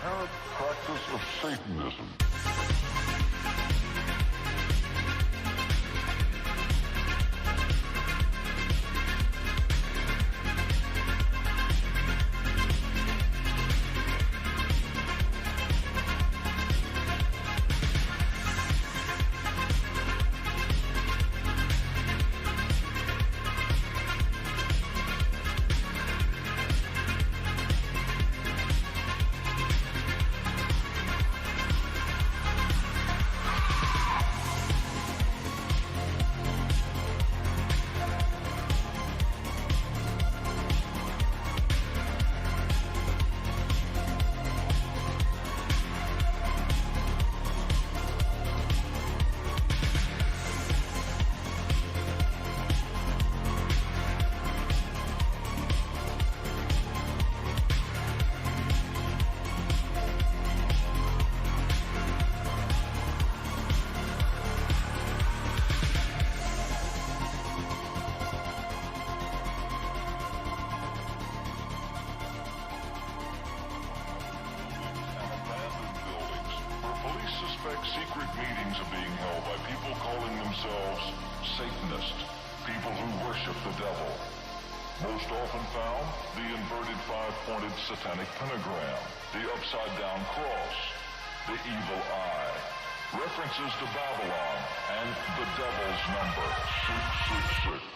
apparent practice of Satanism. Secret meetings are being held by people calling themselves Satanists, people who worship the devil. Most often found, the inverted five-pointed satanic pentagram, the upside-down cross, the evil eye, references to Babylon, and the devil's number, 666.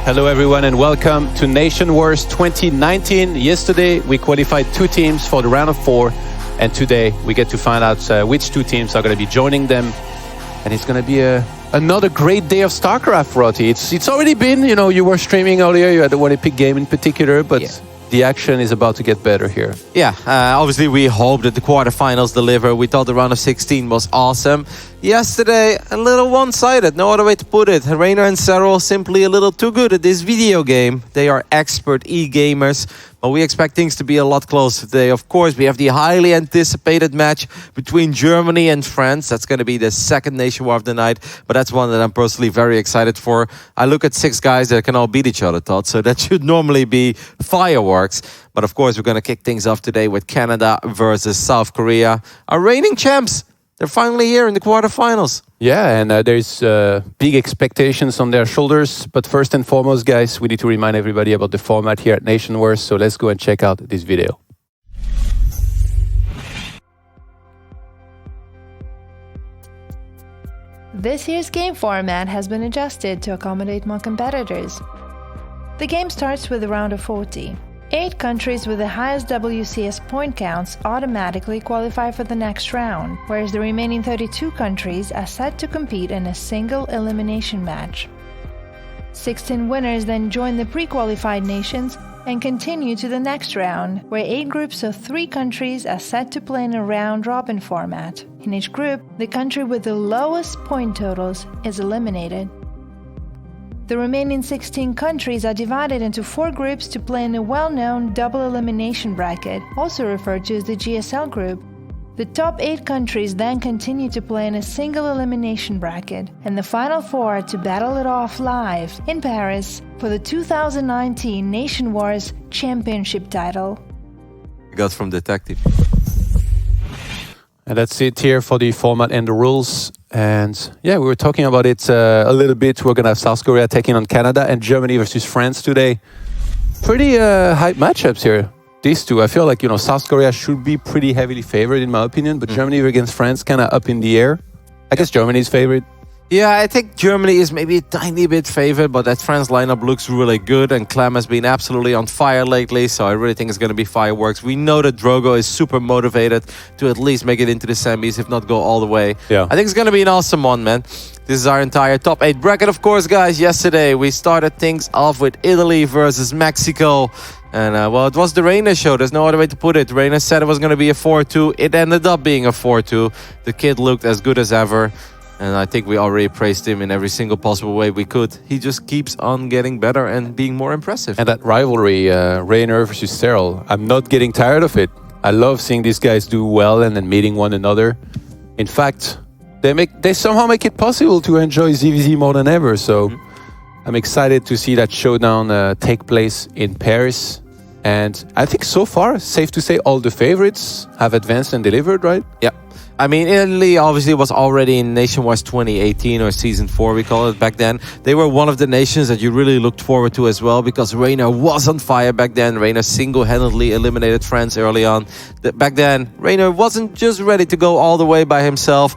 Hello everyone and welcome to Nation Wars 2019. Yesterday we qualified 2 teams for the round of 4 and today we get to find out which 2 teams are going to be joining them. And it's going to be another great day of StarCraft, Roti. It's already been, you were streaming earlier, you had the one epic game in particular, but the action is about to get better here. Yeah, obviously we hope that the quarterfinals deliver. We thought the round of 16 was awesome. Yesterday, a little one-sided, no other way to put it. Reina and Serral simply a little too good at this video game. They are expert e-gamers, but we expect things to be a lot closer today. Of course, we have the highly anticipated match between Germany and France. That's going to be the second Nation War of the night, but that's one that I'm personally very excited for. I look at 6 guys that can all beat each other, Todd, so that should normally be fireworks. But of course, we're going to kick things off today with Canada versus South Korea. Our reigning champs. They're finally here in the quarterfinals. Yeah, and there's big expectations on their shoulders. But first and foremost, guys, we need to remind everybody about the format here at Nation Wars. So let's go and check out this video. This year's game format has been adjusted to accommodate more competitors. The game starts with a round of 40. 8 countries with the highest WCS point counts automatically qualify for the next round, whereas the remaining 32 countries are set to compete in a single elimination match. 16 winners then join the pre-qualified nations and continue to the next round, where 8 groups of 3 countries are set to play in a round-robin format. In each group, the country with the lowest point totals is eliminated. The remaining 16 countries are divided into 4 groups to play in a well-known double elimination bracket, also referred to as the GSL group. The top 8 countries then continue to play in a single elimination bracket, and the final 4 to battle it off live in Paris for the 2019 Nation Wars Championship title. Got from Detective. And that's it here for the format and the rules. And yeah, we were talking about it a little bit. We're going to have South Korea taking on Canada and Germany versus France today. Pretty hype matchups here. These two, I feel like, South Korea should be pretty heavily favored in my opinion, but Germany against France kind of up in the air. I guess Germany's favorite. Yeah, I think Germany is maybe a tiny bit favored, but that France lineup looks really good, and Clem has been absolutely on fire lately, so I really think it's going to be fireworks. We know that Drogo is super motivated to at least make it into the semis, if not go all the way. Yeah. I think it's going to be an awesome one, man. This is our entire top 8 bracket, of course, guys. Yesterday, we started things off with Italy versus Mexico. And, well, it was the Reina show. There's no other way to put it. Reina said it was going to be a 4-2. It ended up being a 4-2. The kid looked as good as ever. And I think we already praised him in every single possible way we could. He just keeps on getting better and being more impressive. And that rivalry, Reina versus Serral, I'm not getting tired of it. I love seeing these guys do well and then meeting one another. In fact, they somehow make it possible to enjoy ZVZ more than ever. So I'm excited to see that showdown take place in Paris. And I think so far, safe to say, all the favorites have advanced and delivered, right? Yeah. I mean, Italy obviously was already in Nation Wars 2018 or Season 4, we call it back then. They were one of the nations that you really looked forward to as well because Reina was on fire back then. Reina single-handedly eliminated France early on. Back then, Reina wasn't just ready to go all the way by himself.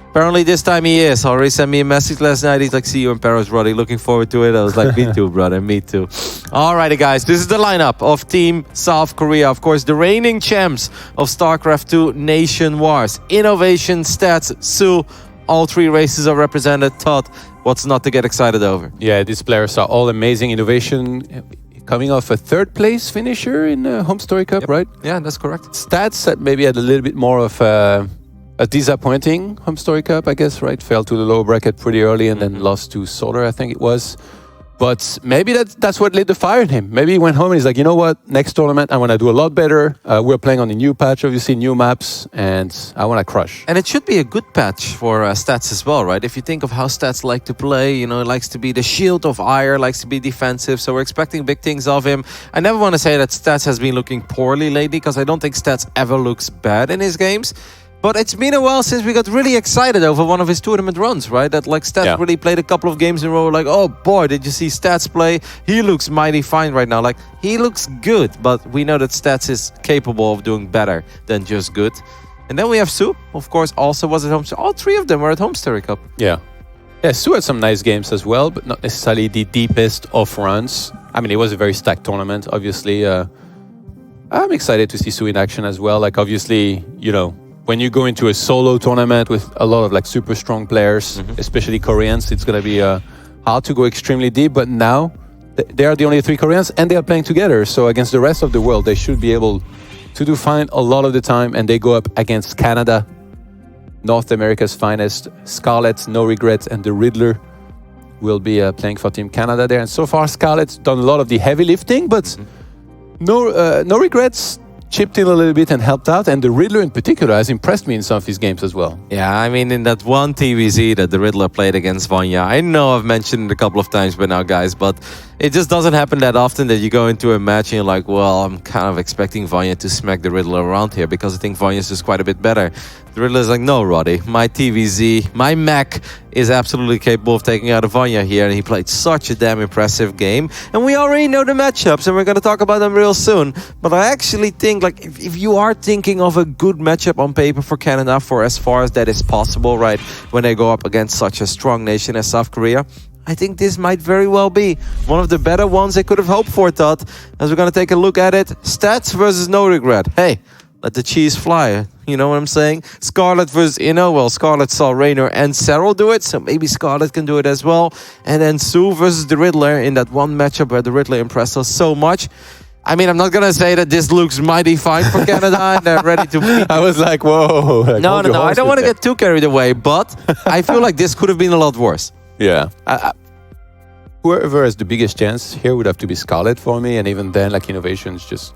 Apparently this time he is. Already sent me a message last night. He's like, see you in Paris, Roddy. Looking forward to it. I was like, me too, brother. Me too. Alrighty, guys. This is the lineup of Team South Korea. Of course, the reigning champs of StarCraft 2 Nation Wars. Innovation, Stats, Su. All 3 races are represented. Todd, what's not to get excited over? Yeah, these players are all amazing. Innovation coming off a 3rd place finisher in the Home Story Cup, right? Yeah, that's correct. Stats that maybe had a little bit more of a disappointing Home Story Cup, I guess, right? Fell to the lower bracket pretty early and then lost to Solar, I think it was. But maybe that's what lit the fire in him. Maybe he went home and he's like, you know what? Next tournament, I want to do a lot better. We're playing on the new patch, obviously, new maps, and I want to crush. And it should be a good patch for Stats as well, right? If you think of how Stats like to play, it likes to be the shield of Ire, likes to be defensive. So we're expecting big things of him. I never want to say that Stats has been looking poorly lately because I don't think Stats ever looks bad in his games. But it's been a while since we got really excited over one of his tournament runs, right? That Stats really played a couple of games in a row. Like, oh boy, did you see Stats play? He looks mighty fine right now. Like, he looks good, but we know that Stats is capable of doing better than just good. And then we have Su, of course, also was at home. So all 3 of them were at Home Story Cup. Yeah. Yeah, Sue had some nice games as well, but not necessarily the deepest of runs. I mean, it was a very stacked tournament, obviously. I'm excited to see Sue in action as well. Like, obviously, when you go into a solo tournament with a lot of like super strong players, especially Koreans, it's going to be hard to go extremely deep. But now they are the only 3 Koreans and they are playing together. So against the rest of the world, they should be able to do fine a lot of the time. And they go up against Canada, North America's finest. Scarlett, No Regrets, and the Riddler will be playing for Team Canada there. And so far, Scarlett's done a lot of the heavy lifting, but no Regrets chipped in a little bit and helped out. And the Riddler in particular has impressed me in some of his games as well. Yeah, I mean, in that one TVZ that the Riddler played against Vanya, I know I've mentioned it a couple of times by now, guys, but it just doesn't happen that often that you go into a match and you're like, well, I'm kind of expecting Vanya to smack the Riddler around here because I think Vanya's just quite a bit better. The Riddler's like, no, Roddy, my TVZ, my mech is absolutely capable of taking out a Vanya here, and he played such a damn impressive game. And we already know the matchups, and we're going to talk about them real soon. But I actually think, like, if you are thinking of a good matchup on paper for Canada for as far as that is possible, right, when they go up against such a strong nation as South Korea, I think this might very well be one of the better ones they could have hoped for, Todd. As we're going to take a look at it, Stats versus No Regret. Hey, let the cheese fly. You know what I'm saying? Scarlett versus Inno. Well, Scarlett saw Raynor and Serral do it, so maybe Scarlett can do it as well. And then Sue versus the Riddler in that one matchup where the Riddler impressed us so much. I mean, I'm not going to say that this looks mighty fine for Canada and they're ready to beat. I was like, whoa. Like, no. I don't want to get too carried away, but I feel like this could have been a lot worse. Yeah. Whoever has the biggest chance here would have to be Scarlett for me. And even then, like, Innovation's just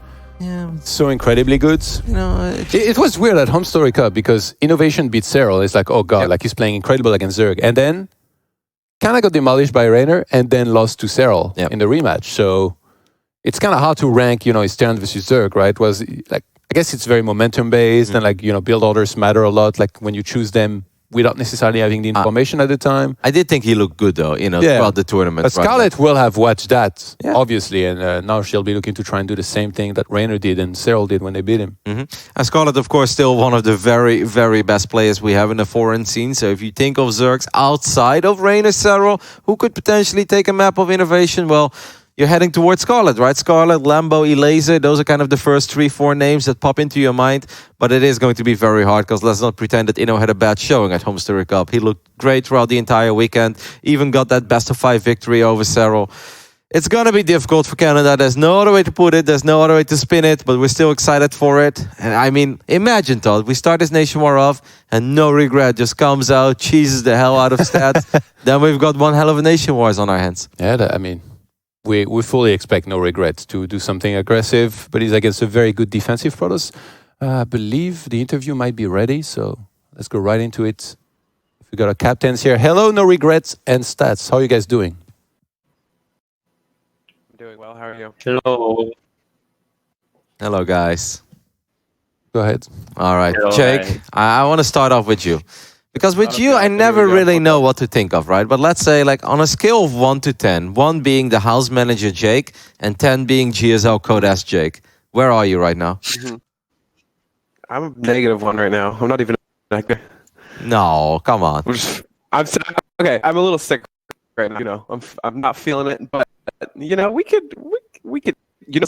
so incredibly good. It was weird at Home Story Cup because Innovation beat Serral. It's like, oh God, like he's playing incredible against Zerg. And then kind of got demolished by Raynor and then lost to Serral in the rematch. So it's kind of hard to rank, his turn versus Zerg, right? Was like, I guess it's very momentum based and like, build orders matter a lot. Like when you choose them without necessarily having the information at the time. I did think he looked good though, throughout the tournament. But Scarlett will have watched that, obviously, and now she'll be looking to try and do the same thing that Raynor did and Serral did when they beat him. And Scarlett, of course, still one of the very, very best players we have in the foreign scene. So if you think of Zergs outside of Raynor, Serral, who could potentially take a map of Innovation, well, you're heading towards Scarlett, right? Scarlett, Lambo, Elazer, those are kind of the first 3-4 names that pop into your mind. But it is going to be very hard because let's not pretend that Inno had a bad showing at Home Story Cup. He looked great throughout the entire weekend, even got that best-of-5 victory over Serral. It's going to be difficult for Canada. There's no other way to put it. There's no other way to spin it, but we're still excited for it. And I mean, imagine, Todd, we start this Nation War off and No Regret just comes out, cheeses the hell out of Stats. Then we've got one hell of a Nation Wars on our hands. Yeah, we fully expect No Regret to do something aggressive, but he's against a very good defensive Protoss. I believe the interview might be ready, so let's go right into it. We got our captains here. Hello, No Regrets and Stats. How are you guys doing? Doing well. How are you? Hello. Hello, guys. Go ahead. All right, Hello, Jake, guys. I want to start off with you. Because with you, I never really know what to think of, right? But let's say, like, on a scale of 1 to 10, 1 being the house manager, Jake, and 10 being GSL Codex, Jake, where are you right now? I'm a -1 right now. I'm not even that good. No, come on. I'm okay. I'm a little sick right now. I'm not feeling it, but we could.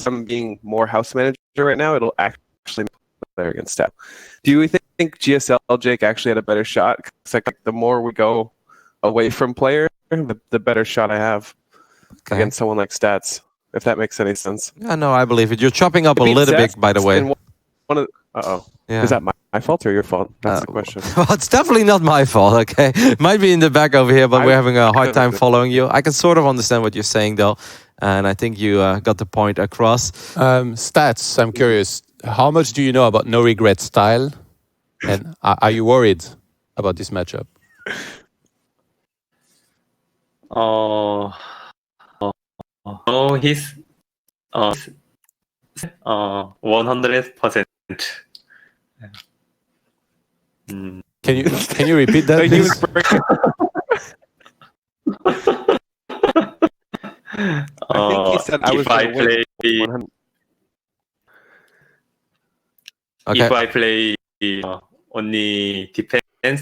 I'm being more house manager right now. It'll actually play against Steph. Do you think GSL Jake actually had a better shot? Because like the more we go away from player, the better shot I have against someone like Stats. If that makes any sense. Yeah, no, I believe it. You're chopping up a little bit, by the way. Yeah. Is that my fault or your fault? That's the question. Well, it's definitely not my fault, okay? Might be in the back over here, but we're having a hard time following you. I can sort of understand what you're saying, though. And I think you got the point across. Stats, I'm curious. How much do you know about No Regret style? And are you worried about this matchup? No, he's 100%. Can you repeat that, please? I think he said I was if I gonna win play 100. Okay. if I play only defense,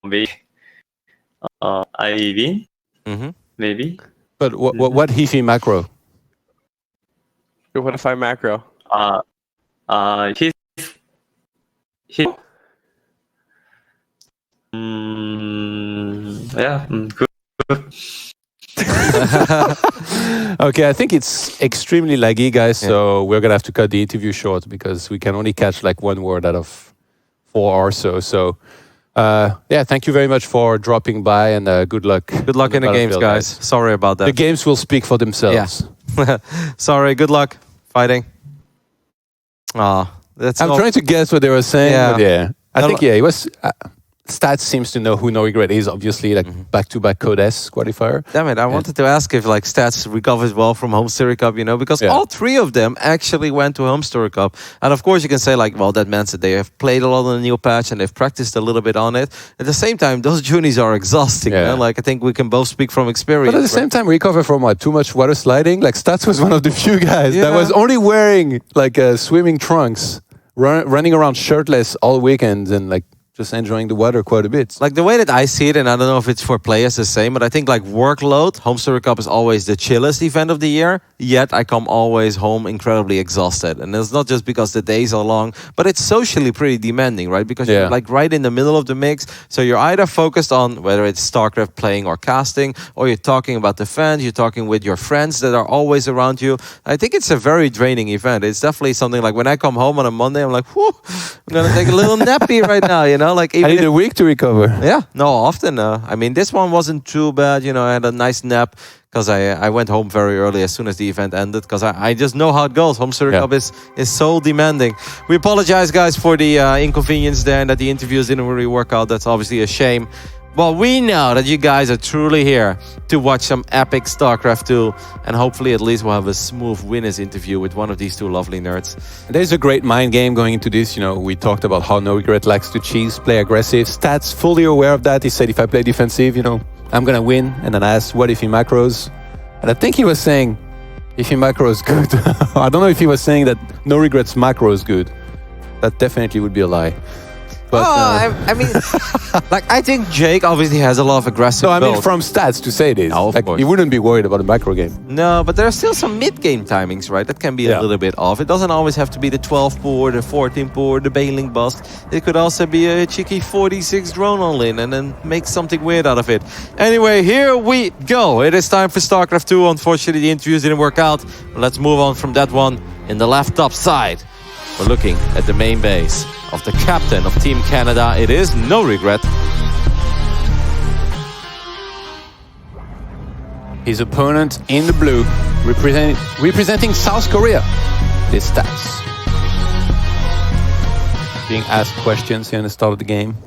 maybe I win, Mm-hmm. maybe. But what Hifi macro? What if I macro? His yeah, good. Okay, I think it's extremely laggy, guys. So we're gonna have to cut the interview short because we can only catch like one word out of 4 or so. So yeah, thank you very much for dropping by and good luck. Good luck in the games, battlefield, guys. Sorry about that. The games will speak for themselves. Sorry. Good luck fighting. That's. I'm all. trying to guess what they were saying. Yeah. But yeah, I No, think it was. Stats seems to know who No Regret is. Obviously, like back-to-back Code S qualifier. Damn it! I wanted to ask if like Stats recovered well from Home Story Cup, because all 3 of them actually went to Home Story Cup. And of course, you can say like, well, that means that they have played a lot on the new patch and they've practiced a little bit on it. At the same time, those juniors are exhausting. Yeah. Man. Like I think we can both speak from experience. But at the same time, recover from what? Too much water sliding? Like Stats was one of the few guys that Yeah. was only wearing like swimming trunks, running around shirtless all weekend and like just enjoying the water quite a bit. Like the way that I see it, and I don't know if it's for players the same, but I think like workload, Home Story Cup is always the chillest event of the year. Yet I come always home incredibly exhausted, and it's not just because the days are long, but it's socially pretty demanding, right? Because you're like right in the middle of the mix, so you're either focused on whether it's StarCraft playing or casting, or you're talking about the fans, you're talking with your friends that are always around you. I think it's a very draining event. It's definitely something like when I come home on a Monday, I'm like, whew, I'm gonna take a little nappy right now, like even I need a week to recover. Yeah, no, often. I mean, this one wasn't too bad. I had a nice nap because I went home very early as soon as the event ended because I just know how it goes. Home Story Cup is so demanding. We apologize, guys, for the inconvenience there and that the interviews didn't really work out. That's obviously a shame. Well, we know that you guys are truly here to watch some epic StarCraft 2, and hopefully at least we'll have a smooth winners interview with one of these 2 lovely nerds. There's a great mind game going into this. We talked about how No Regret likes to cheese, play aggressive. Stats fully aware of that. He said if I play defensive, I'm gonna win. And then I asked, what if he macros? And I think he was saying, if he macros good. I don't know if he was saying that No Regrets macro is good. That definitely would be a lie. But, I mean, like I think Jake obviously has a lot of aggressive. No, I mean build. from Stats to say this. No, of like, course. you wouldn't be worried about a macro game. No, but there are still some mid-game timings, right? That can be a little bit off. It doesn't always have to be the 12 poor, the 14 poor, the bailing bust. It could also be a cheeky 46 drone on lane and then make something weird out of it. Anyway, here we go. It is time for StarCraft 2. Unfortunately, the interviews didn't work out. But let's move on from that one. In the left top side, we're looking at the main base of the captain of Team Canada. It is No Regret. His opponent in the blue, representing South Korea. This Stats. Being asked questions here in the start of the game.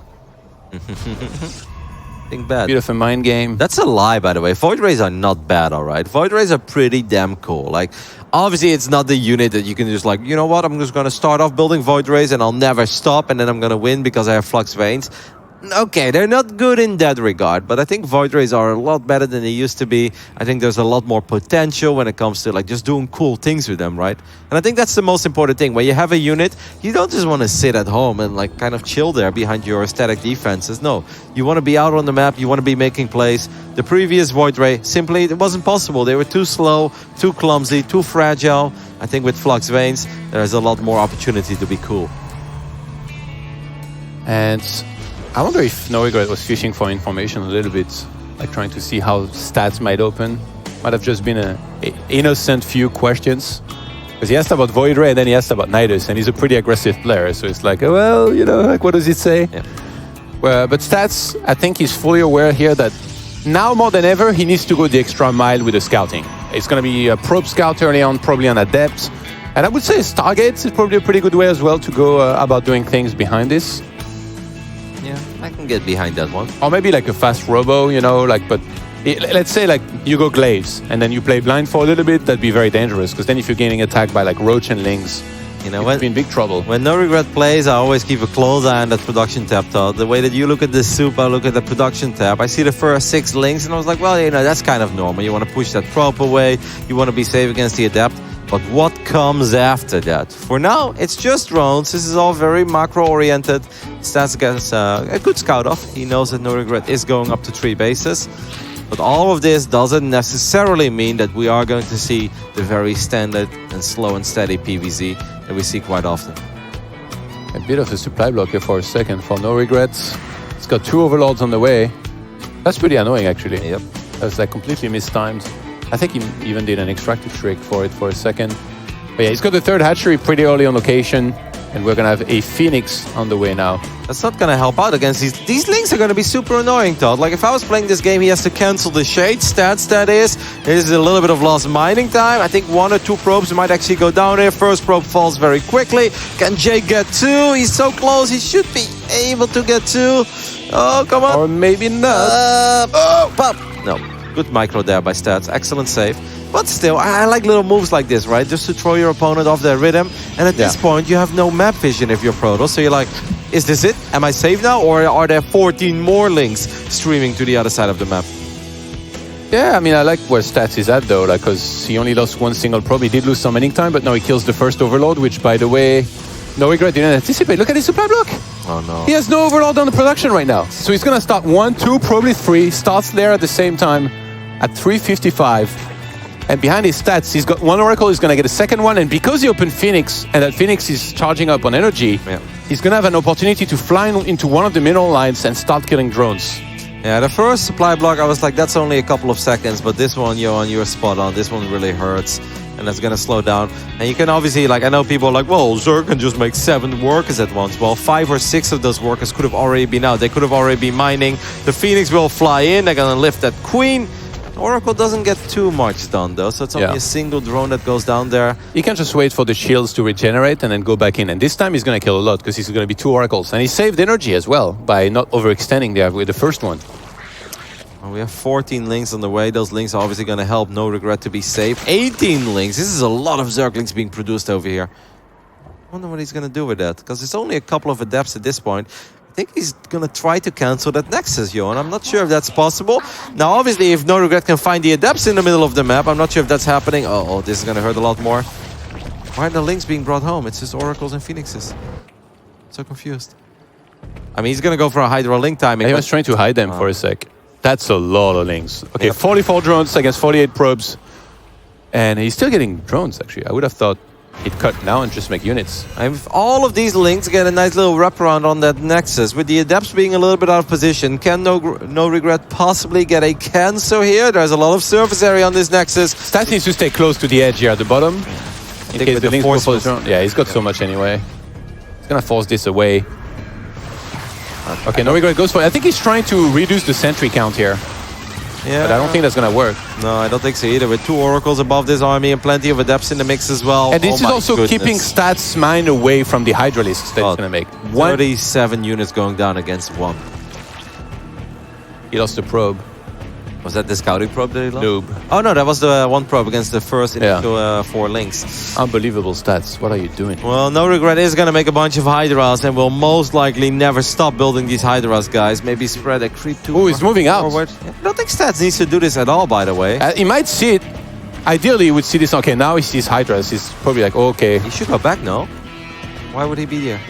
Think bad. Bit of a mind game. That's a lie, by the way. Void Rays are not bad, all right? Void Rays are pretty damn cool. Like, obviously, it's not the unit that you can just like, you know what? I'm just going to start off building Void Rays and I'll never stop and then I'm going to win because I have Flux Veins. Okay, they're not good in that regard, but I think Void Rays are a lot better than they used to be. I think there's a lot more potential when it comes to like just doing cool things with them, right? And I think that's the most important thing. When you have a unit, you don't just want to sit at home and like kind of chill there behind your static defenses. No, you want to be out on the map, you want to be making plays. The previous Void Ray, simply, it wasn't possible. They were too slow, too clumsy, too fragile. I think with Flux Veins, there's a lot more opportunity to be cool. And I wonder if No Regret was fishing for information a little bit, like trying to see how Stats might open. Might have just been an innocent few questions. Because he asked about Void Ray and then he asked about Nidus, and he's a pretty aggressive player. So it's like, well, like what does it say? Yeah. Well, but Stats, I think he's fully aware here that now more than ever, he needs to go the extra mile with the scouting. It's going to be a probe scout early on, probably on Adept. And I would say Stargates is probably a pretty good way as well to go about doing things behind this. Yeah, I can get behind that one. Or maybe like a fast robo, but let's say like you go Glaives and then you play blind for a little bit, that'd be very dangerous because then if you're getting attacked by like Roach and Lings, you'd be in big trouble. When No Regret plays, I always keep a close eye on that production tab, Todd. The way that you look at this soup, I look at the production tab. I see the first 6 links and I was like, well, that's kind of normal. You want to push that probe away. You want to be safe against the Adept. But what comes after that? For now, it's just drones. This is all very macro-oriented. Stats gets a good scout off. He knows that No Regret is going up to 3 bases. But all of this doesn't necessarily mean that we are going to see the very standard and slow and steady PVZ that we see quite often. A bit of a supply block here for a second for No Regrets. It's got 2 overlords on the way. That's pretty annoying, actually. Yep. That's like completely mistimed. I think he even did an extractive trick for it for a second. But yeah, he's got the 3rd hatchery pretty early on location. And we're going to have a Phoenix on the way now. That's not going to help out against these. These links are going to be super annoying, Todd. Like, if I was playing this game, he has to cancel the shade stats, that is. There's a little bit of lost mining time. I think 1 or 2 probes might actually go down here. First probe falls very quickly. Can Jake get 2? He's so close. He should be able to get 2. Oh, come on. Or maybe not. Pop. No. Good micro there by Stats. Excellent save. But still, I like little moves like this, right? Just to throw your opponent off their rhythm. And at this point, you have no map vision if you're Protoss. So you're like, is this it? Am I safe now? Or are there 14 more links streaming to the other side of the map? Yeah, I mean, I like where Stats is at, though, because he only lost 1 single probe. He did lose some mining time, but now he kills the first overlord, which, by the way, No Regret didn't anticipate. Look at his supply block. Oh, no. He has no overlord on the production right now. So he's going to start 1, 2, probably 3, starts there at the same time at 355. And behind his stats, he's got 1 Oracle, he's going to get a 2nd one. And because he opened Phoenix, and that Phoenix is charging up on energy, he's going to have an opportunity to fly into one of the mineral lines and start killing drones. Yeah, the first supply block, I was like, that's only a couple of seconds. But this one, Johan, you're spot on. This one really hurts. And that's going to slow down. And you can obviously, like, I know people are like, well, Zerg can just make 7 workers at once. Well, 5 or 6 of those workers could have already been out. They could have already been mining. The Phoenix will fly in. They're going to lift that Queen. Oracle doesn't get too much done, though, so it's only a single drone that goes down there. He can just wait for the shields to regenerate and then go back in. And this time he's going to kill a lot because he's going to be 2 Oracles. And he saved energy as well by not overextending there with the first one. Well, we have 14 links on the way. Those links are obviously going to help No Regret to be safe. 18 links. This is a lot of Zerglings being produced over here. I wonder what he's going to do with that, because it's only a couple of adepts at this point. I think he's going to try to cancel that Nexus, Johan. I'm not sure if that's possible. Now, obviously, if No Regret can find the adepts in the middle of the map, I'm not sure if that's happening. Oh, this is going to hurt a lot more. Why are the links being brought home? It's just Oracles and Phoenixes. So confused. I mean, he's going to go for a Hydra link timing. He was trying to hide them for a sec. That's a lot of links. Okay, 44 drones against 48 probes. And he's still getting drones, actually. I would have thought he'd cut now and just make units. And if all of these links get a nice little wraparound on that Nexus, with the Adepts being a little bit out of position, can No Regret possibly get a cancel here? There's a lot of surface area on this Nexus. Stats needs to stay close to the edge here at the bottom. In case the links go for the drone. Yeah, he's got so much anyway. He's gonna force this away. Okay, No Regret goes for it. I think he's trying to reduce the sentry count here. Yeah, but I don't think that's gonna work. No, I don't think so either. With 2 Oracles above this army and plenty of Adepts in the mix as well. And this is also keeping Stats' mind away from the Hydralisks that he's gonna make. 37 units going down against 1. He lost the probe. Was that the scouting probe that he lost? Noob. Oh no, that was the 1 probe against the first into 4 links. Unbelievable Stats. What are you doing? Well, No Regret is going to make a bunch of Hydras and will most likely never stop building these Hydras, guys. Maybe spread a creep to. Oh, he's moving out. Forward. I don't think Stats needs to do this at all, by the way. He might see it. Ideally, he would see this. Okay, now he sees Hydras. He's probably like, oh, okay. He should go back, no? Why would he be here?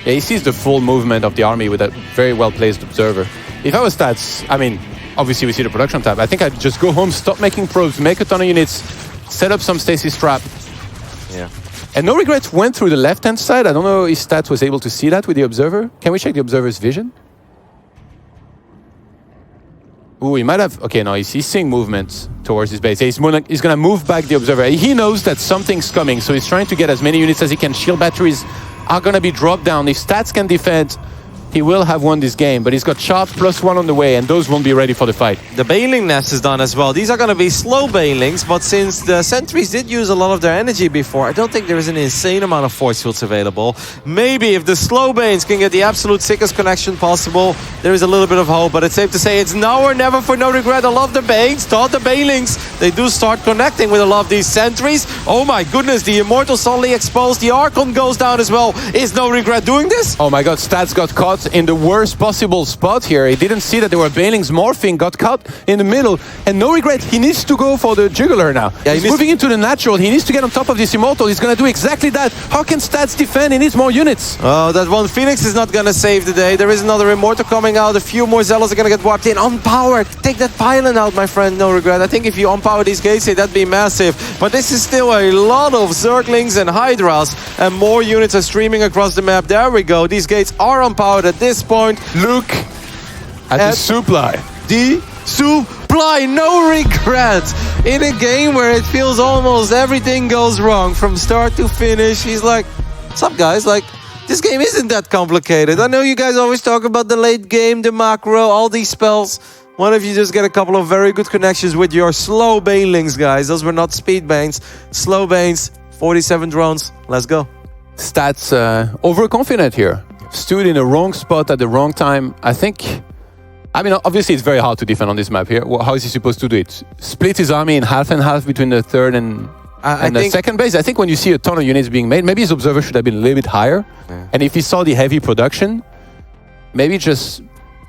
Yeah, he sees the full movement of the army with a very well-placed observer. If I was Stats, I mean, obviously we see the production tab. I think I'd just go home, stop making probes, make a ton of units, set up some stasis trap. Yeah. And No Regrets went through the left-hand side. I don't know if Stats was able to see that with the observer. Can we check the observer's vision? Ooh, he might have... Okay, no, he's seeing movement towards his base. He's going to move back the observer. He knows that something's coming, so he's trying to get as many units as he can. Shield batteries are going to be dropped down. If Stats can defend, he will have won this game, but he's got Sharp +1 on the way, and those won't be ready for the fight. The Baneling nest is done as well. These are going to be slow Banelings, but since the sentries did use a lot of their energy before, I don't think there is an insane amount of force fields available. Maybe if the slow Banes can get the absolute sickest connection possible, there is a little bit of hope, but it's safe to say it's now or never for No Regret. I love the Banes, taught the Banelings They do start connecting with a lot of these sentries. Oh my goodness, the Immortal suddenly exposed. The Archon goes down as well. Is No Regret doing this? Oh my god, Stats got caught in the worst possible spot here. He didn't see that there were Banelings morphing, got caught in the middle. And No Regret, he needs to go for the Juggler now. Yeah, he's moving into the natural. He needs to get on top of this Immortal. He's going to do exactly that. How can Stats defend? He needs more units. Oh, that one Phoenix is not going to save the day. There is another Immortal coming out. A few more Zealots are going to get wiped in. Unpowered. Take that pylon out, my friend. No Regret. I think if you unpower these gates, that'd be massive. But this is still a lot of Zerglings and Hydras. And more units are streaming across the map. There we go. These gates are unpowered at this point. Look at the supply. The supply. No Regret. In a game where it feels almost everything goes wrong from start to finish. He's like, what's up, guys? Like, this game isn't that complicated. I know you guys always talk about the late game, the macro, all these spells. What if you just get a couple of very good connections with your slow Banelings, guys? Those were not speed Banes. Slow Banes, 47 drones. Let's go. Stats overconfident here. Stood in the wrong spot at the wrong time. I mean, obviously it's very hard to defend on this map here. How is he supposed to do it? Split his army in half and half between the third and the second base. I think when you see a ton of units being made, maybe his observer should have been a little bit higher. Yeah. And if he saw the heavy production, maybe just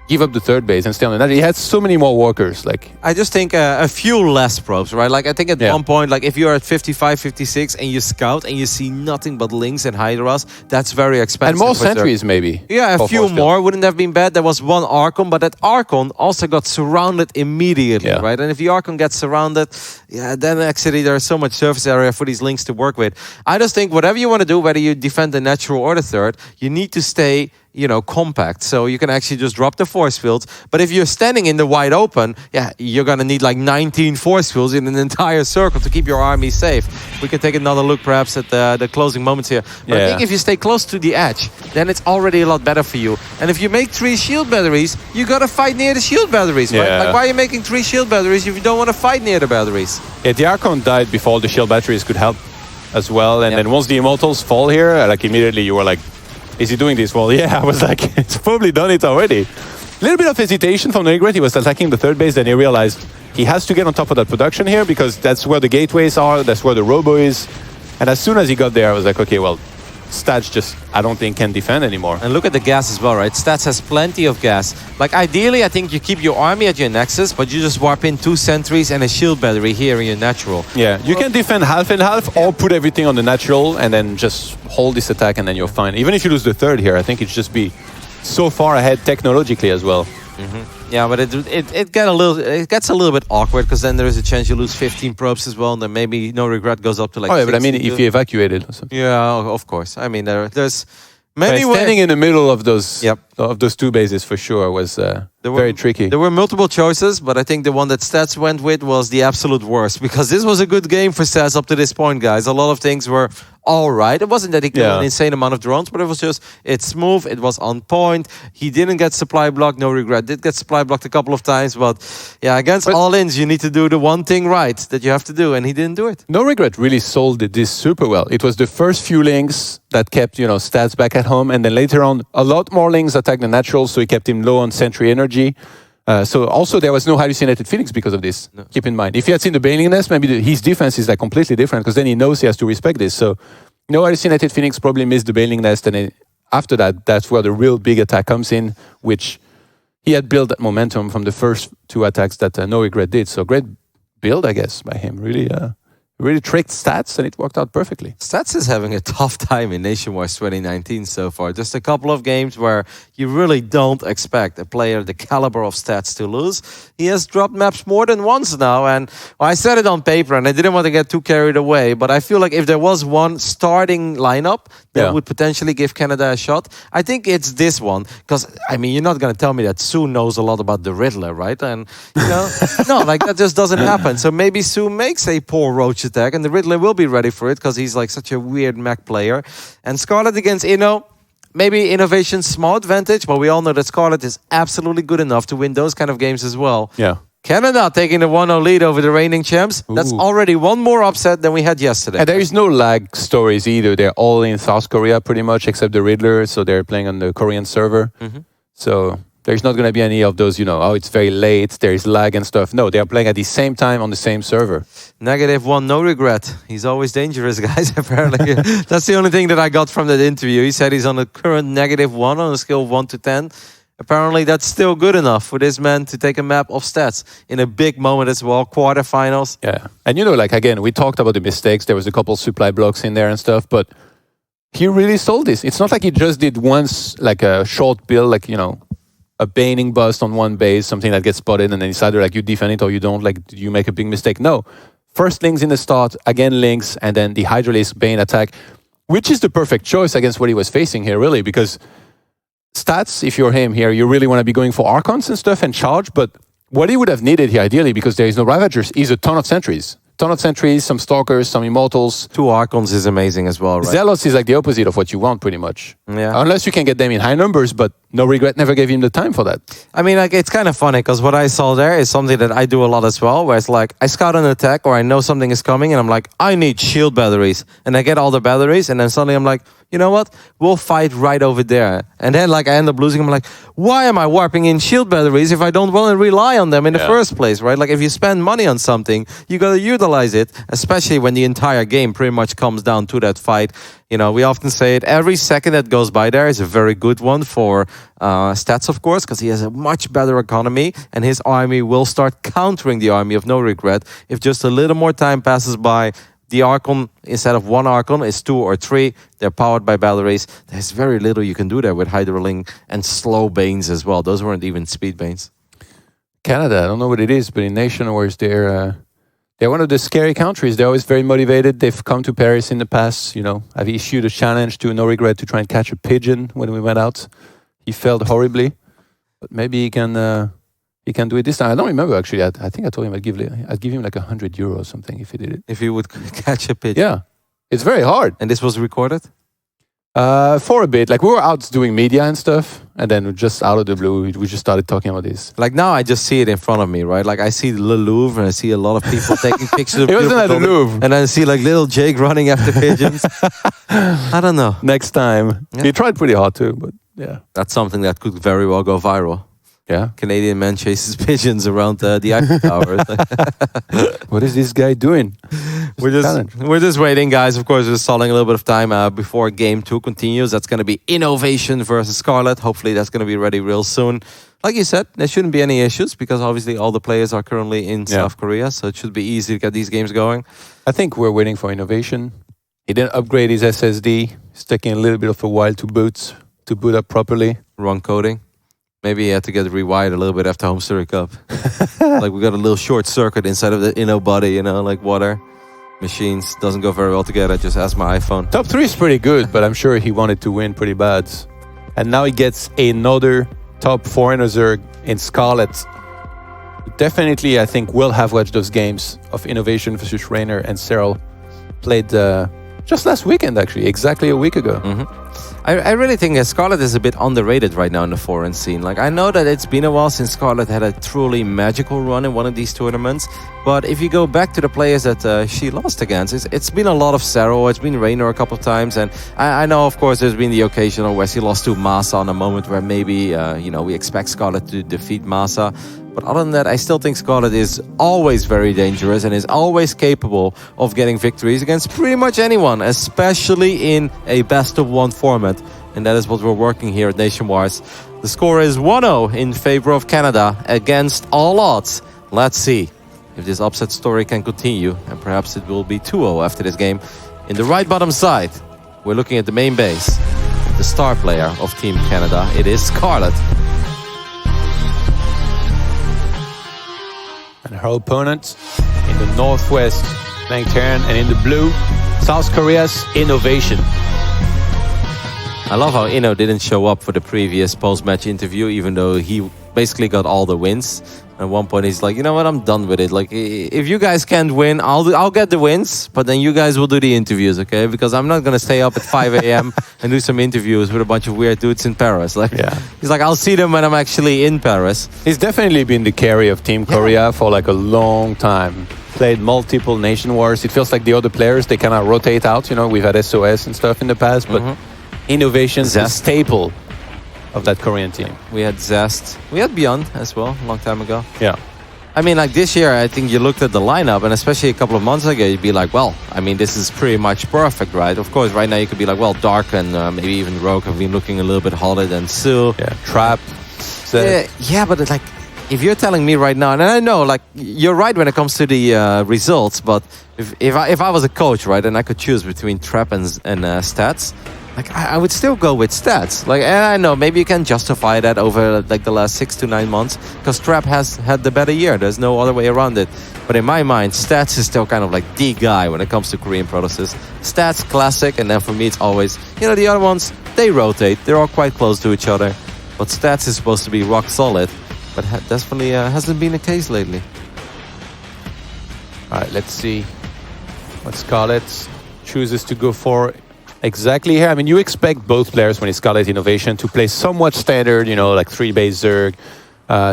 give up the third base and stay on the net. He had so many more walkers. Like, I just think a few less probes, right? Like, I think at one point, like if you're at 55, 56 and you scout and you see nothing but Lings and Hydras, that's very expensive. And more sentries maybe. Yeah, a few more wouldn't have been bad. There was one Archon, but that Archon also got surrounded immediately, right? And if the Archon gets surrounded, then actually there's so much surface area for these Lings to work with. I just think whatever you want to do, whether you defend the natural or the third, you need to stay, you know, compact. So you can actually just drop the force fields. But if you're standing in the wide open, you're going to need like 19 force fields in an entire circle to keep your army safe. We can take another look perhaps at the closing moments here. But I think if you stay close to the edge, then it's already a lot better for you. And if you make 3 shield batteries, you got to fight near the shield batteries, right? Like, why are you making 3 shield batteries if you don't want to fight near the batteries? Yeah, the Archon died before the shield batteries could help as well. And then once the Immortals fall here, like immediately you were like, is he doing this? Well, yeah, I was like, it's probably done it already. A little bit of hesitation from Negret. He was attacking the third base, then he realized he has to get on top of that production here because that's where the gateways are, that's where the robo is. And as soon as he got there, I was like, okay, well, Stats just, I don't think, can defend anymore. And look at the gas as well, right? Stats has plenty of gas. Like, ideally, I think you keep your army at your nexus, but you just warp in 2 sentries and a shield battery here in your natural. Yeah, you can defend half and half or put everything on the natural and then just hold this attack and then you're fine. Even if you lose the third here, I think it'd just be so far ahead technologically as well. Yeah, but it gets a little bit awkward because then there is a chance you lose 15 probes as well, and then maybe No Regret goes up to like. Oh yeah, but I mean, if you evacuate it. Yeah, of course. I mean, there's many ways. Standing in the middle of those of those 2 bases for sure was very tricky. There were multiple choices, but I think the one that Stats went with was the absolute worst because this was a good game for Stats up to this point, guys. A lot of things were all right. It wasn't that he killed an insane amount of drones, but it was just, it's smooth, it was on point. He didn't get supply blocked, No Regret. Did get supply blocked a couple of times, but yeah, against all-ins, you need to do the one thing right that you have to do, and he didn't do it. No Regret really sold this super well. It was the first few Lings that kept, you know, Stats back at home, and then later on, a lot more Lings attacked the natural, so he kept him low on sentry energy. So also there was no hallucinated Phoenix because of this. No. Keep in mind, if he had seen the Baneling Nest, maybe his defense is like completely different because then he knows he has to respect this. So no hallucinated Phoenix probably missed the Baneling Nest, and then after that, that's where the real big attack comes in, which he had built that momentum from the first 2 attacks that No Regret did. So great build, I guess, by him. Really tricked Stats, and it worked out perfectly. Stats is having a tough time in Nation-wide 2019 so far. Just a couple of games where you really don't expect a player the caliber of Stats to lose. He has dropped maps more than once now, and I said it on paper, and I didn't want to get too carried away, but I feel like if there was one starting lineup that would potentially give Canada a shot, I think it's this one. Because, I mean, you're not going to tell me that Sue knows a lot about the Riddler, right? And, you know, no, like that just doesn't happen. So maybe Sue makes a poor Roach attack, and the Riddler will be ready for it because he's like such a weird mech player. And Scarlet against Inno, maybe Innovation's small advantage, but we all know that Scarlet is absolutely good enough to win those kind of games as well. Yeah. Canada taking the 1-0 lead over the reigning champs. That's already one more upset than we had yesterday. And there is no lag stories either. They're all in South Korea pretty much, except the Riddler, so they're playing on the Korean server. So There's not going to be any of those, it's very late, there's lag and stuff. No, they are playing at the same time on the same server. -1, no regret. He's always dangerous, guys, apparently. That's the only thing that I got from that interview. He said he's on a current -1 on a scale of 1 to 10. Apparently, that's still good enough for this man to take a map of stats in a big moment as well, quarterfinals. Yeah. And again, we talked about the mistakes. There was a couple supply blocks in there and stuff, but he really sold this. It's not like he just did once, like a short build, like, a baning bust on one base, something that gets spotted, and then it's either like you defend it or you don't, like you make a big mistake. No. First links in the start, again links, and then the Hydralisk bane attack, which is the perfect choice against what he was facing here, really, because stats, if you're him here, you really want to be going for Archons and stuff and charge, but what he would have needed here, ideally, because there is no Ravagers, is a ton of sentries. Some Stalkers, some Immortals. 2 Archons is amazing as well, right? Zealots is like the opposite of what you want, pretty much. Yeah. Unless you can get them in high numbers, but no regret never gave him the time for that. I mean, like, it's kind of funny because what I saw there is something that I do a lot as well, where it's like I scout an attack or I know something is coming and I'm like, I need shield batteries. And I get all the batteries and then suddenly I'm like, you know what? We'll fight right over there. And then like I end up losing. I'm like, why am I warping in shield batteries if I don't want to rely on them in the first place, right? Like if you spend money on something, you got to utilize it, especially when the entire game pretty much comes down to that fight. We often say it, every second that goes by there is a very good one for stats, of course, because he has a much better economy and his army will start countering the army of No Regret if just a little more time passes by. The Archon, instead of 1 Archon, is 2 or 3. They're powered by batteries. There's very little you can do there with Hydralink and slow Banes as well. Those weren't even speed Banes. Canada, I don't know what it is, but in Nation Wars, they're one of the scary countries. They're always very motivated. They've come to Paris in the past. I've issued a challenge to No Regret to try and catch a pigeon when we went out. He failed horribly, but maybe he can do it this time. I don't remember, actually. I think I told him I'd give him like €100 or something if he did it. If he would catch a pigeon. Yeah. It's very hard. And this was recorded? For a bit. Like we were out doing media and stuff, and then just out of the blue, we just started talking about this. Like now I just see it in front of me, right? Like I see the Louvre and I see a lot of people taking pictures of it wasn't at the Louvre. And I see like little Jake running after pigeons. I don't know. Next time. Yeah. He tried pretty hard too, but yeah. That's something that could very well go viral. Yeah, Canadian man chases pigeons around the Eiffel Tower. What is this guy doing? We're just waiting, guys. Of course, we're stalling a little bit of time before Game 2 continues. That's going to be Innovation versus Scarlet. Hopefully, that's going to be ready real soon. Like you said, there shouldn't be any issues because obviously all the players are currently in South Korea, so it should be easy to get these games going. I think we're waiting for Innovation. He didn't upgrade his SSD. It's taking a little bit of a while to boot up properly. Wrong coding. Maybe he had to get rewired a little bit after Home Story Cup. Like we got a little short circuit inside of the inner body, like water. Machines doesn't go very well together. Just ask my iPhone. Top 3 is pretty good, but I'm sure he wanted to win pretty bad. And now he gets another top 4 in a Zerg in Scarlet. Definitely, I think we'll have watched those games of Innovation versus Rainer and Cyril played just last weekend, actually, exactly a week ago. Mm-hmm. I really think that Scarlet is a bit underrated right now in the foreign scene. Like, I know that it's been a while since Scarlet had a truly magical run in one of these tournaments, but if you go back to the players that she lost against, it's been a lot of Cero, it's been Rainer a couple of times, and I know, of course, there's been the occasional where she lost to Masa on a moment where maybe, we expect Scarlet to defeat Masa. But other than that, I still think Scarlet is always very dangerous and is always capable of getting victories against pretty much anyone, especially in a best-of-1 format. And that is what we're working here at Nation Wars. The score is 1-0 in favor of Canada against all odds. Let's see if this upset story can continue, and perhaps it will be 2-0 after this game. In the right bottom side, we're looking at the main base. The star player of Team Canada, it is Scarlet. And her opponent in the northwest, playing Terran, and in the blue, South Korea's Innovation. I love how Inno didn't show up for the previous post-match interview, even though he basically got all the wins. At one point, he's like, you know what, I'm done with it. Like, if you guys can't win, I'll get the wins, but then you guys will do the interviews, okay? Because I'm not going to stay up at 5 a.m. and do some interviews with a bunch of weird dudes in Paris. Like, he's like, I'll see them when I'm actually in Paris. He's definitely been the carry of Team Korea for like a long time. Played multiple Nation Wars. It feels like the other players, they kind of rotate out. We've had SOS and stuff in the past, but Innovation's a staple of that Korean team. We had Zest. We had Beyond as well, a long time ago. Yeah. I mean, like this year, I think you looked at the lineup, and especially a couple of months ago, you'd be like, well, I mean, this is pretty much perfect, right? Of course, right now you could be like, well, Dark and maybe even Rogue have been looking a little bit hotter than Sue. Yeah. Trap. Yeah, but it's like, if you're telling me right now, and I know, like, you're right when it comes to the results, but if I was a coach, right, and I could choose between Trap and Stats, like I would still go with Stats. Like, and I know maybe you can justify that over like the last 6 to 9 months because Trap has had the better year. There's no other way around it. But in my mind, Stats is still kind of like the guy when it comes to Korean Protoss. Stats classic, and then for me it's always, you know, the other ones, they rotate. They're all quite close to each other. But Stats is supposed to be rock solid, but definitely hasn't been the case lately. All right, let's see what Scarlet chooses to go for. Exactly here. I mean, you expect both players when it's Scarlet Innovation to play somewhat standard, you know, like 3-base Zerg.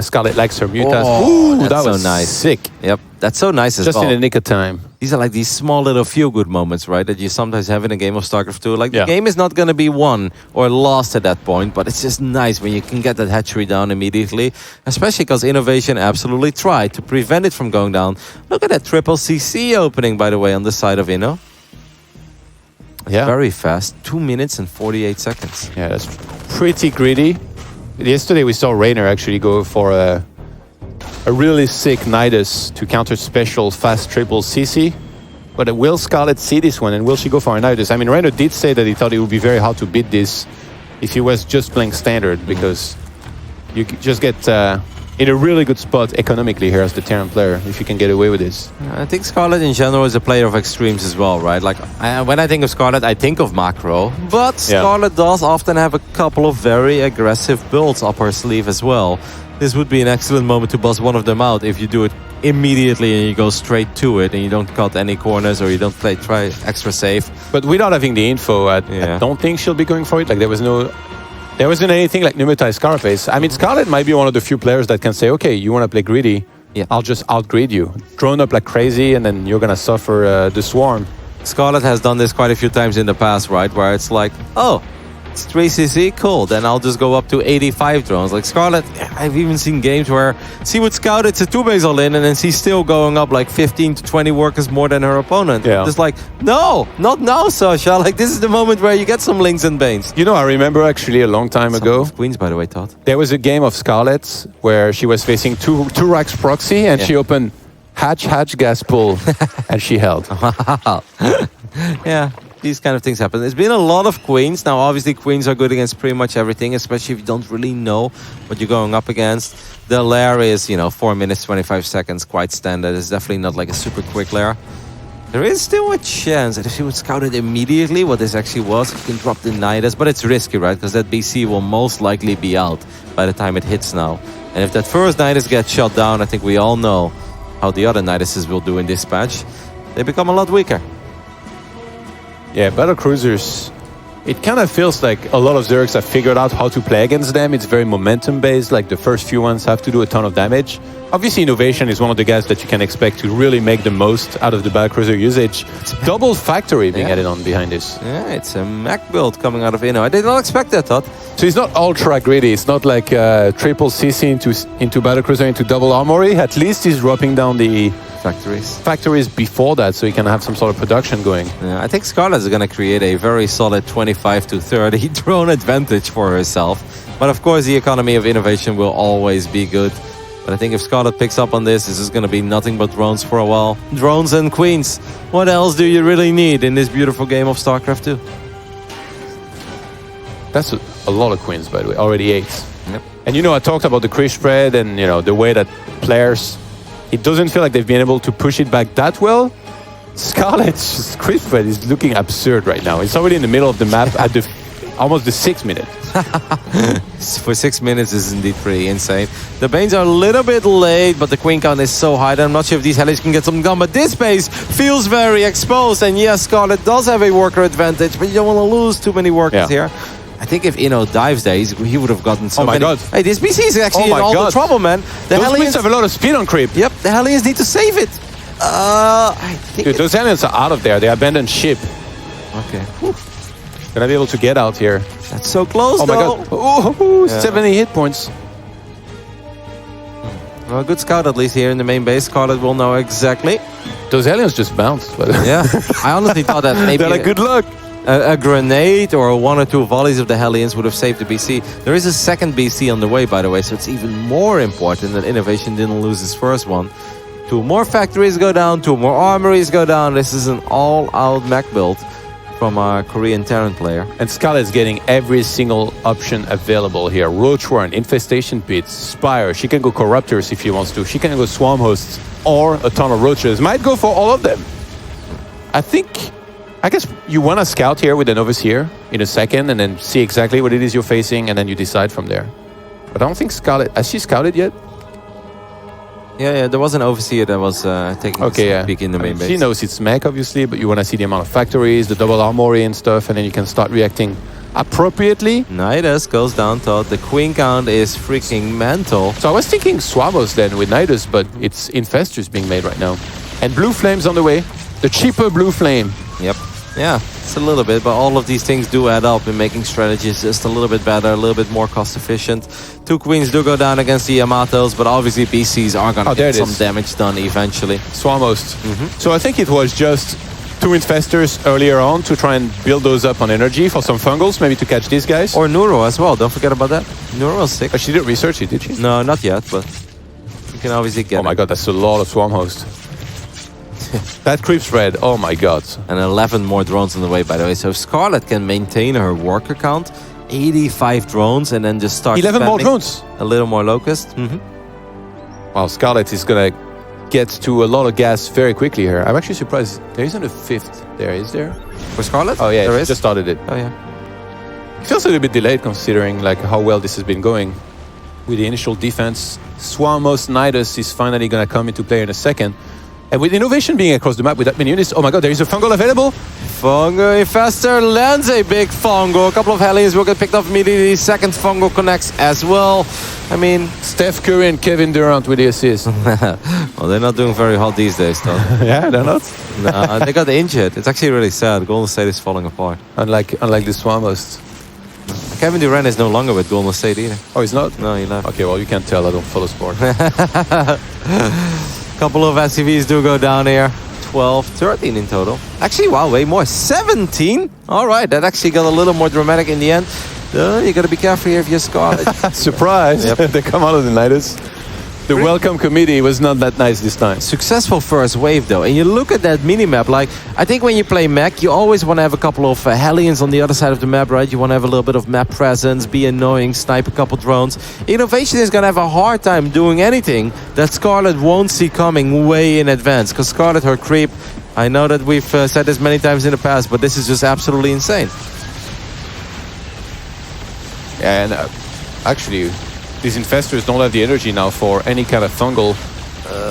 Scarlet likes her Mutas. Oh, Ooh, that so was nice. sick. Yep, that's so nice as Just well. in the nick of time. These are like these small little feel-good moments, right? That you sometimes have in a game of StarCraft 2. Like, Yeah. the game is not going to be won or lost at that point, but it's just nice when you can get that hatchery down immediately. Especially because Innovation absolutely tried to prevent it from going down. Look at that triple CC opening, by the way, on the side of Inno. Yeah. Very fast. 2 minutes and 48 seconds. Yeah, that's pretty greedy. Yesterday we saw Raynor actually go for a really sick Nidus to counter special fast triple CC. But will Scarlet see this one, and will she go for a Nidus? I mean, Raynor did say that he thought it would be very hard to beat this if he was just playing standard, because you just get in a really good spot economically here as the Terran player if you can get away with this. I think Scarlet in general is a player of extremes as well, right? Like, when I think of Scarlet, I think of macro, but Scarlet does often have a couple of very aggressive builds up her sleeve as well. This would be an excellent moment to buzz one of them out if you do it immediately and you go straight to it and you don't cut any corners or you don't try extra safe. But without having the info, I don't think she'll be going for it. Like, there wasn't anything like Pneumatized Scarface. I mean, Scarlet might be one of the few players that can say, okay, you want to play greedy, I'll just outgrid you. Drone up like crazy, and then you're going to suffer the swarm. Scarlet has done this quite a few times in the past, right? Where it's like, oh, it's 3cc, cool. Then I'll just go up to 85 drones. Like Scarlet, I've even seen games where she would scout it's a 2-base all-in, and then she's still going up like 15 to 20 workers more than her opponent. Yeah. Just like, no, not now, Sasha. Like, this is the moment where you get some links and banes. You know, I remember actually a long time ago, Queens, by the way, Todd. there was a game of Scarlet where she was facing two racks proxy, and she opened hatch, gas pull, and she held. Yeah, these kind of things happen. There's been a lot of queens. Now, obviously, queens are good against pretty much everything, especially if you don't really know what you're going up against. The lair is, 4 minutes, 25 seconds, quite standard. It's definitely not like a super quick lair. There is still a chance that if you would scout it immediately, what this actually was, you can drop the Nidus, but it's risky, right? Because that BC will most likely be out by the time it hits now. And if that first Nidus gets shot down, I think we all know how the other Niduses will do in this patch. They become a lot weaker. Yeah, battle cruisers, it kind of feels like a lot of Zergs have figured out how to play against them. It's very momentum based, like the first few ones have to do a ton of damage. Obviously, Innovation is one of the guys that you can expect to really make the most out of the battle cruiser usage. It's double factory being added on behind this. Yeah, it's a Mac build coming out of Inno. I did not expect that, Todd. So it's not ultra greedy. It's not like triple CC into battle cruiser into double armory. At least he's dropping down the factories before that, so he can have some sort of production going. Yeah, I think Scarlet is going to create a very solid 25 to 30 drone advantage for herself. But of course, the economy of Innovation will always be good. But I think if Scarlet picks up on this is going to be nothing but drones for a while. Drones and queens. What else do you really need in this beautiful game of StarCraft 2? That's a lot of queens, by the way. Already 8. Yep. And I talked about the crease spread and the way that players, it doesn't feel like they've been able to push it back that well. Scarlet's crease spread is looking absurd right now. It's already in the middle of the map at almost the 6th minute. For 6 minutes is indeed pretty insane. The Banes are a little bit late, but the queen count is so high that I'm not sure if these Hellies can get some gun. But this base feels very exposed. And yes, Scarlet does have a worker advantage, but you don't want to lose too many workers here. I think if Inno dives there, he would have gotten so many. God. Hey, this BC is actually in all the trouble, man. The Those Hellions have a lot of speed on creep. Yep, the Hellions need to save it. I think Dude, those Hellions are out of there. They abandoned ship. Okay. Whew. Gonna be able to get out here. That's so close, Oh my though. god. Oh, Yeah. 70 hit points. Well, good scout at least here in the main base. Scarlet will know exactly. Those aliens just bounced. But Yeah, I honestly thought that maybe they're like, good luck. a grenade or 1 or 2 volleys of the Hellions would have saved the BC. There is a second BC on the way, by the way, so it's even more important that Innovation didn't lose his first one. 2 more factories go down, 2 more armories go down. This is an all-out mech build from our Korean Terran player. And Scarlet's getting every single option available here. Roach Warren, Infestation Pits, Spire. She can go Corruptors if she wants to. She can go Swarm Hosts or a ton of Roaches. Might go for all of them. I guess you want to scout here with an Overseer in a second and then see exactly what it is you're facing and then you decide from there. But I don't think Scarlet... Has she scouted yet? Yeah, there was an Overseer that was taking a peek in the main base. She knows it's mech, obviously, but you want to see the amount of factories, the double armory and stuff, and then you can start reacting appropriately. Nidus goes down top. The queen count is freaking mental. So I was thinking Swamos then with Nidus, but it's Infestors being made right now. And Blue Flame's on the way. The cheaper Blue Flame. Yep. Yeah, it's a little bit, but all of these things do add up in making strategies just a little bit better, a little bit more cost efficient. 2 queens do go down against the Yamatos, but obviously BCs are going to get some damage done eventually. Swarmost. So I think it was just 2 Infestors earlier on to try and build those up on energy for some fungals, maybe to catch these guys. Or Neuro as well, don't forget about that. Neuro's sick. She didn't research it, did she? No, not yet, but you can obviously get Oh my god, that's a lot of Swarm Host. That creeps red, oh my god. And 11 more drones on the way, by the way. So if Scarlet can maintain her worker count, 85 drones, and then just start 11 more drones. A little more locust. Wow, Scarlet is gonna get to a lot of gas very quickly here. I'm actually surprised there isn't a 5th there, is there? For Scarlet? Oh yeah, there she is. just started it. Oh yeah. It feels a little bit delayed considering like how well this has been going with the initial defense. Swarmos Nidus is finally gonna come into play in a second. And with Innovation being across the map with that many units, oh my god, there is a fungal available. Fungal Infestor lands a big fungal. A couple of Hellions will get picked up immediately. Second fungal connects as well. I mean, Steph Curry and Kevin Durant with the assist. well, they're not doing very hot these days, though. Yeah, they're not. No, they got injured. It's actually really sad. Golden State is falling apart. Unlike the Swarmos. Kevin Durant is no longer with Golden State either. Oh, he's not? No, he left. Okay, well, you can't tell. I don't follow sport. Couple of SCVs do go down here. 12, 13 in total. Actually, wow, way more. 17? All right, that actually got a little more dramatic in the end. You got to be careful here if you're Scarlet. Surprise! Yep. They come out of the Nidus. The welcome committee was not that nice this time. Successful first wave, though. And you look at that mini-map, like, I think when you play mech, you always want to have a couple of Hellions on the other side of the map, right? You want to have a little bit of map presence, be annoying, snipe a couple drones. Innovation is going to have a hard time doing anything that Scarlet won't see coming way in advance. Because Scarlet, her creep, I know that we've said this many times in the past, but this is just absolutely insane. And actually, these Infestors don't have the energy now for any kind of fungal.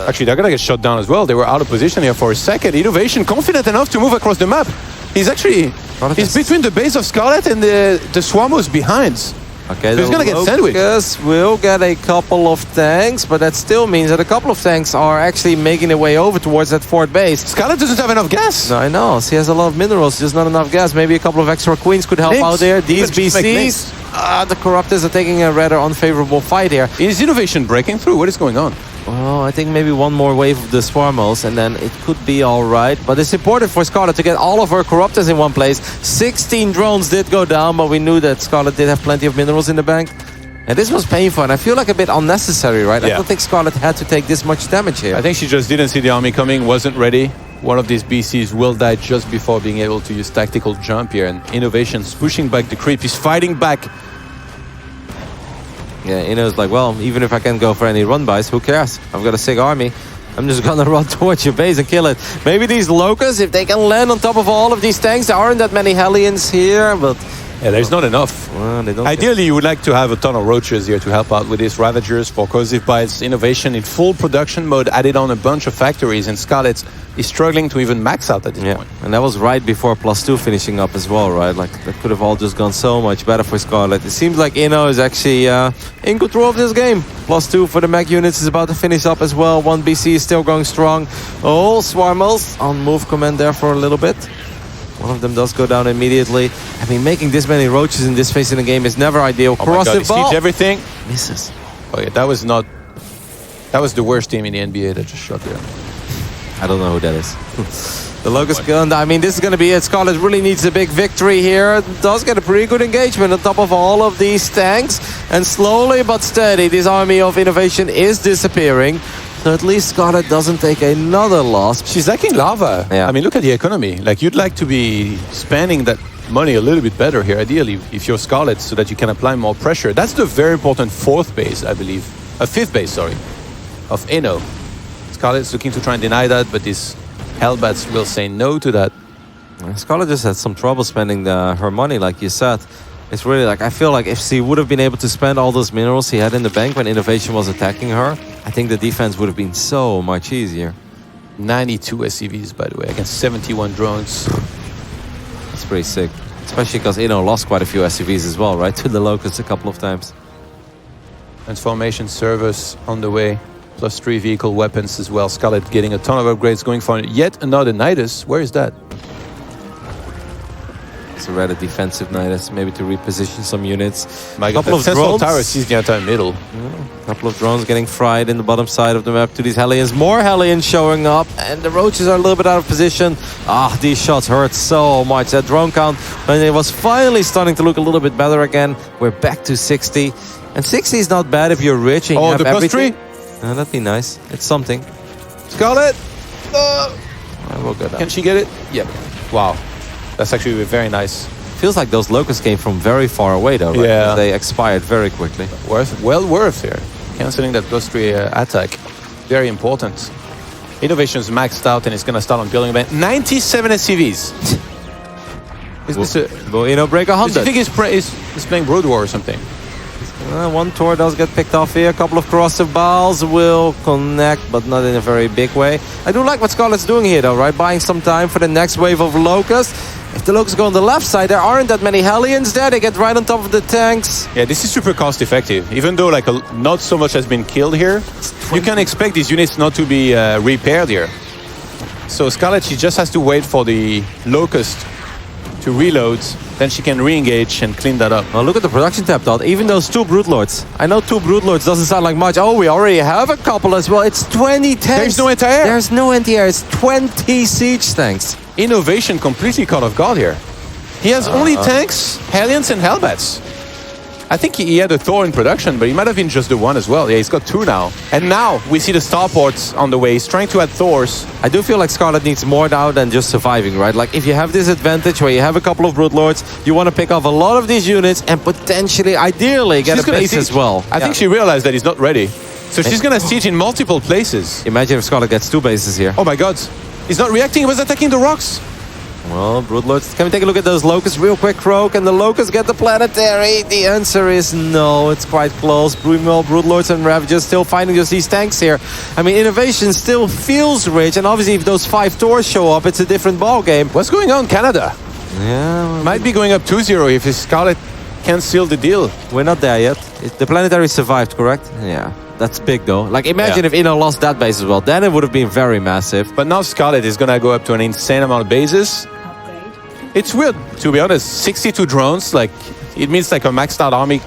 Actually, they're gonna get shot down as well. They were out of position here for a second. Innovation confident enough to move across the map. He's between the base of Scarlet and the Swamos behind. Okay, so he's gonna get sandwiched. Locust will get a couple of tanks, but that still means that a couple of tanks are actually making their way over towards that fort base. Scarlet doesn't have enough gas. No, I know. She has a lot of minerals, just not enough gas. Maybe a couple of extra queens could help out there. These BCs, the Corruptors are taking a rather unfavorable fight here. Is Innovation breaking through? What is going on? Oh, I think maybe one more wave of the Swarmos and then it could be all right. But it's important for Scarlet to get all of her Corruptors in one place. 16 drones did go down, but we knew that Scarlet did have plenty of minerals in the bank. And this was painful, and I feel like a bit unnecessary, right? Yeah. I don't think Scarlet had to take this much damage here. I think she just didn't see the army coming, wasn't ready. One of these BCs will die just before being able to use tactical jump here. And Innovation's pushing back the creep. He's fighting back. Yeah, Inno's like, well, even if I can't go for any run-bys, who cares? I've got a sick army. I'm just gonna run towards your base and kill it. Maybe these Locusts, if they can land on top of all of these tanks, there aren't that many Hellions here, but... Yeah, there's not enough. Well, they don't Ideally, you would like to have a ton of Roaches here to help out with these Ravagers for Corrosive Bites. Innovation in full production mode, added on a bunch of factories, and Scarlet is struggling to even max out at this point. And that was right before +2 finishing up as well, right? Like, that could have all just gone so much better for Scarlet. It seems like Inno is actually in control of this game. +2 for the mech units is about to finish up as well. 1 BC is still going strong. Oh, Swarmels on move command there for a little bit. One of them does go down immediately. I mean, making this many roaches in this phase in the game is never ideal. Oh my God, Corrosive he ball. siege everything. Misses. Oh yeah, that was not... That was the worst team in the NBA that just shot there. I don't know who that is. The Locust gun, I mean, this is going to be it. Scarlet really needs a big victory here. Does get a pretty good engagement on top of all of these tanks. And slowly but steady, this army of innovation is disappearing. So at least Scarlet doesn't take another loss. She's lacking lava. Yeah. I mean, look at the economy. Like, you'd like to be spending that money a little bit better here, ideally, if you're Scarlet, so that you can apply more pressure. That's the very important fourth base, I believe. Fifth base, sorry, of Inno. Scarlet's looking to try and deny that, but these Hellbats will say no to that. Scarlet just had some trouble spending her money, like you said. It's really like, I feel like if she would have been able to spend all those minerals she had in the bank when Innovation was attacking her, I think the defense would have been so much easier. 92 SCVs, by the way, against 71 drones. That's pretty sick. Especially because Inno lost quite a few SCVs as well, right? To the Locusts a couple of times. Transformation servers on the way. +3 vehicle weapons as well. Scarlet getting a ton of upgrades, going for yet another Nidus. Where is that? It's a rather defensive Nidus, maybe to reposition some units. My God, couple of Sentinel drones. Tower sees the entire middle. A couple of drones getting fried in the bottom side of the map to these Hellions. More Hellions showing up, and the Roaches are a little bit out of position. Ah, these shots hurt so much. That drone count, when it was finally starting to look a little bit better again, we're back to 60. And 60 is not bad if you're rich and you have the everything. +3? That'd be nice. It's something. Scarlet! I will go down. Can she get it? Yep. Wow. That's actually very nice. Feels like those Locusts came from very far away though, right? Yeah. They expired very quickly. Well worth here. Cancelling that +3 attack. Very important. Innovation's maxed out and it's going to start on building event. 97 SCVs. Is this a... Well, you know, break Do you 100. think he's playing Brood War or something? One tour does get picked off here. A couple of corrosive balls will connect, but not in a very big way. I do like what Scarlet's doing here, though, right? Buying some time for the next wave of Locusts. If the Locusts go on the left side, there aren't that many Hellions there. They get right on top of the tanks. Yeah, this is super cost effective. Even though like not so much has been killed here, you can expect these units not to be repaired here. So Scarlet, she just has to wait for the Locust to reload, then she can re-engage and clean that up. Well, look at the production tab, Todd. Even those 2 Broodlords. I know 2 Broodlords doesn't sound like much. Oh, we already have a couple as well. It's 20 tanks. There's no anti-air. There's no anti-air. It's 20 siege tanks. Innovation completely caught off guard here. He has only tanks, Hellions and Hellbats. I think he had a Thor in production, but he might have been just the one as well. Yeah, he's got 2 now. And now we see the starports on the way. He's trying to add Thors. I do feel like Scarlet needs more now than just surviving, right? Like, if you have this advantage where you have a couple of Broodlords, you want to pick off a lot of these units and potentially, ideally, get She's a gonna base siege. as well. I think she realized that he's not ready. So she's going to siege in multiple places. Imagine if Scarlet gets 2 bases here. Oh my God. He's not reacting. He was attacking the rocks. Well, Broodlords, can we take a look at those Locusts real quick, Croak? And the Locusts get the planetary? The answer is no. It's quite close. Broodlords and Ravagers still finding just these tanks here. I mean, Innovation still feels rich. And obviously, if those 5 Thors show up, it's a different ballgame. What's going on, Canada? Yeah, Might be going up 2-0 if his Scarlet can seal the deal. we're not there yet. The planetary survived, correct? Yeah. That's big, though. Like, imagine if Inno lost that base as well. Then it would have been very massive. But now Scarlet is going to go up to an insane amount of bases. It's weird, to be honest. 62 drones, like, it means like a maxed out army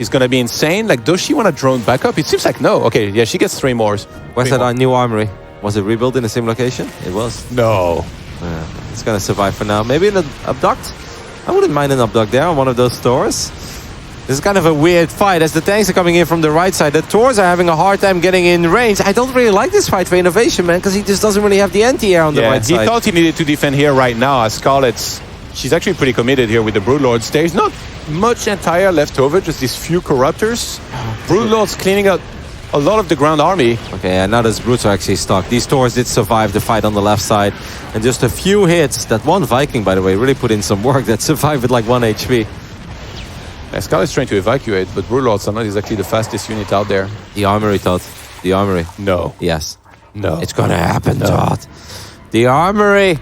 is going to be insane. Like, does she want to drone back up? It seems like no. Okay, yeah, she gets 3 more. Where's that new armory? Was it rebuilt in the same location? It was. No. Yeah, it's going to survive for now. Maybe an abduct? I wouldn't mind an abduct there on one of those stores. This is kind of a weird fight as the tanks are coming in from the right side. The Thors are having a hard time getting in range. I don't really like this fight for Innovation, man, because he just doesn't really have the anti-air on the right he side. thought he needed to defend here right now as Scarlet's... She's actually pretty committed here with the Broodlords. There's not much anti-air left over, just these few Corruptors. Broodlords cleaning out a lot of the ground army. Okay, and now those Brutes are actually stuck. These Thors did survive the fight on the left side. And just a few hits. That one Viking, by the way, really put in some work that survived with like 1 HP. Yeah, Scarlet's trying to evacuate, but Broodlords are not exactly the fastest unit out there. The armory, Todd. The armory. No. Yes. No. It's gonna happen, No. Todd. The armory.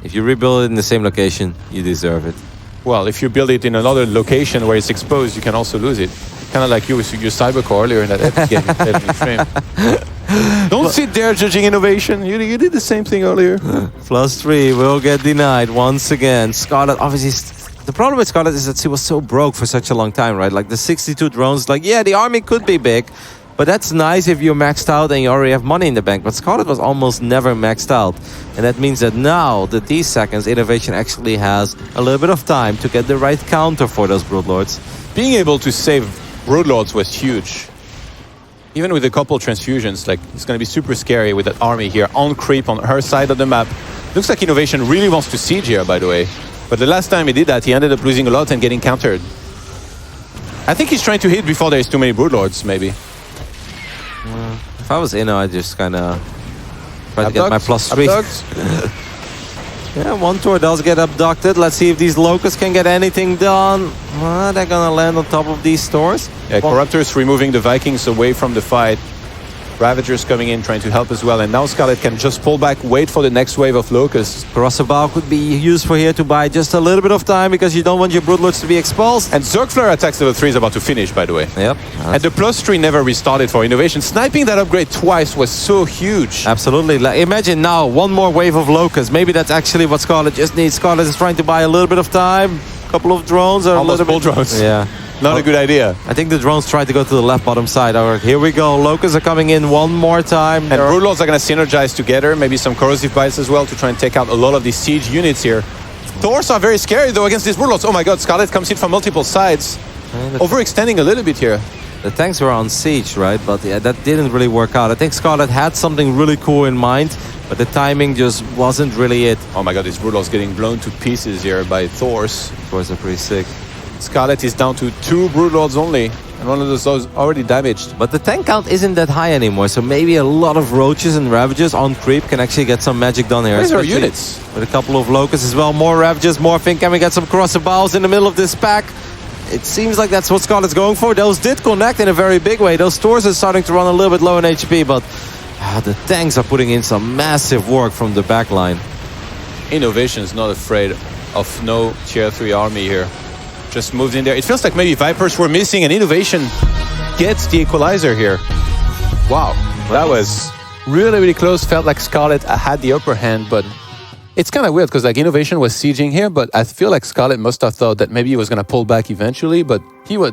If you rebuild it in the same location, you deserve it. Well, if you build it in another location where it's exposed, you can also lose it. Kind of like you with your Cybercore earlier in that epic game. Deadly Frame. Don't sit there judging innovation. You did the same thing earlier. +3 will get denied once again. Scarlet, obviously, the problem with Scarlet is that she was so broke for such a long time, right? Like the 62 drones, like, yeah, the army could be big, but that's nice if you're maxed out and you already have money in the bank. But Scarlet was almost never maxed out. And that means that now, these seconds, Innovation actually has a little bit of time to get the right counter for those Broodlords. Being able to save Broodlords was huge. Even with a couple transfusions, like, it's going to be super scary with that army here on creep on her side of the map. Looks like Innovation really wants to siege here, by the way. But the last time he did that, he ended up losing a lot and getting countered. I think he's trying to hit before there's too many Broodlords, maybe. If I was Inno, I'd just kind of try to get my +3. Yeah, one tour does get abducted. Let's see if these Locusts can get anything done. They're gonna land on top of these stores. Yeah, Corruptors removing the Vikings away from the fight. Ravagers coming in, trying to help as well. And now Scarlet can just pull back, wait for the next wave of Locusts. Crossbow could be useful here to buy just a little bit of time because you don't want your Broodlords to be exposed. And Zergflare attacks level 3 is about to finish, by the way. Yep. And the +3 never restarted for Innovation. Sniping that upgrade twice was so huge. Absolutely. Like, imagine now one more wave of Locusts. Maybe that's actually what Scarlet just needs. Scarlet is trying to buy a little bit of time. A couple of drones. Or almost full drones. Yeah. Not a good idea. I think the drones tried to go to the left bottom side. All right, here we go. Locusts are coming in one more time. And Broodlords are going to synergize together. Maybe some corrosive bites as well to try and take out a lot of these siege units here. Thors are very scary though against these Broodlords. Oh my god, Scarlet comes in from multiple sides. Overextending a little bit here. The tanks were on siege, right? But yeah, that didn't really work out. I think Scarlet had something really cool in mind, but the timing just wasn't really it. Oh my god, these Broodlords getting blown to pieces here by Thors. Thors are pretty sick. Scarlet is down to 2 Broodlords only, and one of those already damaged. But the tank count isn't that high anymore, so maybe a lot of Roaches and Ravagers on creep can actually get some magic done here. Where's our units? With a couple of Locusts as well. More Ravagers, more Fink. Can we get some crossbows in the middle of this pack? It seems like that's what Scarlet's going for. Those did connect in a very big way. Those stores are starting to run a little bit low in HP, but the tanks are putting in some massive work from the back line. Innovation is not afraid of no tier 3 army here. Just moved in there. It feels like maybe Vipers were missing and Innovation gets the equalizer here. Wow, that was really, really close. Felt like Scarlet had the upper hand, but it's kind of weird because like Innovation was sieging here, but I feel like Scarlet must have thought that maybe he was going to pull back eventually, but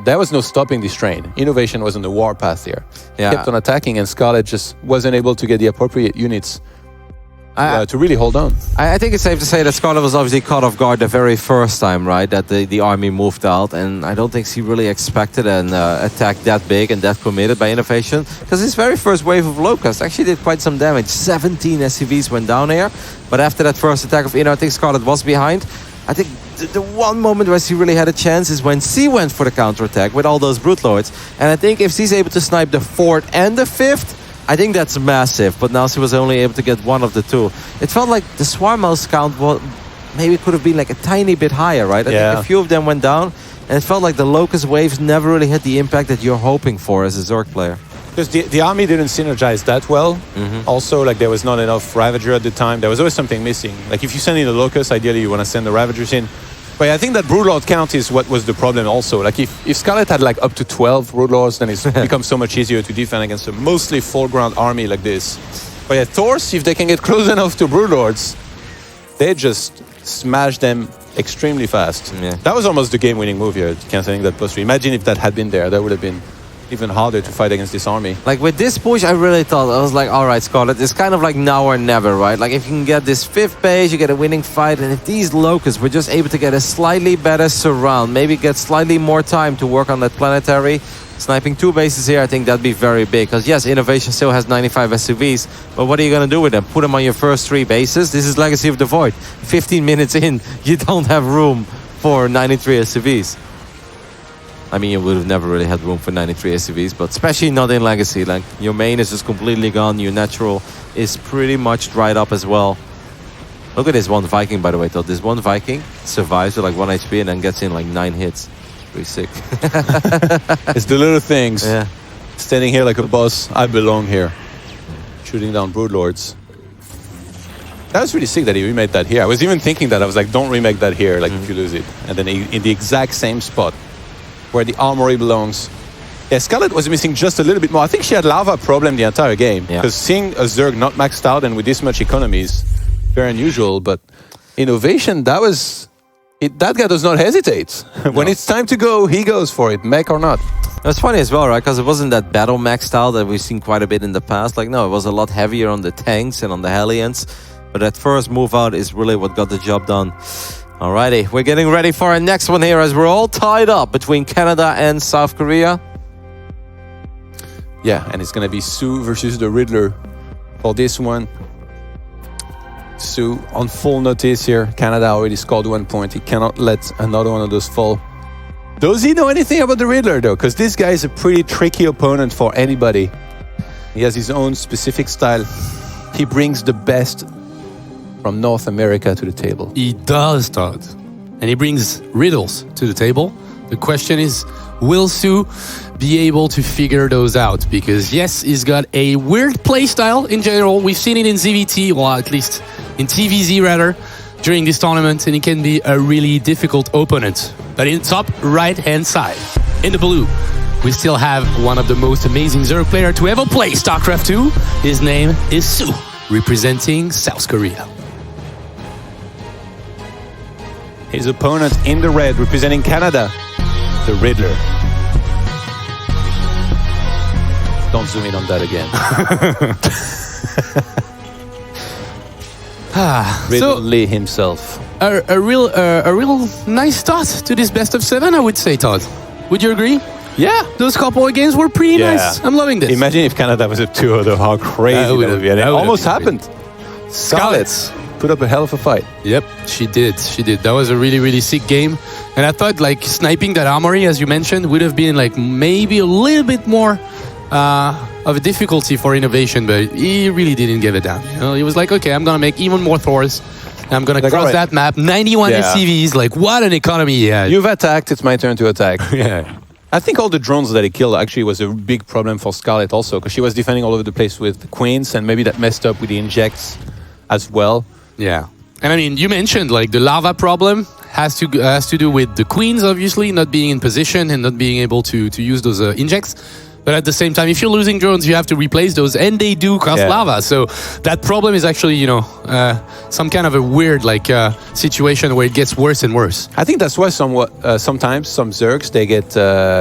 there was no stopping this train. Innovation was on the warpath here. Yeah. Kept on attacking and Scarlet just wasn't able to get the appropriate units to really hold on. I think it's safe to say that Scarlet was obviously caught off guard the very first time, right? That the army moved out, and I don't think she really expected an attack that big and that committed by Innovation. Because his very first wave of Locusts actually did quite some damage. 17 SCVs went down here, but after that first attack of Inno, I think Scarlet was behind. I think the one moment where she really had a chance is when she went for the counterattack with all those Broodlords. And I think if she's able to snipe the 4th and the 5th, I think that's massive, but now she was only able to get one of the two. It felt like the Swarm Mouse count maybe could have been like a tiny bit higher, right? I think a few of them went down, and it felt like the Locust waves never really had the impact that you're hoping for as a Zerg player. Because the army didn't synergize that well. Also, like there was not enough Ravager at the time. There was always something missing. Like if you send in the Locust, ideally you want to send the Ravagers in. But I think that Broodlord count is what was the problem also. Like if Scarlet had like up to 12 Broodlords, then it's becomes so much easier to defend against a mostly full ground army like this. But yeah, Thors, if they can get close enough to Broodlords, they just smash them extremely fast. Yeah. That was almost the game-winning move here, cancelling that +3. Imagine if that had been there, that would have been even harder to fight against this army. Like with this push, I really thought, I was like, all right, Scarlet, it's kind of like now or never, right? Like if you can get this 5th base, you get a winning fight, and if these Locusts were just able to get a slightly better surround, maybe get slightly more time to work on that planetary, sniping 2 bases here, I think that'd be very big. Because yes, Innovation still has 95 SUVs, but what are you going to do with them? Put them on your first 3 bases? This is Legacy of the Void. 15 minutes in, you don't have room for 93 SUVs. I mean, you would have never really had room for 93 SUVs, but especially not in Legacy. Like, your main is just completely gone. Your natural is pretty much dried up as well. Look at this one Viking, by the way, though. This one Viking survives with like 1 HP and then gets in like 9 hits. Pretty sick. It's the little things. Yeah. Standing here like a boss. I belong here. Shooting down Broodlords. That was really sick that he remade that here. I was even thinking that. I was like, don't remake that here, like if you lose it. And then in the exact same spot where the armory belongs. Yeah, Scarlet was missing just a little bit more. I think she had lava problem the entire game. Yeah. Because seeing a Zerg not maxed out and with this much economy is very unusual. But innovation, that guy does not hesitate. When it's time to go, he goes for it, mech or not. That's funny as well, right? Because it wasn't that battle mech style that we've seen quite a bit in the past. Like, no, it was a lot heavier on the tanks and on the Hellions. But that first move out is really what got the job done. Alrighty, we're getting ready for our next one here as we're all tied up between Canada and South Korea. Yeah, and it's going to be Sue versus the Riddler for this one. Sue on full notice here. Canada already scored 1 point. He cannot let another one of those fall. Does he know anything about the Riddler, though? Because this guy is a pretty tricky opponent for anybody. He has his own specific style. He brings the best from North America to the table. He does, Todd. And he brings riddles to the table. The question is, will Sue be able to figure those out? Because yes, he's got a weird play style in general. We've seen it in ZVT, well, at least in TVZ rather, during this tournament, and he can be a really difficult opponent. But in top right-hand side, in the blue, we still have one of the most amazing Zerg players to ever play StarCraft 2. His name is Sue, representing South Korea. His opponent in the red, representing Canada, the Riddler. Don't zoom in on that again. Riddle himself. A real nice start to this best of 7, I would say, Todd. Would you agree? Yeah. Those couple of games were pretty nice. I'm loving this. Imagine if Canada was a 2-0, though, how crazy that would be. And it almost happened. Scarlet put up a hell of a fight. Yep, she did. That was a really, really sick game. And I thought, like, sniping that armory, as you mentioned, would have been, like, maybe a little bit more of a difficulty for innovation, but he really didn't give it down. You know, he was like, okay, I'm going to make even more Thors. I'm going to cross that map. 91 SCVs, like, what an economy he had. You've attacked, it's my turn to attack. Yeah. I think all the drones that he killed actually was a big problem for Scarlet also, because she was defending all over the place with the Queens, and maybe that messed up with the injects as well. Yeah. And I mean, you mentioned, like, the lava problem has to do with the Queens, obviously, not being in position and not being able to use those injects. But at the same time, if you're losing drones, you have to replace those, and they do cost lava. So that problem is actually, you know, some kind of a weird situation where it gets worse and worse. I think that's why sometimes some Zergs, they get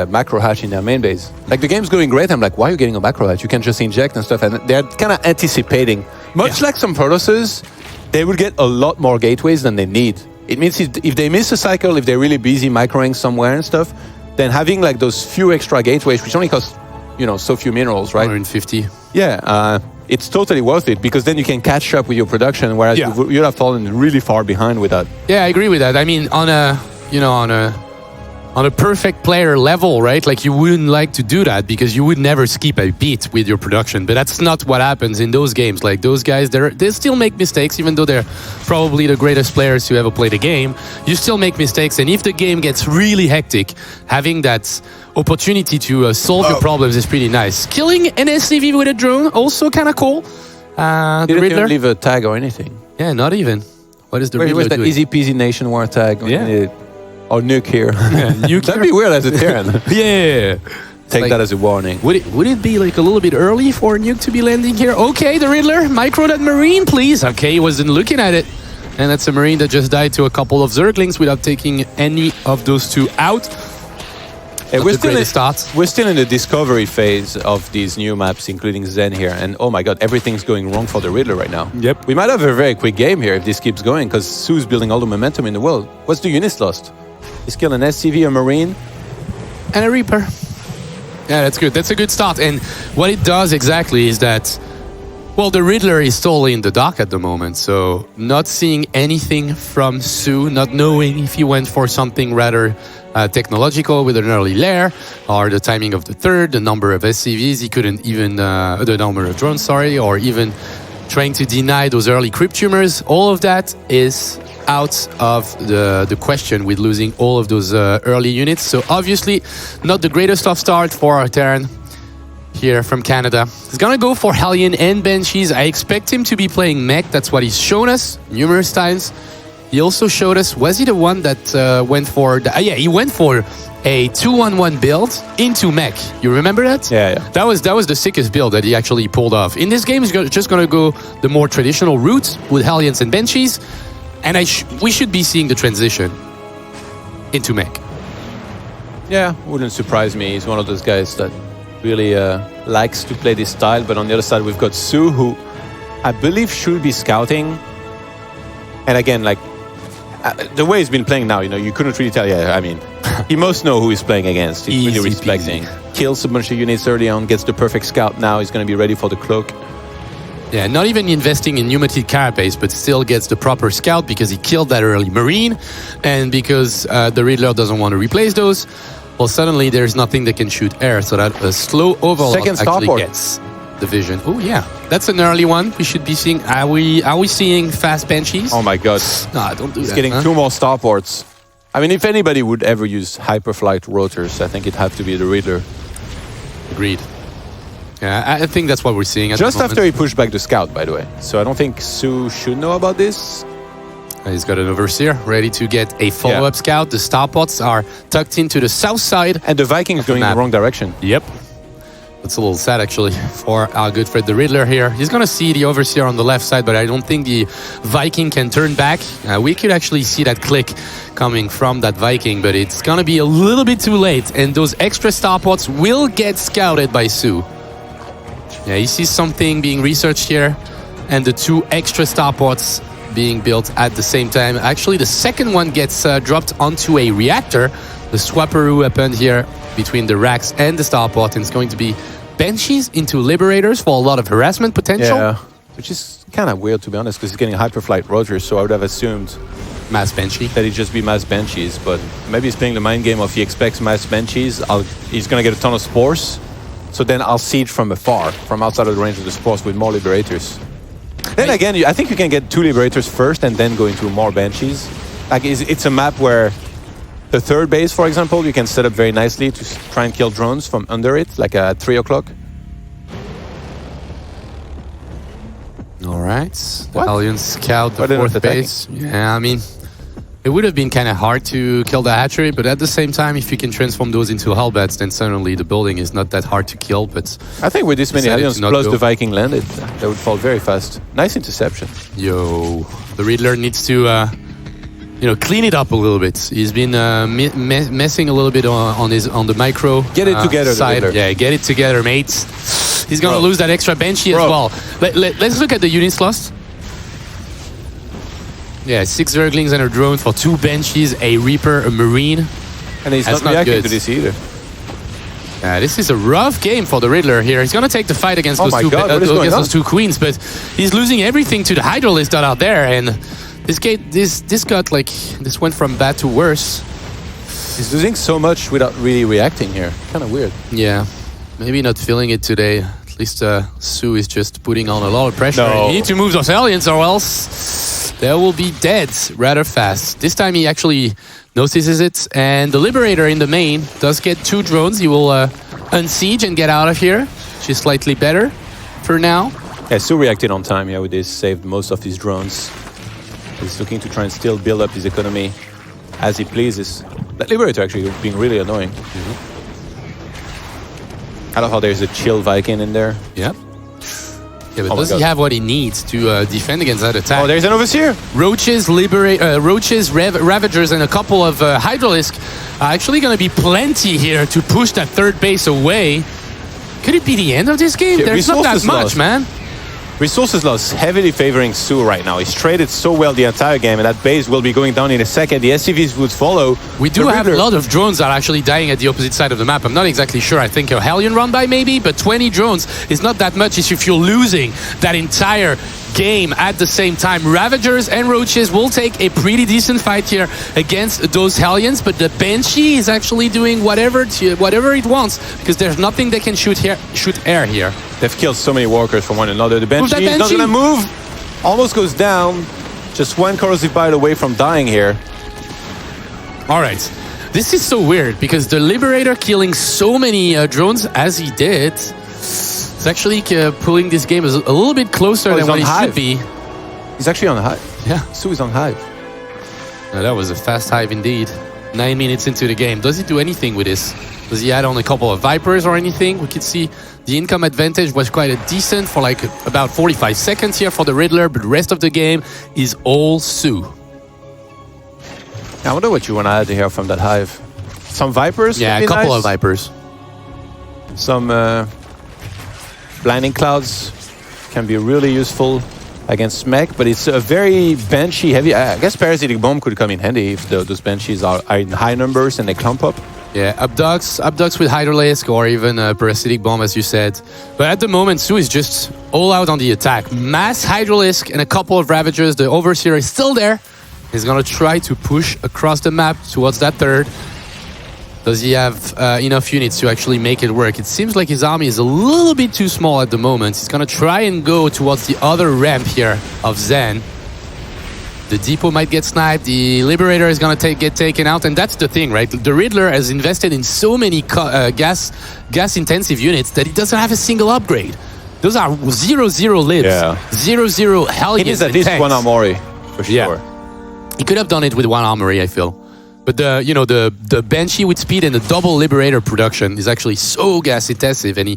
macro hatch in their main base. Like, the game's going great, I'm like, why are you getting a macro hatch? You can just inject and stuff, and they're kind of anticipating. Much like some Protosses, they will get a lot more gateways than they need. It means if they miss a cycle, if they're really busy microing somewhere and stuff, then having like those few extra gateways, which only cost, you know, so few minerals, right? 150. Yeah, it's totally worth it, because then you can catch up with your production, whereas you'd have fallen really far behind with that. Yeah, I agree with that. I mean, on a perfect player level, right? Like, you wouldn't like to do that because you would never skip a beat with your production. But that's not what happens in those games. Like, those guys, they still make mistakes, even though they're probably the greatest players to ever play the game. You still make mistakes, and if the game gets really hectic, having that opportunity to solve your problems is pretty nice. Killing an SCV with a drone, also kind of cool. The Didn't Riddler, even leave a tag or anything. yeah, not even. What is the Where Riddler was that doing? easy peasy nation war tag? Yeah. Or nuke here. Nuke That'd here? be weird as a Terran. Yeah. Take Like, that as a warning. Would it be like a little bit early for Nuke to be landing here? Okay, the Riddler, micro that Marine, please. Okay, he wasn't looking at it. And that's a Marine that just died to a couple of Zerglings without taking any of those two out. Hey, We're still in the discovery phase of these new maps, including Zen here. And oh my god, everything's going wrong for the Riddler right now. Yep. We might have a very quick game here if this keeps going, because Sue's building all the momentum in the world. What's the units lost? He's killed an SCV, a Marine. And a Reaper. Yeah, that's good. That's a good start. And what it does exactly is that, well, the Riddler is totally in the dark at the moment. So not seeing anything from Sue, not knowing if he went for something rather technological with an early lair, or the timing of the third, the number of SCVs, he couldn't even, the number of drones, sorry, or even trying to deny those early crypt tumors. All of that is out of the question with losing all of those early units. So obviously not the greatest of start for our Terran here from Canada. He's gonna go for Hellion and Banshees. I expect him to be playing mech. That's what he's shown us numerous times. he also showed us, was he the one that went for, yeah, he went for a 2-1-1 build into mech. You remember that? Yeah. That was the sickest build that he actually pulled off. In this game, he's just going to go the more traditional route with Hellions and Banshees, and we should be seeing the transition into mech. Yeah, wouldn't surprise me. He's one of those guys that really likes to play this style. But on the other side, we've got Su, who I believe should be scouting. And again, like the way he's been playing now, you couldn't really tell. Yeah, I mean, he must know who he's playing against. He's Easy really respecting. Kills a bunch of units early on, gets the perfect scout now. He's going to be ready for the cloak. Yeah, not even investing in pneumatic carapace, but still gets the proper scout because he killed that early Marine, and because the Riddler doesn't want to replace those. Well, suddenly there's nothing that can shoot air, so that a slow overload Second actually starport. gets the vision. Oh yeah, that's an early one. We should be seeing. Are we seeing fast Banshees? Oh my God. Nah, don't do He's that. getting huh? 2 more starports. I mean, if anybody would ever use hyperflight rotors, I think it'd have to be the Riddler. Agreed. Yeah, I think that's what we're seeing at Just the moment. after he pushed back the scout, by the way. So I don't think Su should know about this. He's got an overseer ready to get a follow-up scout. The starpots are tucked into the south side. And the Vikings going in the wrong direction. Yep. That's a little sad, actually, for our good friend the Riddler here. He's going to see the Overseer on the left side, but I don't think the Viking can turn back. We could actually see that click coming from that Viking, but it's going to be a little bit too late, and those extra starpots will get scouted by Su. Yeah, he sees something being researched here, and the 2 extra starpots being built at the same time. Actually, the second one gets dropped onto a reactor. The swapperoo happened here between the racks and the starport, and it's going to be Banshees into Liberators for a lot of harassment potential. Yeah, which is kind of weird, to be honest, because he's getting hyperflight rotors, so I would have assumed Mass Banshee. that he'd just be mass Banshees, but maybe he's playing the mind game of he expects mass Banshees. He's going to get a ton of spores, so then I'll siege from afar, from outside of the range of the spores with more Liberators. Then again, I think you can get 2 Liberators first and then go into more Banshees. Like, it's a map where the third base, for example, you can set up very nicely to try and kill drones from under it, like at 3 o'clock. All right. The What? Hellions scout the Why they're not 4th attacking? base. Yeah, I mean, it would have been kind of hard to kill the hatchery, but at the same time, if you can transform those into Hellbats, then suddenly the building is not that hard to kill. But I think with this many Decided Hellions to not plus go. the Viking landed, they would fall very fast. Nice interception. yo, the Riddler needs to, clean it up a little bit. He's been messing a little bit on the micro. Get it together, the side. Riddler. Yeah, get it together, mates. He's gonna lose that extra Banshee as well. Let's look at the units lost. Yeah, 6 Zerglings and a drone for 2 Banshees, a Reaper, a Marine. And he's That's not not reacting good. to this either. This is a rough game for the Riddler here. He's gonna take the fight against Oh my God, what is going on? those 2 queens, but he's losing everything to the Hydralist that are there, and this went from bad to worse. He's losing so much without really reacting here. Kind of weird. Yeah, maybe not feeling it today. At least Su is just putting on a lot of pressure. No. You need to move those aliens or else they will be dead rather fast. This time he actually notices it, and the Liberator in the main does get 2 drones. He will unsiege and get out of here, which is slightly better for now. Yeah, Su reacted on time. Yeah, with this, saved most of his drones. He's looking to try and still build up his economy as he pleases. That Liberator actually being really annoying. I love how there's a chill Viking in there. Yep. Yeah, but Oh my does he God. have what he needs to defend against that attack? Oh, there's an Overseer! Roaches, Ravagers, and a couple of Hydralisk are actually going to be plenty here to push that 3rd base away. Could it be the end of this game? Yeah, There's not that resources much, lost. man. Resources loss heavily favoring Su right now. He's traded so well the entire game, and that base will be going down in a second. The SCVs would follow. We do The have a Riddler- lot of drones that are actually dying at the opposite side of the map. I'm not exactly sure. I think a Hellion run by maybe, but 20 drones is not that much if you're losing that entire game at the same time. Ravagers and Roaches will take a pretty decent fight here against those Hellions, but the Banshee is actually doing whatever it wants because there's nothing they can shoot air here. They've killed so many walkers from one another. The Move Banshee that is not Banshee. going to move. Almost goes down. Just 1 corrosive bite away from dying here. All right. This is so weird because the Liberator killing so many drones as he did, it's actually pulling this game a little bit closer Oh, than he's what on it Hive. should be. He's actually on Hive. Yeah. Su is on Hive. That was a fast hive indeed. 9 minutes into the game. Does he do anything with this? Does he add on a couple of Vipers or anything? We could see the income advantage was quite a decent for like about 45 seconds here for the Riddler, but the rest of the game is all Sue. I wonder what you want to add here from that hive. Some Vipers? Yeah, would a be couple nice. of Vipers. Some blinding clouds can be really useful against mech, but it's a very benchy heavy. I guess parasitic bomb could come in handy if those benches are in high numbers and they clump up. Yeah, Abducts with Hydralisk or even a Parasitic Bomb, as you said. But at the moment, Sue is just all out on the attack. Mass Hydralisk and a couple of Ravagers. The Overseer is still there. He's going to try to push across the map towards that third. Does he have enough units to actually make it work? It seems like his army is a little bit too small at the moment. He's going to try and go towards the other ramp here of Zen. The depot might get sniped. The Liberator is going to get taken out. And that's the thing, right? The Riddler has invested in so many gas-intensive units that he doesn't have a single upgrade. Those are 0-0 libs. Yeah. 0-0 Hellions. He needs at least one Armory, for sure. Yeah. He could have done it with one Armory, I feel. But the Banshee with speed and the double Liberator production is actually so gas-intensive. And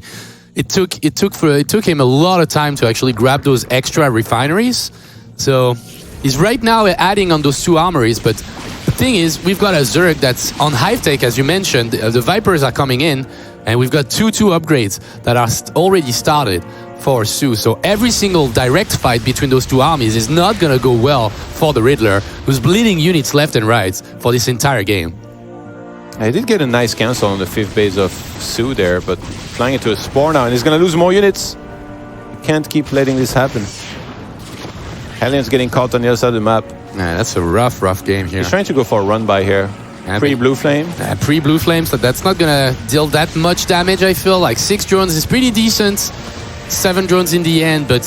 it took him a lot of time to actually grab those extra refineries. So he's right now adding on those two armories, but the thing is, we've got a Zerg that's on Hive Tech, as you mentioned. The Vipers are coming in, and we've got 2-2 upgrades that are already started for Sue. So every single direct fight between those two armies is not going to go well for the Riddler, who's bleeding units left and right for this entire game. I did get a nice cancel on the 5th base of Sue there, but flying into a Spore now, and he's going to lose more units. You can't keep letting this happen. Hellions getting caught on the other side of the map. Yeah, that's a rough game here. He's trying to go for a run by here. Pre-Blue Flame. Pre-Blue Flame, so that's not gonna deal that much damage, I feel. Like 6 drones is pretty decent. 7 drones in the end, but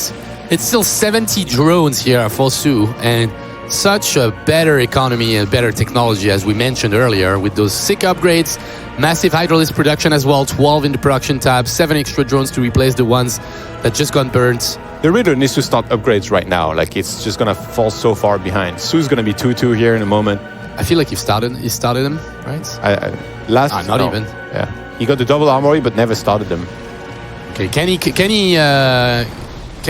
it's still 70 drones here for Sue. And such a better economy and better technology, as we mentioned earlier, with those sick upgrades. Massive Hydralisk production as well, 12 in the production tab, 7 extra drones to replace the ones that just got burnt. The Riddler needs to start upgrades right now. Like, it's just gonna fall so far behind. Sue's gonna be 2-2 here in a moment. I feel like he started him, right? Not even. Yeah, he got the double armory, but never started them. Okay, can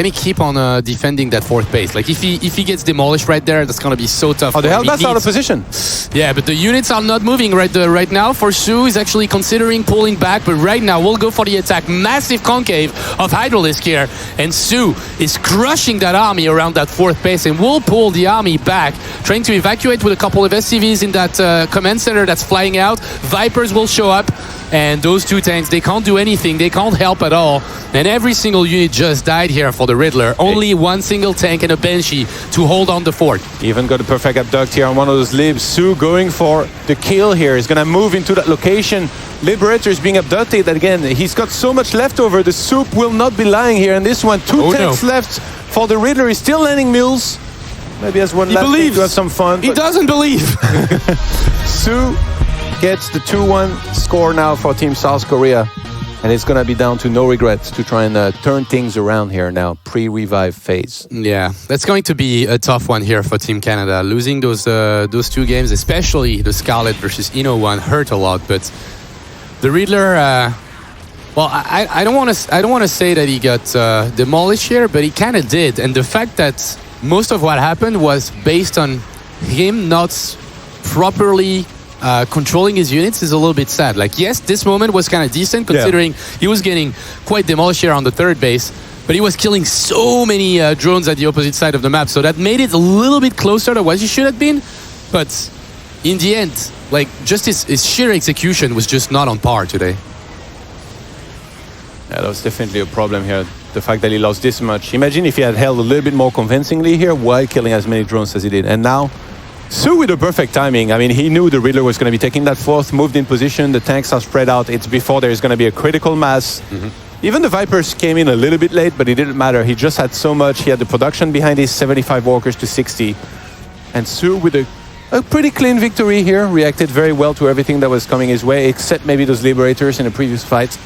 he keep on defending that 4th base? Like if he gets demolished right there, that's gonna be so tough. Oh, the hell, that's out of position. Yeah, but the units are not moving right now. For Sue, he's actually considering pulling back, but right now we'll go for the attack. Massive concave of Hydralisk here, and Sue is crushing that army around that 4th base, and we'll pull the army back, trying to evacuate with a couple of SCVs in that command center that's flying out. Vipers will show up. And those 2 tanks, they can't do anything. They can't help at all. And every single unit just died here for the Riddler. Only 1 single tank and a Banshee to hold on the fort. Even got a perfect abduct here on one of those libs. Sue going for the kill here. He's going to move into that location. Liberator is being abducted again. He's got so much left over. The soup will not be lying here. And this one, 2 tanks left for the Riddler. He's still landing mills. Maybe has one left to have some fun. He doesn't believe. Sue gets the 2-1 score now for Team South Korea. And it's going to be down to no regrets to try and turn things around here now, pre-revive phase. Yeah, that's going to be a tough one here for Team Canada. Losing those 2 games, especially the Scarlet versus Inno one, hurt a lot. But the Riddler, well, I don't want to say that he got demolished here, but he kind of did. And the fact that most of what happened was based on him not properly controlling his units is a little bit sad. Like, yes, this moment was kind of decent considering he was getting quite demolished here on the 3rd base, but he was killing so many drones at the opposite side of the map, so that made it a little bit closer to what he should have been. But in the end, like, just his sheer execution was just not on par today. Yeah, that was definitely a problem here. The fact that he lost this much. Imagine if he had held a little bit more convincingly here while killing as many drones as he did. And now Sue with the perfect timing. I mean, he knew the Riddler was going to be taking that 4th, moved in position. The tanks are spread out. It's before there's going to be a critical mass. Even the Vipers came in a little bit late, but it didn't matter. He just had so much. He had the production behind his 75 walkers to 60. And Sue with a pretty clean victory here. Reacted very well to everything that was coming his way, except maybe those Liberators in the previous fights.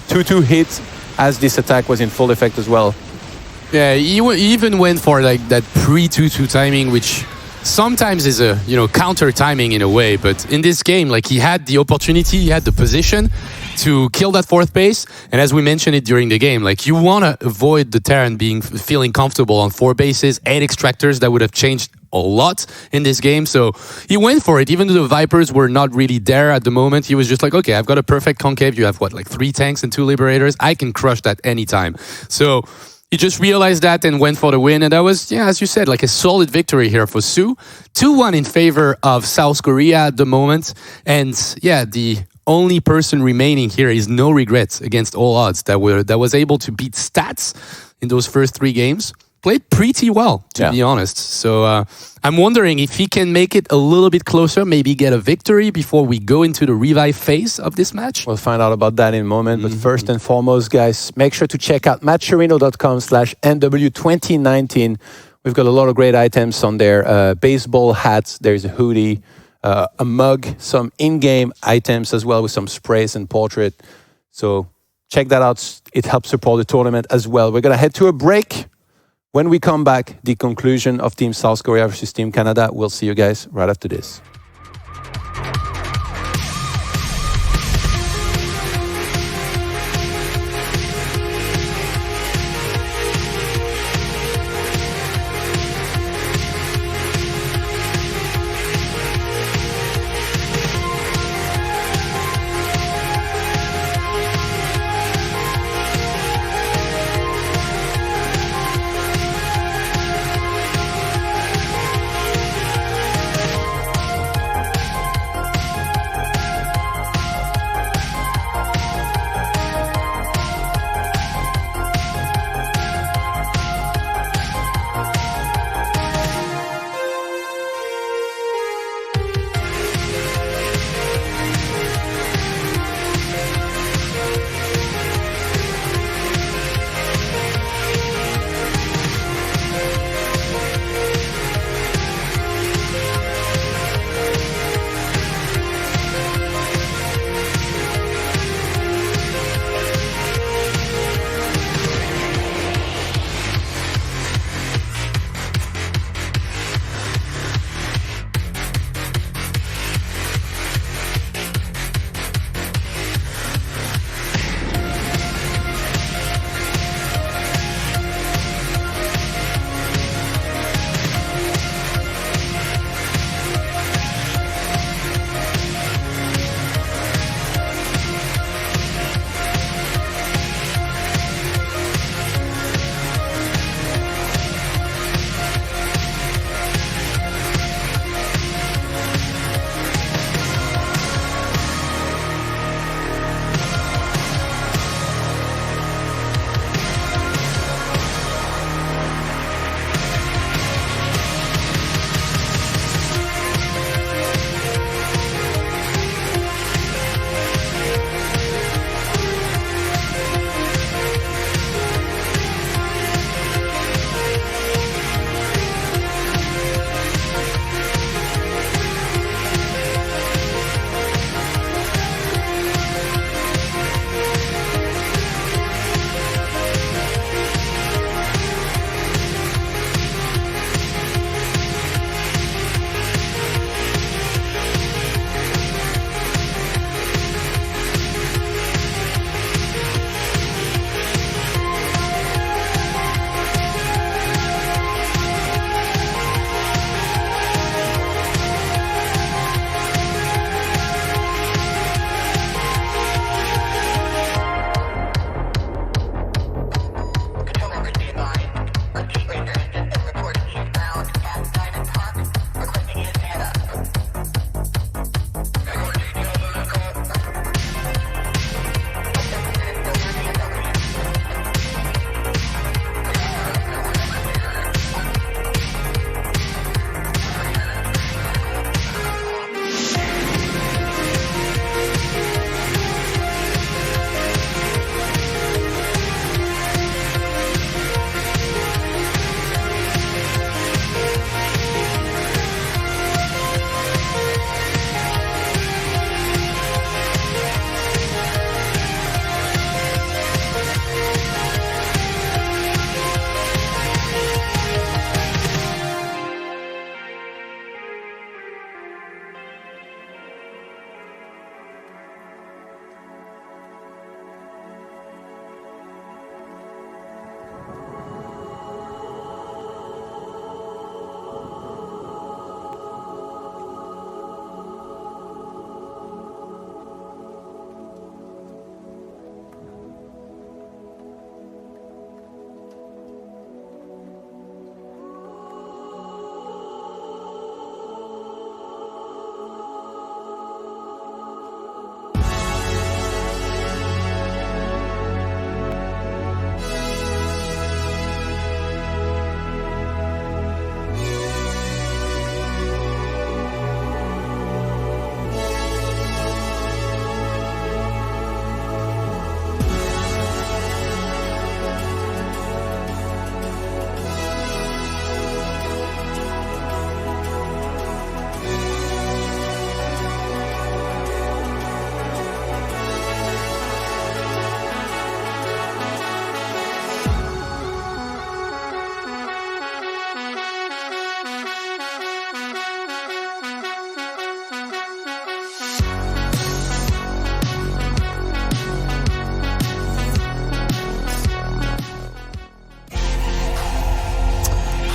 2-2 hit as this attack was in full effect as well. Yeah, he even went for like that pre-2-2 timing, which sometimes is a counter timing in a way, but in this game, like he had the opportunity, he had the position to kill that fourth base, and as we mentioned it during the game, like you want to avoid the Terran feeling comfortable on 4 bases, 8 extractors. That would have changed a lot in this game, so he went for it. Even though the Vipers were not really there at the moment, he was just like, okay, I've got a perfect concave. You have what, like 3 tanks and 2 liberators? I can crush that anytime. So he just realized that and went for the win. And that was, as you said, like a solid victory here for Su. 2-1 in favor of South Korea at the moment. And the only person remaining here is No Regrets against all odds that was able to beat Stats in those first 3 games. Played pretty well, to be honest. So I'm wondering if he can make it a little bit closer, maybe get a victory before we go into the revive phase of this match. We'll find out about that in a moment. But first and foremost, guys, make sure to check out matcherino.com/nw2019. We've got a lot of great items on there. Baseball hats, there's a hoodie, a mug, some in-game items as well with some sprays and portrait. So check that out. It helps support the tournament as well. We're going to head to a break. When we come back, the conclusion of Team South Korea versus Team Canada. We'll see you guys right after this.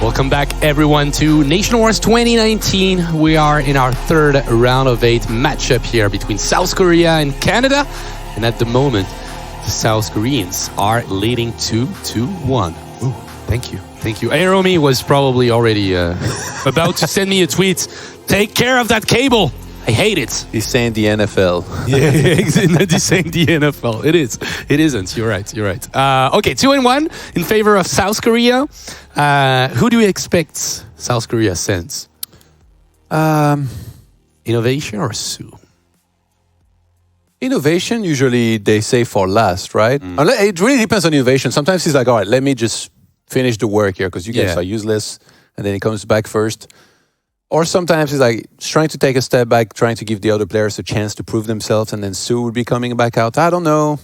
Welcome back, everyone, to Nation Wars 2019. We are in our third round of 8 matchup here between South Korea and Canada. And at the moment, the South Koreans are leading 2-1. Ooh, thank you. Thank you. Aeromi was probably already about to send me a tweet. Take care of that cable. I hate it. He's saying the NFL. Yeah, he's saying the NFL. It is. It isn't. You're right. You're right. Okay, 2-1 in favor of South Korea. Who do you expect South Korea sends? Innovation or Sue? Innovation, usually they say for last, right? It really depends on innovation. Sometimes he's like, all right, let me just finish the work here because you guys are useless. And then he comes back first. Or sometimes he's like trying to take a step back, trying to give the other players a chance to prove themselves. And then Sue would be coming back out. I don't know.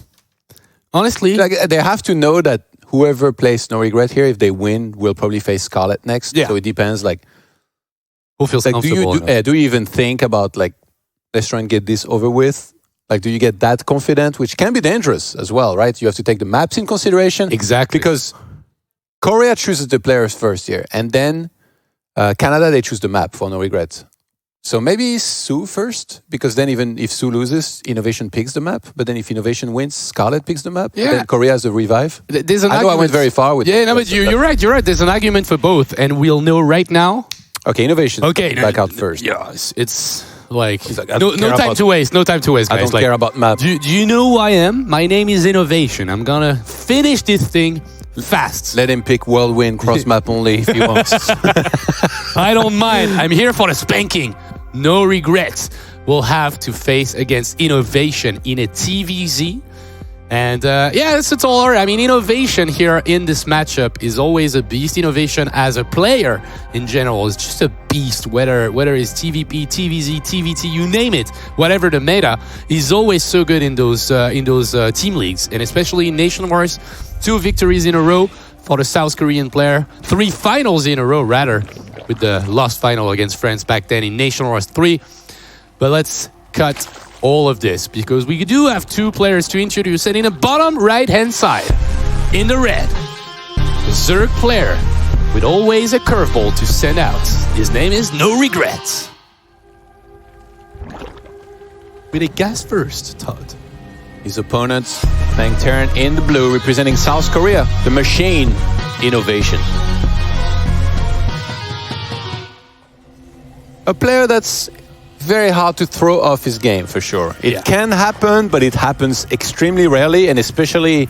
Honestly, like, they have to know that whoever plays No Regret here, if they win, will probably face Scarlet next. Yeah. So it depends. Like, who feels like comfortable? do you even think about like, let's try and get this over with? Like, do you get that confident? Which can be dangerous as well, right? You have to take the maps in consideration. Exactly. Because Korea chooses the players first here. And then Canada, they choose the map for No Regret. So maybe Sue first, because then even if Sue loses, Innovation picks the map. But then if Innovation wins, Scarlet picks the map. Yeah. Then Korea has a revive. There's an I know I went very far with no, but you're right. You're right. There's an argument for both. And we'll know right now. Okay, Innovation. Okay. Back out first. Yeah, it's like, I no don't care time about- to waste. No time to waste, guys. I don't Like, care about map. do you know who I am? My name is Innovation. I'm gonna finish this thing fast. Let him pick Whirlwind, cross map only if he wants. I don't mind. I'm here for the spanking. No regrets. We'll have to face against Innovation in a TVZ. And that's all. I mean, Innovation here in this matchup is always a beast. Innovation as a player in general is just a beast. Whether it's TVP, TVZ, TVT, you name it, whatever the meta, he's always so good in those team leagues, and especially in Nation Wars. 2 victories in a row for the South Korean player. 3 finals in a row, rather, with the lost final against France back then in Nation Wars 3. But let's cut all of this because we do have 2 players to introduce. And in the bottom right-hand side, in the red, the Zerg player with always a curveball to send out. His name is No Regrets. With a gas first, Todd. His opponent, playing Terran in the blue, representing South Korea, the machine Innovation. A player that's very hard to throw off his game, for sure. It can happen, but it happens extremely rarely, and especially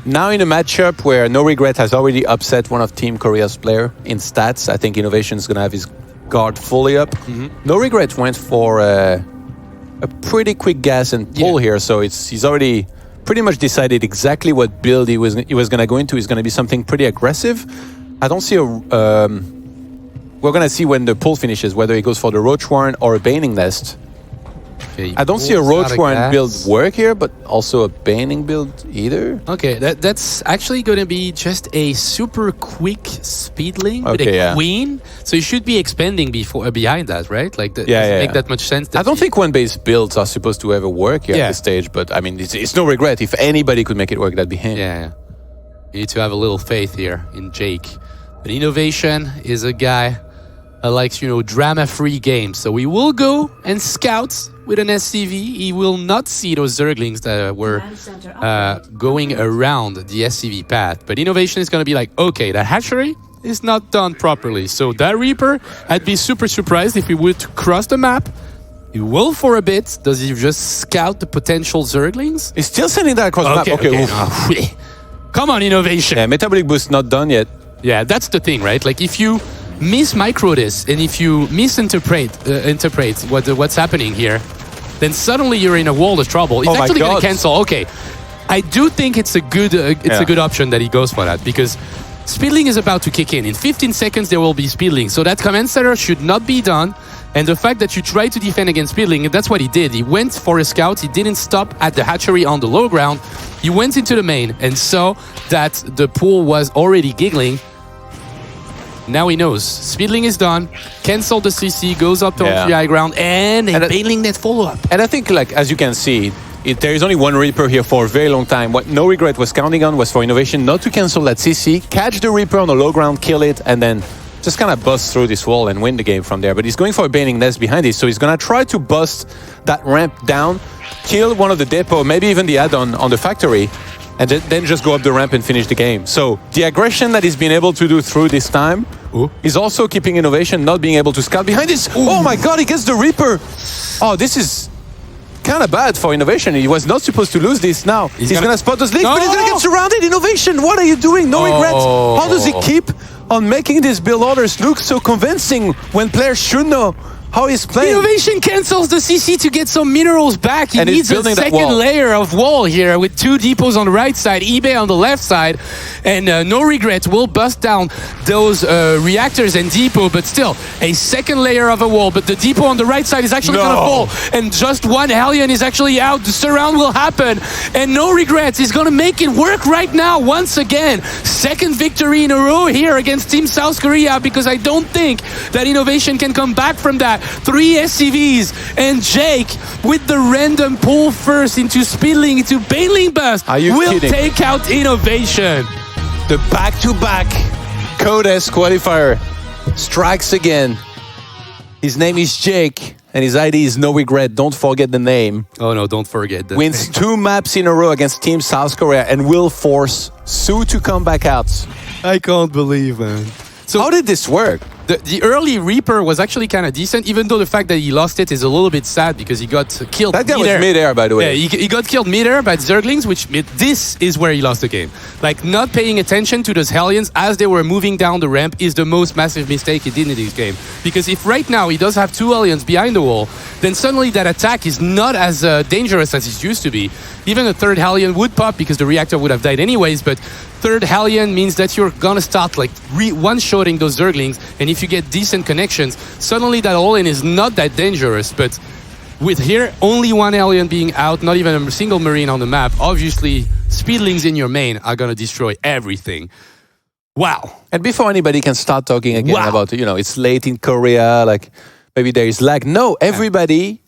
now in a matchup where No Regret has already upset one of Team Korea's player in stats. I think Innovation is going to have his guard fully up. No Regret went for a pretty quick gas and pull here, so he's already pretty much decided exactly what build he was going to go into. He's going to be something pretty aggressive. I don't see we're going to see when the pull finishes whether he goes for the Roach Warren or a Baning Nest. Okay, I don't see a Roach Warren build work here, but also a Baning build either. Okay, that's actually going to be just a super quick speedling with a queen. So you should be expanding behind that, right? Like, doesn't make that much sense. I don't think one-base builds are supposed to ever work here at this stage, but I mean, it's No Regret. If anybody could make it work, that'd be him. Yeah. You need to have a little faith here in Jake. But Innovation is a guy that likes, drama-free games. So we will go and scout with an SCV. He will not see those Zerglings that were going around the SCV path. But Innovation is going to be like, okay, that hatchery is not done properly. So that Reaper, I'd be super surprised if he would cross the map. He will for a bit. Does he just scout the potential Zerglings? He's still sending that across the map. Okay. No. Come on, Innovation. Yeah, Metabolic Boost not done yet. Yeah, that's the thing, right? Like, if you mismicro this and if you misinterpret what's happening here, then suddenly you're in a world of trouble. It's actually going to cancel. Okay, I do think it's a good option that he goes for that, because speedling is about to kick in. In 15 seconds, there will be speedling. So that command center should not be done. And the fact that you try to defend against speedling, that's what he did. He went for a scout. He didn't stop at the hatchery on the low ground. He went into the main and saw that the pool was already giggling. Now he knows. Speedling is done. Cancel the CC, goes up to the high ground, and a Baneling net follow-up. And I think, like, as you can see, there is only one Reaper here for a very long time. What No Regret was counting on was for Innovation not to cancel that CC, catch the Reaper on the low ground, kill it, and then just kind of bust through this wall and win the game from there. But he's going for a Baiting Nest behind it, so he's going to try to bust that ramp down, kill one of the depot, maybe even the add-on on the factory, and then just go up the ramp and finish the game. So the aggression that he's been able to do through this time is also keeping Innovation not being able to scout behind this. Oh my god, he gets the Reaper! Oh, this is kind of bad for Innovation. He was not supposed to lose this now. He's gonna spot those leaks, but he's gonna get surrounded. Innovation, what are you doing? No regrets. How does he keep on making these build orders look so convincing when players should know how he's playing? Innovation cancels the CC to get some minerals back. He needs a second layer of wall here with 2 depots on the right side, eBay on the left side, and No Regret will bust down those reactors and depot, but still a second layer of a wall. But the depot on the right side is actually going to fall, and just one Hellion is actually out. The surround will happen, and No Regrets is going to make it work right now once again. Second victory in a row here against Team South Korea, because I don't think that Innovation can come back from that. 3 SCVs, and Jake with the random pull first into Speedling, into Baneling Bust will take out Innovation. The back-to-back Codes qualifier strikes again. His name is Jake, and his ID is No Regret. Don't forget the name. Oh no, don't forget that. Wins 2 maps in a row against Team South Korea and will force Sue to come back out. I can't believe, man. So how did this work? The early Reaper was actually kind of decent, even though the fact that he lost it is a little bit sad because he got killed That guy was mid-air, by the way. Yeah, he got killed mid-air by Zerglings, this is where he lost the game. Like, not paying attention to those Hellions as they were moving down the ramp is the most massive mistake he did in this game. Because if right now he does have 2 Hellions behind the wall, then suddenly that attack is not as dangerous as it used to be. Even a 3rd Hellion would pop because the reactor would have died anyways, but 3rd Hellion means that you're gonna start like one-shotting those Zerglings, and if you get decent connections, suddenly that all-in is not that dangerous. But with here, only 1 Hellion being out, not even a single Marine on the map, obviously Speedlings in your main are gonna destroy everything. Wow. And before anybody can start talking again about, it's late in Korea, like maybe there is lag. No, everybody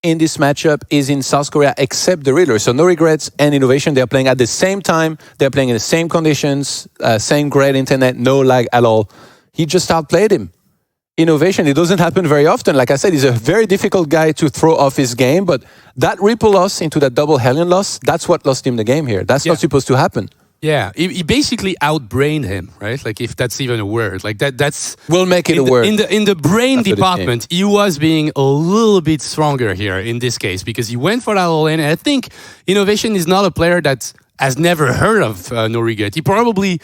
in this matchup is in South Korea except the Riddler. So No Regrets and Innovation, they're playing at the same time. They're playing in the same conditions, same great internet, no lag at all. He just outplayed him. Innovation, it doesn't happen very often. Like I said, he's a very difficult guy to throw off his game, but that Ripple loss into that double Hellion loss, that's what lost him the game here. That's not supposed to happen. Yeah, he basically outbrained him, right? Like, if that's even a word. Like, that's... We'll make it a word. In the brain department, he was being a little bit stronger here in this case, because he went for that all-in, and I think Innovation is not a player that has never heard of No Regret. He probably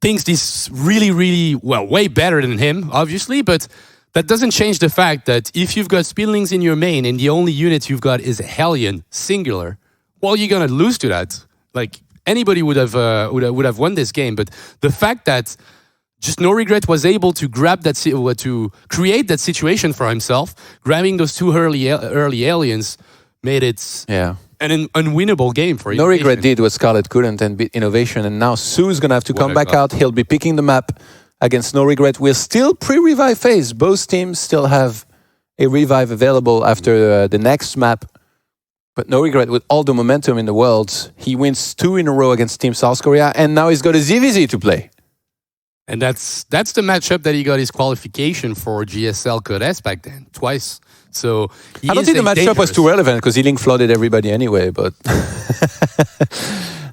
thinks this really, really, well, way better than him, obviously, but that doesn't change the fact that if you've got Speedlings in your main, and the only unit you've got is a Hellion, singular, well, you're gonna lose to that. Like... Anybody would have won this game, but the fact that just No Regret was able to grab that to create that situation for himself, grabbing those 2 early aliens, made it an unwinnable game for him. No Regret did what Scarlet couldn't and beat Innovation, and now Sue's gonna have to come back out. He'll be picking the map against No Regret. We're still pre-revive phase. Both teams still have a revive available after the next map. But No Regret, with all the momentum in the world, he wins 2 in a row against Team South Korea, and now he's got a ZVZ to play. And that's the matchup that he got his qualification for GSL Codes back then, twice. So I don't think the matchup was too relevant because he link flooded everybody anyway. But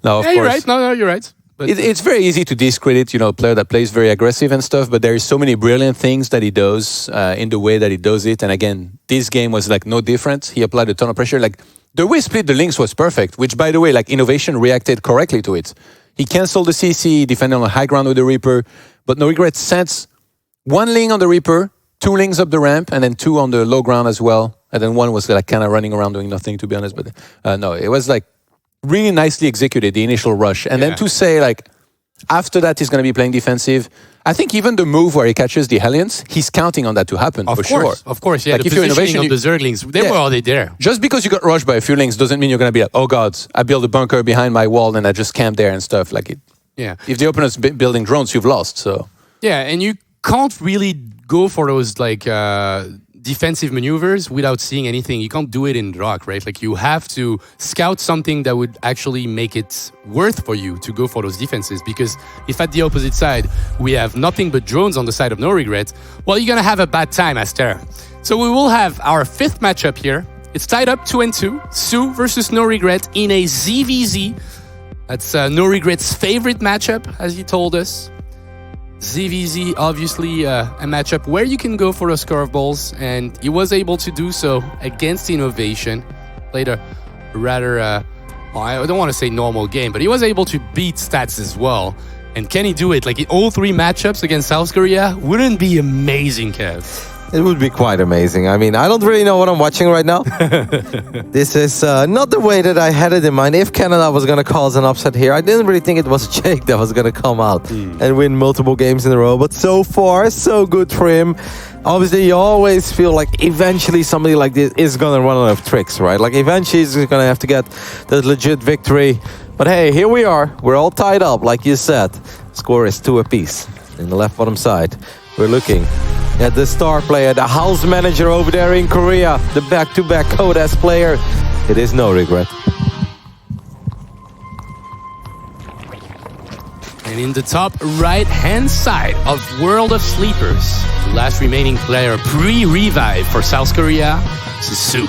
no, of course, you're right. No, you're right. But it's very easy to discredit, a player that plays very aggressive and stuff. But there is so many brilliant things that he does in the way that he does it. And again, this game was like no different. He applied a ton of pressure. Like the way he split the links was perfect. Which, by the way, like Innovation reacted correctly to it. He canceled the CC, defended on the high ground with the Reaper. But No Regret sent 1 link on the Reaper, 2 links up the ramp, and then 2 on the low ground as well. And then 1 was like kind of running around doing nothing, to be honest. But no, it was like really nicely executed, the initial rush. And then to say, like, after that, he's going to be playing defensive. I think even the move where he catches the Hellions, he's counting on that to happen, for sure. Of course, yeah. Like the if you're Innovation, of the Zerglings, they were already there. Just because you got rushed by a few links doesn't mean you're going to be like, oh God, I built a bunker behind my wall and I just camp there and stuff. Like it. Yeah. If the opponent's building drones, you've lost. So yeah, and you can't really go for those like defensive maneuvers without seeing anything. You can't do it in Drak, right? Like you have to scout something that would actually make it worth for you to go for those defenses. Because if at the opposite side we have nothing but drones on the side of No Regret, well, you're gonna have a bad time as Terra. So we will have our 5th matchup here. It's tied up 2-2. Sue versus No Regret in a ZVZ. That's No Regret's favorite matchup, as he told us. ZVZ, obviously a matchup where you can go for those curveballs, and he was able to do so against Innovation. Played a rather, I don't want to say normal game, but he was able to beat stats as well. And can he do it? Like in all 3 matchups against South Korea? Wouldn't be amazing, Kev? It would be quite amazing. I mean, I don't really know what I'm watching right now. This is not the way that I had it in mind. If Canada was going to cause an upset here, I didn't really think it was Jake that was going to come out and win multiple games in a row. But so far, so good for him. Obviously, you always feel like eventually somebody like this is going to run out of tricks, right? Like eventually he's going to have to get the legit victory. But hey, here we are. We're all tied up, like you said. Score is 2 apiece in the left bottom side. We're looking at the star player, the house manager over there in Korea, the back-to-back Codas player. It is No Regret. And in the top right-hand side of World of Sleepers, the last remaining player pre-revive for South Korea is Sue.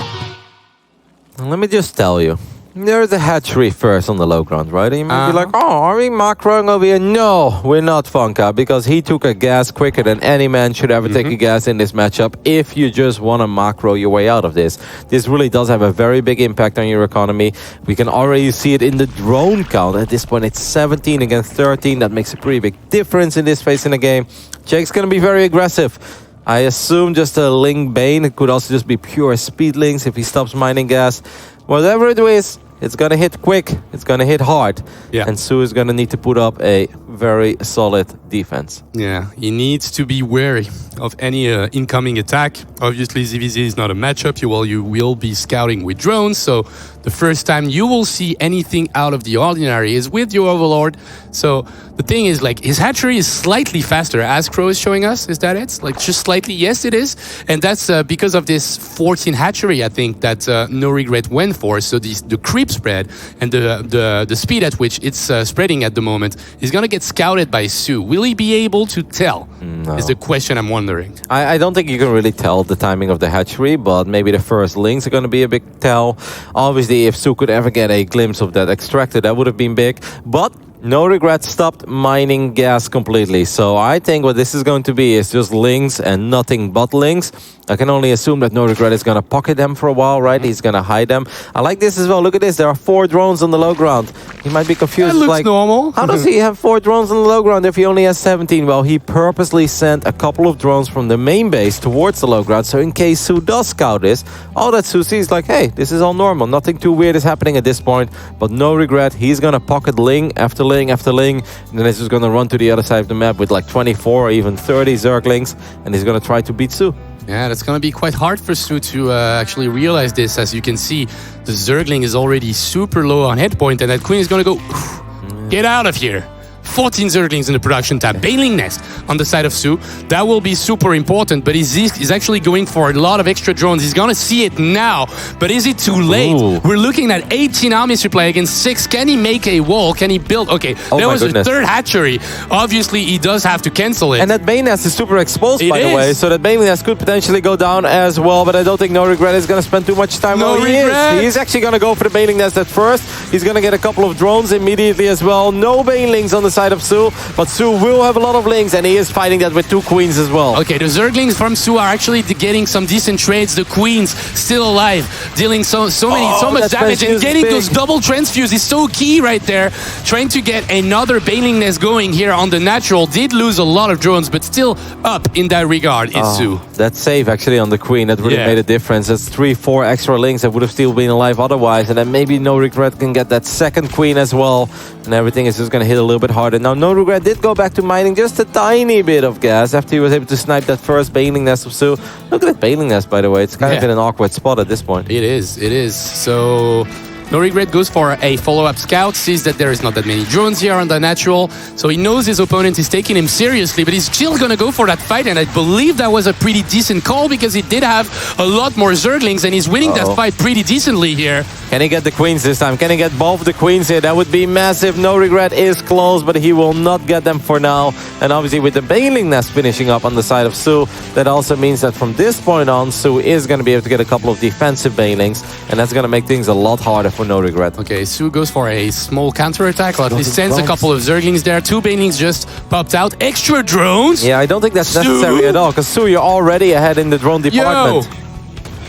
Let me just tell you, there's a hatchery first on the low ground, right? And you might be like, oh, are we macroing over here? No, we're not, Funka, because he took a gas quicker than any man should ever take a gas in this matchup. If you just want to macro your way out of this, this really does have a very big impact on your economy. We can already see it in the drone count. At this point, it's 17 against 13. That makes a pretty big difference in this phase in the game. Jake's going to be very aggressive. I assume just a Ling Bane. It could also just be pure speed links if he stops mining gas. Whatever it is, it's going to hit quick. It's going to hit hard. Yeah. And Sue is going to need to put up a very solid defense. Yeah, he needs to be wary of any incoming attack. Obviously, ZVZ is not a matchup. You will be scouting with drones, so the first time you will see anything out of the ordinary is with your Overlord. So the thing is, like, his hatchery is slightly faster, as Crow is showing us. Is that it? Like, just slightly? Yes, it is. And that's because of this 14 hatchery, I think, that No Regret went for. So the creep spread and the speed at which it's spreading at the moment is going to get scouted by Sue. Will he be able to tell? No. Is the question I'm wondering. I don't think you can really tell the timing of the hatchery, but maybe the first links are going to be a big tell. Obviously, if Sue could ever get a glimpse of that extractor, that would have been big. But No Regret stopped mining gas completely. So I think what this is going to be is just links and nothing but links. I can only assume that No Regret is going to pocket them for a while, right? He's going to hide them. I like this as well. Look at this. There are 4 drones on the low ground. He might be confused. That looks like, normal. How does he have 4 drones on the low ground if he only has 17? Well, he purposely sent a couple of drones from the main base towards the low ground. So in case Sue does scout this, all that Sue sees is like, hey, this is all normal. Nothing too weird is happening at this point. But No Regret, he's going to pocket Ling after Ling after Ling. And then he's just going to run to the other side of the map with like 24 or even 30 Zerglings. And he's going to try to beat Sue. Yeah, that's going to be quite hard for Sue to actually realize this. As you can see, the Zergling is already super low on hit point, and that Queen is going to go, get out of here. 14 Zerglings in the production tab. Bailing Nest on the side of Sue. That will be super important, but he's actually going for a lot of extra drones. He's going to see it now, but is it too late? Ooh. We're looking at 18 armies to play against 6. Can he make a wall? Can he build? Okay, there was goodness. a 3rd hatchery. Obviously, he does have to cancel it. And that Bane Nest is super exposed, It by the is. way. So that Bane Nest could potentially go down as well. But I don't think No Regret is going to spend too much time. No Well, he Regret. is. He's actually going to go for the Bailing Nest at first. He's going to get a couple of drones immediately as well. No Banelings on the side of Sue. But Sue will have a lot of links, and he is fighting that with 2 queens as well. Okay, the Zerglings from Sue are actually getting some decent trades. The Queens still alive, dealing so much that damage, and is getting big. those double transfuse is so key right there. Trying to get another Bailing Nest going here on the natural. Did lose a lot of drones, but still up in that regard is Sue. That save actually on the queen, that really Yeah. made a difference. That's 3-4 extra links that would have still been alive otherwise. And then maybe No Regret can get that second queen as well. And everything is just going to hit a little bit harder. Now, No Regret did go back to mining just a tiny bit of gas after he was able to snipe that first Bailing Nest of Sue. Look at that Bailing Nest, by the way. It's kind of in an awkward spot at this point. It is. So No Regret goes for a follow-up scout, sees that there is not that many drones here on the natural, so he knows his opponent is taking him seriously, but he's still going to go for that fight, and I believe that was a pretty decent call because he did have a lot more Zerglings, and he's winning that fight pretty decently here. Can he get the queens this time? Can he get both the queens here? That would be massive. No Regret is close, but he will not get them for now. And obviously with the Baneling nest finishing up on the side of Su, that also means that from this point on, Su is going to be able to get a couple of defensive Banelings, and that's going to make things a lot harder for No Regret. Okay, Su goes for a small counterattack, or at least sends a couple of Zerglings there. 2 Banelings just popped out. Extra drones? Yeah, I don't think that's necessary at all, because Su, you're already ahead in the drone department. Yo!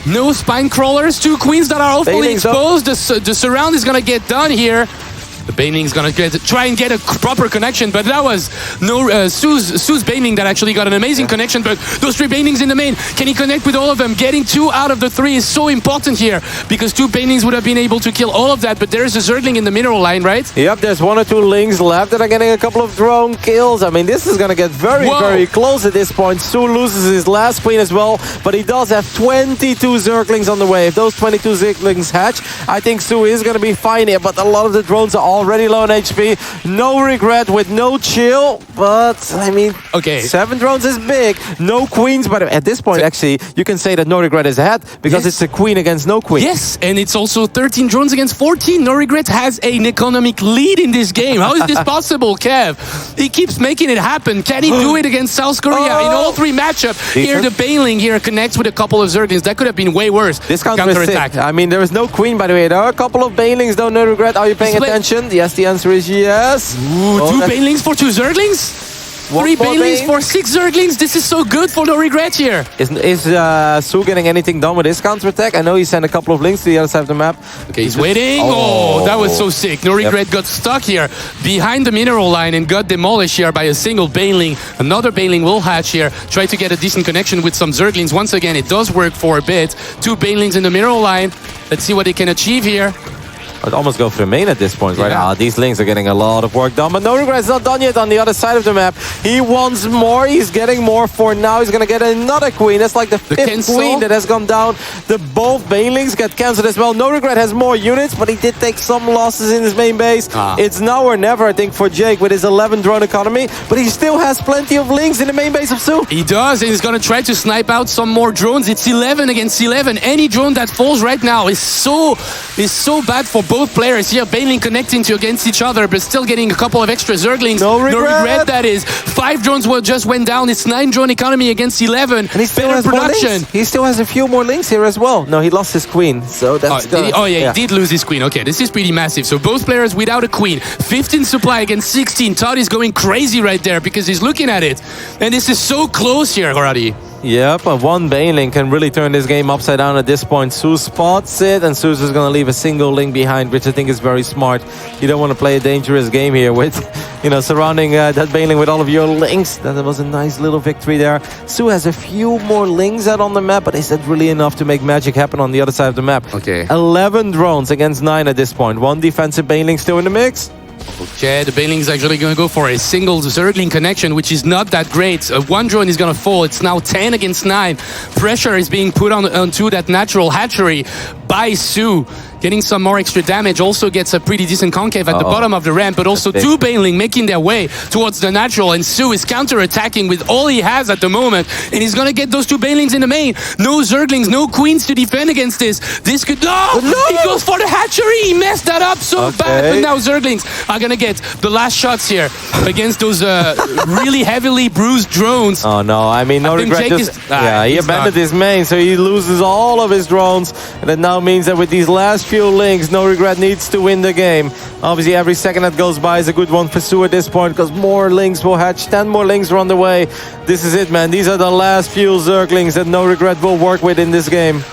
No spine crawlers, 2 queens that are fully exposed. The surround is gonna get done here. The Baneling's gonna try and get a proper connection, but that was Su's Baneling that actually got an amazing connection, but those 3 Banelings in the main, can he connect with all of them? Getting 2 out of the 3 is so important here, because 2 Banelings would have been able to kill all of that, but there's a Zergling in the mineral line, right? Yep, there's 1 or 2 Lings left that are getting a couple of drone kills. I mean, this is gonna get very close at this point. Su loses his last queen as well, but he does have 22 Zerglings on the way. If those 22 Zerglings hatch, I think Su is gonna be fine here, but a lot of the drones are already low on HP. No Regret with no chill, but I mean, 7 drones is big. No queens, but at this point, actually, you can say that No Regret is ahead because it's a queen against no queen. Yes, and it's also 13 drones against 14. No Regret has an economic lead in this game. How is this possible, Kev? He keeps making it happen. Can he do it against South Korea in all 3 matchups? Here, the Baneling here connects with a couple of Zerglings. That could have been way worse. This counter attack. I mean, there is no queen, by the way. There are a couple of Banelings, though. No Regret. Are you paying attention? Yes, the answer is yes. Ooh, 2 Banelings for 2 Zerglings? 3 Banelings for 6 Zerglings. This is so good for No Regret here. Is Su getting anything done with his counterattack? I know he sent a couple of links to the other side of the map. Okay, he's waiting. Oh, that was so sick. No Regret got stuck here behind the mineral line and got demolished here by a single Baneling. Another Baneling will hatch here. Try to get a decent connection with some Zerglings. Once again, it does work for a bit. 2 Banelings in the mineral line. Let's see what they can achieve here. I'd almost go for the main at this point, right? Yeah. These Lings are getting a lot of work done, but No Regret's not done yet on the other side of the map. He wants more. He's getting more for now. He's going to get another queen. That's like the 5th queen that has gone down. Both Banelings get cancelled as well. No Regret has more units, but he did take some losses in his main base. It's now or never, I think, for Jake with his 11 drone economy, but he still has plenty of Lings in the main base of Su. He does, and he's going to try to snipe out some more drones. It's 11 against 11. Any drone that falls right now is so bad for both players here. Baneling connecting to against each other, but still getting a couple of extra Zerglings. No regret, that is. 5 drones just went down. It's 9 drone economy against 11. And he still has production. He still has a few more Lings here as well. No, he lost his queen, so that's he did lose his queen. Okay, this is pretty massive. So both players without a queen. 15 supply against 16. Todd is going crazy right there because he's looking at it. And this is so close here already. Yep, but 1 Baneling can really turn this game upside down at this point. Su spots it, and Su's just going to leave a single Ling behind, which I think is very smart. You don't want to play a dangerous game here with, surrounding that Baneling with all of your Lings. That was a nice little victory there. Su has a few more Lings out on the map, but is that really enough to make magic happen on the other side of the map? Okay. 11 drones against 9 at this point. 1 defensive Baneling still in the mix. Okay, the Baneling's actually going to go for a single Zergling connection, which is not that great. 1 drone is going to fall. It's now 10 against 9. Pressure is being put onto that natural hatchery by Su. Getting some more extra damage, also gets a pretty decent concave at the bottom of the ramp, but also 2 Baneling making their way towards the natural, and Su is counter-attacking with all he has at the moment, and he's gonna get those 2 Banelings in the main. No Zerglings, no queens to defend against this. This could... No! He goes for the hatchery! He messed that up so bad, but now Zerglings are gonna get the last shots here against those really heavily bruised drones. Oh no, I mean, No Regret he abandoned his main, so he loses all of his drones, and that now means that with these last few Lings, No Regret needs to win the game. Obviously, every second that goes by is a good one for Su at this point, because more Lings will hatch. 10 more Lings are on the way. This is it, man. These are the last few Zerglings that No Regret will work with in this game.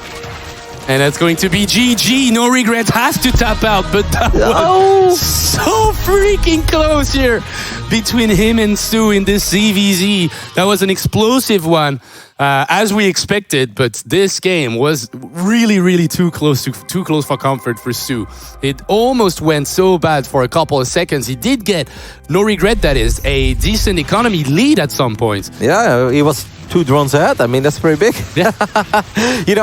And that's going to be GG. No Regret has to tap out, but that was so freaking close here between him and Su in this ZVZ. That was an explosive one, as we expected, but this game was really, really too close for comfort for Su. It almost went so bad for a couple of seconds. He did get, No Regret that is, a decent economy lead at some point. Yeah, he was 2 drones ahead. I mean, that's pretty big. Yeah.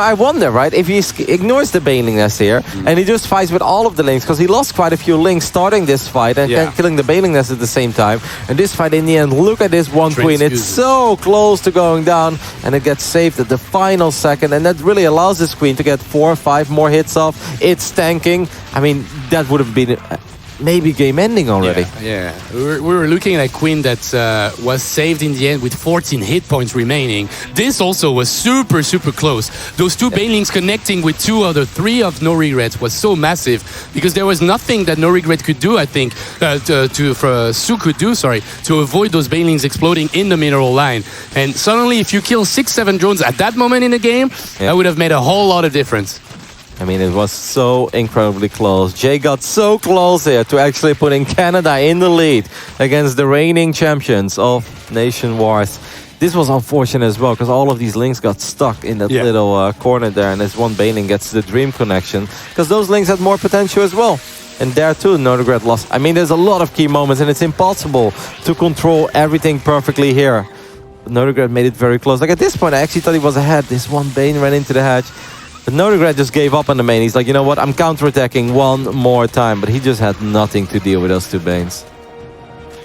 I wonder, right, if he ignores the Baneling nest here and he just fights with all of the links, because he lost quite a few links starting this fight and killing the Baneling nest at the same time. And this fight, in the end, look at this one queen. It's so close to going down, and it gets saved at the final second. And that really allows this queen to get 4 or 5 more hits off. It's tanking. I mean, that would have been maybe game ending already. Yeah. We were looking at a queen that was saved in the end with 14 hit points remaining. This also was super, super close. Those 2 Banelings connecting with 2 out of 3 of No Regrets was so massive because there was nothing that No Regret could do, I think, Su could do, to avoid those Banelings exploding in the mineral line. And suddenly, if you kill 6-7 drones at that moment in the game, that would have made a whole lot of difference. I mean, it was so incredibly close. Jay got so close here to actually putting Canada in the lead against the reigning champions of Nation Wars. This was unfortunate as well, because all of these links got stuck in that little corner there, and this one Baneling gets the dream connection, because those links had more potential as well. And there too, No Regret lost. I mean, there's a lot of key moments, and it's impossible to control everything perfectly here. But No Regret made it very close. Like at this point, I actually thought he was ahead. This one Bane ran into the hatch. But No Regret just gave up on the main. He's like, you know what, I'm counterattacking one more time. But he just had nothing to deal with those 2 Banes.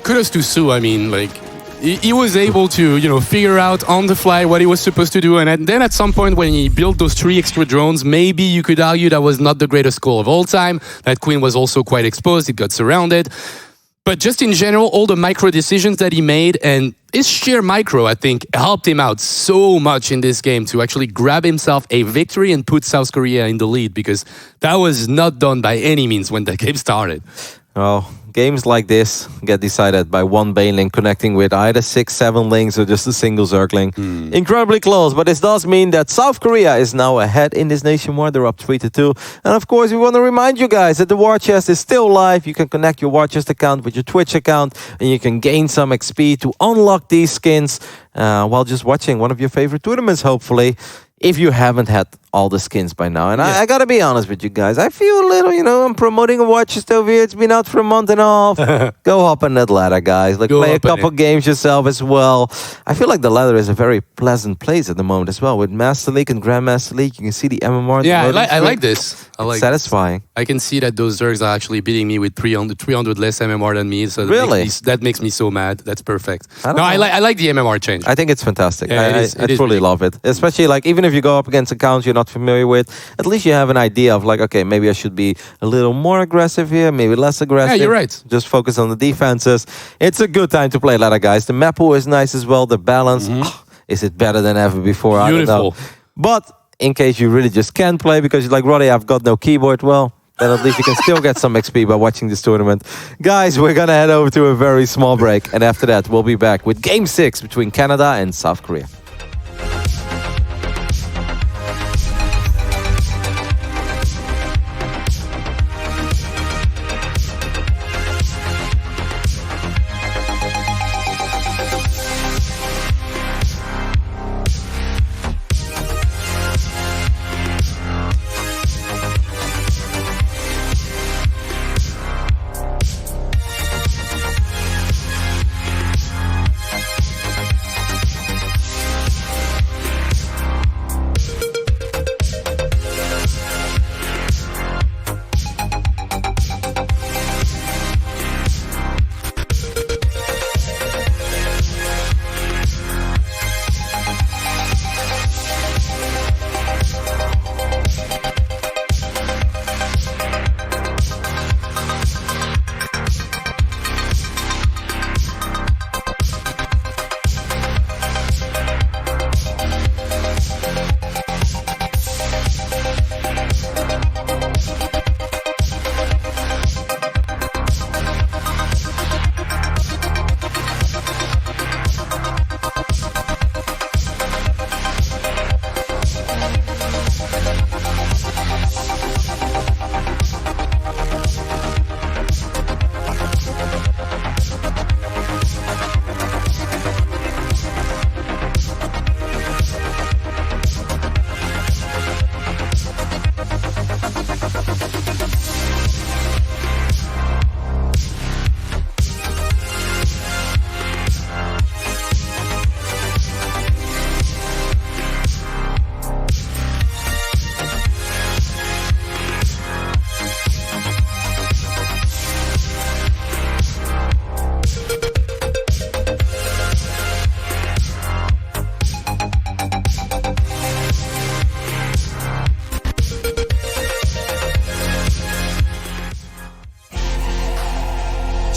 Kudos to Su. I mean, like, he was able to, figure out on the fly what he was supposed to do. And then at some point when he built those 3 extra drones, maybe you could argue that was not the greatest call of all time. That queen was also quite exposed. It got surrounded. But just in general, all the micro decisions that he made and his sheer micro, I think, helped him out so much in this game to actually grab himself a victory and put South Korea in the lead, because that was not done by any means when the game started. Oh, games like this get decided by one Baneling connecting with either 6-7 links or just a single Zergling. Incredibly close, but this does mean that South Korea is now ahead in this nation war. They're up 3-2. And of course, we want to remind you guys that the War Chest is still live. You can connect your War Chest account with your Twitch account, and you can gain some XP to unlock these skins while just watching one of your favorite tournaments, hopefully, if you haven't had all the skins by now. And I gotta be honest with you guys, I feel a little, I'm promoting a Watch Chest over here. It's been out for a month and a half. Go hop on that ladder, guys. Like, play a couple games yourself as well. I feel like the ladder is a very pleasant place at the moment as well. With Master League and Grandmaster League, you can see the MMR. Yeah, I like this. I like satisfying. I can see that those Zergs are actually beating me with 300 less MMR than me. So that makes me so mad. That's perfect. I like the MMR change. I think it's fantastic. Yeah, I truly love it. Especially like even if you go up against accounts you're not familiar with, at least you have an idea of like, okay, maybe I should be a little more aggressive here, maybe less aggressive. Yeah, you're right. Just focus on the defenses. It's a good time to play ladder, guys. The map pool is nice as well. The balance, is it better than ever before? Beautiful. I don't know. But in case you really just can't play because you're like, Roddy, I've got no keyboard, well, then at least you can still get some XP by watching this tournament. Guys, we're going to head over to a very small break. And after that, we'll be back with Game 6 between Canada and South Korea.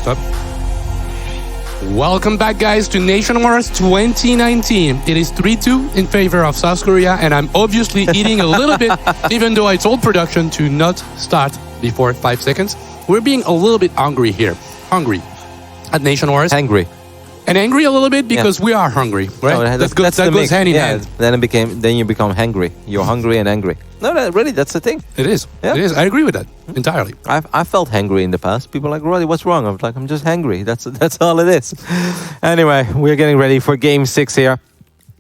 Stop. Welcome back, guys, to Nation Wars 2019. It is 3-2 in favor of South Korea, and I'm obviously eating a little bit, even though I told production to not start before 5 seconds. We're being a little bit hungry here. Hungry at Nation Wars. Angry. And angry a little bit because we are hungry, right? No, that goes hand in hand. Then you become hangry. You're hungry and angry. No, really, that's the thing. It is. Yeah. It is. I agree with that entirely. I felt hangry in the past. People are like, Roddy, what's wrong? I was like, I'm just hangry. That's all it is. Anyway, we're getting ready for Game 6 here.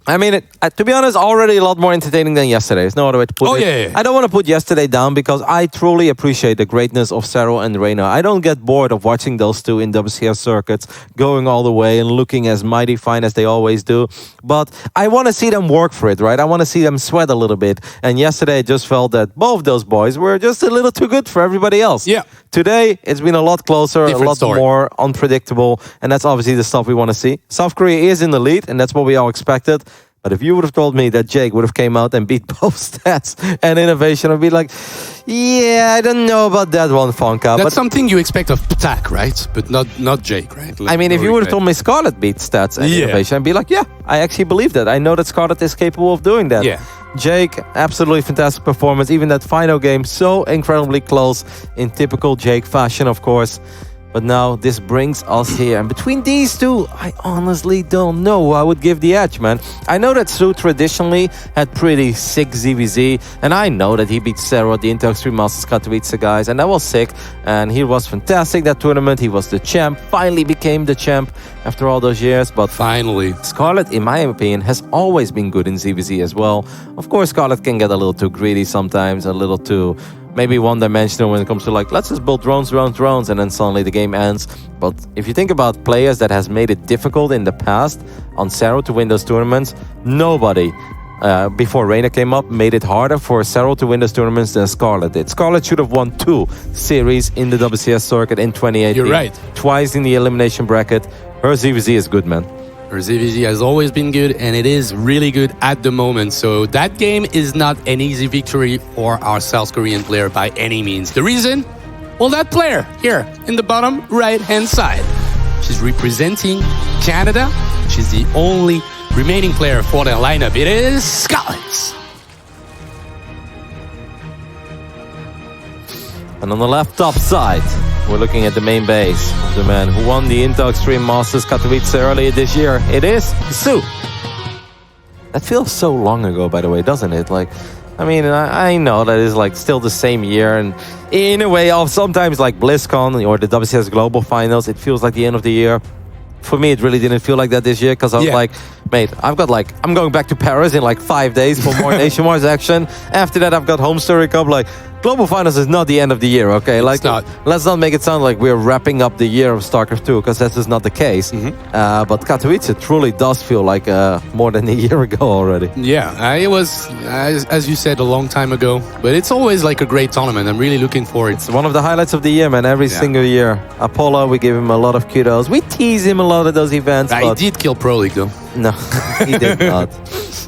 I mean, to be honest, already a lot more entertaining than yesterday. There's no other way to put it. Yeah. I don't want to put yesterday down because I truly appreciate the greatness of Cero and Reina. I don't get bored of watching those two in WCS circuits, going all the way and looking as mighty fine as they always do. But I want to see them work for it, right? I want to see them sweat a little bit. And yesterday, I just felt that both those boys were just a little too good for everybody else. Yeah. Today, it's been a lot closer, Different a lot story. more unpredictable. And that's obviously the stuff we want to see. South Korea is in the lead, and that's what we all expected. But if you would have told me that Jake would have came out and beat both stats and innovation, I'd be like, yeah, I don't know about that one, Fonka. That's But something you expect of Ptak, right? But not Jake, right? I mean, if you would have told me Scarlet beat stats and innovation, I'd be like, yeah, I actually believe that. I know that Scarlet is capable of doing that. Yeah. Jake, absolutely fantastic performance. Even that final game, so incredibly close in typical Jake fashion, of course. But now this brings us here. And between these two, I honestly don't know who I would give the edge, man. I know that Sue traditionally had pretty sick ZVZ. And I know that he beat Sarah at the Intel Extreme Masters Katowice, guys. And that was sick. And he was fantastic that tournament. He was the champ. Finally became the champ after all those years. But Finally. Scarlet, in my opinion, has always been good in ZVZ as well. Of course, Scarlet can get a little too greedy sometimes, a little too maybe one-dimensional when it comes to like, let's just build drones, and then suddenly the game ends. But if you think about players that has made it difficult in the past on Cero to win those tournaments, nobody before Reina came up made it harder for Cero to win those tournaments than Scarlet did. Scarlet should have won 2 series in the WCS circuit in 2018. You're right. Twice in the elimination bracket. Her ZVZ is good, man. Her ZVZ has always been good, and it is really good at the moment. So that game is not an easy victory for our South Korean player by any means. The reason? Well, that player here in the bottom right-hand side. She's representing Canada. She's the only remaining player for the lineup. It is Scarlet. And on the left top side, we're looking at the main base of the man who won the Intel Extreme Masters Katowice earlier this year. It is Sue. That feels so long ago, by the way, doesn't it? Like, I mean, I know that is like still the same year, and in a way, of sometimes like BlizzCon or the WCS Global Finals, it feels like the end of the year. For me, it really didn't feel like that this year because I was like, mate, I'm going back to Paris in like 5 days for more Nation Wars action. After that, I've got Home Story Cup. Like, Global Finals is not the end of the year, okay? Like, It's not. Let's not make it sound like we're wrapping up the year of StarCraft 2 because that is not the case. But Katowice truly does feel like more than a year ago already. Yeah, it was, as you said, a long time ago. But it's always like a great tournament. I'm really looking forward. It's one of the highlights of the year, man, every single year. Apollo, we give him a lot of kudos. We tease him a lot at those events. I but did kill Pro League, though. no, he did not.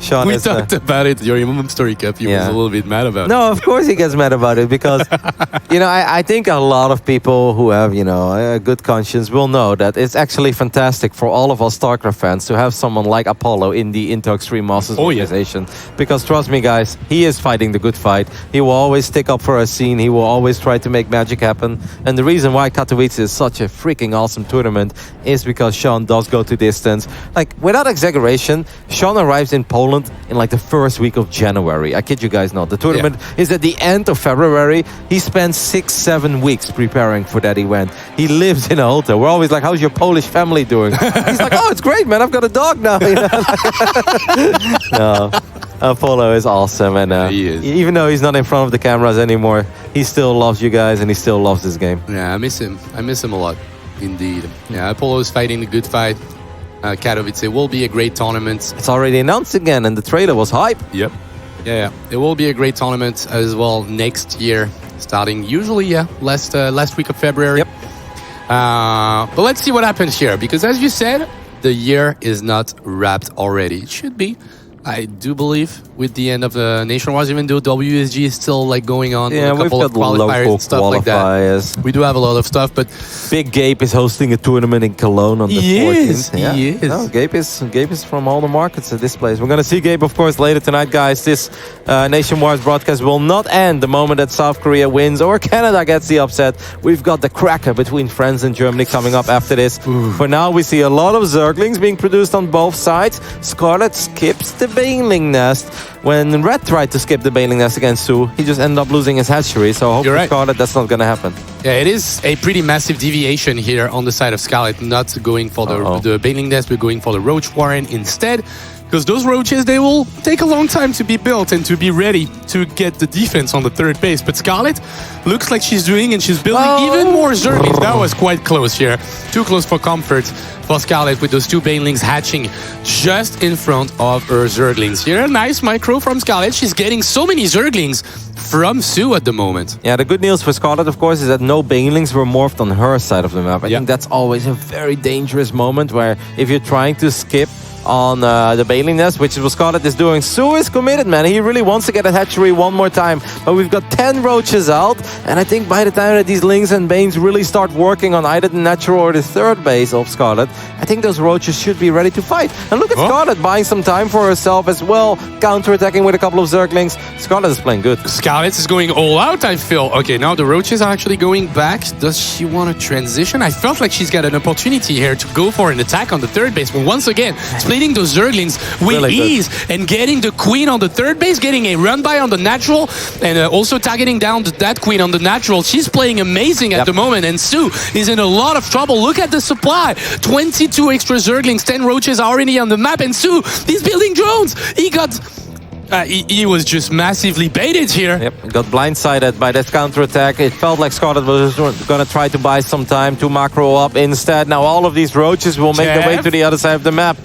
Sean We is, talked about it during Mum Story Cup. He was Yeah. a little bit mad about it. No, of course he gets mad about it because, I think a lot of people who have, a good conscience will know that it's actually fantastic for all of us StarCraft fans to have someone like Apollo in the Intel Extreme Masters organization. Because trust me, guys, he is fighting the good fight. He will always stick up for a scene. He will always try to make magic happen. And the reason why Katowice is such a freaking awesome tournament is because Sean does go to distance. Like, without exaggeration, Sean arrives in Poland in like the first week of January. I kid you guys not. The tournament is at the end of February. He spends 6-7 weeks preparing for that event. He lives in a hotel. We're always like, how's your Polish family doing? He's like, oh, it's great, man. I've got a dog now. No, Apollo is awesome. And He is. even though he's not in front of the cameras anymore, he still loves you guys and he still loves this game. Yeah, I miss him. I miss him a lot, indeed. Yeah, Apollo is fighting the good fight. Katowice will be a great tournament. It's already announced again and the trailer was hype. Yep. Yeah. It will be a great tournament as well next year, starting usually, last week of February. Yep. But let's see what happens here, because as you said, the year is not wrapped already. It should be. I do believe, with the end of the Nation Wars, even though WSG is still like going on with Yeah, a we've couple of got qualifiers local and stuff like that. qualifiers. We do have a lot of stuff, but Big Gabe is hosting a tournament in Cologne on the He 14th. is, he is. No, Gabe is from all the markets at this place. We're going to see Gabe, of course, later tonight, guys. This Nation Wars broadcast will not end the moment that South Korea wins or Canada gets the upset. We've got the cracker between France and Germany coming up after this. For now, we see a lot of Zerglings being produced on both sides. Scarlet skips the Baneling nest. When Red tried to skip the Baneling nest against Su, he just ended up losing his hatchery. So hopefully, right. Scarlet, that's not going to happen. yeah, it is a pretty massive deviation here on the side of Scarlet, not going for the Baneling Nest, but going for the Roach Warren instead. Because those roaches, they will take a long time to be built and to be ready to get the defense on the third base. But Scarlet looks like she's doing, and she's building even more Zerglings. That was quite close here. Too close for comfort for Scarlet with those two Banelings hatching just in front of her Zerglings. Here, a nice micro from Scarlet. She's getting so many Zerglings from Su at the moment. Yeah, the good news for Scarlet, of course, is that no Banelings were morphed on her side of the map. I think that's always a very dangerous moment where if you're trying to skip on the Baneling nest, which is what Scarlet is doing. Su is committed, man. He really wants to get a hatchery one more time. But we've got 10 roaches out, and I think by the time that these Lings and Banes really start working on either the natural or the third base of Scarlet, I think those roaches should be ready to fight. And look at Scarlet buying some time for herself as well, counter-attacking with a couple of Zerglings. Scarlet is playing good. Scarlet is going all out, I feel. Okay, now the roaches are actually going back. Does she want to transition? I felt like she's got an opportunity here to go for an attack on the third base. But once again, splitting those Zerglings with Really ease and getting the queen on the third base, getting a run by on the natural, and also targeting down that queen on the natural. She's playing amazing at the moment, and Su is in a lot of trouble. Look at the supply. 22 extra Zerglings, 10 roaches are already on the map, and Su, he's building drones. He got... he was just massively baited here. Yep, got blindsided by that counter-attack. It felt like Scarlet was going to try to buy some time to macro up. Instead, now all of these roaches will make their way to the other side of the map.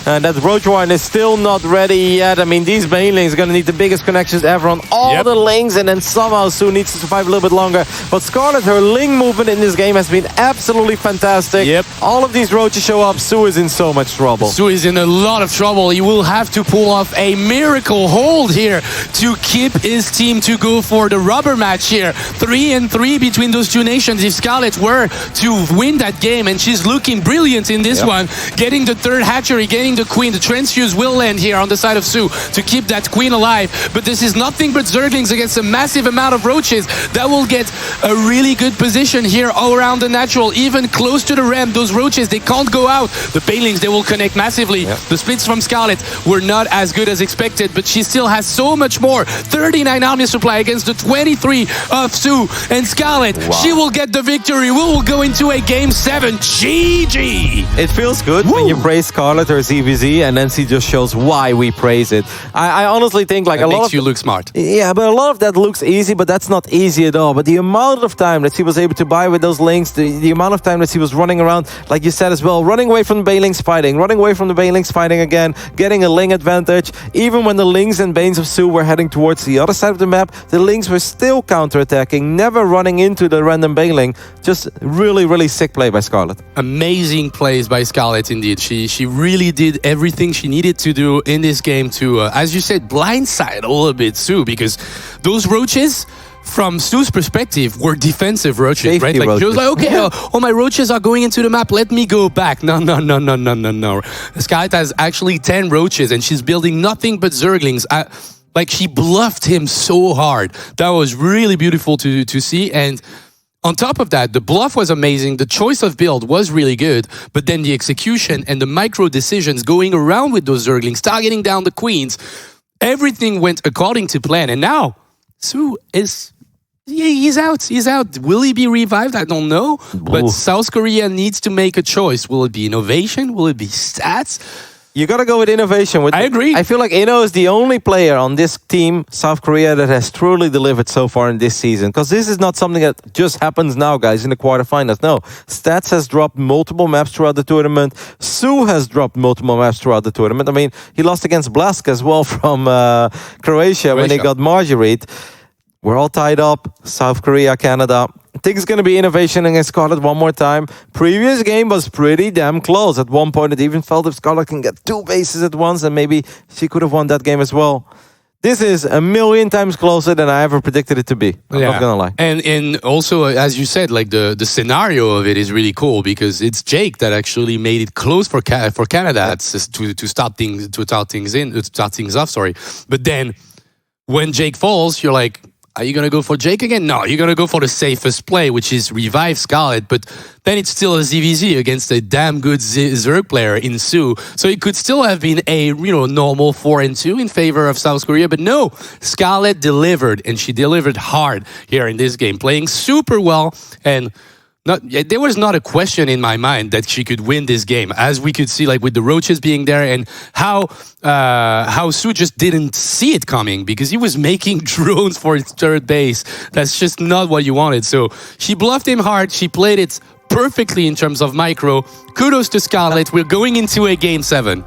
And that Roach Warren is still not ready yet. I mean, these Banelings are going to need the biggest connections ever on all the Lings, and then somehow Su needs to survive a little bit longer. But Scarlet, her Ling movement in this game has been absolutely fantastic. Yep. All of these roaches show up. Su is in so much trouble. Su is in a lot of trouble. He will have to pull off a miracle hold here to keep his team to go for the rubber match here. 3-3 between those two nations. If Scarlet were to win that game, and she's looking brilliant in this one, getting the third hatchery, getting the queen, the transfuse will land here on the side of Su to keep that queen alive. But this is nothing but Zerglings against a massive amount of roaches that will get a really good position here all around the natural, even close to the ramp. Those roaches, they can't go out. The Banelings, they will connect massively. The splits from Scarlet were not as good as expected, but she still has so much more. 39 army supply against the 23 of Su, and Scarlet, she will get the victory. We will go into a game 7. GG! It feels good when you praise Scarlet or ZVZ, and then she just shows why we praise it. I honestly think like That a lot makes of you look smart. Yeah, but a lot of that looks easy, but that's not easy at all. But the amount of time that she was able to buy with those Lings, the amount of time that she was running around, like you said as well, running away from the Banelings fighting, running away from the Banelings fighting again, getting a Ling advantage. Even when the Lings and Banes of Su were heading towards the other side of the map, the Lings were still counter-attacking, never running into the random Baneling. Just really, really sick play by Scarlet. Amazing plays by Scarlet indeed. She really did everything she needed to do in this game to, as you said, blindside a little bit Su, because those roaches, from Su's perspective, were defensive roaches, Safety right? Like roaches. she was like, okay, all my roaches are going into the map. Let me go back. No. Scarlet has actually 10 roaches, and she's building nothing but Zerglings. Like she bluffed him so hard. That was really beautiful to see. And on top of that, the bluff was amazing. The choice of build was really good. But then the execution and the micro decisions going around with those Zerglings, targeting down the queens, everything went according to plan. And now Su is... Yeah, he's out. He's out. Will he be revived? I don't know. But South Korea needs to make a choice. Will it be innovation? Will it be stats? You gotta go with innovation. I agree. I feel like Inno is the only player on this team, South Korea, that has truly delivered so far in this season. Because this is not something that just happens now, guys, in the quarterfinals. No, Stats has dropped multiple maps throughout the tournament. Su has dropped multiple maps throughout the tournament. I mean, he lost against Blask as well from Croatia when they got Marjoried. We're all tied up. South Korea, Canada. I think it's going to be innovation against Scarlet one more time. Previous game was pretty damn close. At one point, it even felt if Scarlet can get 2 bases at once, and maybe she could have won that game as well. This is a million times closer than I ever predicted it to be. I'm not gonna lie. And also, as you said, like the scenario of it is really cool because it's Jake that actually made it close for Canada to start things off. Sorry, but then when Jake falls, you're like, are you going to go for Jake again? No, you're going to go for the safest play, which is revive Scarlet. But then it's still a ZVZ against a damn good Zerg player in Su. So it could still have been a normal 4-2 in favor of South Korea. But no, Scarlet delivered, and she delivered hard here in this game, playing super well. And there was not a question in my mind that she could win this game, as we could see, like with the roaches being there, and how Su just didn't see it coming because he was making drones for his third base. That's just not what you wanted. So she bluffed him hard. She played it perfectly in terms of micro. Kudos to Scarlet. We're going into a Game 7.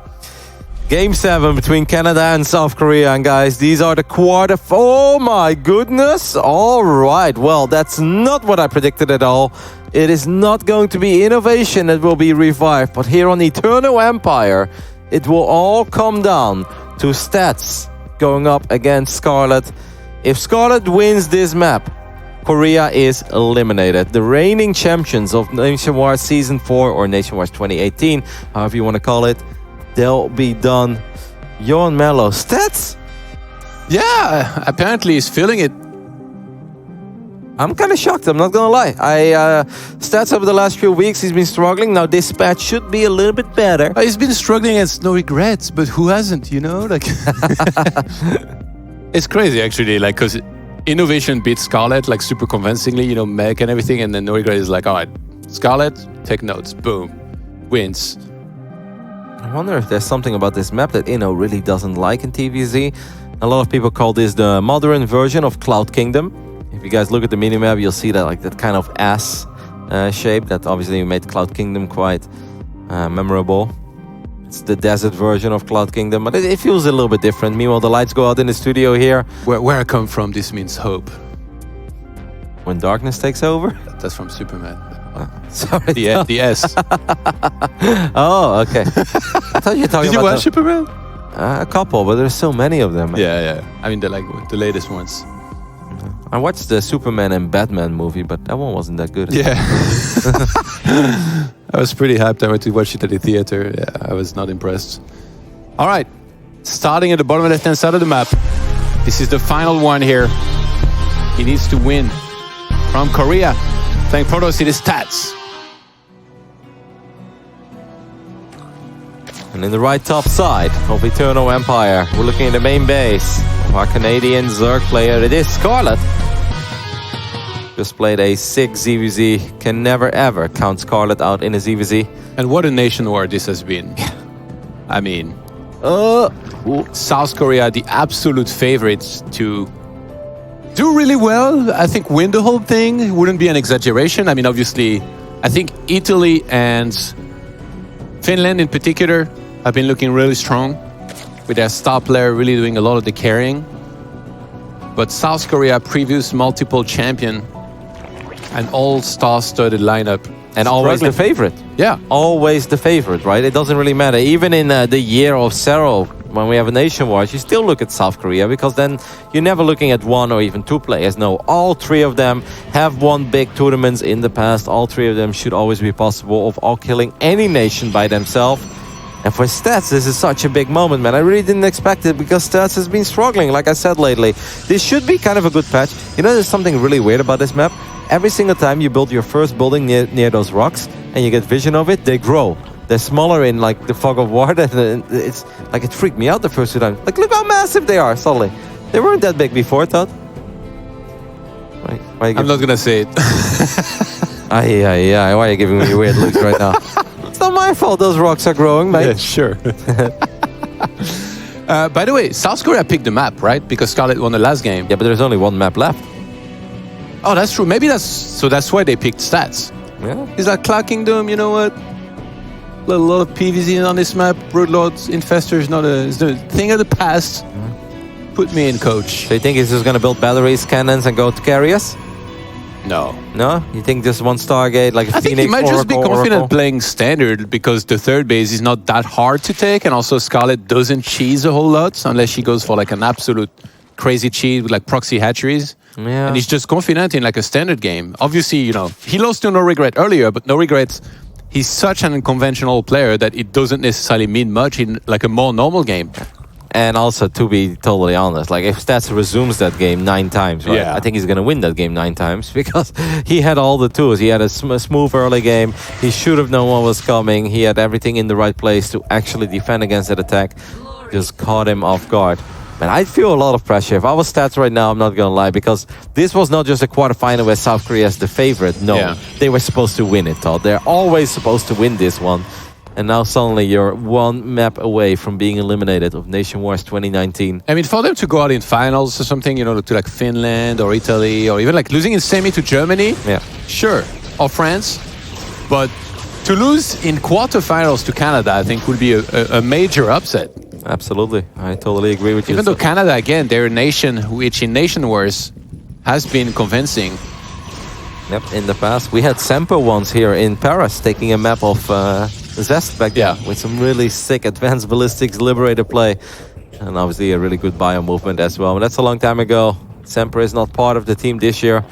Game 7 between Canada and South Korea. And guys, these are the quarter... Oh my goodness. All right. Well, that's not what I predicted at all. It is not going to be innovation that will be revived. But here on Eternal Empire, it will all come down to stats going up against Scarlet. If Scarlet wins this map, Korea is eliminated. The reigning champions of Nation Wars Season 4 or Nation Wars 2018, however you want to call it, they'll be done. Johan Mello, stats? Yeah, apparently he's feeling it. I'm kind of shocked, I'm not gonna lie. Stats over the last few weeks, he's been struggling. Now this patch should be a little bit better. He's been struggling against no regrets, but who hasn't, Like, it's crazy, actually, like, because Innovation beats Scarlet, like, super convincingly, mech and everything, and then no regret is like, all right, Scarlet, take notes, boom, wins. I wonder if there's something about this map that Inno really doesn't like in TVZ. A lot of people call this the modern version of Cloud Kingdom. If you guys look at the minimap, you'll see that that kind of ass shape that obviously made Cloud Kingdom quite memorable. It's the desert version of Cloud Kingdom, but it feels a little bit different. Meanwhile, the lights go out in the studio here. Where I come from, this means hope. When darkness takes over? That's from Superman. Sorry. The S. Oh, okay. I thought you were talking Did you about watch Superman? a couple, but there's so many of them. Yeah. I mean, the latest ones. I watched the Superman and Batman movie, but that one wasn't that good. Yeah. I was pretty hyped. I went to watch it at the theater. Yeah, I was not impressed. All right. Starting at the bottom left-hand side of the map. This is the final one here. He needs to win from Korea. Playing Proto City stats. And in the right top side of Eternal Empire, we're looking at the main base of our Canadian Zerg player. It is Scarlet. Just played a 6 ZVZ. Can never ever count Scarlet out in a ZVZ. And what a nation war this has been. I mean, South Korea, the absolute favorites to do really well. I think win the whole thing wouldn't be an exaggeration. I mean, obviously, I think Italy and Finland in particular have been looking really strong with their star player really doing a lot of the carrying. But South Korea, previous multiple champion, an all-star studded lineup. And always the favorite. Yeah. Always the favorite, right? It doesn't really matter. Even in the year of Zero, when we have a nation war, you still look at South Korea because then you're never looking at 1 or even 2 players. No, all 3 of them have won big tournaments in the past. All 3 of them should always be possible of all killing any nation by themselves. And for Stats, this is such a big moment, man. I really didn't expect it because Stats has been struggling, like I said lately. This should be kind of a good patch. There's something really weird about this map. Every single time you build your first building near those rocks and you get vision of it, they grow. They're smaller in like the fog of war. And it's like it freaked me out the first 2 times. Like, look how massive they are suddenly. They weren't that big before, Todd. I'm not gonna say it. Why are you giving me weird looks right now? It's not my fault those rocks are growing, mate. Yeah, sure. By the way, South Korea picked the map, right? Because Scarlet won the last game. Yeah, but there's only 1 map left. Oh, that's true. Maybe that's why they picked Stats. Yeah. Is that Cloud Kingdom? You know what? A lot of PvZ on this map. Broodlords, Infestors, it's a thing of the past. Put me in, coach. So you think he's just going to build batteries, cannons, and go to carry us? No. No? You think just one Stargate, like a I think Phoenix, he might just be Oracle, confident Oracle? playing standard because the third base is not that hard to take, and also Scarlet doesn't cheese a whole lot unless she goes for like an absolute crazy cheese with like proxy hatcheries. Yeah. And he's just confident in like a standard game. Obviously, you know, he lost to No Regret earlier, but No Regrets, he's such an unconventional player that it doesn't necessarily mean much in like a more normal game. And also, to be totally honest, like if Stats resumes that game 9 times, right? Yeah. I think he's going to win that game 9 times because he had all the tools. He had a smooth early game. He should have known what was coming. He had everything in the right place to actually defend against that attack. Just caught him off guard. Man, I feel a lot of pressure. If I was Stats right now, I'm not going to lie, because this was not just a quarterfinal where South Korea is the favorite. No, Yeah. they were supposed to win it, Todd. They're always supposed to win this one. And now suddenly you're one map away from being eliminated of Nation Wars 2019. I mean, for them to go out in finals or something, you know, to like Finland or Italy or even like losing in semi to Germany, Yeah. sure, or France, but to lose in quarterfinals to Canada, I think would be a major upset. Absolutely. I totally agree with you. Even though Canada, again, they're a nation which in Nation Wars has been convincing. Yep, in the past. We had Semper once here in Paris taking a map of Zest back then with some really sick advanced ballistics liberator play. And obviously a really good bio movement as well. But that's a long time ago. Semper is not part of the team this year.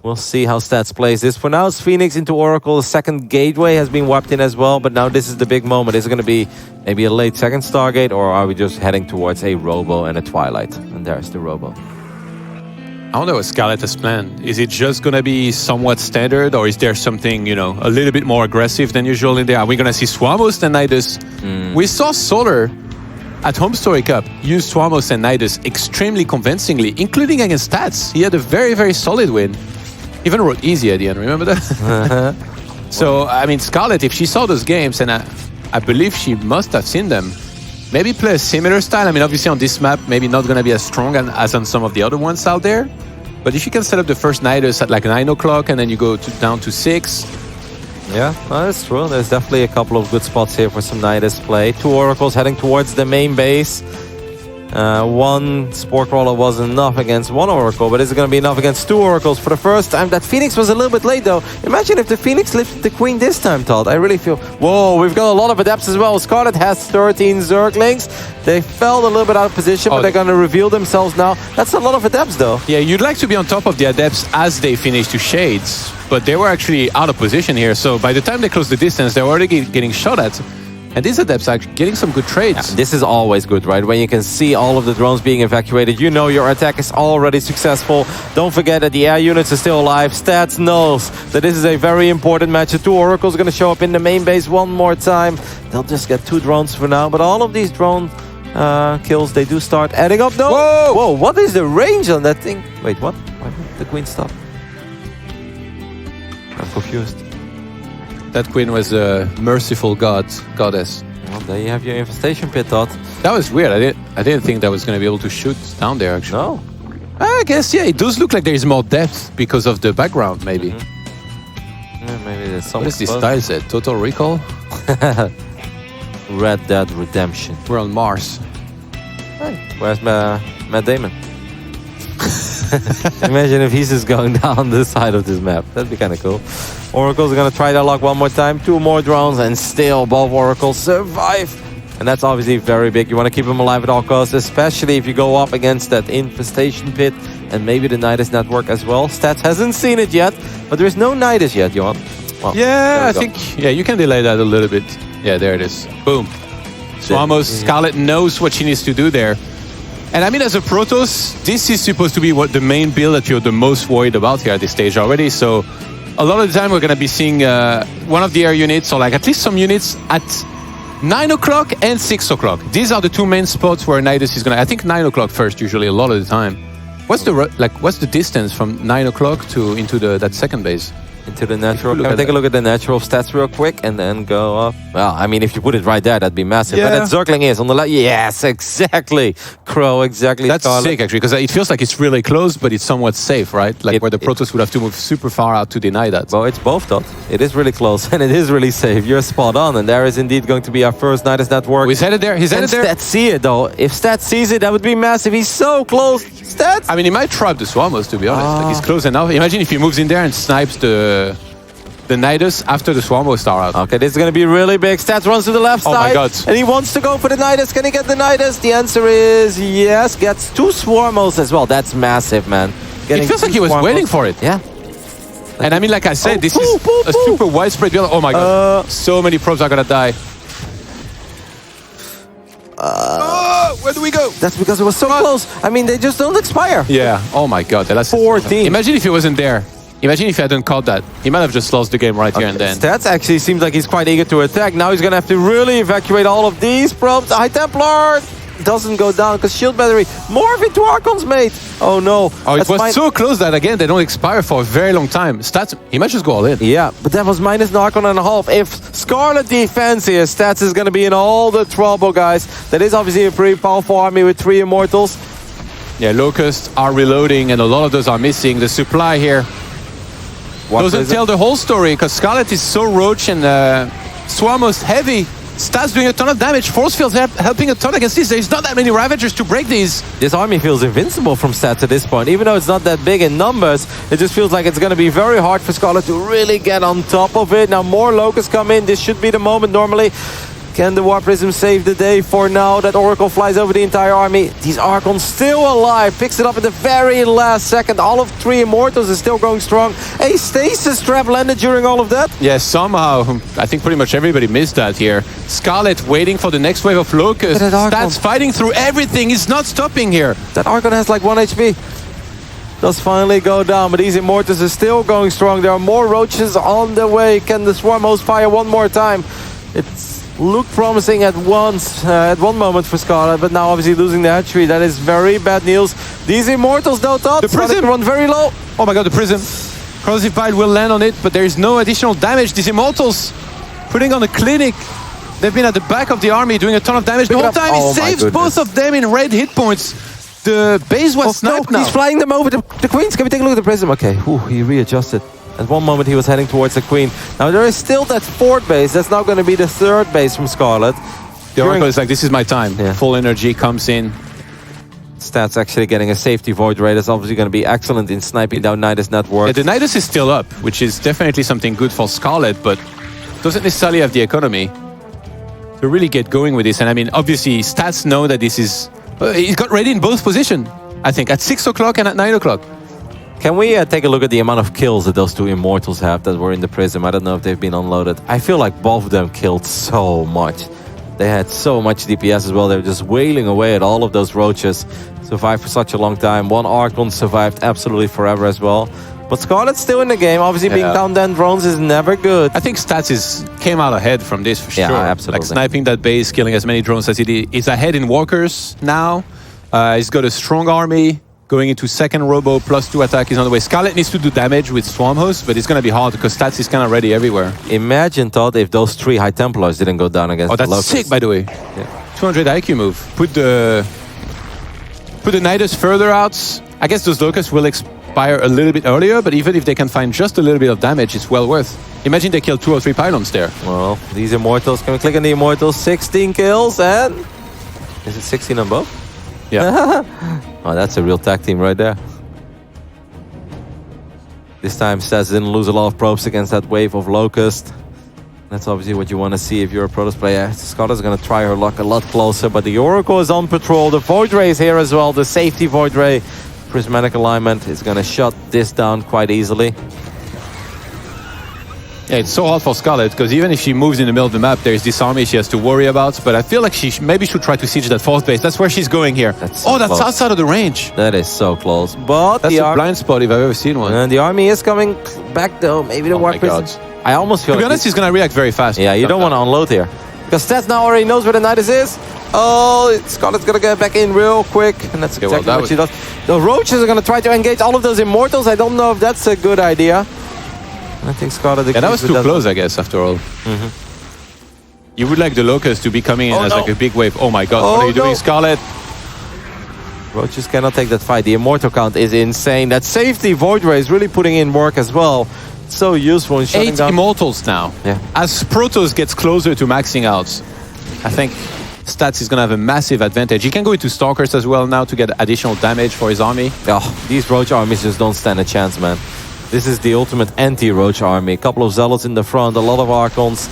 We'll see how Stats plays this. For now, it's Phoenix into Oracle. The second gateway has been wiped in as well. But now this is the big moment. Is it going to be maybe a late second Stargate? Or are we just heading towards a Robo and a Twilight? And there's the Robo. I wonder what Scarlet has planned. Is it just going to be somewhat standard, or is there something, you know, a little bit more aggressive than usual in there? Are we going to see Swamos and Nidus? We saw Solar at Home Story Cup use Swamos and Nidus extremely convincingly, including against Stats. He had a very, very solid win. Even wrote easy at the end, remember that? So, I mean, Scarlet, if she saw those games, and I believe she must have seen them, maybe play a similar style. I mean, obviously on this map, maybe not going to be as strong as on some of the other ones out there. But if you can set up the first Nidus at like 9 o'clock and then you go down to 6. Yeah, no, that's true. There's definitely a couple of good spots here for some Nidus play. 2 Oracles heading towards the main base. One Spore Crawler was enough against 1 Oracle, but is it going to be enough against 2 Oracles for the first time? That Phoenix was a little bit late, though. Imagine if the Phoenix lifted the Queen this time, Todd. I really feel... Whoa, we've got a lot of Adepts as well. Scarlet has 13 Zerglings. They felt a little bit out of position, but they're going to reveal themselves now. That's a lot of Adepts, though. Yeah, you'd like to be on top of the Adepts as they finish to Shades, but they were actually out of position here. So by the time they close the distance, they're already getting shot at. And these Adepts are getting some good trades. Yeah, this is always good, right? When you can see all of the drones being evacuated, you know your attack is already successful. Don't forget that the air units are still alive. Stats knows that this is a very important match. The 2 Oracles are going to show up in the main base one more time. They'll just get 2 drones for now, but all of these drone kills, they do start adding up. No! Whoa! Whoa, what is the range on that thing? Wait, what? Why did the Queen stop? I'm confused. That Queen was a merciful goddess. Well, there you have your infestation pit, Todd. That was weird. I didn't think that was going to be able to shoot down there, actually. No. I guess, yeah, it does look like there is more depth because of the background, maybe. Yeah, maybe there's some. What is this style set? Total Recall? Red Dead Redemption. We're on Mars. Hey, where's Matt Damon? Imagine if he's just going down this side of this map. That'd be kind of cool. Oracles are going to try their luck one more time. 2 more drones and still both Oracles survive. And that's obviously very big. You want to keep them alive at all costs, especially if you go up against that infestation pit and maybe the Nidus network as well. Stats hasn't seen it yet, but there is no Nidus yet, Johan. Well, Yeah, I think, yeah, you can delay that a little bit. Yeah, there it is. Boom. So almost Scarlet knows what she needs to do there. And I mean, as a Protoss, this is supposed to be what the main build that you're the most worried about here at this stage already. So a lot of the time we're going to be seeing one of the air units, or like at least some units at 9 o'clock and 6 o'clock. These are the 2 main spots where Nidus is going to... I think 9 o'clock first, usually, a lot of the time. What's the distance from 9 o'clock to into that second base? Into the natural. Look Can we at take a that. look at the natural stats real quick and then go up? Well, I mean, if you put it right there, that'd be massive. But Yeah. that Zergling is on the left. Yes, exactly. Crow, exactly. That's Scarlet. sick, actually, because it feels like it's really close, but it's somewhat safe, right? Like It- where the it- Protoss would have to move super far out to deny that. Well, it's both, Todd. It is really close and it is really safe. You're spot on. And there is indeed going to be our first Nidus network. Oh, he's headed there. He's Can headed there. Stats see it, though? If Stats sees it, that would be massive. He's so close. Stats! I mean, he might trap the Swamos, to be honest. Like, he's close enough. Imagine if he moves in there and snipes the Nidus after the Swamo star out. Okay, this is going to be really big. Stats runs to the left Oh side. my God. And he wants to go for the Nidus. Can he get the Nidus? The answer is yes. Gets 2 Swarmos as well. That's massive, man. It feels like he was waiting for it. Yeah. And I mean, like I said, Oh, this poo, is poo, a poo. super widespread build. Oh my god. So many probes are gonna die. Where do we go? That's because it was so close. I mean, they just don't expire. Yeah. Oh my god. That's 14. Imagine if he wasn't there. Imagine if he hadn't caught that. He might have just lost the game right here and then. Stats actually seems like he's quite eager to attack. Now he's going to have to really evacuate all of these probes. High Templar doesn't go down because shield battery. More of it to Archon's mate. Oh no. Oh, it That's was mine- so close that again they don't expire for a very long time. Stats, he might just go all in. Yeah, but that was minus an Archon and a half. If Scarlet defense here, Stats is going to be in all the trouble, guys. That is obviously a pretty powerful army with 3 Immortals. Yeah, Locusts are reloading and a lot of those are missing. The supply here doesn't tell the whole story because Scarlet is so roach and Swamos heavy. Stats doing a ton of damage. Force fields helping a ton against this. There's not that many Ravagers to break these. This army feels invincible from Stats at this point. Even though it's not that big in numbers, it just feels like it's going to be very hard for Scarlet to really get on top of it. Now more Locusts come in. This should be the moment normally. Can the Warp Prism save the day for now? That Oracle flies over the entire army. These Archons still alive. Picks it up at the very last second. All of 3 Immortals is still going strong. A stasis trap landed during all of that. Yeah, somehow, I think pretty much everybody missed that here. Scarlet waiting for the next wave of Locusts. Look at that Archon. Stats fighting through everything. He's not stopping here. That Archon has like 1 HP. Does finally go down, but these Immortals are still going strong. There are more roaches on the way. Can the Swarm host fire one more time? It's looked promising at one moment for Scarlet, but now obviously losing the hatchery. That is very bad news. These Immortals, though, Todd, The Prism run very low. Oh my god, the Prism. Corrosive Bite will land on it, but there is no additional damage. These Immortals putting on a clinic. They've been at the back of the army doing a ton of damage. The Pick it whole up. time Oh he my saves goodness. both of them in red hit points. The base was sniped no, now. he's flying them over the Queens. Can we take a look at the Prism? Okay, he readjusted. At one moment he was heading towards the Queen. Now there is still that 4th base. That's now going to be the 3rd base from Scarlet. The Oracle is like, this is my time. Yeah. Full energy comes in. Stats actually getting a safety void ray. That's obviously going to be excellent in sniping down Nidus network. Yeah, the Nidus is still up, which is definitely something good for Scarlet, but doesn't necessarily have the economy to really get going with this. And I mean, obviously, Stats know that this is... he's got ready in both positions, I think, at 6 o'clock and at 9 o'clock. Can we take a look at the amount of kills that those 2 Immortals have that were in the Prism? I don't know if they've been unloaded. I feel like both of them killed so much. They had so much DPS as well. They were just wailing away at all of those roaches. Survived for such a long time. 1 Archon survived absolutely forever as well. But Scarlet's still in the game. Obviously, being down 10 drones is never good. I think Stats came out ahead from this for Yeah, sure. absolutely. Like sniping that base, killing as many drones as he did. He's ahead in walkers now. He's got a strong army. Going into 2nd robo, +2 attack is on the way. Scarlet needs to do damage with Swarm Host, but it's going to be hard because Stats is kind of ready everywhere. Imagine, Todd, if those 3 High Templars didn't go down against Oh, the that's Locusts. sick, by the way. 200 IQ move. Put the Nidus further out. I guess those Locusts will expire a little bit earlier, but even if they can find just a little bit of damage, it's well worth. Imagine they kill 2 or 3 pylons there. Well, these Immortals, can we click on the Immortals? 16 kills and... Is it 16 on both? Yeah. Oh, that's a real tag team right there. This time, Stats didn't lose a lot of probes against that wave of Locust. That's obviously what you want to see if you're a Protoss player. Scarlet's going to try her luck a lot closer, but the Oracle is on patrol. The Void Ray is here as well. The safety Void Ray. Prismatic alignment is going to shut this down quite easily. Yeah, it's so hard for Scarlet because even if she moves in the middle of the map, there's this army she has to worry about. But I feel like she maybe should try to siege that 4th base. That's where she's going here. That's so that's close. outside of the range. That is so close. But That's the a blind spot if I've ever seen one. And the army is coming back though. Maybe the Oh Warp my Prism. God. I almost feel To be like honest, he's going to react very fast. yeah, you don't want to unload here. Because Stats now already knows where the Nidus is. Oh, Scarlet's going to get back in real quick. And that's Okay, well, exactly that what she does. The Roaches are going to try to engage all of those Immortals. I don't know if that's a good idea. I think Scarlet. Yeah, that was too close, I guess, after all. You would like the Locust to be coming in as like a big wave. Oh my god, what are you doing, Scarlet? Roaches cannot take that fight. The Immortal count is insane. That safety Void Ray is really putting in work as well. So useful in shutting 8 down. Immortals now. Yeah. As Protoss gets closer to maxing out, I think Stats is going to have a massive advantage. He can go into Stalkers as well now to get additional damage for his army. Oh, these Roach armies just don't stand a chance, man. This is the ultimate anti-Roach army. A couple of Zealots in the front, a lot of Archons,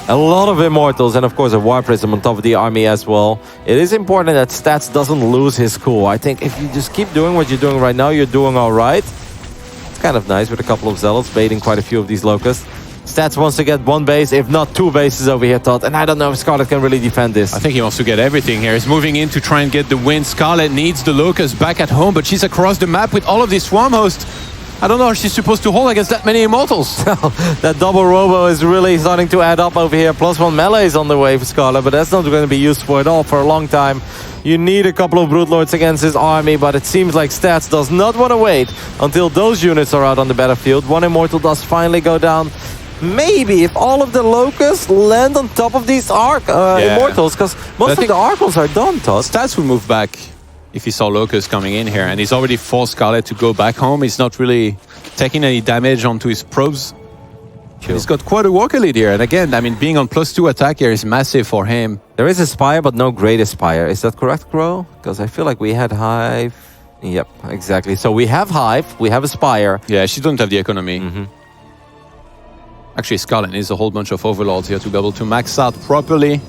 a lot of Immortals, and of course a War Prism on top of the army as well. It is important that Stats doesn't lose his cool. I think if you just keep doing what you're doing right now, you're doing all right. It's kind of nice with a couple of Zealots baiting quite a few of these Locusts. Stats wants to get 1 base, if not 2 bases over here, Todd. And I don't know if Scarlet can really defend this. I think he wants to get everything here. He's moving in to try and get the win. Scarlet needs the Locust back at home, but she's across the map with all of these Swarm Hosts. I don't know how she's supposed to hold against that many Immortals. That double Robo is really starting to add up over here. +1 melee is on the way for Scarlet, but that's not going to be useful at all for a long time. You need a couple of Broodlords against his army, but it seems like Stats does not want to wait until those units are out on the battlefield. 1 Immortal does finally go down. Maybe if all of the Locusts land on top of these Immortals, because most of the Archons are done, Todd. Stats would move back if he saw Locust coming in here, and he's already forced Scarlet to go back home. He's not really taking any damage onto his probes. He's got quite a walker lead here, and again, I mean, being on +2 attack here is massive for him. There is a Spire, but no Great Spire. Is that correct, Crow? Because I feel like we had Hive. Yep, exactly. So we have Hive, we have a Spire. Yeah, she doesn't have the economy. Actually, Scarlet needs a whole bunch of Overlords here to be able to max out properly.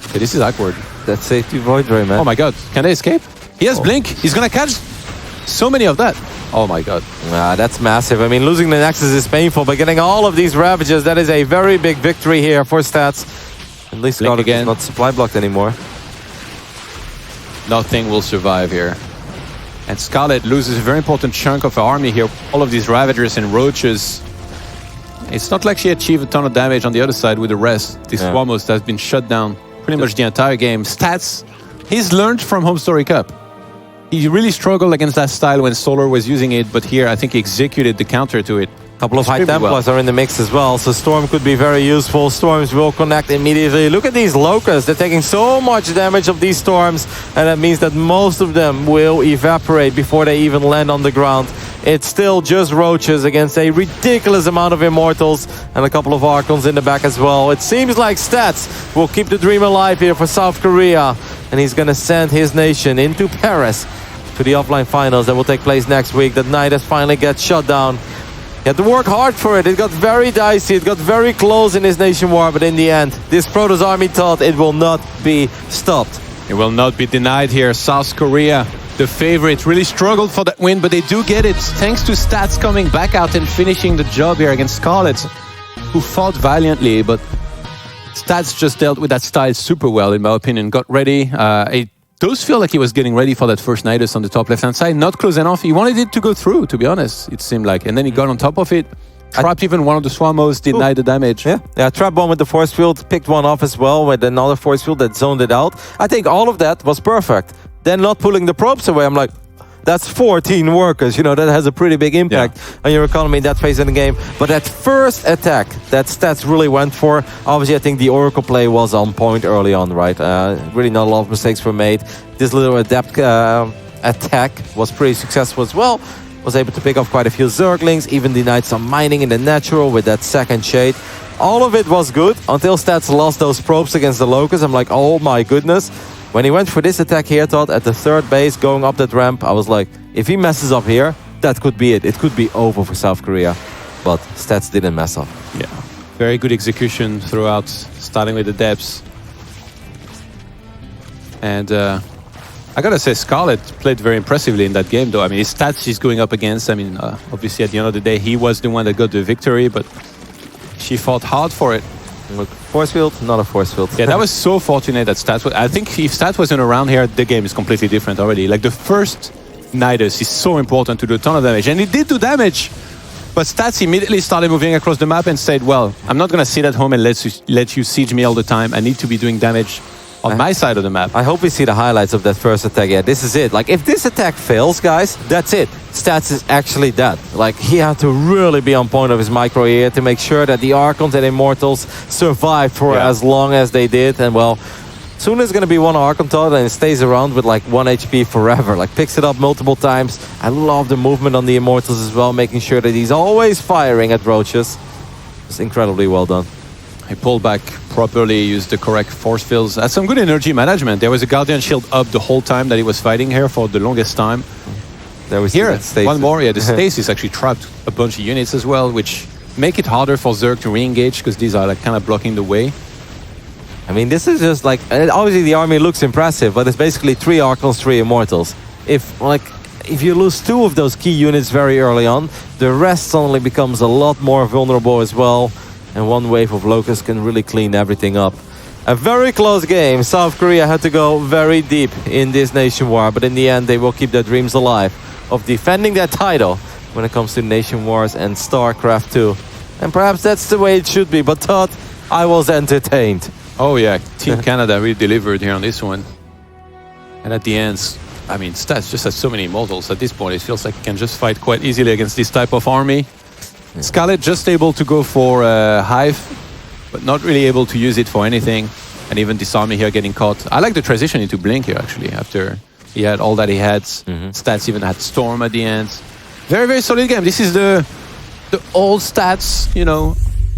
Okay, this is awkward. That's safety Void Ray, man. Oh my god, can they escape? He has Blink. He's gonna catch so many of that. Oh my god. That's massive. I mean, losing the Nexus is painful, but getting all of these Ravages, that is a very big victory here for Stats. At least Scarlet is not supply blocked anymore. Nothing will survive here. And Scarlet loses a very important chunk of her army here. All of these Ravagers and Roaches. It's not like she achieved a ton of damage on the other side with the rest. This Swarm Host has been shut down pretty much the entire game. Stats, he's learned from Home Story Cup. He really struggled against that style when Solar was using it, but here I think he executed the counter to it. Couple of High Templars are in the mix as well, so Storm could be very useful. Storms will connect immediately. Look at these Locusts. They're taking so much damage of these Storms, and that means that most of them will evaporate before they even land on the ground. It's still just Roaches against a ridiculous amount of Immortals and a couple of Archons in the back as well. It seems like Stats will keep the dream alive here for South Korea, and he's going to send his nation into Paris to the offline finals that will take place next week. That Nidus finally gets shut down. He had to work hard for it. It got very dicey. It got very close in his nation war, but in the end, this Protoss army thought it will not be stopped. It will not be denied here. South Korea, the favorite, really struggled for that win, but they do get it thanks to Stats coming back out and finishing the job here against Scarlet, who fought valiantly, but Stats just dealt with that style super well, in my opinion. Got ready. It does feel like he was getting ready for that first Nidus on the top left-hand side. Not close enough. He wanted it to go through, to be honest, it seemed like. And then he got on top of it. Trapped even one of the Swarm Hosts, denied the damage. Yeah, trapped one with the force field, picked one off as well with another force field that zoned it out. I think all of that was perfect. Then not pulling the probes away, I'm like, that's 14 workers, you know, that has a pretty big impact on your economy in that phase of the game. But that first attack that Stats really went for, obviously I think the Oracle play was on point early on, right? Really not a lot of mistakes were made. This little Adept attack was pretty successful as well. Was able to pick off quite a few Zerglings, even denied some mining in the natural with that second shade. All of it was good until Stats lost those probes against the Locusts. I'm like, oh my goodness. When he went for this attack here, Todd, at the third base, going up that ramp, I was like, if he messes up here, that could be it. It could be over for South Korea. But Stats didn't mess up. Yeah, very good execution throughout, starting with the depths. And I gotta say, Scarlet played very impressively in that game, though. I mean, his stats he's going up against, I mean, obviously at the end of the day, he was the one that got the victory, but she fought hard for it. Look, force field, not a force field. Yeah, that was so fortunate that Stats... I think if Stats wasn't around here, the game is completely different already. Like, the first Nidus is so important to do a ton of damage, and it did do damage. But Stats immediately started moving across the map and said, well, I'm not going to sit at home and let you siege me all the time. I need to be doing damage on my side of the map. I hope we see the highlights of that first attack. Yeah, this is it. Like, if this attack fails, guys, that's it. Stats is actually dead. Like, he had to really be on point of his micro here to make sure that the Archons and Immortals survived for as long as they did. And, well, soon there's going to be one Archon Toad and it stays around with, like, 1 HP forever. Like, picks it up multiple times. I love the movement on the Immortals as well, making sure that he's always firing at roaches. It's incredibly well done. He pulled back properly, used the correct force fields. That's some good energy management. There was a Guardian Shield up the whole time that he was fighting here for the longest time. There was Here, one more. Yeah, the Stasis actually trapped a bunch of units as well, which make it harder for Zerg to re-engage because these are like kind of blocking the way. I mean, this is just like, obviously the army looks impressive, but it's basically 3 Archons, 3 Immortals. If you lose 2 of those key units very early on, the rest suddenly becomes a lot more vulnerable as well. And one wave of Locusts can really clean everything up. A very close game. South Korea had to go very deep in this nation war, but in the end they will keep their dreams alive of defending their title when it comes to nation wars and StarCraft 2. And perhaps that's the way it should be, but Todd, I was entertained. Oh yeah, Team Canada really delivered here on this one. And at the end, I mean, Stats just has so many Immortals. At this point, it feels like he can just fight quite easily against this type of army. Yeah. Scarlet just able to go for Hive, but not really able to use it for anything. And even Disarming here getting caught. I like the transition into Blink here, actually, after he had all that he had. Stats even had Storm at the end. Very, very solid game. This is the old Stats, you know,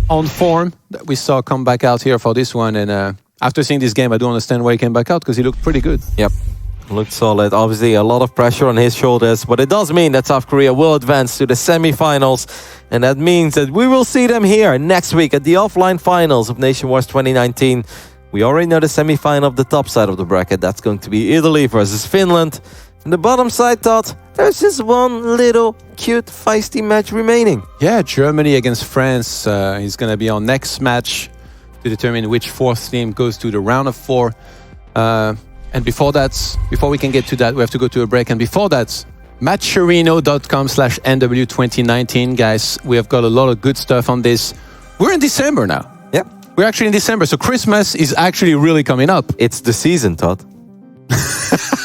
on form that we saw come back out here for this one. And after seeing this game, I do understand why he came back out, because he looked pretty good. Yep. Looked solid. Obviously, a lot of pressure on his shoulders, but it does mean that South Korea will advance to the semi-finals, and that means that we will see them here next week at the offline finals of Nation Wars 2019. We already know the semi-final of the top side of the bracket. That's going to be Italy versus Finland. And the bottom side, Todd, there's just one little cute, feisty match remaining. Yeah, Germany against France is going to be our next match to determine which 4th team goes to the round of 4. And before we can get to that, we have to go to a break. And before that, matcherino.com/nw2019, guys. We have got a lot of good stuff on this. We're in December now. Yep. We're actually in December, so Christmas is actually really coming up. It's the season, Todd.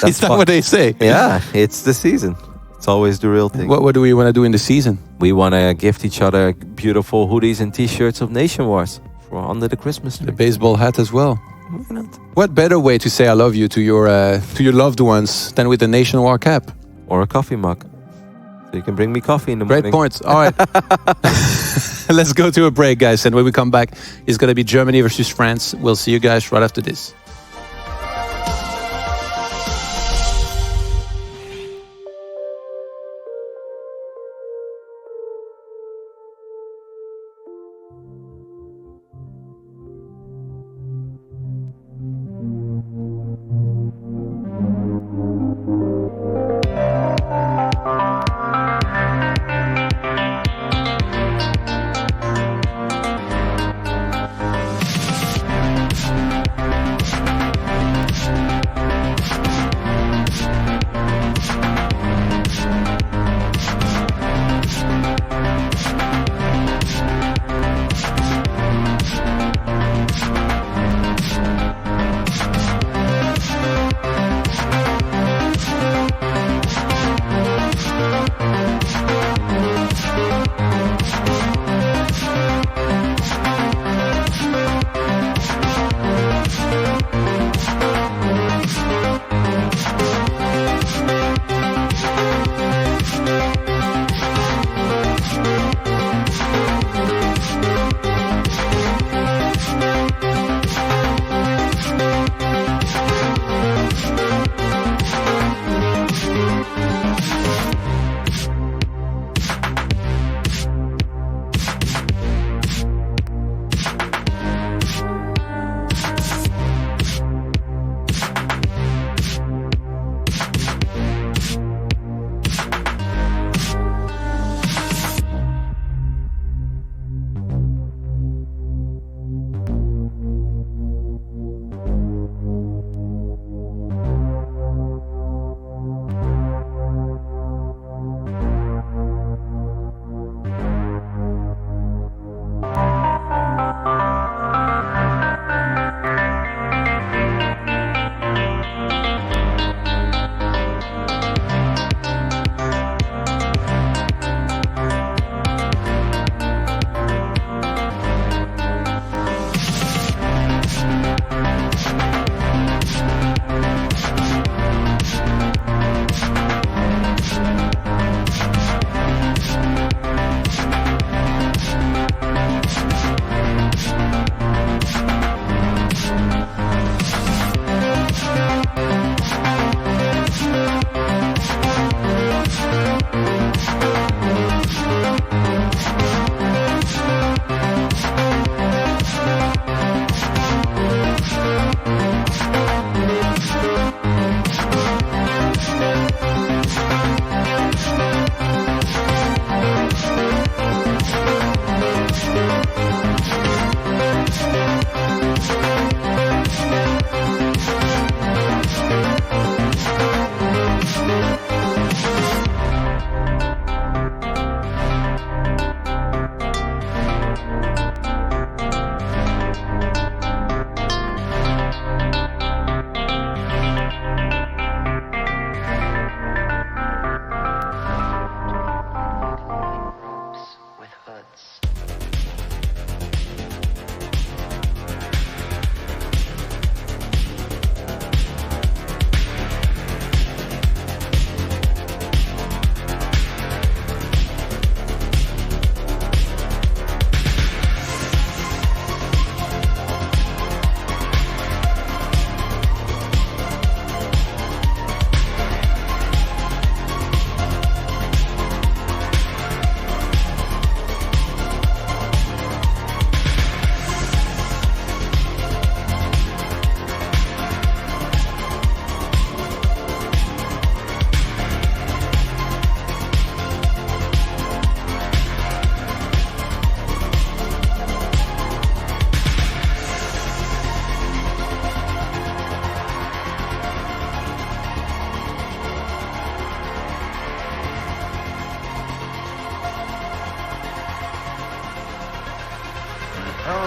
Is that what they say? Yeah, it's the season. It's always the real thing. What do we want to do in the season? We want to gift each other beautiful hoodies and t-shirts of Nation Wars for under the Christmas tree. The baseball hat as well. Why not? What better way to say I love you to your loved ones than with the Nation War cap? Or a coffee mug. So you can bring me coffee in the morning. Great points. All right. Let's go to a break, guys. And when we come back, it's going to be Germany versus France. We'll see you guys right after this.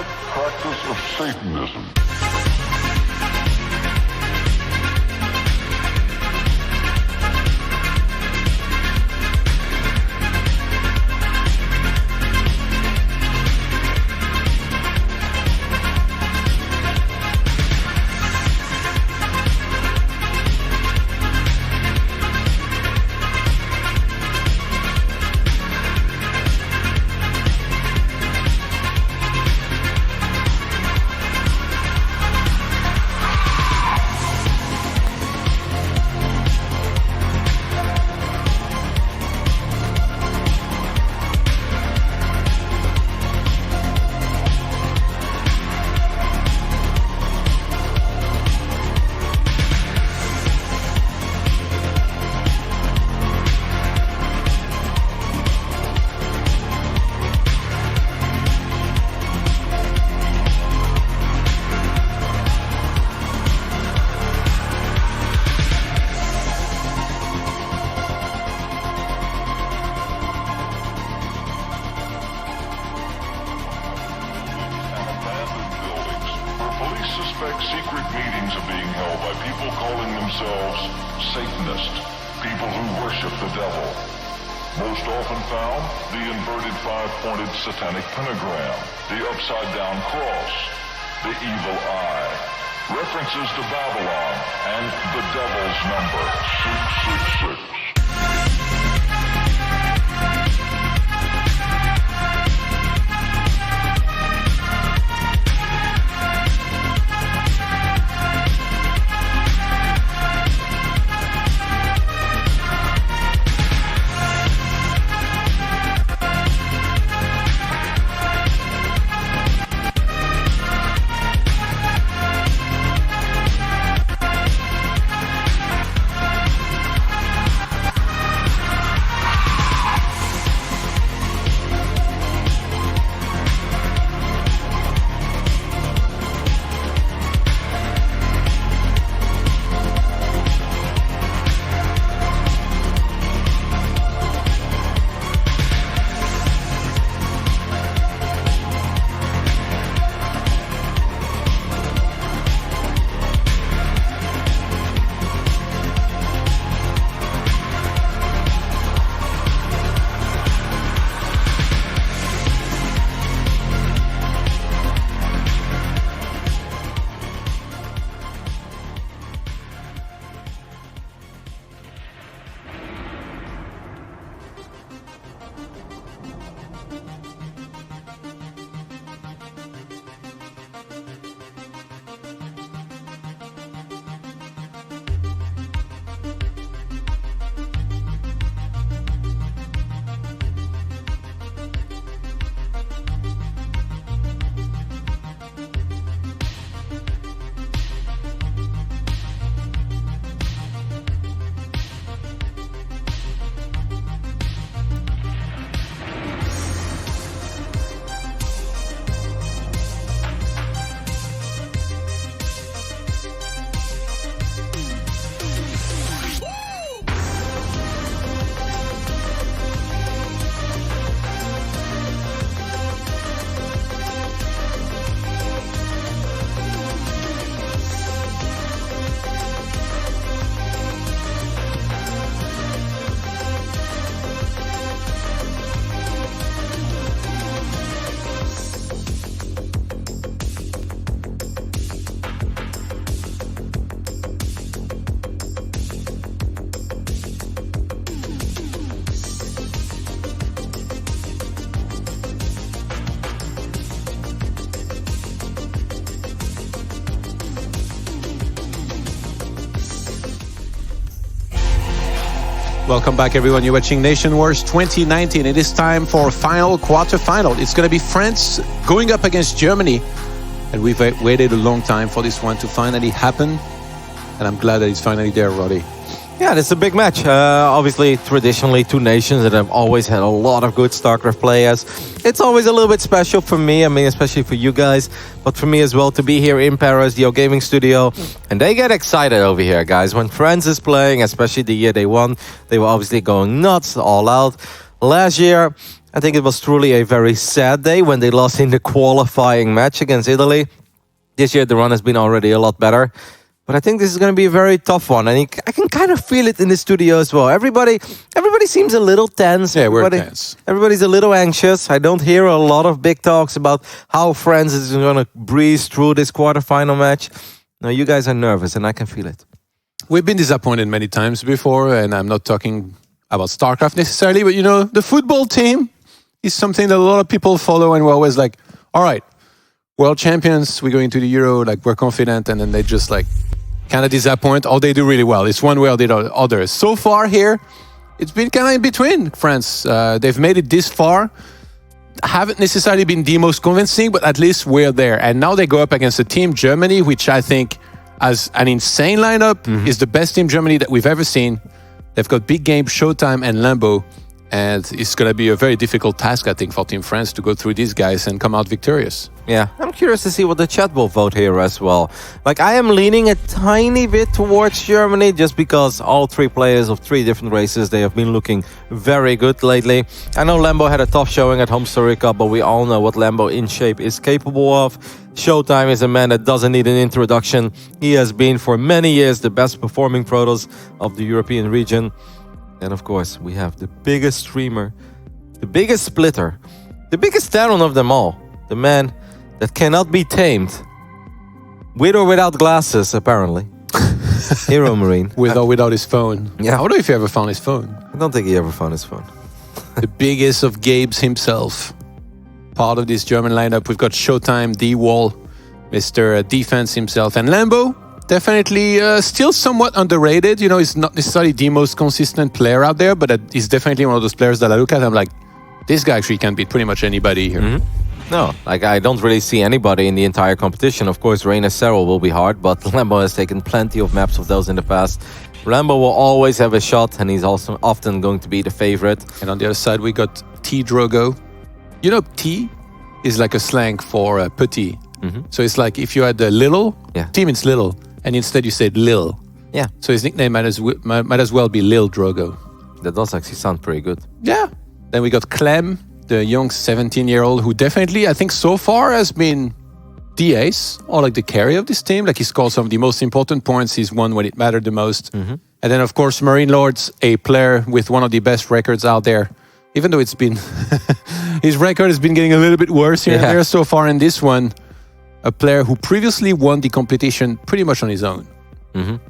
secret practice of Satanism. Police suspect secret meetings are being held by people calling themselves Satanists, people who worship the devil. Most often found, the inverted five-pointed satanic pentagram, the upside-down cross, the evil eye, references to Babylon, and the devil's number, 666. Welcome back, everyone. You're watching Nation Wars 2019. It is time for final quarterfinal. It's going to be France going up against Germany. And we've waited a long time for this one to finally happen. And I'm glad that it's finally there, Roddy. Yeah, it's a big match. Obviously, traditionally, two nations that have always had a lot of good StarCraft players. It's always a little bit special for me, I mean, especially for you guys, but for me as well to be here in Paris, the gaming studio. And they get excited over here, guys. When France is playing, especially the year they won, they were obviously going nuts, all out. Last year, I think it was truly a very sad day when they lost in the qualifying match against Italy. This year the run has been already a lot better. But I think this is going to be a very tough one. And I can kind of feel it in the studio as well. Everybody seems a little tense. Yeah, we're tense. Everybody's a little anxious. I don't hear a lot of big talks about how France is going to breeze through this quarterfinal match. No, you guys are nervous, and I can feel it. We've been disappointed many times before, and I'm not talking about StarCraft necessarily, but the football team is something that a lot of people follow, and we're always like, all right, world champions, we're going to the Euro, like we're confident, and then they just like kind of disappoint, or they do really well. It's one way or the other. So far here, it's been kind of in between. France, they've made it this far. Haven't necessarily been the most convincing, but at least we're there. And now they go up against a team, Germany, which I think has an insane lineup, is the best team Germany that we've ever seen. They've got Big Game, Showtime, and Lambeau. And it's going to be a very difficult task, I think, for Team France to go through these guys and come out victorious. Yeah, I'm curious to see what the chat will vote here as well. Like, I am leaning a tiny bit towards Germany just because all three players of three different races, they have been looking very good lately. I know Lambeau had a tough showing at Home Story Cup, but we all know what Lambeau in shape is capable of. Showtime is a man that doesn't need an introduction. He has been for many years the best performing Protoss of the European region. And of course, we have the biggest streamer, the biggest splitter, the biggest talent of them all. The man that cannot be tamed. With or without glasses, apparently. Hero Marine. With or without his phone. Yeah. I wonder if he ever found his phone. I don't think he ever found his phone. The biggest of Gabes himself. Part of this German lineup. We've got Showtime, D-Wall, Mr. Defense himself, and Lambeau. Definitely still somewhat underrated. He's not necessarily the most consistent player out there, but he's definitely one of those players that I look at and I'm like, this guy actually can beat pretty much anybody here. No, like I don't really see anybody in the entire competition. Of course, Reina Serral will be hard, but Lambeau has taken plenty of maps of those in the past. Lambeau will always have a shot, and he's also often going to be the favorite. And on the other side, we got T Drogo. T is like a slang for petit. So it's like if you had the little, T means little. And instead you said Lil. Yeah. So his nickname might as well be Lil Drogo. That does actually sound pretty good. Yeah. Then we got Clem, the young 17-year-old who definitely, I think so far has been the ace or like the carry of this team. Like he scored some of the most important points. He's won when it mattered the most. And then of course Marine Lords, a player with one of the best records out there. Even though it's been, his record has been getting a little bit worse here and there so far in this one. A player who previously won the competition pretty much on his own.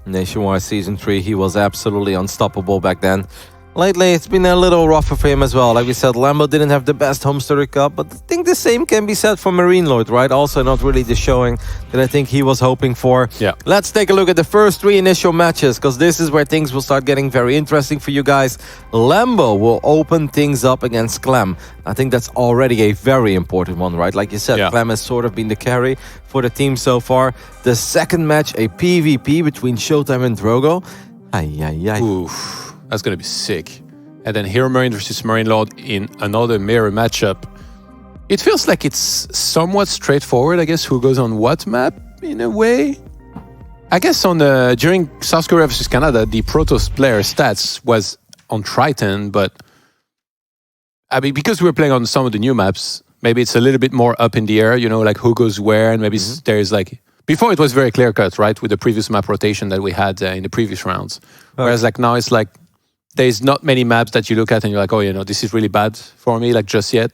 Nationwide Season 3, he was absolutely unstoppable back then. Lately, it's been a little rougher for him as well. Like we said, Lambeau didn't have the best Home Story Cup, but I think the same can be said for Marine Lord, right? Also not really the showing that I think he was hoping for. Yeah. Let's take a look at the first three initial matches, because this is where things will start getting very interesting for you guys. Lambeau will open things up against Clem. I think that's already a very important one, right? Like you said, Clem has sort of been the carry for the team so far. The second match, a PvP between Showtime and Drogo. Oof. That's going to be sick. And then Hero Marine versus Marine Lord in another mirror matchup. It feels like it's somewhat straightforward, I guess, who goes on what map, in a way. I guess during South Korea versus Canada, the Protoss player stats was on Triton, but I mean, because we were playing on some of the new maps, maybe it's a little bit more up in the air, like who goes where, and maybe there's like... Before it was very clear-cut, right, with the previous map rotation that we had in the previous rounds. Whereas like now it's like, there's not many maps that you look at and you're like, oh, this is really bad for me, like just yet.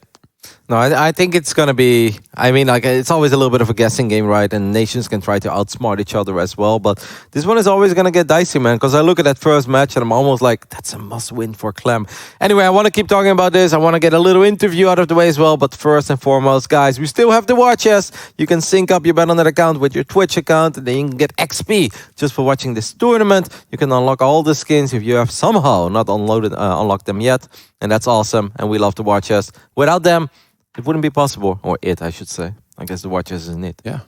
No, I think it's going to be... I mean, like, it's always a little bit of a guessing game, right? And nations can try to outsmart each other as well. But this one is always going to get dicey, man. Because I look at that first match and I'm almost like, that's a must-win for Clem. Anyway, I want to keep talking about this. I want to get a little interview out of the way as well. But first and foremost, guys, we still have the war chest. You can sync up your Battle.net account with your Twitch account. And then you can get XP just for watching this tournament. You can unlock all the skins if you have somehow not unlocked them yet. And that's awesome. And we love the war chest. Without them, it wouldn't be possible, or I should say. I guess the watchers isn't it. Yeah.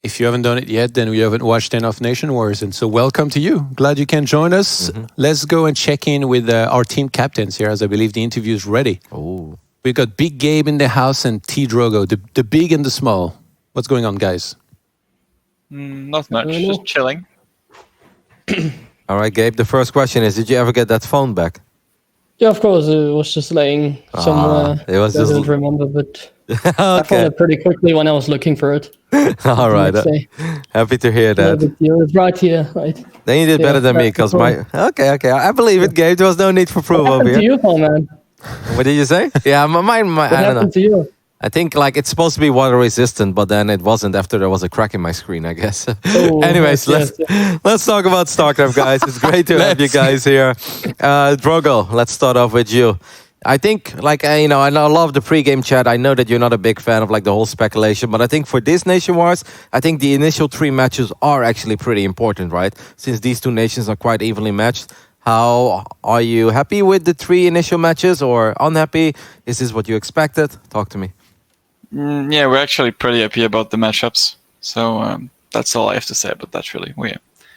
If you haven't done it yet, then you haven't watched enough Nation Wars. And so welcome to you. Glad you can join us. Let's go and check in with our team captains here, as I believe the interview is ready. Oh. We've got Big Gabe in the house and T Drogo, the big and the small. What's going on, guys? Not much, just chilling. All right, Gabe, the first question is, did you ever get that phone back? Yeah, of course, it was just laying somewhere. it was I just- don't remember, but I found Okay. it pretty quickly when I was looking for it. All right. Next day. Happy to hear No that. big deal. It's right here, right? Then you did better than me because my. Okay. I believe it, Gabe. There was no need for proof What over happened to here. you, Paul, man? What did you say? Yeah, mine. What I don't know. happened to you? I think like it's supposed to be water resistant, but then it wasn't after there was a crack in my screen, I guess. Oh, Anyways, yes, let's talk about StarCraft, guys. It's great to have you guys here. Drogo, let's start off with you. I think, like, I love the pre-game chat. I know that you're not a big fan of like the whole speculation, but I think for this Nation Wars, I think the initial 3 matches are actually pretty important, right? Since these 2 nations are quite evenly matched. How are you happy with the 3 initial matches or unhappy? Is this what you expected? Talk to me. Yeah, we're actually pretty happy about the matchups. So that's all I have to say about that, really.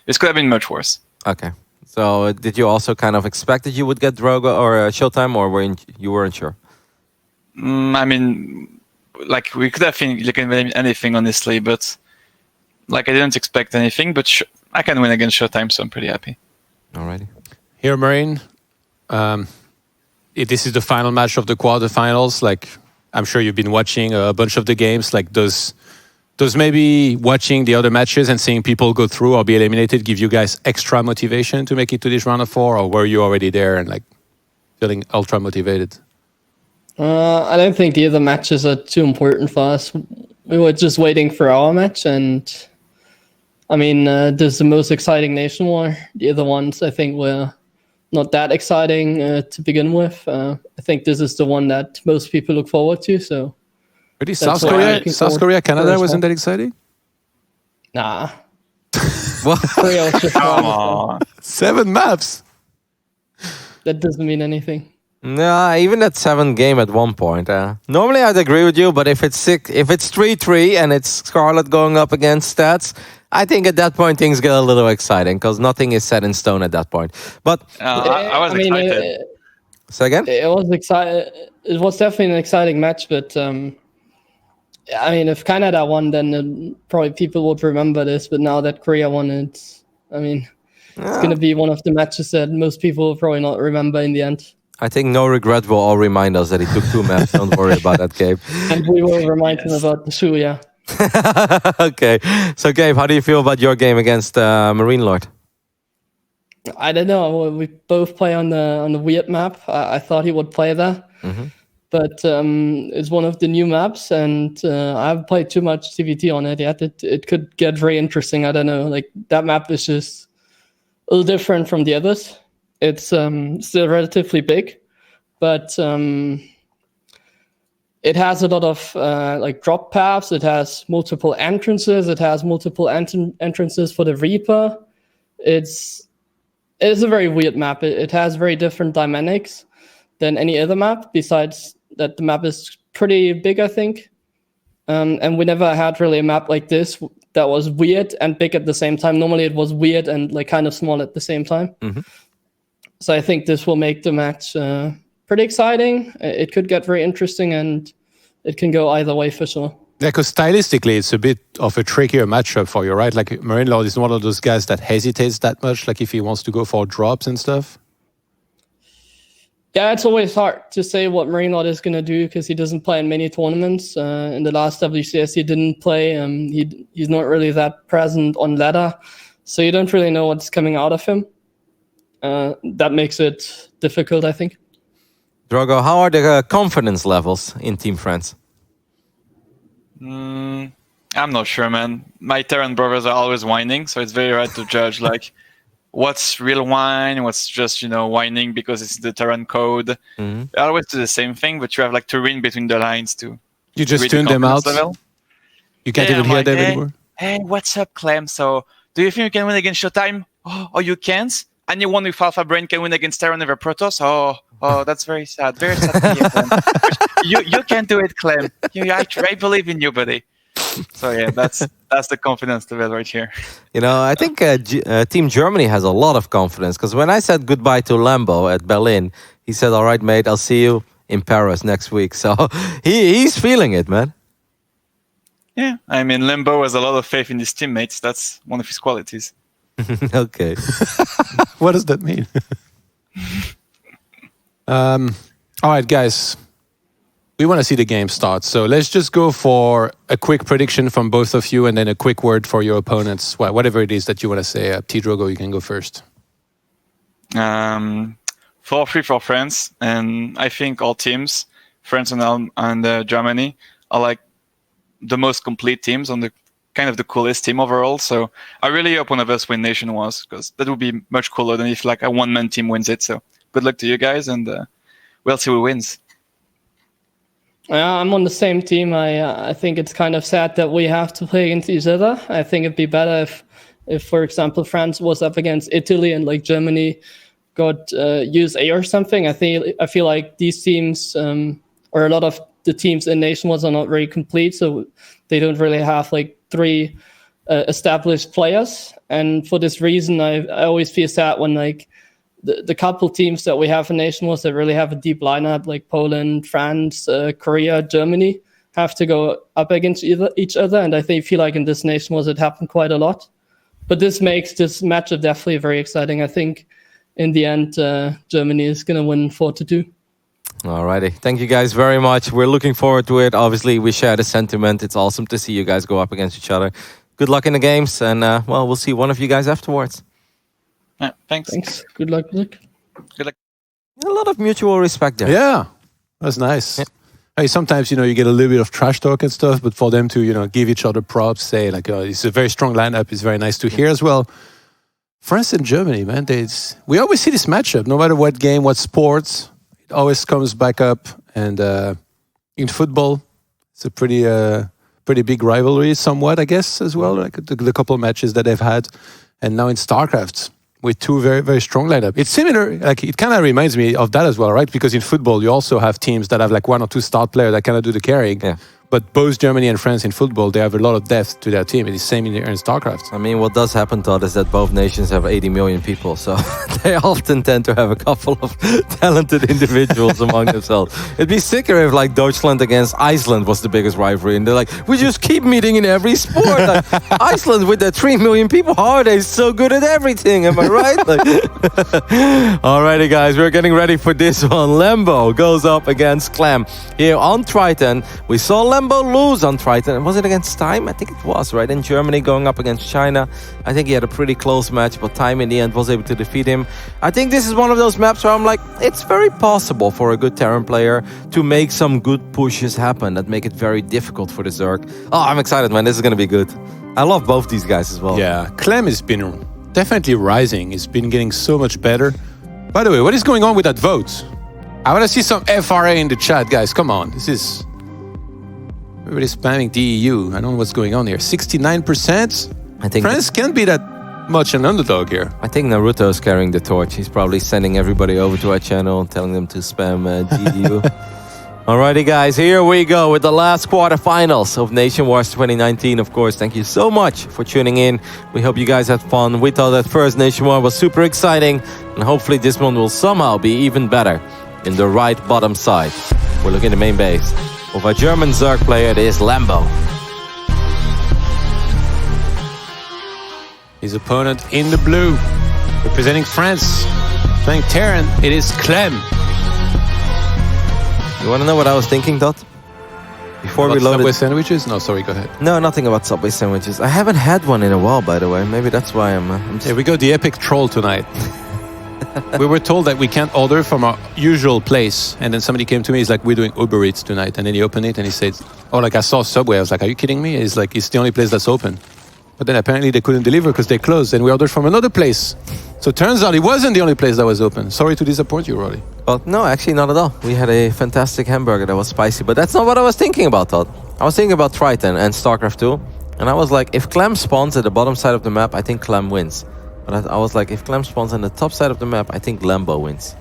This could have been much worse. Okay. So did you also kind of expect that you would get Drogo or Showtime, or you weren't sure? I mean, like, we could have been looking at anything, honestly, but like, I didn't expect anything, but I can win against Showtime, so I'm pretty happy. Alrighty. Here, Marine, this is the final match of the quarterfinals. Like, I'm sure you've been watching a bunch of the games. Like, does maybe watching the other matches and seeing people go through or be eliminated give you guys extra motivation to make it to this round of 4, or were you already there and like feeling ultra motivated? I don't think the other matches are too important for us. We were just waiting for our match, and I mean, this is the most exciting Nation War. The other ones, I think, were not that exciting to begin with. I think this is the one that most people look forward to. So, really, That's South Korea, Canada as wasn't well. that exciting? nah. What? Korea was just Come fun. on. 7 maps. That doesn't mean anything. No, even that 7 game at one point. Normally, I'd agree with you, but if it's 3-3 and it's Scarlet going up against Stats, I think at that point things get a little exciting because nothing is set in stone at that point. But I was excited. say again. It was exciting. It was definitely an exciting match, but I mean, if Canada won, then probably people would remember this. But now that Korea won, it's going to be one of the matches that most people will probably not remember in the end. I think no regret will all remind us that he took 2 maps. Don't worry about that, Gabe. And we will remind him about the shoe, yeah. Okay. So, Gabe, how do you feel about your game against Marine Lord? I don't know. We both play on the weird map. I thought he would play there. But it's one of the new maps, and I haven't played too much CVT on it yet. It could get very interesting. I don't know. Like, that map is just a little different from the others. It's still relatively big, but it has a lot of like drop paths. It has multiple entrances. It has multiple entrances for the Reaper. It's a very weird map. It has very different dynamics than any other map, besides that the map is pretty big, I think. And we never had really a map like this that was weird and big at the same time. Normally it was weird and like kind of small at the same time. So I think this will make the match pretty exciting. It could get very interesting, and it can go either way for sure. Yeah, because stylistically, it's a bit of a trickier matchup for you, right? Like, Marine Lord is one of those guys that hesitates that much, like if he wants to go for drops and stuff. Yeah, it's always hard to say what Marine Lord is going to do because he doesn't play in many tournaments. In the last WCS, he didn't play. He's not really that present on ladder, so you don't really know what's coming out of him. That makes it difficult, I think. Drogo, how are the confidence levels in Team France? I'm not sure, man. My Terran brothers are always whining, so it's very hard to judge like what's real whine, what's just whining because it's the Terran code. They always do the same thing, but you have like to read between the lines to. You just read the tune them out. confidence level. You can't Yeah, even I'm hear like, them hey, anymore. Hey, what's up, Clem? So, do you think you can win against Showtime? Oh, you can't? Anyone with Alpha Brain can win against Terran over Protoss? Oh, that's very sad. Very sad to hear, Clem. You can do it, Clem. I believe in you, buddy. So yeah, that's the confidence level right here. I think Team Germany has a lot of confidence because when I said goodbye to Lambo at Berlin, he said, "All right, mate, I'll see you in Paris next week." So he's feeling it, man. Yeah, I mean, Limbo has a lot of faith in his teammates. That's one of his qualities. Okay. What does that mean? All right, guys. We want to see the game start. So let's just go for a quick prediction from both of you and then a quick word for your opponents. Whatever it is that you want to say. T-Drogo, you can go first. 4-3 for France. And I think all teams, France and Germany, are like the most complete teams on the kind of the coolest team overall. So I really hope one of us win Nation Wars, because that would be much cooler than if like a one-man team wins it. So good luck to you guys, and we'll see who wins. I'm on the same team. I think it's kind of sad that we have to play against each other. I think it'd be better if for example, France was up against Italy and like Germany got USA or something. I feel like these teams, or a lot of the teams in Nation Wars, are not very complete, so they don't really have like 3 established players. And for this reason, I always feel sad when like the couple teams that we have in Nation Wars that really have a deep lineup, like Poland, France, Korea, Germany, have to go up against each other. And I feel like in this Nation Wars it happened quite a lot. But this makes this matchup definitely very exciting. I think in the end, Germany is going to win 4-2. Alrighty. Thank you guys very much. We're looking forward to it. Obviously, we share the sentiment. It's awesome to see you guys go up against each other. Good luck in the games. And, well, we'll see one of you guys afterwards. Yeah, thanks. Good luck. Good luck. A lot of mutual respect there. Yeah, that's nice. Yeah. Hey, sometimes, you get a little bit of trash talk and stuff, but for them to, give each other props, say like, it's a very strong lineup. It's very nice to hear as well. France and Germany, man, we always see this matchup, no matter what game, what sports, it always comes back up. And in football, it's a pretty big rivalry somewhat, I guess, as well, like the couple of matches that they've had. And now in StarCraft, with 2 very, very strong lineup. It's similar, like it kind of reminds me of that as well, right? Because in football, you also have teams that have like 1 or 2 start players that kind of do the carrying. Yeah. But both Germany and France in football, they have a lot of depth to their team. It's the same in StarCraft. I mean, what does happen, Todd, is that both nations have 80 million people. So they often tend to have a couple of talented individuals among themselves. It'd be sicker if like Deutschland against Iceland was the biggest rivalry. And they're like, we just keep meeting in every sport. Like, Iceland with their 3 million people, how are they so good at everything? Am I right? Like, alrighty, guys, we're getting ready for this one. Lembo goes up against Clem here on Triton. We saw Lembo lose on Triton. Was it against Time? I think it was, right? In Germany going up against China. I think he had a pretty close match, but Time in the end was able to defeat him. I think this is one of those maps where I'm like, it's very possible for a good Terran player to make some good pushes happen that make it very difficult for the Zerg. Oh, I'm excited, man. This is going to be good. I love both these guys as well. Yeah, Clem has been definitely rising. He's been getting so much better. By the way, what is going on with that vote? I want to see some FRA in the chat, guys. Come on. This is... Everybody's spamming DEU. I don't know what's going on here. 69%? I think France can't be that much an underdog here. I think Naruto's carrying the torch. He's probably sending everybody over to our channel and telling them to spam DEU. Alrighty, guys, here we go with the last quarterfinals of Nation Wars 2019. Of course, thank you so much for tuning in. We hope you guys had fun. We thought that first Nation War was super exciting, and hopefully this one will somehow be even better. In the right bottom side, we're looking at the main base of a German Zerg player. It is Lembo. His opponent in the blue, representing France, playing Terran, it is Clem. You want to know what I was thinking, Dot? Before about we loaded... Subway sandwiches? No, sorry, go ahead. No, nothing about Subway sandwiches. I haven't had one in a while, by the way. Maybe that's why I'm Here we go, the epic troll tonight. We were told that we can't order from our usual place, and then somebody came to me, he's like, we're doing Uber Eats tonight, and then he opened it and he said, oh, like I saw Subway. I was like, are you kidding me? He's like, it's the only place that's open. But then apparently they couldn't deliver because they closed, and we ordered from another place. So it turns out it wasn't the only place that was open. Sorry to disappoint you, Rolly. Well, no, actually not at all. We had a fantastic hamburger that was spicy, but that's not what I was thinking about, Todd. I was thinking about Triton and StarCraft 2, and I was like, if Clem spawns at the bottom side of the map, I think Clem wins. But I was like, if Clem spawns on the top side of the map, I think Lembo wins.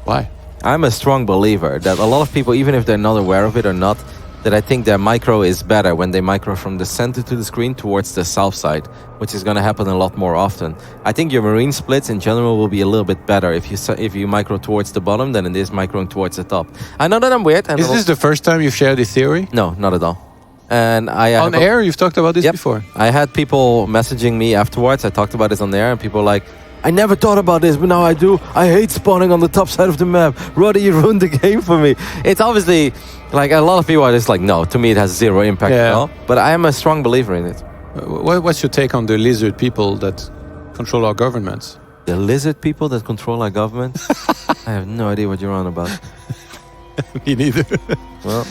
Why? I'm a strong believer that a lot of people, even if they're not aware of it or not, that I think their micro is better when they micro from the center to the screen towards the south side, which is going to happen a lot more often. I think your marine splits in general will be a little bit better if you micro towards the bottom than it is microing towards the top. I know that I'm weird. And is this the first time you've shared this theory? No, not at all. And I on air, you've talked about this before. I had people messaging me afterwards. I talked about this on air, and people were like, I never thought about this, but now I do. I hate spawning on the top side of the map. Roddy, you ruined the game for me. It's obviously, like, a lot of people are just like, no, to me it has zero impact at all. But I am a strong believer in it. What's your take on the lizard people that control our governments? The lizard people that control our government? I have no idea what you're on about. Me neither. Well,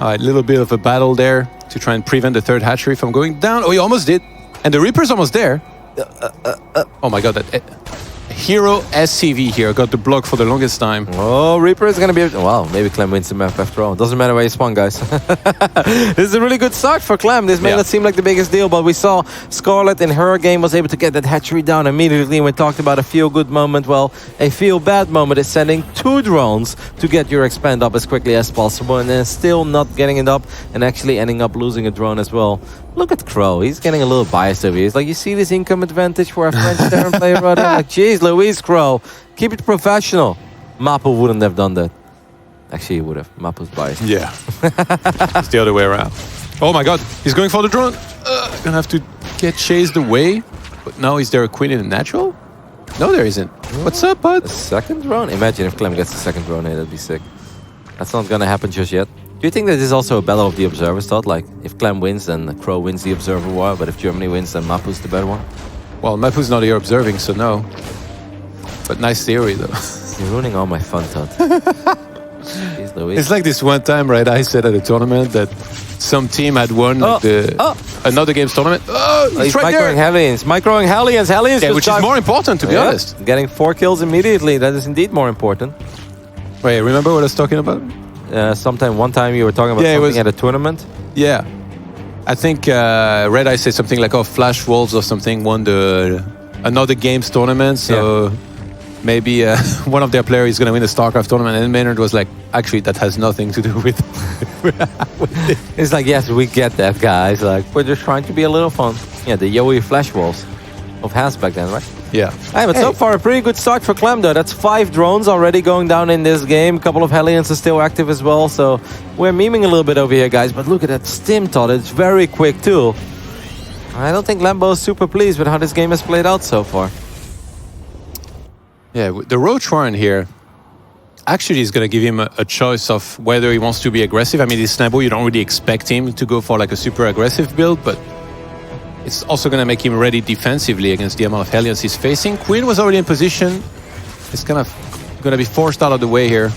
all right, little bit of a battle there to try and prevent the third hatchery from going down. Oh, he almost did. And the Reaper's almost there. Oh my god, that Hero SCV here got the block for the longest time. oh, Reaper is going to be... Wow, maybe Clem wins the map after all. Doesn't matter where you spawn, guys. This is a really good start for Clem. This may not seem like the biggest deal, but we saw Scarlet in her game was able to get that hatchery down immediately. We talked about a feel-good moment. Well, a feel-bad moment is sending 2 drones to get your expand up as quickly as possible, and then still not getting it up and actually ending up losing a drone as well. Look at Crow. He's getting a little biased over here. He's like, you see this income advantage for a French Terran player, brother? Like, jeez, Louise, Crow. Keep it professional. Mapo wouldn't have done that. Actually, he would have. Mapo's biased. Yeah. It's the other way around. Oh my god, he's going for the drone. Gonna have to get chased away. But now is there a queen in the natural? No, there isn't. What's up, bud? A second drone? Imagine if Clem gets a second drone here. That'd be sick. That's not gonna happen just yet. Do you think that this is also a battle of the observers, Todd? Like, if Clem wins, then Crow wins the observer war, but if Germany wins, then Mapu's the better one? Well, Mapu's not here observing, so no. But nice theory, though. You're ruining all my fun, Todd. Jeez, Louise. It's like this one time, right? I said at a tournament that some team had won another game's tournament. Oh, he's right microing there. Hellions. Microing Hellions. Hellions, yeah, which is more important, to be honest. Getting 4 kills immediately. That is indeed more important. Wait, remember what I was talking about? One time you were talking about something at a tournament. Yeah, I think Red Eye said something like, "Oh, Flash Wolves or something won another games tournament." So maybe one of their players is going to win the StarCraft tournament. And Maynard was like, "Actually, that has nothing to do with." It's like, yes, we get that, guys. Like, we're just trying to be a little fun. Yeah, the Yowie Flash Wolves of Haas back then, right? Yeah. Hey, but so far a pretty good start for Clem, though. That's 5 drones already going down in this game. A couple of Hellions are still active as well, so we're memeing a little bit over here, guys. But look at that stim, Todd. It's very quick, too. I don't think Lambo is super pleased with how this game has played out so far. Yeah, the Roach Warren here actually is going to give him a choice of whether he wants to be aggressive. I mean, this Lambo, you don't really expect him to go for like a super aggressive build, but it's also going to make him ready defensively against the amount of Hellions he's facing. Queen was already in position. It's kind of going to be forced out of the way here.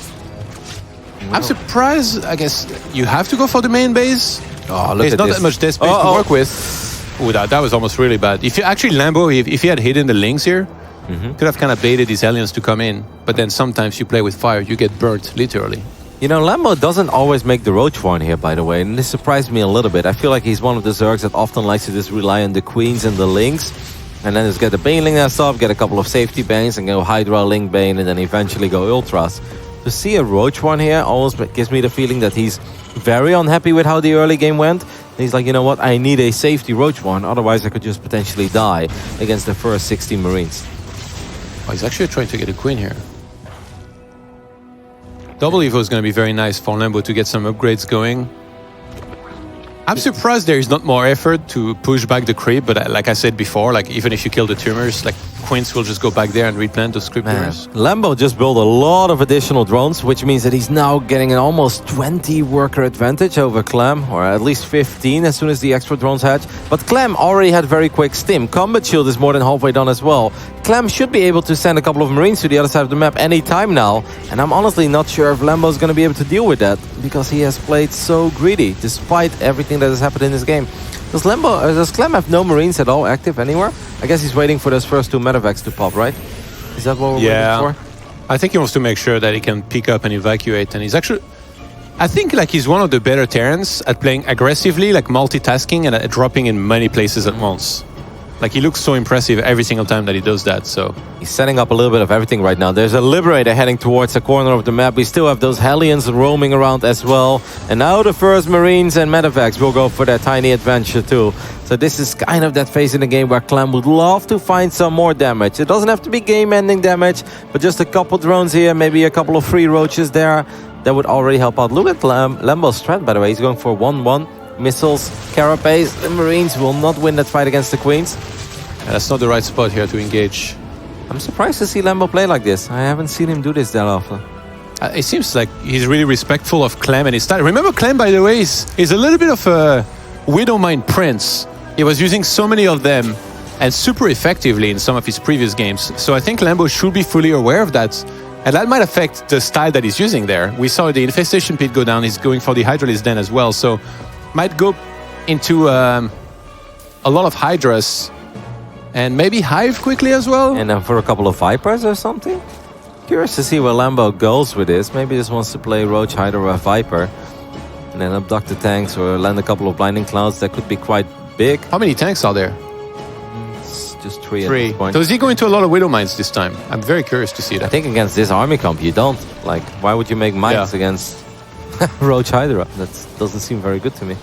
I'm surprised. I guess you have to go for the main base. Oh, look There's at not this. that much dead space to work with. Oh, that was almost really bad. If you actually Lambo, if he had hidden the links here, could have kind of baited these Hellions to come in. But then sometimes you play with fire, you get burnt, literally. You know, Lambo doesn't always make the Roach Warren here, by the way, and this surprised me a little bit. I feel like he's one of the Zergs that often likes to just rely on the Queens and the Links, and then just get the Baneling nest off, get a couple of safety Banes, and go Hydra, Link, Bane, and then eventually go Ultras. To see a Roach Warren here almost gives me the feeling that he's very unhappy with how the early game went. And he's like, you know what, I need a safety Roach Warren, otherwise I could just potentially die against the first 16 Marines. Oh, he's actually trying to get a Queen here. Double Evo is going to be very nice for Lambo to get some upgrades going. I'm surprised there is not more effort to push back the creep, but like I said before, like even if you kill the tumors, like Queens will just go back there and replant those creep tumors. Lambo just built a lot of additional drones, which means that he's now getting an almost 20 worker advantage over Clem, or at least 15 as soon as the extra drones hatch. But Clem already had very quick stim. Combat shield is more than halfway done as well. Clem should be able to send a couple of Marines to the other side of the map anytime now, and I'm honestly not sure if Lambo is going to be able to deal with that, because he has played so greedy, despite everything that has happened in this game. Does Clem have no Marines at all active anywhere? I guess he's waiting for those first 2 medevacs to pop, right? Is that what we're waiting for? I think he wants to make sure that he can pick up and evacuate, and he's actually... I think like he's one of the better Terrans at playing aggressively, like multitasking and at dropping in many places at once. Like, he looks so impressive every single time that he does that, so... He's setting up a little bit of everything right now. There's a Liberator heading towards the corner of the map. We still have those Hellions roaming around as well. And now the first Marines and Medevacs will go for their tiny adventure too. So this is kind of that phase in the game where Clem would love to find some more damage. It doesn't have to be game-ending damage, but just a couple drones here, maybe a couple of free roaches there. That would already help out. Look at Lambo's strat, by the way. He's going for 1-1. Missiles, Carapace. The Marines will not win that fight against the Queens. And that's not the right spot here to engage. I'm surprised to see Lambo play like this. I haven't seen him do this that often. It seems like he's really respectful of Clem and his style. Remember, Clem, by the way, is a little bit of a Widowmine prince. He was using so many of them and super effectively in some of his previous games. So I think Lambo should be fully aware of that. And that might affect the style that he's using there. We saw the Infestation Pit go down. He's going for the Hydralisk Den as well. So might go into a lot of Hydras and maybe Hive quickly as well. And then for a couple of Vipers or something? Curious to see where Lambo goes with this. Maybe he just wants to play Roach, Hydra, or Viper. And then abduct the tanks or land a couple of Blinding Clouds. That could be quite big. How many tanks are there? It's just three at this point. So is he going to a lot of Widow Mines this time? I'm very curious to see that. I think against this army comp, you don't. Like, why would you make mines against Roach Hydra? That doesn't seem very good to me.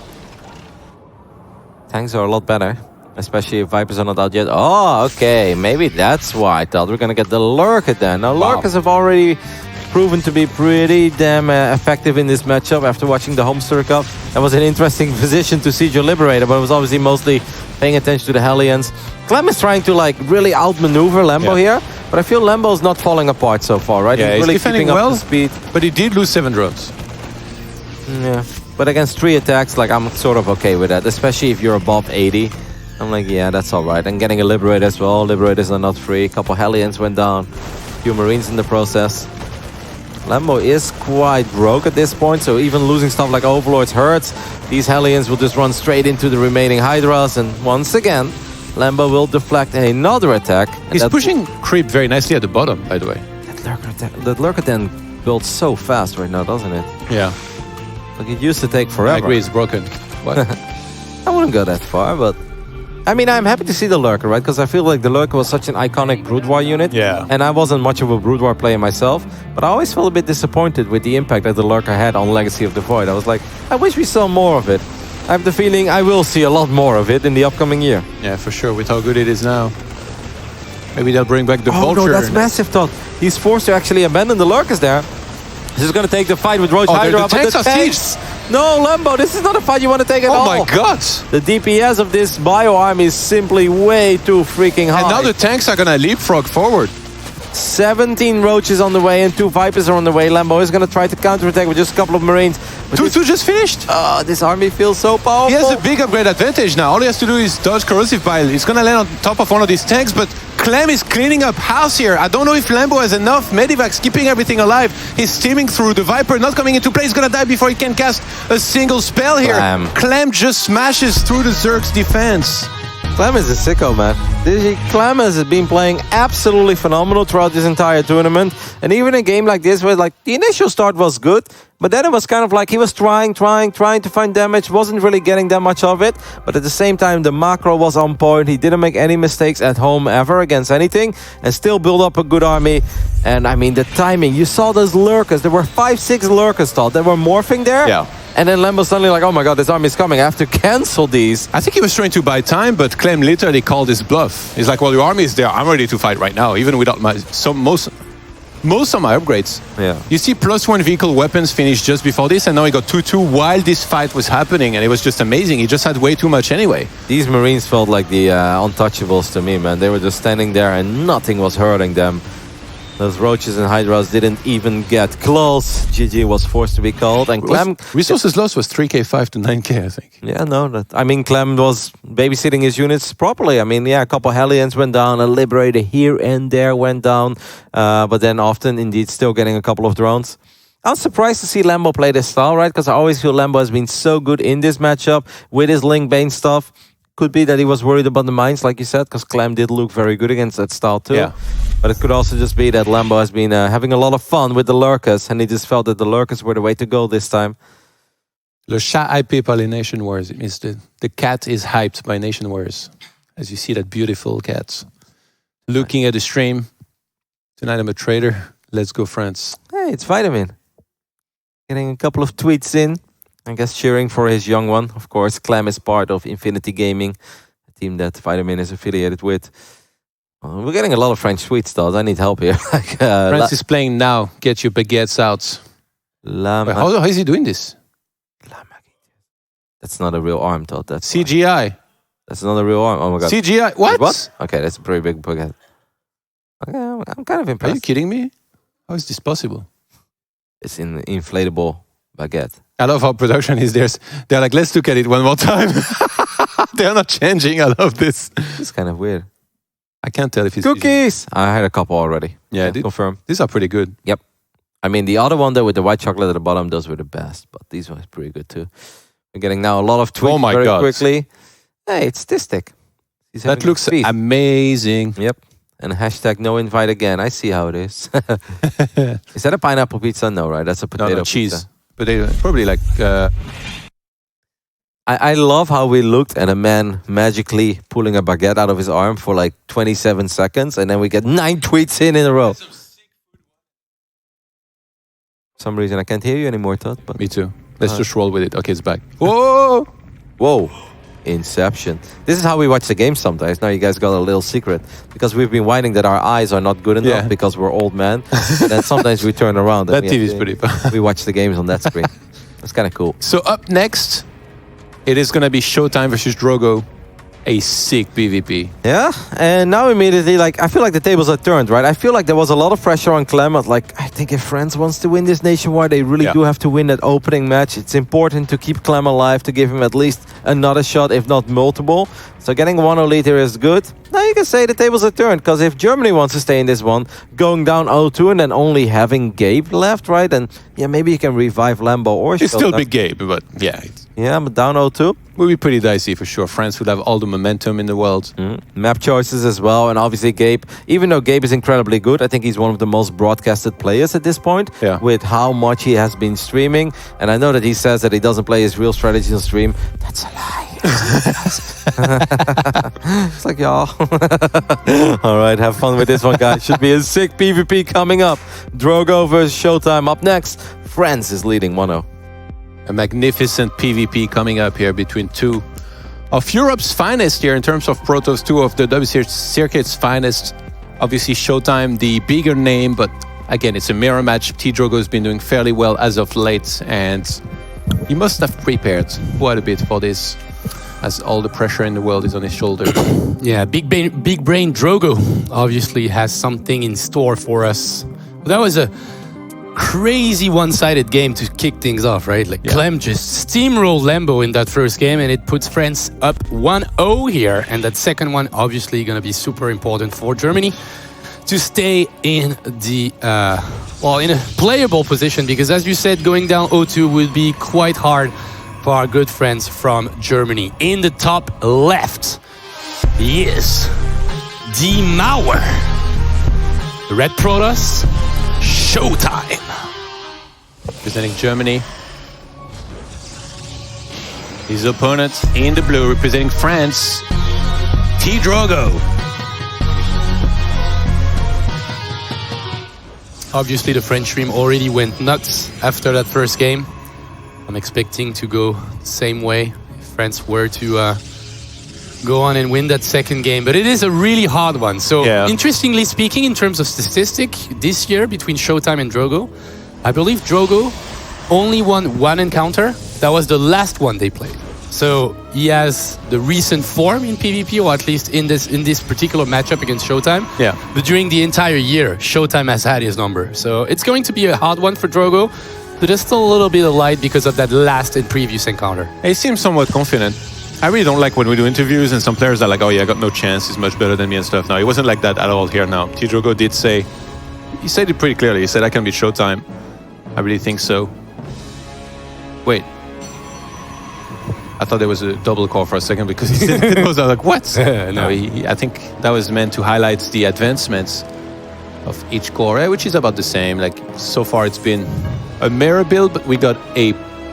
Tanks are a lot better. Especially if Vipers are not out yet. Oh, okay. Maybe that's why I thought we're going to get the Lurker then. Now, Lurkers have already proven to be pretty damn effective in this matchup after watching the Homester Cup. That was an interesting position to Siege your Liberator, but it was obviously mostly paying attention to the Hellions. Clem is trying to like really outmaneuver Lambo here, but I feel Lambo is not falling apart so far, right? Yeah, he's really defending keeping well, up the speed. But he did lose 7 drones. Yeah, but against 3 attacks, like I'm sort of okay with that, especially if you're above 80. I'm like, yeah, that's all right. And getting a Liberator as well. Liberators are not free. A couple Hellions went down. A few Marines in the process. Lambo is quite broke at this point, so even losing stuff like Overlords hurts. These Hellions will just run straight into the remaining Hydras, and once again, Lambo will deflect another attack. He's pushing creep very nicely at the bottom, by the way. That Lurker then builds so fast right now, doesn't it? Yeah. Like it used to take forever. I agree, it's broken. What? I wouldn't go that far, but I mean, I'm happy to see the Lurker, right? Because I feel like the Lurker was such an iconic Brood War unit. Yeah. And I wasn't much of a Brood War player myself, but I always felt a bit disappointed with the impact that the Lurker had on Legacy of the Void. I was like, I wish we saw more of it. I have the feeling I will see a lot more of it in the upcoming year. Yeah, for sure, with how good it is now. Maybe they'll bring back the Vulture. Oh, no, that's massive, Todd. He's forced to actually abandon the Lurkers there. He's going to take the fight with Roach Hydra. The tanks are sieged. No, Lambo, this is not a fight you want to take at all. Oh my god! The DPS of this bio army is simply way too freaking high. And now the tanks are gonna leapfrog forward. 17 Roaches on the way and 2 Vipers are on the way. Lambo is gonna try to counterattack with just a couple of Marines. Two just finished. This army feels so powerful. He has a big upgrade advantage now. All he has to do is dodge Corrosive Bile. He's gonna land on top of one of these tanks, but Clem is cleaning up house here. I don't know if Lambo has enough medivacs, keeping everything alive. He's steaming through. The Viper not coming into play. He's gonna die before he can cast a single spell here. Clem just smashes through the Zerg's defense. Clem is a sicko, man. Clem has been playing absolutely phenomenal throughout this entire tournament. And even a game like this, where like the initial start was good, but then it was kind of like he was trying to find damage, wasn't really getting that much of it. But at the same time, the macro was on point. He didn't make any mistakes at home ever against anything, and still build up a good army. And I mean, the timing, you saw those Lurkers. There were 5-6 Lurkers, Todd. They were morphing there. Yeah. And then Lambo suddenly like, oh my god, this army is coming. I have to cancel these. I think he was trying to buy time, but Clem literally called his bluff. He's like, well, your army is there. I'm ready to fight right now, even without most of my upgrades. Yeah. You see +1 vehicle weapons finished just before this, and now he got 2-2 while this fight was happening, and it was just amazing. He just had way too much anyway. These Marines felt like the untouchables to me, man. They were just standing there and nothing was hurting them. Those Roaches and Hydras didn't even get close. GG was forced to be called. And Clem... Resources lost was 3k5 to 9k, I think. Yeah, no. I mean, Clem was babysitting his units properly. I mean, yeah, a couple Hellions went down. A Liberator here and there went down. But then often, indeed, still getting a couple of drones. I'm surprised to see Lambo play this style, right? Because I always feel Lambo has been so good in this matchup with his Link Bane stuff. Could be that he was worried about the mines, like you said, because Clem did look very good against that style too. Yeah. But it could also just be that Lambo has been having a lot of fun with the Lurkers, and he just felt that the Lurkers were the way to go this time. Le chat hypé par les Nation Wars. It means the cat is hyped by Nation Wars. As you see that beautiful cat. Looking at the stream. Tonight I'm a traitor. Let's go, France. Hey, it's Vitamin. Getting a couple of tweets in. I guess cheering for his young one. Of course, Clem is part of Infinity Gaming, a team that Vitamin is affiliated with. We're getting a lot of French tweets, though. I need help here. France is playing now. Get your baguettes out. Wait, how is he doing this? That's not a real arm, Todd. That's CGI. That's not a real arm. Oh my god. CGI. What? Okay, that's a pretty big baguette. Okay, I'm kind of Are impressed. you kidding me? How is this possible? It's an inflatable baguette. I love how production is there. They're like, let's look at it one more time. They're not changing. I love this. It's kind of weird. I can't tell if it's Cookies! I had a couple already. Yeah, confirm. these are pretty good. I mean, the other one there with the white chocolate at the bottom, those were the best. But these ones pretty good too. We're getting now a lot of tweets my very God. quickly. Hey, it's this stick. He's That having a looks feast. amazing. Yep. And hashtag no invite again. I see how it is. Is that a pineapple pizza? No, right? That's a potato No, cheese. pizza. Potato. Probably like... I love how we looked at a man magically pulling a baguette out of his arm for like 27 seconds, and then we get 9 tweets in a row. For some reason I can't hear you anymore, Todd. But Me too. Let's just roll with it. Okay, it's back. Whoa! whoa, Inception. This is how we watch the game sometimes. Now you guys got a little secret because we've been whining that our eyes are not good enough because we're old men. And then sometimes we turn around. That and TV is pretty fun. we watch the games on that screen. That's kind of cool. So up next, it is going to be Showtime versus Drogo. A sick PvP. Yeah, and now immediately, like, I feel like the tables are turned, right? I feel like there was a lot of pressure on Clement. Like, I think if France wants to win this nationwide, they really do have to win that opening match. It's important to keep Clem alive, to give him at least another shot, if not multiple. So getting 1-0 lead here is good. Now you can say the tables are turned, because if Germany wants to stay in this one, going down 0-2 and then only having Gabe left, right? And yeah, maybe you can revive Lambo or It's still Shota. big Gabe, but yeah. Yeah, but down 0-2. Would be pretty dicey for sure. France would have all the momentum in the world. Map choices as well, and obviously Gabe, even though Gabe is incredibly good, I think he's one of the most broadcasted players at this point, with how much he has been streaming. And I know that he says that he doesn't play his real strategies on stream. That's a lie. It's like, y'all. All right, have fun with this one, guys. Should be a sick PvP coming up. Drogo versus Showtime up next. France is leading 1-0. A magnificent PvP coming up here between two of Europe's finest here in terms of Protoss, two of the WCS circuit's finest. Obviously Showtime, the bigger name, but again, it's a mirror match. T-Drogo has been doing fairly well as of late, and he must have prepared quite a bit for this, as all the pressure in the world is on his shoulders. Yeah, big brain Drogo obviously has something in store for us. That was a crazy one-sided game to kick things off, right? Like Clem just steamrolled Lambo in that first game, and it puts France up 1-0 here. And that second one obviously going to be super important for Germany to stay in the in a playable position, because as you said, going down 0-2 would be quite hard for our good friends from Germany. In the top left, he is the Mauer, Red Protoss, Showtime. Representing Germany. His opponent in the blue, representing France, T-Drogo. Obviously, the French stream already went nuts after that first game. I'm expecting to go the same way if France were to go on and win that second game. But it is a really hard one. So, interestingly speaking, in terms of statistic, this year between Showtime and Drogo, I believe Drogo only won one encounter. That was the last one they played. So he has the recent form in PvP, or at least in this particular matchup against Showtime. Yeah. But during the entire year, Showtime has had his number. So it's going to be a hard one for Drogo. But there's still a little bit of light because of that last and previous encounter. He seems somewhat confident. I really don't like when we do interviews and some players are like, oh yeah, I got no chance, he's much better than me and stuff. No, he wasn't like that at all here now. T-Drogo did say, he said it pretty clearly. He said, I can beat Showtime. I really think so. Wait. I thought there was a double call for a second because he said it was. I was like, what? No, I think that was meant to highlight the advancements of each core, which is about the same. Like, so far it's been a mirror build, but we got a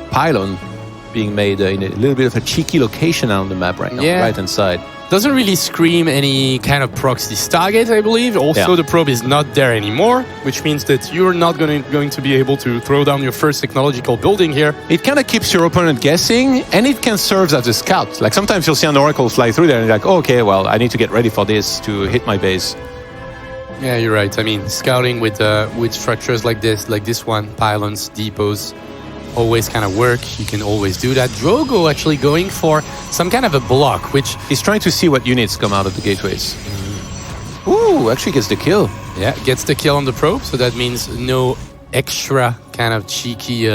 pylon being made in a little bit of a cheeky location on the map right now, right-hand side. Doesn't really scream any kind of proxy Stargate, I believe. Also, the probe is not there anymore, which means that you're not going to be able to throw down your first technological building here. It kind of keeps your opponent guessing, and it can serve as a scout. Like, sometimes you'll see an Oracle fly through there, and you're like, oh, okay, well, I need to get ready for this to hit my base. Yeah, you're right. I mean, scouting with structures like this one, pylons, depots, always kind of work. You can always do that. Drogo actually going for some kind of a block, which he's trying to see what units come out of the gateways. Ooh, actually gets the kill. Yeah, gets the kill on the probe, so that means no extra kind of cheeky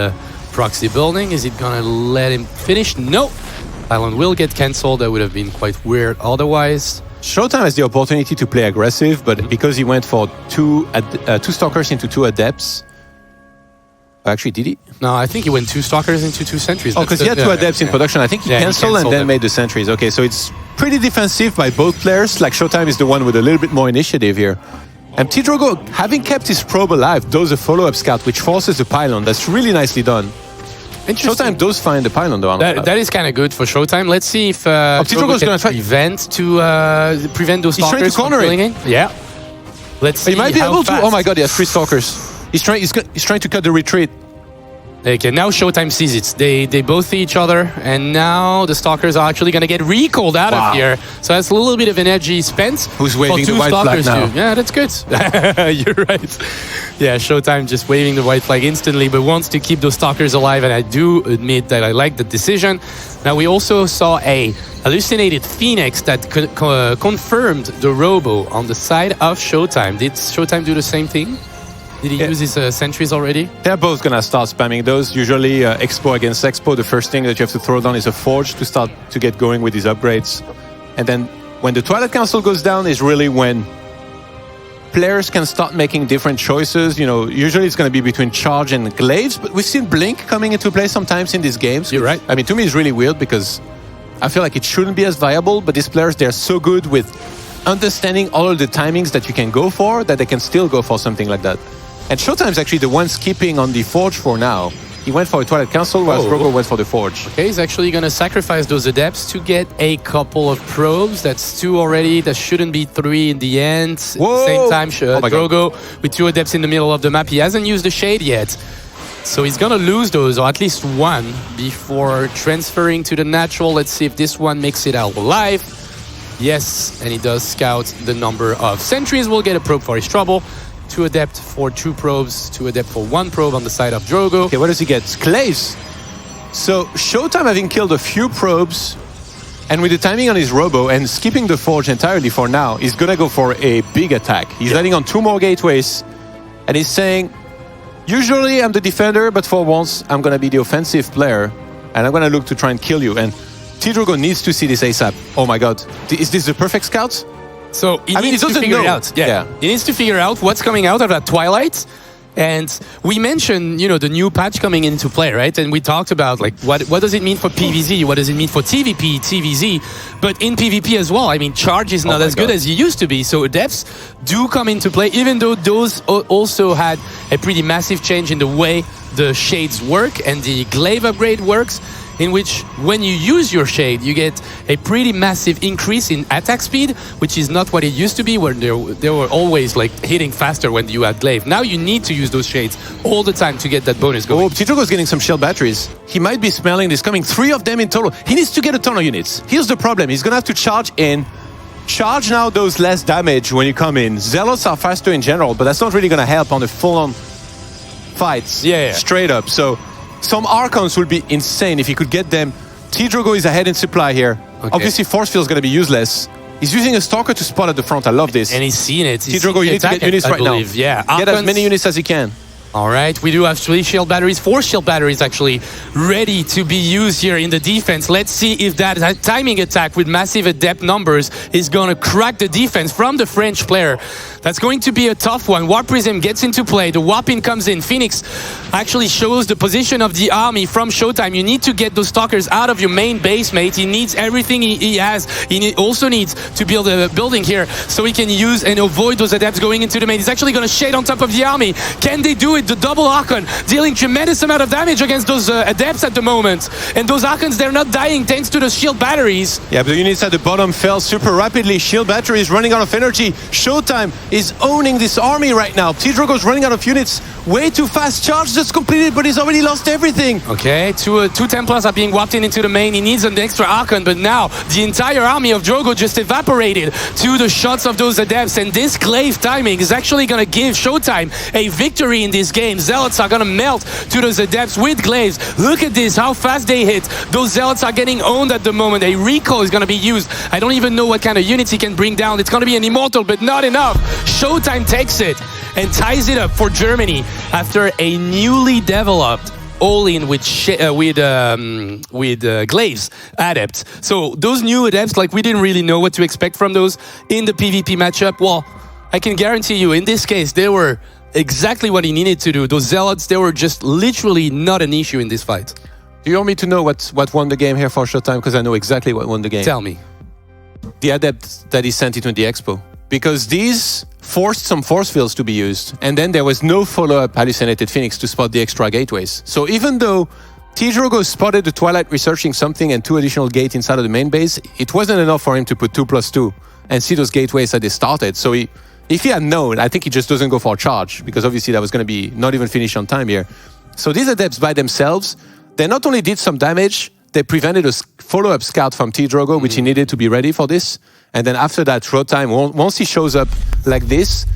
proxy building. Is it gonna let him finish? No. Pylon will get cancelled. That would have been quite weird otherwise. Showtime has the opportunity to play aggressive, but because he went for two Stalkers into 2 Adepts... Actually, did he? No, I think he went 2 Stalkers into 2 Sentries. Oh, because he had 2 Adepts in production. I think he canceled and then them. made the Sentries. Okay, so it's pretty defensive by both players. Like, Showtime is the one with a little bit more initiative here. And T-Drogo, having kept his probe alive, does a follow-up scout, which forces the pylon. That's really nicely done. Showtime does find the pylon, though. That is kind of good for Showtime. Let's see if T-Drogo's can gonna try prevent those He's trying to Stalkers from corner it. killing it. Yeah. Let's see He might be how able to. fast. Oh my god, he has 3 Stalkers. He's trying to cut the retreat. Okay, now Showtime sees it. They both see each other, and now the Stalkers are actually going to get recalled out of here. So that's a little bit of energy spent. Who's waving for 2 the white flag Stalkers now? Yeah, that's good. You're right. Yeah, Showtime just waving the white flag instantly, but wants to keep those Stalkers alive, and I do admit that I like the decision. Now, we also saw a hallucinated Phoenix that confirmed the Robo on the side of Showtime. Did Showtime do the same thing? Did he use his sentries already? They're both gonna start spamming those. Usually, Expo against Expo, the first thing that you have to throw down is a Forge to start to get going with these upgrades. And then when the Twilight Council goes down is really when players can start making different choices. You know, usually it's gonna be between Charge and Glaives, but we've seen Blink coming into play sometimes in these games. You're right. I mean, to me, it's really weird because I feel like it shouldn't be as viable, but these players, they're so good with understanding all of the timings that you can go for that they can still go for something like that. And Showtime's actually the one skipping on the Forge for now. He went for a Twilight Council, whereas Rogo went for the Forge. Okay, he's actually going to sacrifice those Adepts to get a couple of probes. That's 2 already. That shouldn't be 3 in the end. At the same time, Drogo with 2 Adepts in the middle of the map. He hasn't used the Shade yet. So he's going to lose those, or at least 1, before transferring to the Natural. Let's see if this one makes it out alive. Yes, and he does scout the number of sentries. We'll get a probe for his trouble. 2 Adept for 2 probes, 2 Adept for 1 probe on the side of Drogo. Okay, what does he get? Glaives. So Showtime having killed a few probes, and with the timing on his Robo and skipping the Forge entirely for now, he's gonna go for a big attack. He's letting on 2 more gateways, and he's saying, usually I'm the defender, but for once I'm gonna be the offensive player, and I'm gonna look to try and kill you. And T-Drogo needs to see this ASAP. Oh my god. Is this the perfect scout? So he needs to figure it out. Yeah. He needs to figure out what's coming out of that Twilight. And we mentioned, you know, the new patch coming into play, right? And we talked about, like, what does it mean for PvZ? What does it mean for TVP, TVZ? But in PvP as well, I mean, Charge is not as good as he used to be. So Adepts do come into play, even though those also had a pretty massive change in the way the Shades work and the Glaive upgrade works, in which when you use your Shade, you get a pretty massive increase in attack speed, which is not what it used to be, where they were always like hitting faster when you had Glaive. Now you need to use those Shades all the time to get that bonus going. Oh, T-Drogo's getting some shield batteries. He might be smelling this coming. 3 of them in total. He needs to get a ton of units. Here's the problem. He's gonna have to charge in. Charge now does less damage when you come in. Zealots are faster in general, but that's not really gonna help on the full-on fights. Yeah. Straight up. So some Archons would be insane if he could get them. T-Drogo is ahead in supply here. Okay. Obviously, Force Field is going to be useless. He's using a Stalker to spot at the front. I love this. And he's seen it. T-Drogo, you need to get units right now. Yeah. Get as many units as you can. All right, we do have 3 shield batteries, 4 shield batteries actually, ready to be used here in the defense. Let's see if that timing attack with massive Adept numbers is going to crack the defense from the French player. That's going to be a tough one. Warp Prism gets into play. The Warping comes in. Phoenix actually shows the position of the army from Showtime. You need to get those Stalkers out of your main base, mate. He needs everything he has. He also needs to build a building here so he can use and avoid those Adepts going into the main. He's actually going to Shade on top of the army. Can they do it? The double Archon dealing tremendous amount of damage against those Adepts at the moment. And those Archons, they're not dying thanks to the shield batteries. Yeah, but the units at the bottom fell super rapidly. Shield battery is running out of energy. Showtime is owning this army right now. T-Drogo's running out of units. way too fast. Charge just completed, but he's already lost everything. Okay, two Templars are being whopped into the main. He needs an extra Archon, but now the entire army of Drogo just evaporated to the shots of those Adepts, and this glaive timing is actually going to give Showtime a victory in this game. Zealots are going to melt to those Adepts with glaives. Look at this, how fast they hit. Those Zealots are getting owned at the moment. A recall is going to be used. I don't even know what kind of units he can bring down. It's going to be an Immortal, but not enough. Showtime takes it and ties it up for Germany after a newly developed all-in with glaives adepts. So those new adepts, like, we didn't really know what to expect from those in the PvP matchup. Well, I can guarantee you, in this case, they were exactly what he needed to do. Those Zealots, they were just literally not an issue in this fight. Do you want me to know what won the game here for Showtime? Because I know exactly what won the game. Tell me. The adept that he sent into the expo. Because these forced some force fields to be used, and then there was no follow-up Hallucinated Phoenix to spot the extra gateways. So even though T-Drogo spotted the Twilight researching something and 2 additional gates inside of the main base, it wasn't enough for him to put 2+2 and see those gateways that they started. So if he had known, I think he just doesn't go for a charge, because obviously that was going to be not even finished on time here. So these adepts by themselves, they not only did some damage, they prevented a follow-up scout from T-Drogo, which he needed to be ready for this. And then after that, Showtime, once he shows up like this,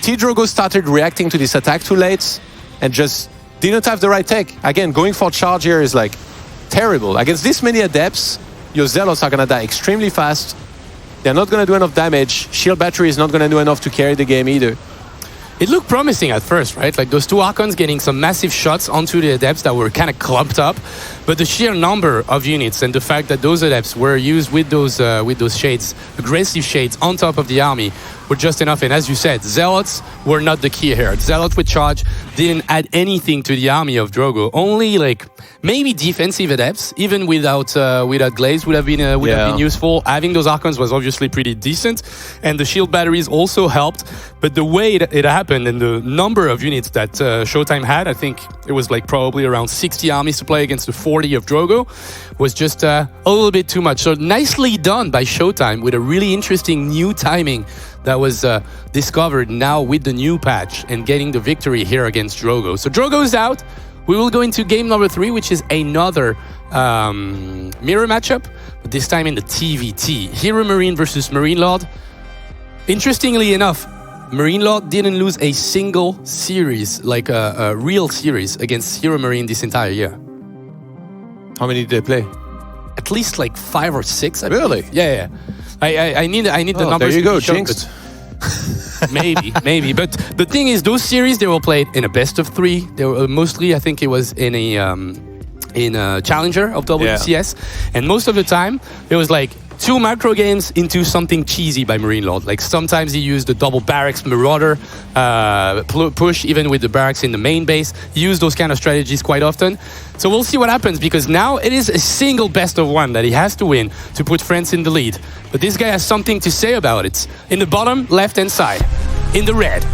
T-Drogo started reacting to this attack too late and just didn't have the right tech. Again, going for charge here is like terrible. Against this many adepts, your Zealots are gonna die extremely fast. They're not gonna do enough damage. Shield battery is not gonna do enough to carry the game either. It looked promising at first, right? Like those 2 Archons getting some massive shots onto the Adepts that were kind of clumped up. But the sheer number of units and the fact that those Adepts were used with those shades, aggressive shades on top of the army, were just enough. And as you said, Zealots were not the key here. Zealots with charge didn't add anything to the army of Drogo. Only like maybe defensive Adepts, even without glaives, would have been useful. Having those Archons was obviously pretty decent, and the shield batteries also helped. But the way it happened and the number of units that Showtime had, I think it was like probably around 60 armies to play against the 40 of Drogo, was just a little bit too much. So nicely done by Showtime with a really interesting new timing that was discovered now with the new patch and getting the victory here against Drogo. So Drogo's out. We will go into game number 3, which is another mirror matchup, but this time in the TVT. Hero Marine versus Marine Lord. Interestingly enough, Marine Lord didn't lose a single series, like a real series, against Hero Marine this entire year. How many did they play? At least like 5 or 6. Really? Yeah. I need the numbers. There you go, shown, jinxed. maybe. But the thing is, those series, they were played in a best of 3. They were mostly, I think it was in a challenger of WCS, and most of the time it was like 2 macro games into something cheesy by Marine Lord. Like sometimes he used the double barracks marauder push, even with the barracks in the main base. He used those kind of strategies quite often. So we'll see what happens, because now it is a single best of 1 that he has to win to put France in the lead. But this guy has something to say about it. In the bottom left-hand side, in the red,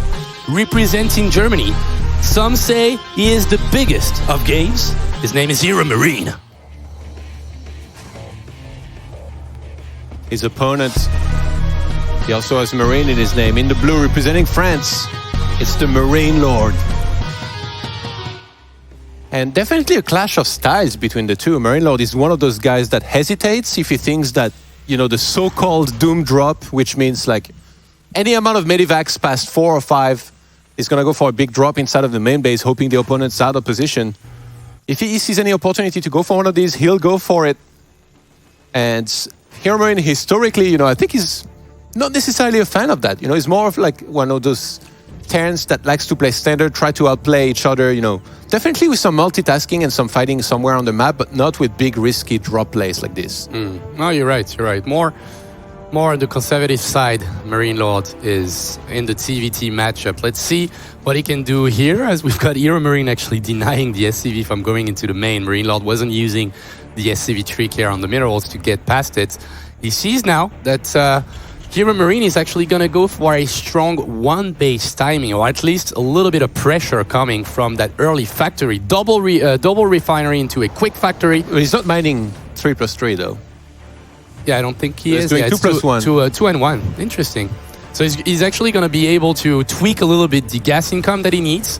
representing Germany, some say he is the biggest of games. His name is Hero Marine. His opponent, he also has Marine in his name. In the blue, representing France, it's the Marine Lord. And definitely a clash of styles between the two. Marine Lord is one of those guys that hesitates if he thinks that, you know, the so-called Doom drop, which means like any amount of medivacs past 4 or 5, is going to go for a big drop inside of the main base, hoping the opponent's out of position. If he sees any opportunity to go for one of these, he'll go for it. And Hero Marine, historically, you know, I think he's not necessarily a fan of that. You know, he's more of like one of those Terrans that likes to play standard, try to outplay each other, you know. Definitely with some multitasking and some fighting somewhere on the map, but not with big, risky drop plays like this. No, you're right. More on the conservative side, Marine Lord is in the TVT matchup. Let's see what he can do here, as we've got Hero Marine actually denying the SCV from going into the main. Marine Lord wasn't using the SCV trick here on the minerals to get past it. He sees now that Hero Marine is actually going to go for a strong 1-base timing, or at least a little bit of pressure coming from that early factory. Double refinery into a quick factory. Well, he's not mining 3+3 though. Yeah, I don't think he is. Doing 2+1. 2 and 1. Interesting. So he's actually going to be able to tweak a little bit the gas income that he needs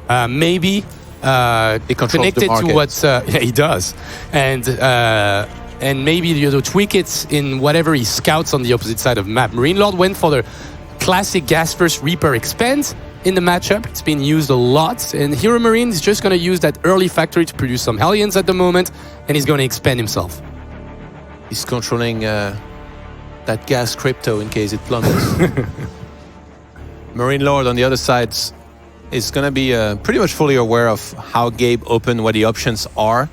Maybe He controls connected the market. to what yeah, he does, and maybe tweak it in whatever he scouts on the opposite side of the map. Marine Lord went for the classic gas first Reaper expand in the matchup. It's been used a lot, and Hero Marine is just going to use that early factory to produce some Hellions at the moment, and he's going to expand himself. He's controlling that gas crypto in case it plummets. Marine Lord on the other side is going to be pretty much fully aware of how Gabe opened, what the options are.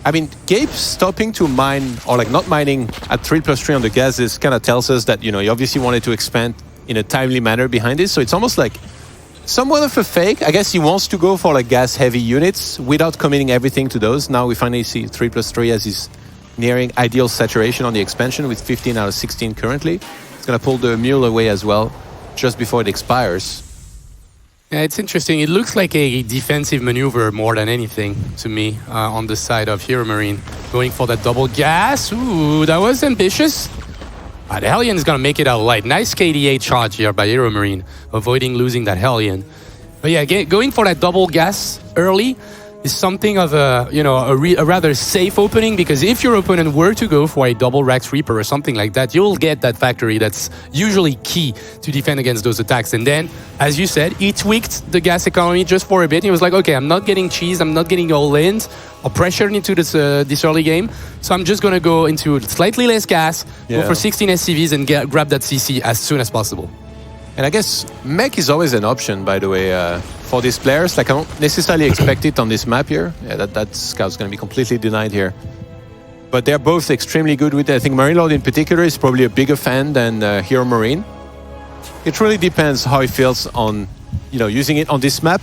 I mean, Gabe stopping to mine, or like not mining at 3+3 on the gases kind of tells us that, he obviously wanted to expand in a timely manner behind this. So it's almost like somewhat of a fake. I guess he wants to go for like gas heavy units without committing everything to those. Now we finally see 3+3 as he's nearing ideal saturation on the expansion with 15 out of 16 currently. He's going to pull the mule away as well just before it expires. Yeah, it's interesting. It looks like a defensive maneuver more than anything to me on the side of Hero Marine. Going for that double gas. Ooh, that was ambitious. The Hellion is going to make it out light. Nice KDA charge here by Hero Marine, avoiding losing that Hellion. But yeah, going for that double gas early is something of a rather safe opening, because if your opponent were to go for a double Rax Reaper or something like that, you'll get that factory that's usually key to defend against those attacks. And then, as you said, he tweaked the gas economy just for a bit. He was like, okay, I'm not getting cheese, I'm not getting all in or pressured into this early game, so I'm just going to go into slightly less gas, go for 16 SCVs and grab that CC as soon as possible. And I guess mech is always an option, by the way, for these players. Like, I don't necessarily expect it on this map here. Yeah, that scout's going to be completely denied here. But they're both extremely good with it. I think Marine Lord in particular is probably a bigger fan than Hero Marine. It really depends how he feels on, using it on this map.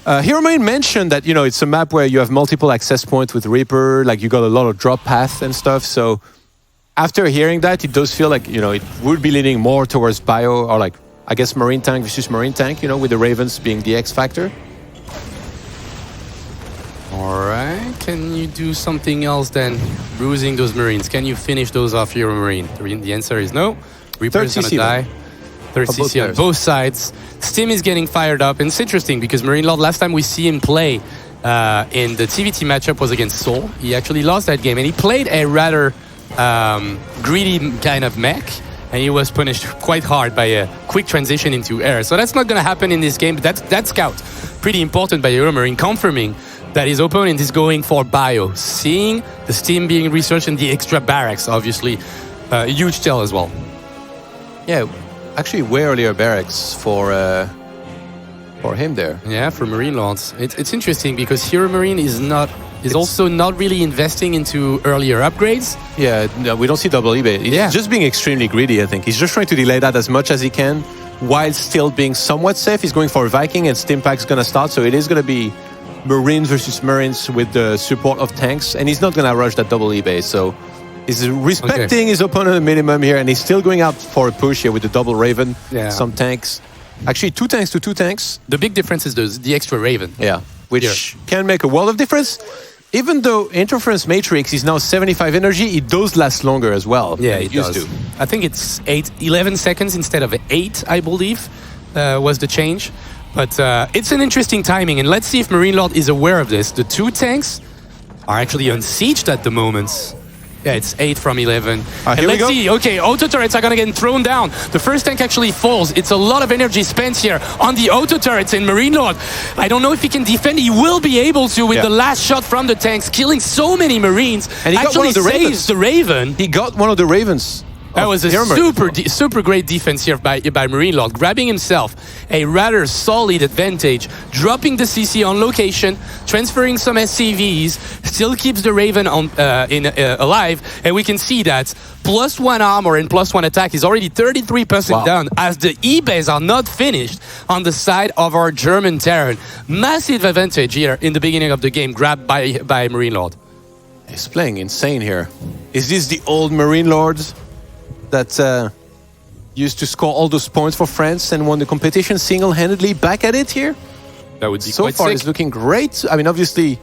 Hero Marine mentioned that, it's a map where you have multiple access points with Reaper, like you got a lot of drop path and stuff. So after hearing that, it does feel like, it would be leaning more towards bio, or like, I guess Marine tank versus Marine tank, with the Ravens being the X factor. All right, can you do something else than bruising those Marines? Can you finish those off Hero Marine? The answer is no. Reaper is going to die. Third CC on both sides. Steam is getting fired up, and it's interesting because Marine Lord, last time we see him play in the TVT matchup was against Seoul. He actually lost that game, and he played a rather greedy kind of mech, and he was punished quite hard by a quick transition into air. So that's not going to happen in this game, but that scout, pretty important by Hero Marine, confirming that his opponent is going for bio, seeing the Steam being researched and the extra barracks, obviously. A huge tell as well. Yeah, actually way earlier barracks for him there. Yeah, for Marine Lords. It's interesting because Hero Marine is also not really investing into earlier upgrades. Yeah, no, we don't see double eBay. He's just being extremely greedy, I think. He's just trying to delay that as much as he can while still being somewhat safe. He's going for a Viking, and Steam Pack's going to start, so it is going to be Marines versus Marines with the support of tanks, and he's not going to rush that double eBay, so he's respecting his opponent a minimum here, and he's still going out for a push here with the double Raven, some tanks. Actually, 2 tanks to 2 tanks. The big difference is the extra Raven. Yeah, which can make a world of difference. Even though Interference Matrix is now 75 energy, it does last longer as well. Yeah, it used to. I think it's 11 seconds instead of 8, I believe, was the change. But it's an interesting timing, and let's see if Marine Lord is aware of this. The 2 tanks are actually unsieged at the moment. Yeah, it's 8 from 11. And let's see. Okay, auto turrets are going to get thrown down. The first tank actually falls. It's a lot of energy spent here on the auto turrets in Marine Lord. I don't know if he can defend. He will be able to with the last shot from the tanks, killing so many Marines. And he actually got one of the saves the Raven. He got one of the Ravens. That was a super great defense here by Marine Lord, grabbing himself a rather solid advantage, dropping the CC on location, transferring some SCVs, still keeps the Raven on alive, and we can see that +1 armor and +1 attack is already 33% down, as the eBays are not finished on the side of our German Terran. Massive advantage here in the beginning of the game, grabbed by Marine Lord. He's playing insane here. Is this the old Marine Lords that used to score all those points for France and won the competition single-handedly? Back at it here? That would be so quite far sick. It's looking great. I mean, obviously,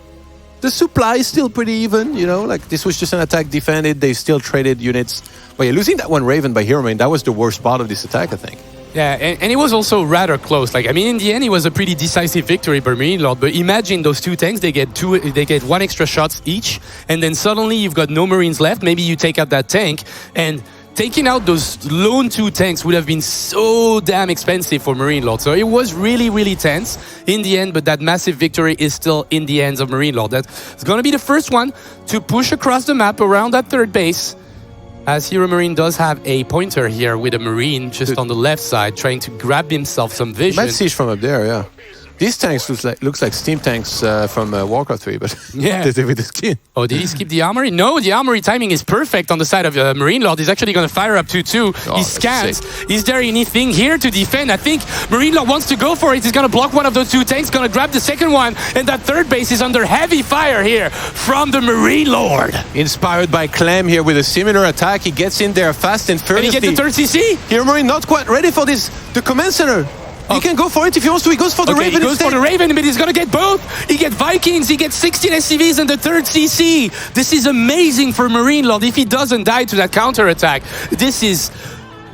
the supply is still pretty even, like this was just an attack defended. They still traded units. But yeah, losing that one Raven by Hero Marine, that was the worst part of this attack, I think. Yeah, and it was also rather close. Like, I mean, in the end, it was a pretty decisive victory by Marine Lord. But imagine those two tanks; they get one extra shots each, and then suddenly you've got no Marines left. Maybe you take out that tank, and taking out those lone 2 tanks would have been so damn expensive for Marine Lord. So it was really, really tense in the end. But that massive victory is still in the hands of Marine Lord. That's going to be the first one to push across the map around that third base. As Hero Marine does have a pointer here with a Marine just on the left side, trying to grab himself some vision. Might siege from up there, yeah. These tanks looks like steam tanks from Warcraft 3, but yeah, with the skin. Oh, did he skip the armory? No, the armory timing is perfect on the side of Marine Lord. He's actually going to fire up 2-2. He scans. Is there anything here to defend? I think Marine Lord wants to go for it. He's going to block one of those 2 tanks, going to grab the second one, and that third base is under heavy fire here from the Marine Lord. Inspired by Clem here with a similar attack. He gets in there fast and furiously. And he gets the third CC. Hero Marine not quite ready for this. The command center. He can go for it if he wants to. He goes for the Raven. He goes for the Raven, but he's going to get both. He gets Vikings, he gets 16 SCVs and the third CC. This is amazing for Marine Lord. If he doesn't die to that counterattack, this is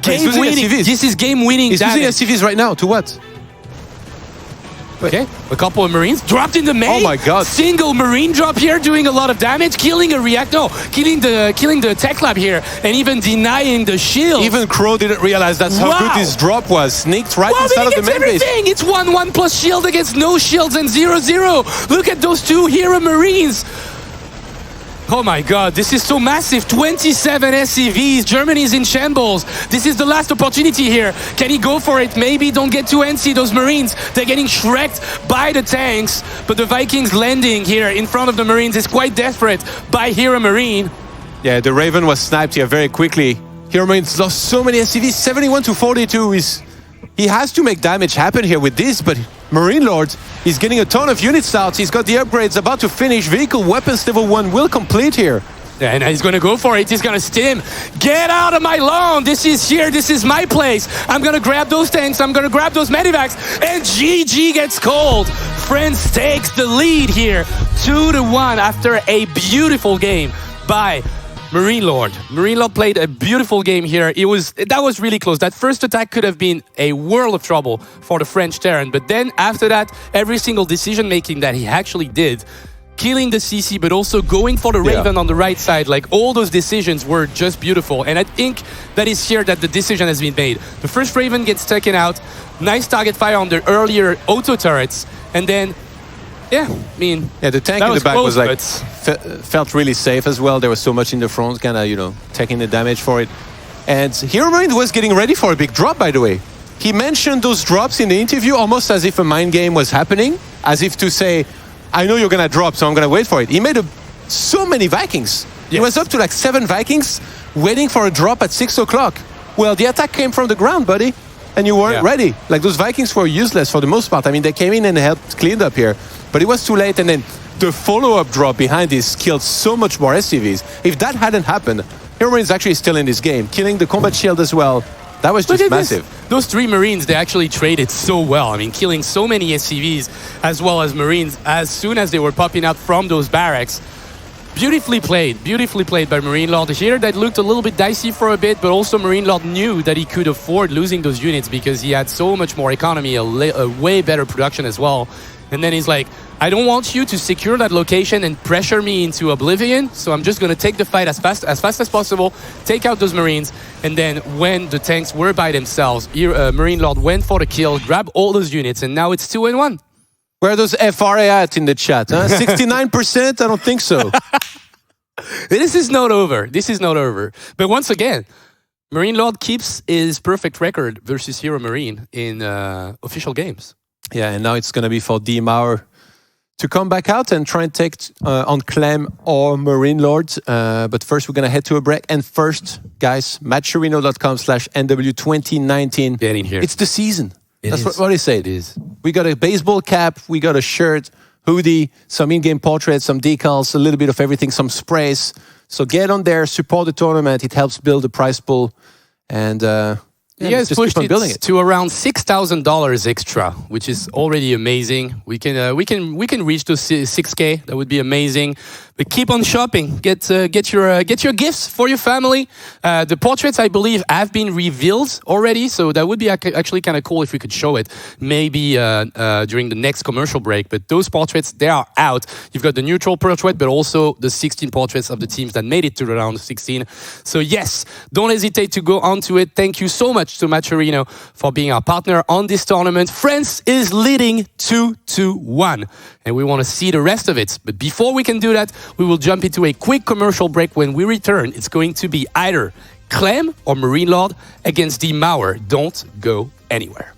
game-winning. This is game-winning damage. He's using SCVs right now. To what? Okay, a couple of Marines dropped in the main. Oh my God! Single Marine drop here, doing a lot of damage, killing a reactor, killing the tech lab here, and even denying the shield. Even Crow didn't realize that's how good this drop was. Sneaked right inside of the main base. It's 1-1 plus shield against no shields and 0-0. Look at those 2 Hero Marines. Oh my God, this is so massive. 27 SCVs. Germany's in shambles. This is the last opportunity here. Can he go for it? Maybe don't get too antsy. Those Marines, they're getting shreked by the tanks. But the Vikings landing here in front of the Marines is quite desperate by Hero Marine. Yeah, the Raven was sniped here very quickly. Hero Marine's lost so many SCVs. 71 to 42 is... He has to make damage happen here with this, but Marine Lord is getting a ton of unit starts. He's got the upgrades about to finish. Vehicle weapons level 1 will complete here. Yeah, and he's going to go for it. He's going to stim. Get out of my lawn. This is here. This is my place. I'm going to grab those tanks. I'm going to grab those medivacs. And GG gets cold. France takes the lead here. 2-1 after a beautiful game by Marine Lord. Marine Lord played a beautiful game here. That was really close. That first attack could have been a world of trouble for the French Terran. But then after that, every single decision making that he actually did, killing the CC, but also going for the Raven on the right side, like all those decisions were just beautiful. And I think that is here that the decision has been made. The first Raven gets taken out. Nice target fire on the earlier auto turrets. And then yeah, I mean... Yeah, the tank in the back was like... felt really safe as well. There was so much in the front, kind of, you know, taking the damage for it. And Hero Marine was getting ready for a big drop, by the way. He mentioned those drops in the interview almost as if a mind game was happening. As if to say, I know you're going to drop, so I'm going to wait for it. He made so many Vikings. Yes. He was up to like 7 Vikings waiting for a drop at 6 o'clock. Well, the attack came from the ground, buddy. And you weren't ready. Like, those Vikings were useless for the most part. I mean, they came in and helped clean up here. But it was too late, and then the follow-up drop behind this killed so much more SCVs. If that hadn't happened, Hero Marine is actually still in this game, killing the combat shield as well. That was just massive. Those 3 Marines, they actually traded so well. I mean, killing so many SCVs as well as Marines as soon as they were popping out from those barracks. Beautifully played by Marine Lord. Here that looked a little bit dicey for a bit, but also Marine Lord knew that he could afford losing those units because he had so much more economy, a way better production as well. And then he's like, I don't want you to secure that location and pressure me into oblivion, so I'm just going to take the fight as fast as possible, take out those Marines, and then when the tanks were by themselves, Marine Lord went for the kill, grabbed all those units, and now it's 2-1. Where are those FRA at in the chat? Huh? 69%? I don't think so. This is not over. But once again, Marine Lord keeps his perfect record versus Hero Marine in official games. Yeah, and now it's going to be for D Mauer to come back out and try and take on Clem or Marine Lord. But first, we're going to head to a break. And first, guys, matcherino.com/nw2019. Get in here. It's the season. That's what he said. It is. We got a baseball cap, we got a shirt, hoodie, some in-game portraits, some decals, a little bit of everything, some sprays. So get on there, support the tournament. It helps build the prize pool. And you guys pushed it to around $6,000 extra, which is already amazing. We can reach those 6K. That would be amazing. But keep on shopping. Get your gifts for your family. The portraits, I believe, have been revealed already, so that would be actually kind of cool if we could show it maybe during the next commercial break. But those portraits, they are out. You've got the neutral portrait, but also the 16 portraits of the teams that made it to the round of 16. So yes, don't hesitate to go onto it. Thank you so much to Matcherino for being our partner on this tournament. France is leading 2-1, and we want to see the rest of it. But before we can do that, we will jump into a quick commercial break. When we return, it's going to be either Clem or Marine Lord against the Mauer. Don't go anywhere.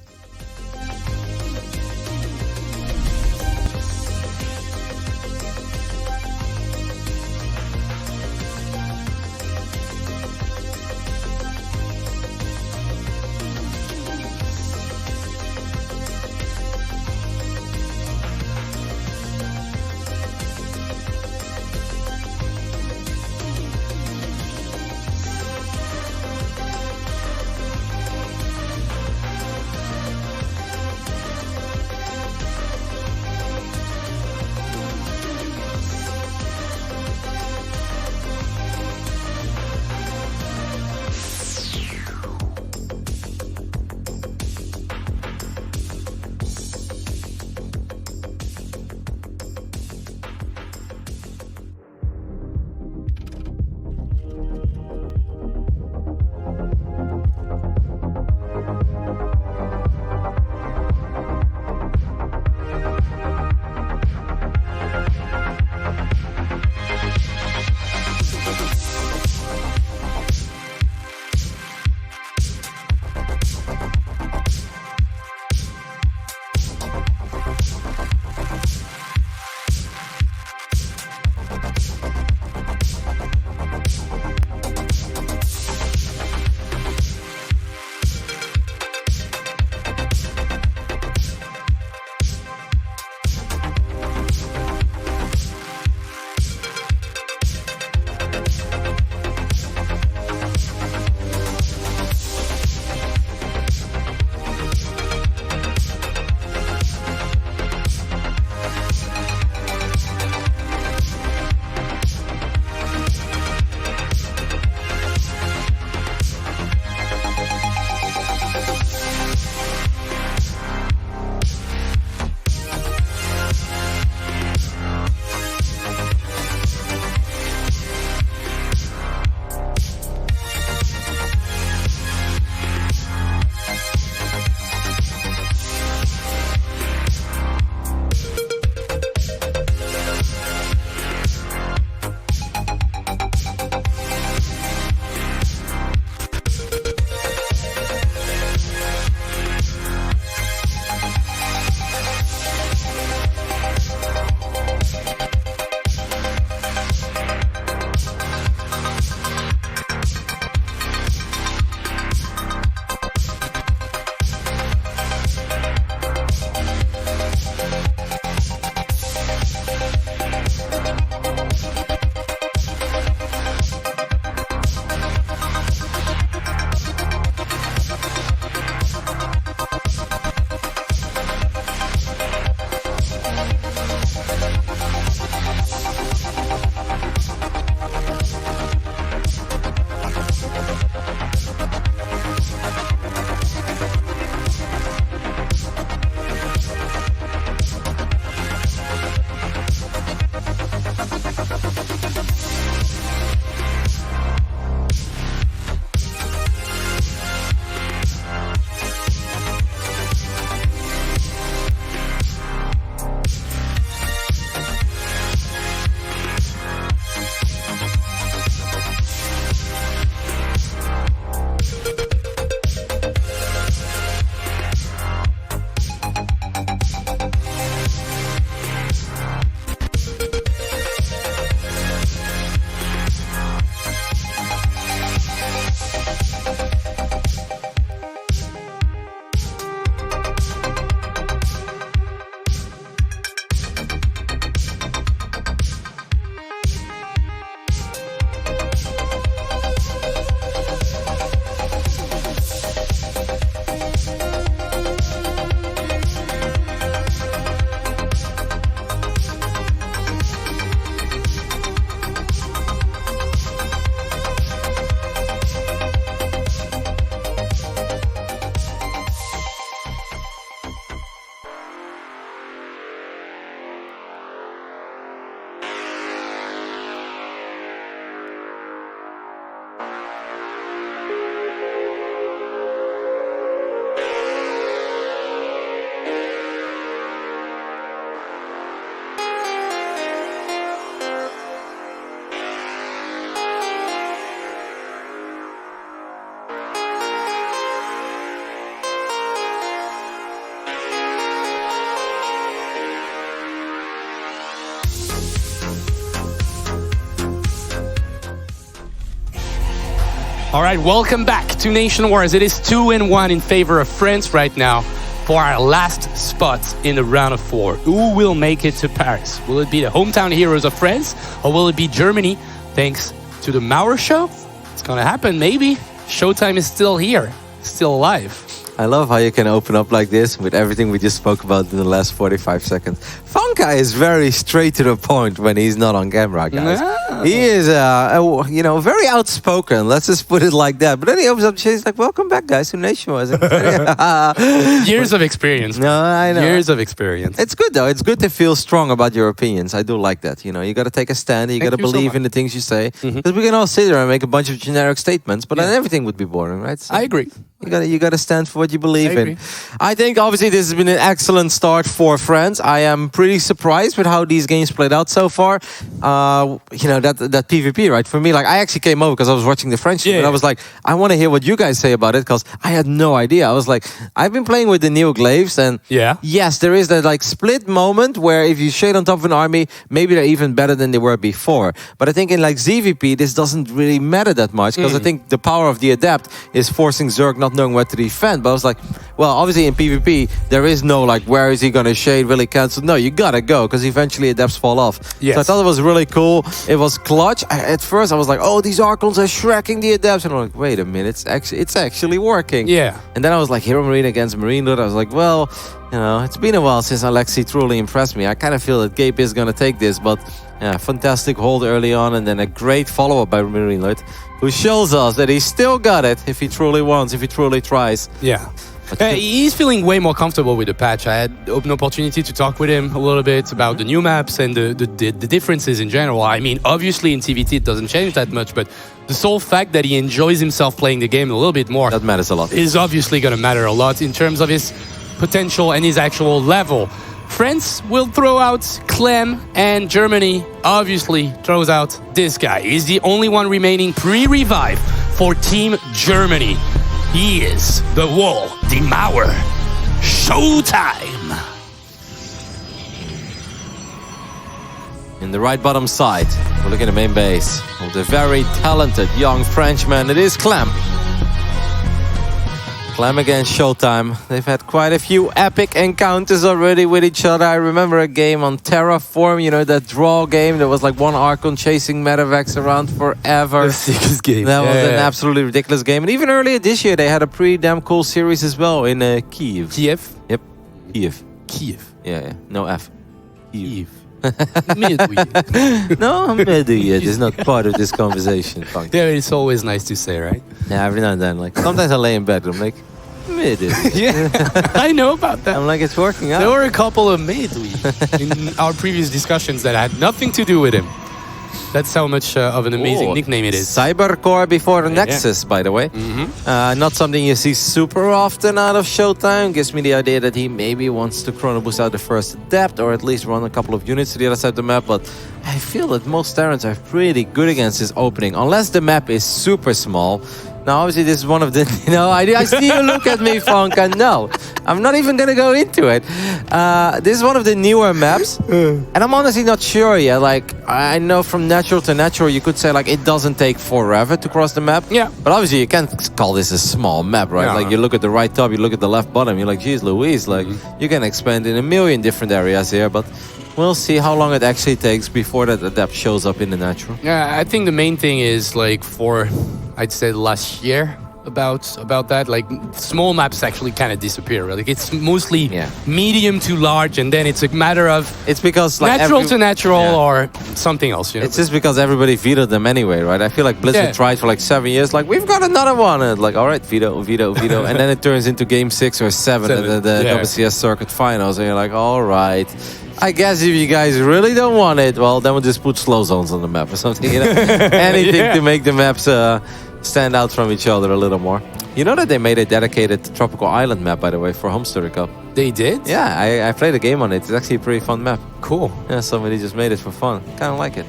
All right, welcome back to Nation Wars. It is 2-1 in favor of France right now for our last spot in the round of 4. Who will make it to Paris? Will it be the hometown heroes of France, or will it be Germany? Thanks to the Maurer show, it's gonna happen, maybe. Showtime is still here, still alive. I love how you can open up like this with everything we just spoke about in the last 45 seconds. Funka is very straight to the point when he's not on camera, guys. No. He is, very outspoken. Let's just put it like that. But then he opens up, he's like, "Welcome back, guys, to Nation Wars." Years of experience. No, I know. Years of experience. It's good though. It's good to feel strong about your opinions. I do like that. You got to take a stand. You got to you so believe much. in the things you say. Because we can all sit there and make a bunch of generic statements, but then everything would be boring, right? So I agree. you gotta stand for what you believe I in. agree. I think obviously this has been an excellent start for France. I am pretty surprised with how these games played out so far. That PvP, right? For me, like I actually came over because I was watching the French team, and I was like, I want to hear what you guys say about it because I had no idea. I was like, I've been playing with the Neo Glaives, and yes, there is that like split moment where if you shade on top of an army, maybe they're even better than they were before. But I think in like ZVP, this doesn't really matter that much because I think the power of the Adept is forcing Zerg not knowing where to defend. But I was like, well, obviously in PvP, there is no like, where is he going to shade, really cancel? No, you gotta go because eventually Adepts fall off. Yes. So I thought it was really cool. It was clutch. At first, I was like, oh, these Archons are shrekking the Adepts. And I'm like, wait a minute, it's actually working. Yeah. And then I was like, Hero Marine against Marine Lord. I was like, well, it's been a while since Alexei truly impressed me. I kind of feel that Gabe is going to take this, but yeah, fantastic hold early on, and then a great follow-up by Marine Lord, who shows us that he's still got it if he truly wants, if he truly tries. Yeah. He's feeling way more comfortable with the patch. I had an opportunity to talk with him a little bit about the new maps and the differences in general. I mean, obviously in TVT it doesn't change that much, but the sole fact that he enjoys himself playing the game a little bit more, that matters a lot, is obviously going to matter a lot in terms of his potential and his actual level. France will throw out Clem, and Germany obviously throws out this guy. He's the only one remaining pre-revive for Team Germany. He is the Wall, the Mauer. Showtime! In the right bottom side, we're looking at the main base of the very talented young Frenchman. It is Clem. Clem against Showtime. They've had quite a few epic encounters already with each other. I remember a game on Terraform, that draw game. There was like one Archon chasing Medivacs around forever. The sickest game. That was an absolutely ridiculous game. And even earlier this year, they had a pretty damn cool series as well in Kiev. Kiev? Yep. Kiev. Kiev. Yeah. No F. Kiev. No, Meduyet is not part of this conversation. Funk. Yeah, it's always nice to say, right? Yeah, every now and then. Like sometimes I lay in bed, I'm like, Meduyet. Yeah, I know about that. I'm like, it's working out. There were a couple of Medui in our previous discussions that had nothing to do with him. That's how much of an amazing nickname it is. Cybercore before Nexus, by the way. Not something you see super often out of Showtime. Gives me the idea that he maybe wants to chrono boost out the first Adept, or at least run a couple of units to the other side of the map. But I feel that most Terrans are pretty good against this opening, unless the map is super small. Now, obviously, this is one of the... I see you look at me, Funk, and no, I'm not even going to go into it. This is one of the newer maps, and I'm honestly not sure yet. Like, I know from natural to natural, you could say, like, it doesn't take forever to cross the map. Yeah. But obviously, you can't call this a small map, right? No. Like, you look at the right top, you look at the left bottom, you're like, geez, Louise, like, you can expand in a million different areas here, but... We'll see how long it actually takes before that Adept shows up in the natural. Yeah, I think the main thing is like for, I'd say last year about that, like small maps actually kind of disappear. Right? Like it's mostly medium to large, and then it's a matter of it's because like natural to natural or something else. It's just because everybody vetoed them anyway, right? I feel like Blizzard tried for like 7 years, like we've got another one, and like all right, veto, and then it turns into game 6 or 7 at the WCS circuit finals, and you're like, all right. I guess if you guys really don't want it, well, then we'll just put slow zones on the map or something, anything to make the maps stand out from each other a little more. You know that they made a dedicated tropical island map, by the way, for Homesteader Cup. They did? Yeah, I played a game on it. It's actually a pretty fun map. Cool. Yeah, somebody just made it for fun. Kind of like it.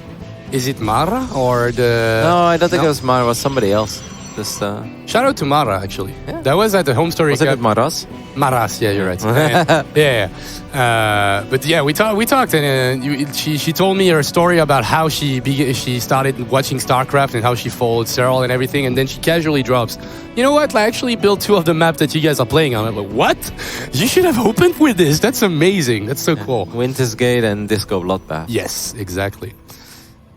Is it Mara or the... No, I don't think it was Mara. It was somebody else. Just Shout out to Mara, actually. That was at the home story. was it Maras? Maras, yeah, you're right. But yeah, we talked, and she told me her story about how she started watching StarCraft and how she followed Cyril and everything, and then she casually drops, you know what? I actually built 2 of the maps that you guys are playing on. I'm like, what? You should have opened with this. That's amazing. That's so cool. Winter's Gate and Disco Bloodbath. Yes, exactly.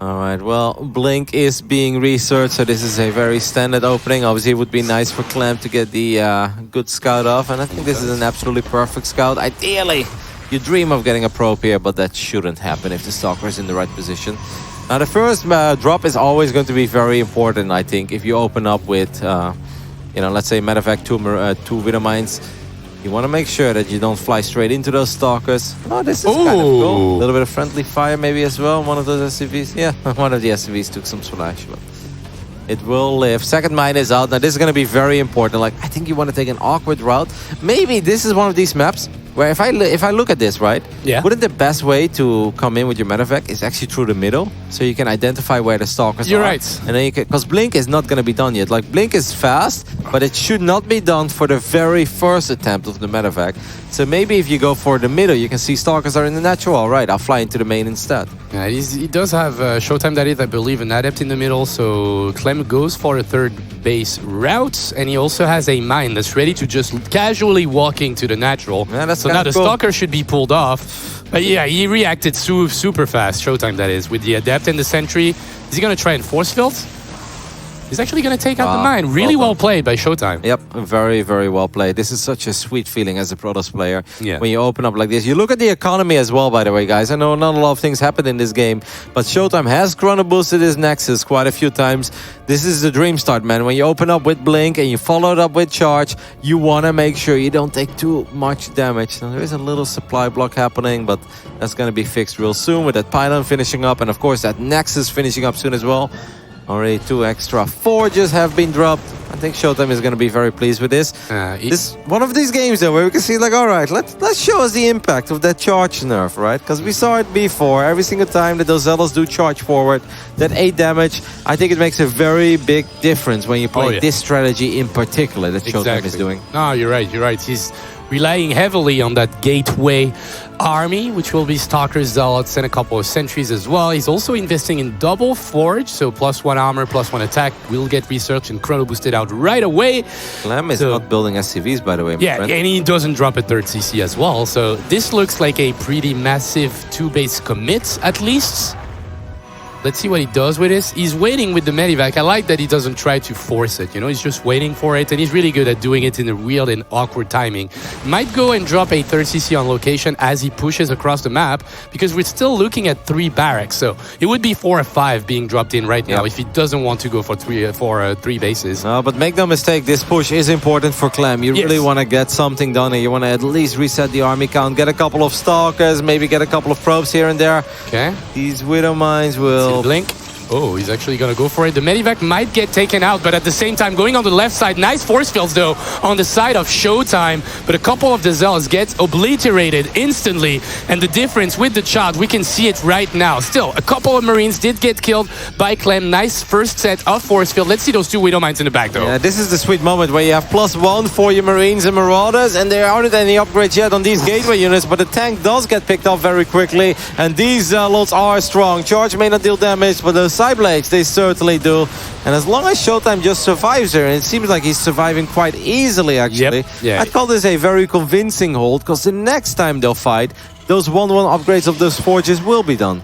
All right, well, Blink is being researched, so this is a very standard opening. Obviously, it would be nice for Clem to get the good scout off, and I think this is an absolutely perfect scout. Ideally, you dream of getting a probe here, but that shouldn't happen if the Stalker is in the right position. Now, the first drop is always going to be very important, I think. If you open up with, let's say Medevac 2 Widowmines, you want to make sure that you don't fly straight into those Stalkers. Oh, this is kind of cool. A little bit of friendly fire maybe as well. One of those SCVs. Yeah, one of the SCVs took some splash, but it will live. Second mine is out. Now, this is going to be very important. Like, I think you want to take an awkward route. Maybe this is one of these maps where if I look at this, right? Yeah. Wouldn't the best way to come in with your medevac is actually through the middle, so you can identify where the Stalkers are. You're right. And then you can, because Blink is not going to be done yet. Like, Blink is fast, but it should not be done for the very first attempt of the medevac. So maybe if you go for the middle, you can see Stalkers are in the natural. All right, I'll fly into the main instead. Yeah, he does have Showtime, that is, I believe, an Adept in the middle. So Clem goes for a third base route, and he also has a mine that's ready to just casually walking to the natural. Yeah, that's so now the cool. Stalker should be pulled off. But yeah, he reacted super fast, Showtime, that is, with the Adept and the Sentry. Is he going to try and force field? He's actually going to take out the mine. Really well played by Showtime. Yep, very well played. This is such a sweet feeling as a Protoss player. Yeah. When you open up like this. You look at the economy as well, by the way, guys. I know not a lot of things happen in this game, but Showtime has chrono boosted his Nexus quite a few times. This is the dream start, man. When you open up with Blink and you follow it up with Charge, you want to make sure you don't take too much damage. Now, there is a little supply block happening, but that's going to be fixed real soon with that pylon finishing up, and of course that Nexus finishing up soon as well. Already 2 extra forges have been dropped. I think Showtime is going to be very pleased with this. This one of these games though where we can see like, all right, let's show us the impact of that charge nerf, right? Because we saw it before. Every single time that those Zealots do charge forward, that 8 damage, I think it makes a very big difference when you play this strategy in particular that Showtime is doing. No, you're right. He's relying heavily on that gateway army, which will be Stalkers, Zealots, and a couple of Sentries as well. He's also investing in double Forge, so +1 armor, +1 attack. Will get research and chrono boosted out right away. Clem is not building SCVs, by the way. Yeah, and he doesn't drop a 3rd CC as well. So this looks like a pretty massive 2-base commit, at least. Let's see what he does with this. He's waiting with the Medivac. I like that he doesn't try to force it. You know, he's just waiting for it, and he's really good at doing it in a weird and awkward timing. Might go and drop a 3rd CC on location as he pushes across the map, because we're still looking at 3 barracks. So it would be 4 or 5 being dropped in right now if he doesn't want to go for 3 bases. No, but make no mistake, this push is important for Clem. You really want to get something done, and you want to at least reset the army count, get a couple of Stalkers, maybe get a couple of probes here and there. Okay. These Widow Mines will... Blink. Oh, he's actually going to go for it. The Medivac might get taken out, but at the same time, going on the left side, nice force fields, though, on the side of Showtime. But a couple of the Zealots get obliterated instantly. And the difference with the child, we can see it right now. Still, a couple of Marines did get killed by Clem. Nice first set of force field. Let's see those 2 Widow Mines in the back, though. Yeah, this is the sweet moment where you have +1 for your Marines and Marauders, and there aren't any upgrades yet on these gateway units, but the tank does get picked up very quickly, and these Zealots are strong. Charge may not deal damage, but the side blades, they certainly do. And as long as Showtime just survives there, and it seems like he's surviving quite easily, actually, I'd call this a very convincing hold, because the next time they'll fight, those 1-1 upgrades of those forges will be done.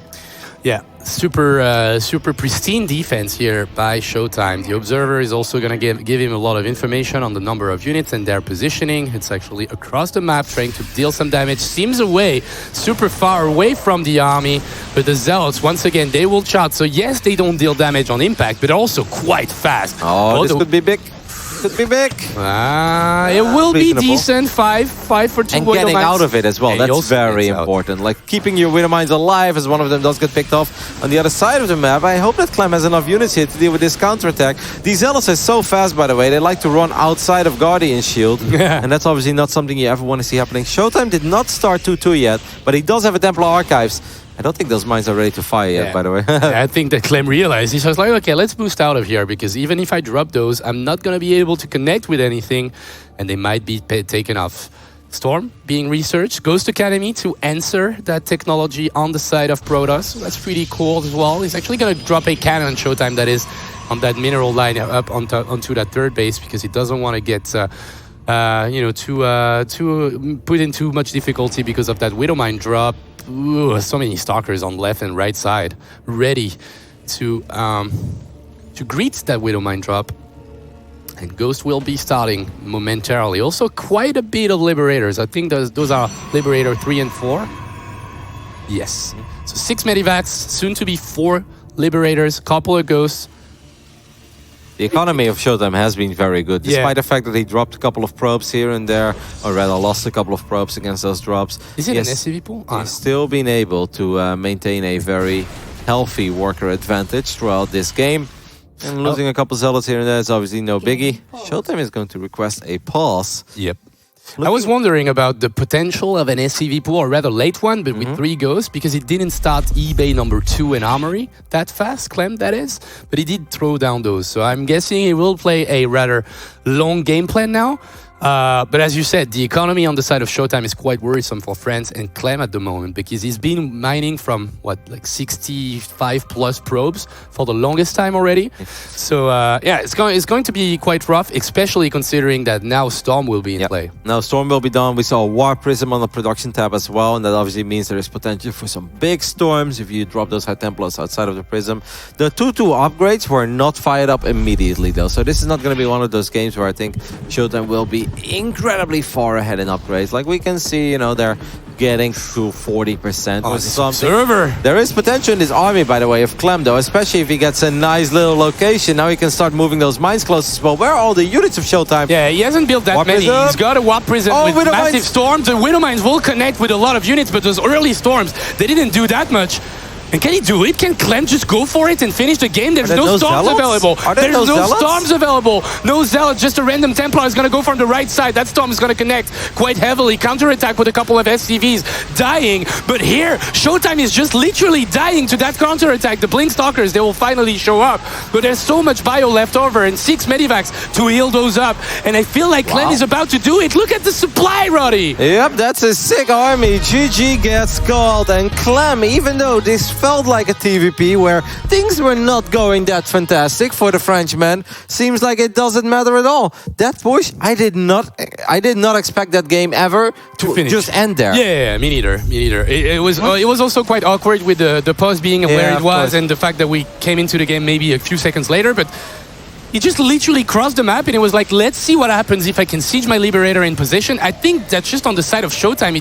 Yeah, super pristine defense here by Showtime. The Observer is also going to give him a lot of information on the number of units and their positioning. It's actually across the map, trying to deal some damage. Seems away, super far away from the army. But the Zealots, once again, they will charge. So yes, they don't deal damage on impact, but also quite fast. Oh, this could be big. Could be big. It will be decent. 5 for 2 and getting out of it as well. That's very important. Like keeping your Widow Mines alive as one of them does get picked off on the other side of the map. I hope that Clem has enough units here to deal with this counterattack. These Zealots are so fast, by the way. They like to run outside of Guardian Shield. And that's obviously not something you ever want to see happening. Showtime did not start 2-2 yet, but he does have a Templar Archives. I don't think those mines are ready to fire yet, Yeah. by the way. I think that Clem realized. He was like, okay, let's boost out of here because even if I drop those, I'm not going to be able to connect with anything and they might be taken off. Storm being researched, Ghost Academy to answer that technology on the side of Protoss. That's pretty cool as well. He's actually going to drop a cannon on Showtime that is on that mineral line up onto that third base because he doesn't want to get too put in too much difficulty because of that Widow Mine drop. Ooh, so many stalkers on left and right side ready to greet that Widow Mine drop. And Ghost will be starting momentarily. Also quite a bit of Liberators. I think those are Liberator 3 and 4. Yes. So 6 Medivacs, soon to be 4 Liberators, couple of Ghosts. The economy of Showtime has been very good, despite the fact that he dropped a couple of probes here and there, or rather lost a couple of probes against those drops. Is it an SCV pool? He's still been able to maintain a very healthy worker advantage throughout this game. And losing a couple zealots here and there is obviously no biggie. Showtime is going to request a pause. Yep. I was wondering about the potential of an SCV pool, or rather late one, but with 3 Ghosts, because he didn't start eBay number 2 in Armory that fast, Clem, that is. But he did throw down those. So I'm guessing he will play a rather long game plan now. But as you said, the economy on the side of Showtime is quite worrisome for France and Clem at the moment because he's been mining from, 65 plus probes for the longest time already. So, it's going to be quite rough, especially considering that now Storm will be in play. Now Storm will be done. We saw a Warp Prism on the production tab as well, and that obviously means there is potential for some big storms if you drop those High Templars outside of the Prism. The 2-2 upgrades were not fired up immediately, though, so this is not going to be one of those games where I think Showtime will be incredibly far ahead in upgrades. Like we can see, they're getting to 40% or something. Observer. There is potential in this army, by the way, of Clem, though, especially if he gets a nice little location. Now he can start moving those mines close as well. Where are all the units of Showtime? Yeah, he hasn't built that Warp many. Prism. He's got a Warp Prism with Widow massive Mines. storms. The Widow Mines will connect with a lot of units, but those early storms, they didn't do that much. And can he do it? Can Clem just go for it and finish the game? There's no storms available. There's no storms available. No zealots. Just a random Templar is going to go from the right side. That storm is going to connect quite heavily. Counterattack with a couple of SCVs dying. But here, Showtime is just literally dying to that counterattack. The Blink Stalkers, they will finally show up. But there's so much bio left over and 6 Medivacs to heal those up. And I feel like Clem is about to do it. Look at the supply, Roddy. Yep, that's a sick army. GG gets called. And Clem, even though this felt like a TVP where things were not going that fantastic for the Frenchman, seems like it doesn't matter at all. That push, I did not expect that game ever to just end there. Yeah, me neither. It was also quite awkward with the pause being where it was and the fact that we came into the game maybe a few seconds later, but he just literally crossed the map and it was like, let's see what happens if I can siege my Liberator in position. I think that just on the side of Showtime,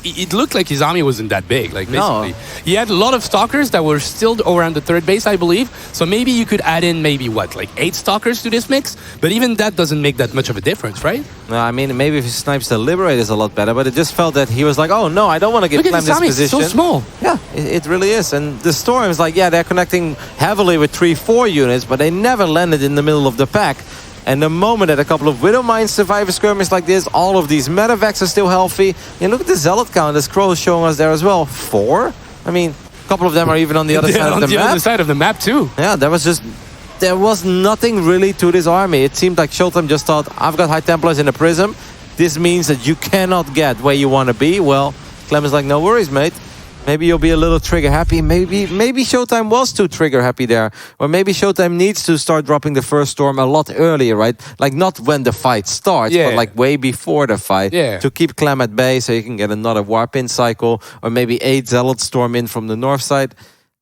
it looked like his army wasn't that big. Like basically, he had a lot of stalkers that were still around the third base, I believe. So maybe you could add in maybe 8 stalkers to this mix. But even that doesn't make that much of a difference, right? No, I mean maybe if he snipes the Liberators a lot better. But it just felt that he was like, oh no, I don't want to get Clem this position. It's so small. Yeah, it really is. And the Storms, they're connecting heavily with 3-4 units, but they never landed in the middle of the pack. And the moment that a couple of Widow Mines survive a skirmish like this, all of these Medivacs are still healthy. And look at the Zealot count, as Crow is showing us there as well. 4? I mean, a couple of them are even on the other side of the map. On the other side of the map too. Yeah, there was nothing really to this army. It seemed like Showtime just thought, I've got High Templars in a Prism. This means that you cannot get where you want to be. Well, Clem is like, no worries, mate. Maybe you'll be a little trigger happy. Maybe Showtime was too trigger happy there. Or maybe Showtime needs to start dropping the first storm a lot earlier, right? Like not when the fight starts, but like way before the fight. Yeah. To keep Clem at bay so you can get another warp in cycle. Or maybe 8 Zealots storm in from the north side.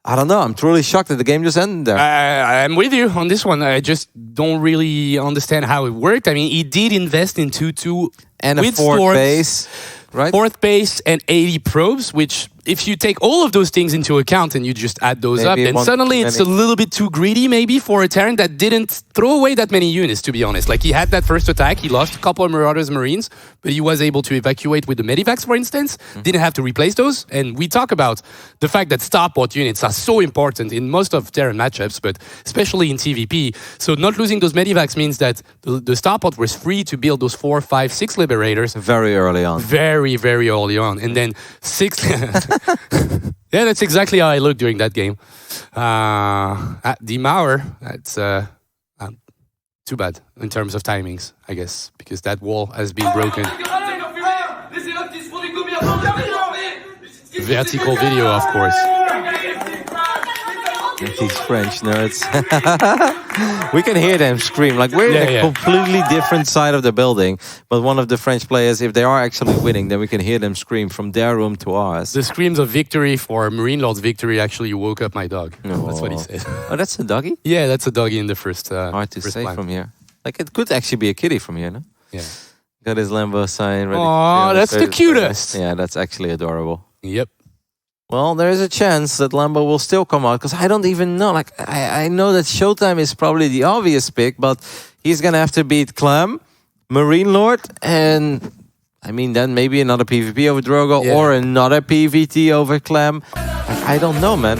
I don't know. I'm truly shocked that the game just ended there. I'm with you on this one. I just don't really understand how it worked. I mean, he did invest in 2-2 and a 4th base. Right? 4th base and 80 probes, which if you take all of those things into account and you just add those up, then suddenly it's a little bit too greedy maybe for a Terran that didn't throw away that many units, to be honest. Like he had that first attack, he lost a couple of Marauders Marines, but he was able to evacuate with the Medivacs, for instance, didn't have to replace those. And we talk about the fact that starport units are so important in most of Terran matchups, but especially in TVP. So not losing those Medivacs means that the starport was free to build those 4, 5, 6 Liberators. Very early on. Very, very early on. And then 6... Yeah, that's exactly how I looked during that game. At the Mauer, that's too bad in terms of timings, I guess, because that wall has been broken. Vertical video, of course. These French nerds. We can hear them scream. Like, we're in a completely different side of the building. But one of the French players, if they are actually winning, then we can hear them scream from their room to ours. The screams of victory for Marine Lord's victory actually woke up my dog. Oh. That's what he said. Oh, that's a doggy? Yeah, that's a doggy in the first Hard to first say line. from here. Like, it could actually be a kitty from here, no? Yeah. Got his Lambo sign ready. Aw, that's the cutest. Yeah, that's actually adorable. Yep. Well, there is a chance that Lambo will still come out, because I don't even know. Like, I know that Showtime is probably the obvious pick, but he's going to have to beat Clem, Marine Lord, and I mean, then maybe another PvP over Drogo or another PvT over Clem. I don't know, man.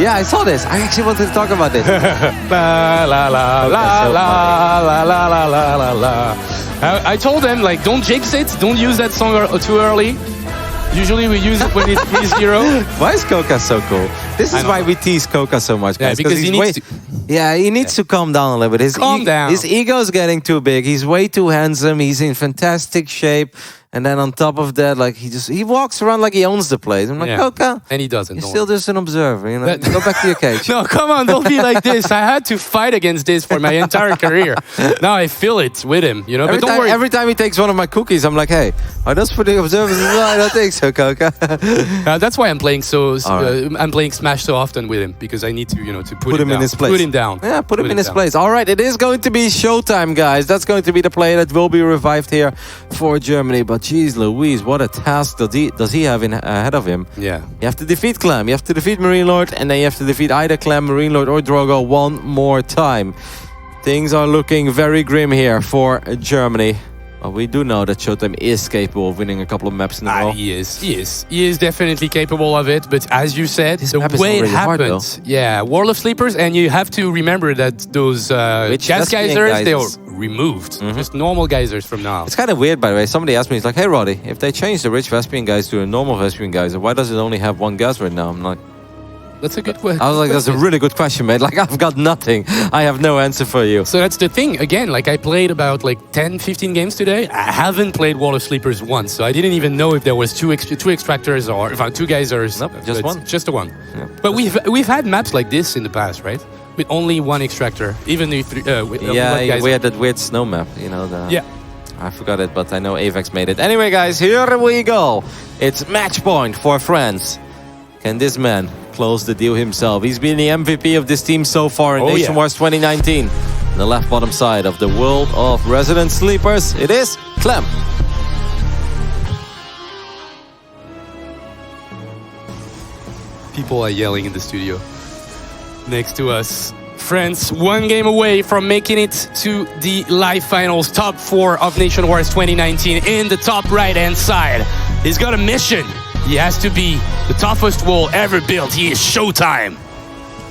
Yeah, I saw this. I actually wanted to talk about this. La la la la la la la la la la la. I told them, like, don't jinx it. Don't use that song too early. Usually we use it when it's 3-0. Why is Coca so cool? This is why we tease Coca so much, guys. Yeah, because he needs to... Yeah, he needs to calm down a little bit. His ego's getting too big. He's way too handsome. He's in fantastic shape. And then on top of that, like, he walks around like he owns the place. I'm like, Coca. And he doesn't. You're still just an observer, you know? Go back to your cage. No, come on, don't be like this. I had to fight against this for my entire career. Now I feel it with him, you know? But don't worry. Every time he takes one of my cookies, I'm like, hey, are those for the observers as well? I don't think so, Coca. That's why I'm playing I'm playing Smash so often with him, because I need to, you know, to put him in his place. Put him down. Yeah, put him in his place. All right, it is going to be Showtime, guys. That's going to be the player that will be revived here for Germany. But geez Louise, what a task does he have ahead of him. Yeah. You have to defeat Clem, you have to defeat Marine Lord, and then you have to defeat either Clem, Marine Lord, or Drogo one more time. Things are looking very grim here for Germany. Well, we do know that Showtime is capable of winning a couple of maps in a row. He is definitely capable of it, but as you said, the way it happened, World of Sleepers, and you have to remember that those gas geysers, they were removed. Just normal geysers from now. It's kind of weird, by the way. Somebody asked me, it's like, hey Roddy, if they change the rich Vespian guys to a normal Vespian geyser, why does it only have one gas right now? I'm like, that's a good question. I was like, that's a really good question, mate. Like, I've got nothing. I have no answer for you. So that's the thing. Again, like, I played about like 10, 15 games today. I haven't played Wall of Sleepers once, so I didn't even know if there was two extractors or if two geysers. Nope, just one. Just the one. Yeah. But we've had maps like this in the past, right? With only one extractor, even if we had that weird snow map, you know. I forgot it, but I know Avex made it. Anyway, guys, here we go. It's match point for France. Can this man close the deal himself? He's been the MVP of this team so far in Nation Wars 2019. On the left bottom side of the world of Resident Sleepers, it is Clem. People are yelling in the studio. Next to us, France, one game away from making it to the live finals, top 4 of Nation Wars 2019 in the top right-hand side. He's got a mission. He has to be the toughest wall ever built. He is Showtime.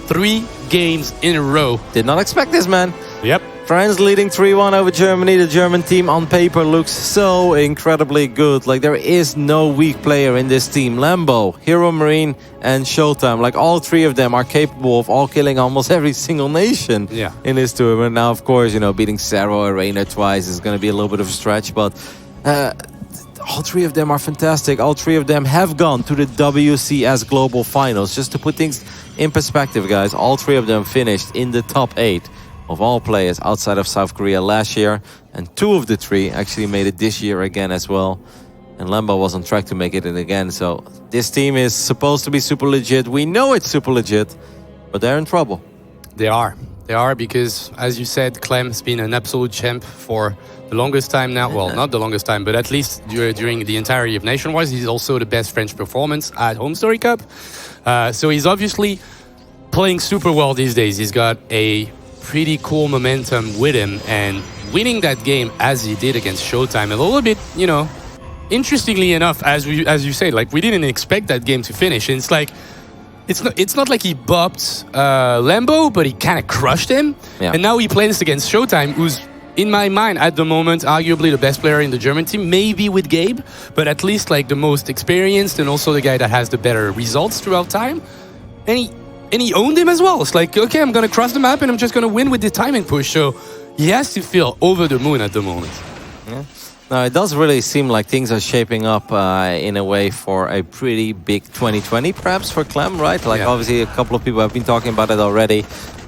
3 games in a row. Did not expect this, man. Yep. France leading 3-1 over Germany. The German team on paper looks so incredibly good. Like, there is no weak player in this team. Lambo, Hero Marine, and Showtime. Like, all 3 of them are capable of all killing almost every single nation in this tournament. Now, of course, you know, beating Cerro Arena twice is going to be a little bit of a stretch, but all 3 of them are fantastic. All 3 of them have gone to the WCS Global Finals. Just to put things in perspective, guys, all 3 of them finished in the top 8 of all players outside of South Korea last year. And 2 of the 3 actually made it this year again as well. And Lambo was on track to make it again. So this team is supposed to be super legit. We know it's super legit, but they're in trouble. They are. They are because, as you said, Clem's been an absolute champ for the longest time now. Well, not the longest time, but at least during the entirety of Nation Wars. He's also the best French performance at Home Story Cup. So he's obviously playing super well these days. He's got a pretty cool momentum with him, and winning that game as he did against Showtime, a little bit, you know, interestingly enough, as you say, like, we didn't expect that game to finish. And it's like, it's not like he bopped Lambo, but he kind of crushed him. Yeah. And now he plays against Showtime, who's in my mind, at the moment, arguably the best player in the German team, maybe with Gabe, but at least like the most experienced and also the guy that has the better results throughout time. And he owned him as well. It's like, okay, I'm going to cross the map and I'm just going to win with the timing push. So he has to feel over the moon at the moment. Yeah. No, it does really seem like things are shaping up in a way for a pretty big 2020, perhaps, for Clem, right? Like, obviously, a couple of people have been talking about it already.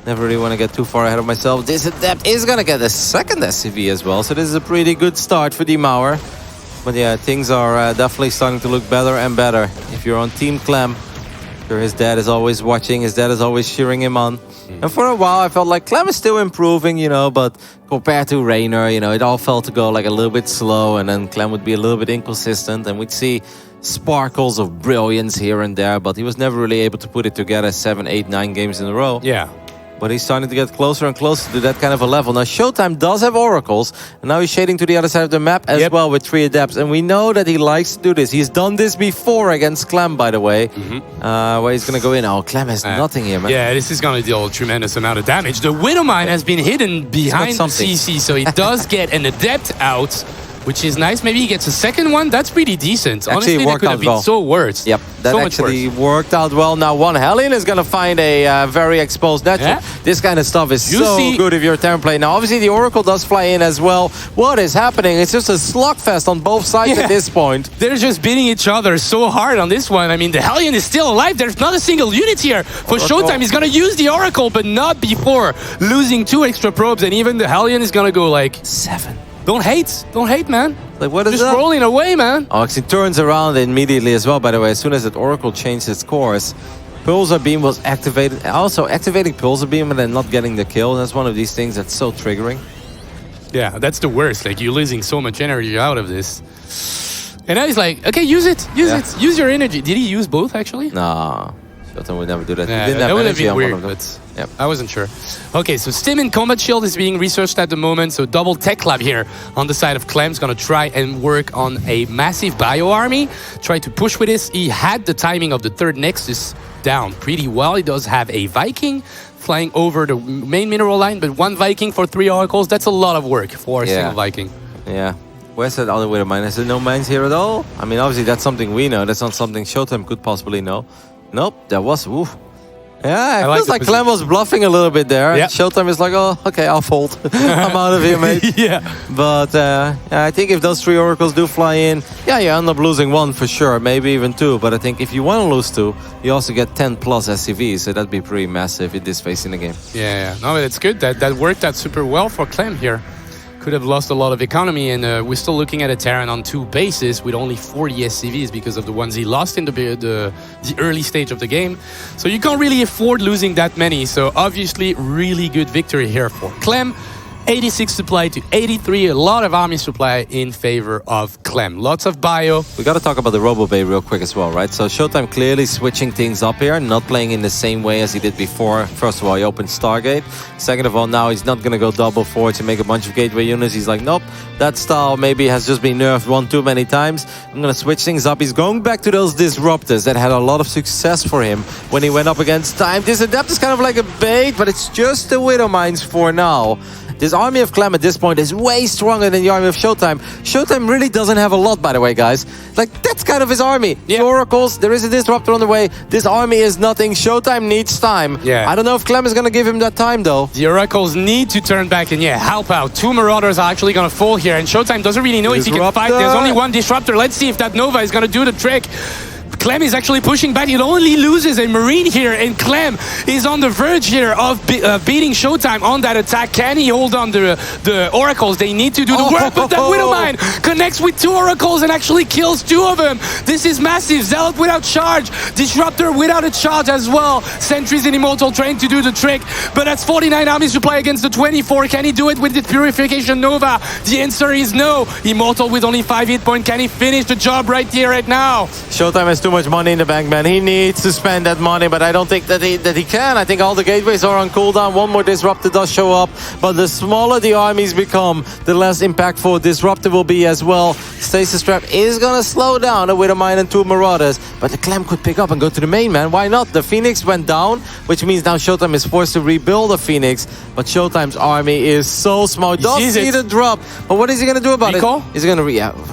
Never really want to get too far ahead of myself. This Adept is going to get a second SCV as well, so this is a pretty good start for Mauer. But yeah, things are definitely starting to look better and better. If you're on Team Clem, sure, his dad is always watching, his dad is always cheering him on. And for a while, I felt like Clem is still improving, you know, but compared to Rainer, you know, it all felt to go like a little bit slow, and then Clem would be a little bit inconsistent, and we'd see sparkles of brilliance here and there, but he was never really able to put it together 7, 8, 9 games in a row. Yeah. But he's starting to get closer and closer to that kind of a level. Now, Showtime does have oracles, and now he's shading to the other side of the map as well with 3 adepts. And we know that he likes to do this. He's done this before against Clem, by the way, where he's going to go in. Oh, Clem has nothing here, man. Yeah, this is going to deal a tremendous amount of damage. The Widowmine has been hidden behind CC, so he does get an adept out, which is nice. Maybe he gets a second one. That's pretty decent. Honestly, that could have been so worse. Yep, that actually worked out well. Now, one Hellion is going to find a very exposed natural. Yeah? This kind of stuff is so good if you're a Terran player. Now, obviously, the Oracle does fly in as well. What is happening? It's just a slugfest on both sides at this point. They're just beating each other so hard on this one. I mean, the Hellion is still alive. There's not a single unit here. For Showtime, he's going to use the Oracle, but not before losing 2 extra probes. And even the Hellion is going to go like 7. Don't hate, man. Like, what is just rolling away, man. Oh, he turns around immediately as well, by the way. As soon as that Oracle changed its course, Pulsar Beam was activated. Also, activating Pulsar Beam and then not getting the kill. That's one of these things that's so triggering. Yeah, that's the worst. Like, you're losing so much energy out of this. And now he's like, okay, use it. Use your energy. Did he use both, actually? No. Showtime would never do that. Yeah, he didn't that have would have energy been on weird, one of them. but I wasn't sure. Okay, so Stim and Combat Shield is being researched at the moment. So double tech lab here on the side of Clem's going to try and work on a massive bio army. Try to push with this. He had the timing of the 3rd Nexus down pretty well. He does have a Viking flying over the main mineral line, but 1 Viking for 3 oracles, that's a lot of work for a single Viking. Yeah. Where's that other Widowmine? Is there no mines here at all? I mean, obviously that's something we know. That's not something Showtime could possibly know. Nope, there was. Oof. Yeah, it feels like Clem was bluffing a little bit there. Yeah. Showtime is like, oh, okay, I'll fold. I'm out of here, mate. But I think if those 3 oracles do fly in, you end up losing 1 for sure, maybe even 2. But I think if you want to lose 2, you also get 10 plus SCVs, so that'd be pretty massive in this phase in the game. Yeah. No, it's good. That worked out super well for Clem here. Could have lost a lot of economy, and we're still looking at a Terran on 2 bases with only 40 SCVs because of the ones he lost in the early stage of the game. So you can't really afford losing that many. So obviously, really good victory here for Clem. 86 supply to 83, a lot of army supply in favor of Clem. Lots of bio. We got to talk about the Robo Bay real quick as well, right? So Showtime clearly switching things up here, not playing in the same way as he did before. First of all, he opened Stargate. Second of all, now he's not going to go double forge and make a bunch of gateway units. He's like, nope, that style maybe has just been nerfed 1 too many times. I'm going to switch things up. He's going back to those disruptors that had a lot of success for him when he went up against time. This Adept is kind of like a bait, but it's just the Widowmines for now. This army of Clem at this point is way stronger than the army of Showtime. Showtime really doesn't have a lot, by the way, guys. Like, that's kind of his army. The oracles, there is a disruptor on the way. This army is nothing. Showtime needs time. I don't know if Clem is going to give him that time, though. The oracles need to turn back and, help out. 2 Marauders are actually going to fall here, and Showtime doesn't really know if he can fight. There's only 1 Disruptor. Let's see if that Nova is going to do the trick. Clem is actually pushing back. It only loses a Marine here, and Clem is on the verge here of beating Showtime on that attack. Can he hold on the Oracles? They need to do the work, but that Widowmine connects with 2 Oracles and actually kills 2 of them. This is massive. Zealot without charge. Disruptor without a charge as well. Sentries and Immortal trying to do the trick, but that's 49 army supply against the 24. Can he do it with the Purification Nova? The answer is no. Immortal with only 5 hit points. Can he finish the job right here, right now? Showtime has too too much money in the bank, man. He needs to spend that money, but I don't think that he can. I think all the gateways are on cooldown. One more Disruptor does show up, but the smaller the armies become, the less impactful Disruptor will be as well. Stasis Trap is gonna slow down the Widowmine and 2 Marauders, but the Clam could pick up and go to the main, man. Why not? The Phoenix went down, which means now Showtime is forced to rebuild the Phoenix, but Showtime's army is so small. Does see the drop, but what is he gonna do about it? He's gonna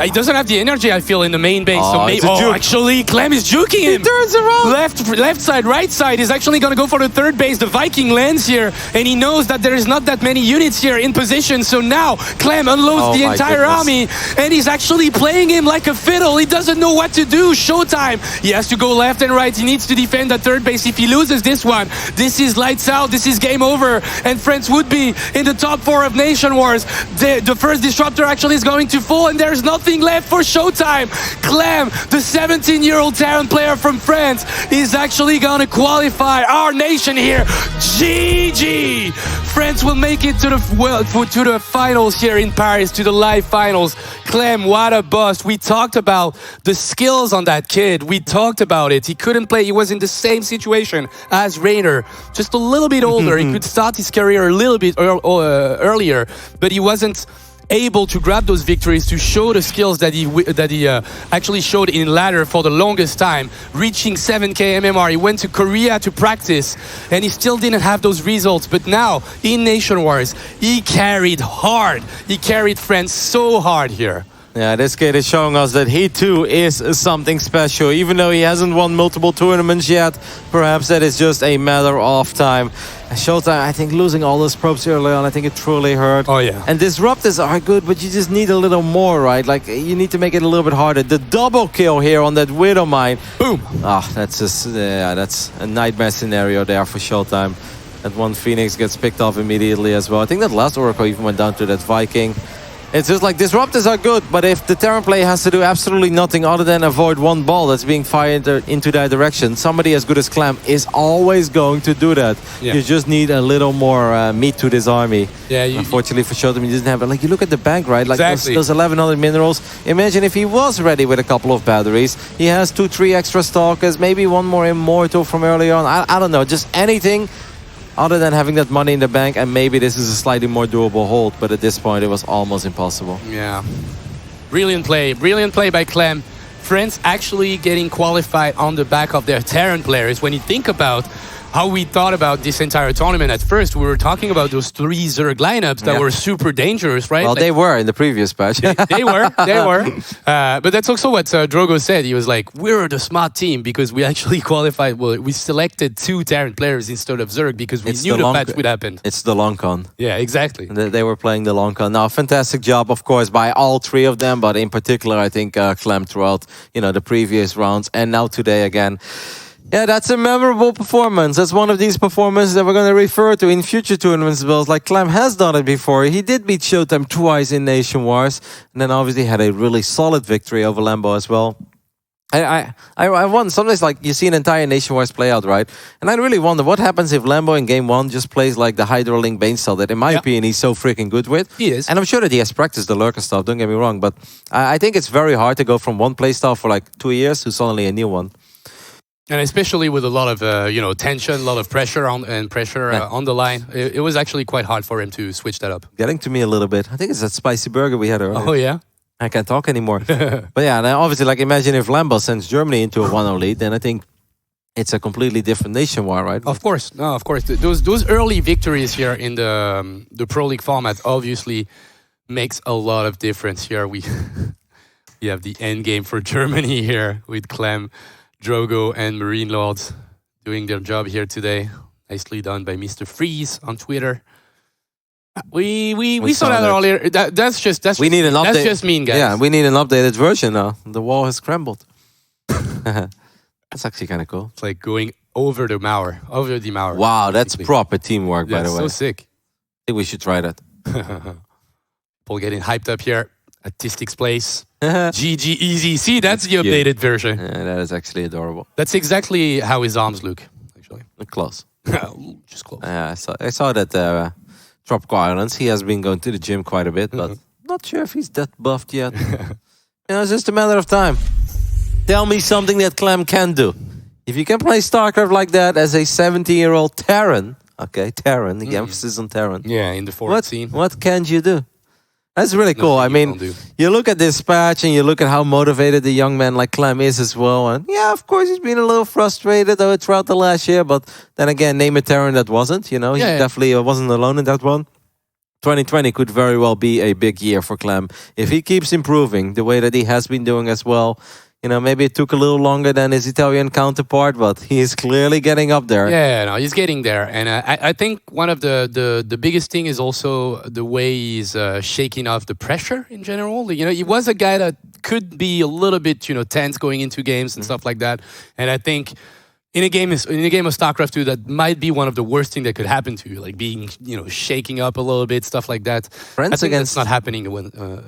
he doesn't have the energy, I feel, in the main base. Actually, Clem is juking him. He turns around. Left side, right side is actually gonna go for the third base. The Viking lands here, and he knows that there is not that many units here in position. So now Clem unloads the entire army, and he's actually playing him like a fiddle. He doesn't know what to do. Showtime. He has to go left and right. He needs to defend that third base. If he loses this one, this is lights out. This is game over, and France would be in the top 4 of Nation Wars. The first Disruptor actually is going to fall, and there's nothing left for Showtime. Clem, the 17-year-old talent player from France, is actually going to qualify our nation here. GG! France will make it to the finals here in Paris, to the live finals. Clem, what a bust. We talked about the skills on that kid. We talked about it. He couldn't play. He was in the same situation as Rainer, just a little bit older. He could start his career a little bit earlier, but he wasn't able to grab those victories to show the skills that he actually showed in ladder for the longest time, reaching 7k MMR. He went to Korea to practice, and he still didn't have those results. But now, in Nation Wars, he carried hard. He carried France so hard here. Yeah, this kid is showing us that he too is something special. Even though he hasn't won multiple tournaments yet, perhaps that is just a matter of time. Showtime, I think losing all those probes early on, I think it truly hurt. Oh yeah. And Disruptors are good, but you just need a little more, right? Like, you need to make it a little bit harder. The double kill here on that Widowmine. Boom! That's just, yeah, that's a nightmare scenario there for Showtime. That one Phoenix gets picked off immediately as well. I think that last Oracle even went down to that Viking. It's just like Disruptors are good, but if the Terran player has to do absolutely nothing other than avoid one ball that's being fired into that direction, somebody as good as Clam is always going to do that. Yeah. You just need a little more meat to this army. Yeah, unfortunately for Showtime, he doesn't have it. Like, you look at the bank, right? Like those 1100 minerals. Imagine if he was ready with a couple of batteries. He has 2-3 extra stalkers, maybe one more Immortal from earlier on. I don't know, just anything other than having that money in the bank, and maybe this is a slightly more doable hold, but at this point it was almost impossible. Yeah. Brilliant play by Clem. France actually getting qualified on the back of their Terran players. When you think about how we thought about this entire tournament at first, we were talking about those 3 Zerg lineups that were super dangerous, right? Well, like, they were in the previous patch. they were. But that's also what Drogo said. He was like, we're the smart team because we actually qualified. Well, we selected 2 Terran players instead of Zerg because we knew the patch would happen. It's the long con. Yeah, exactly. They were playing the long con. Now, fantastic job, of course, by all 3 of them, but in particular, I think Clem throughout, the previous rounds and now today again. Yeah, that's a memorable performance. That's one of these performances that we're going to refer to in future tournaments as well. Like Clem has done it before. He did beat Showtime twice in Nation Wars, and then obviously had a really solid victory over Lambo as well. I won. Sometimes, like, you see an entire Nation Wars play out, right? And I really wonder what happens if Lambo in game 1 just plays like the Hydrolink Bane style that, in my opinion, he's so freaking good with. He is. And I'm sure that he has practiced the lurker stuff, don't get me wrong, but I think it's very hard to go from one playstyle for like 2 years to suddenly a new one. And especially with a lot of tension, a lot of pressure on the line, it was actually quite hard for him to switch that up. Getting to me a little bit. I think it's that spicy burger we had earlier. Oh yeah, I can't talk anymore. But yeah, now obviously, like, imagine if Lambo sends Germany into a 1-0 lead, then I think it's a completely different nation war, right? Of course, no, of course. Those early victories here in the Pro League format obviously makes a lot of difference here. We have the end game for Germany here with Clem, Drogo and Marine Lords doing their job here today. Nicely done by Mr. Freeze on Twitter. We saw that earlier. That's just we need an update. That's just mean, guys. Yeah, we need an updated version now. The wall has scrambled. That's actually kind of cool. It's like going over the Mauer. Wow, that's proper teamwork, by the way. So sick. I think we should try that. People getting hyped up here. Artistics Place. GG Easy. See, that's the updated version. Yeah, that is actually adorable. That's exactly how his arms look, actually. Close. Just close. I saw that Tropical Islands. He has been going to the gym quite a bit, but not sure if he's that buffed yet. It's just a matter of time. Tell me something that Clem can do. If you can play StarCraft like that as a 17-year-old Terran, okay, Terran, the emphasis on Terran. Yeah, in the forward scene. What can you do? That's really Nothing cool. I you mean, can't do. you look at this patch and you look at how motivated the young man like Clem is as well. And yeah, of course, he's been a little frustrated throughout the last year. But then again, name a Terran that wasn't. You know, he definitely wasn't alone in that one. 2020 could very well be a big year for Clem. If he keeps improving the way that he has been doing as well. You know, maybe it took a little longer than his Italian counterpart, but he is clearly getting up there. Yeah, no, he's getting there. And I think one of the biggest thing is also the way he's shaking off the pressure in general. You know, he was a guy that could be a little bit, tense going into games and stuff like that. And I think in a game of StarCraft 2, that might be one of the worst things that could happen to you, like being, shaking up a little bit, stuff like that. I think that's not happening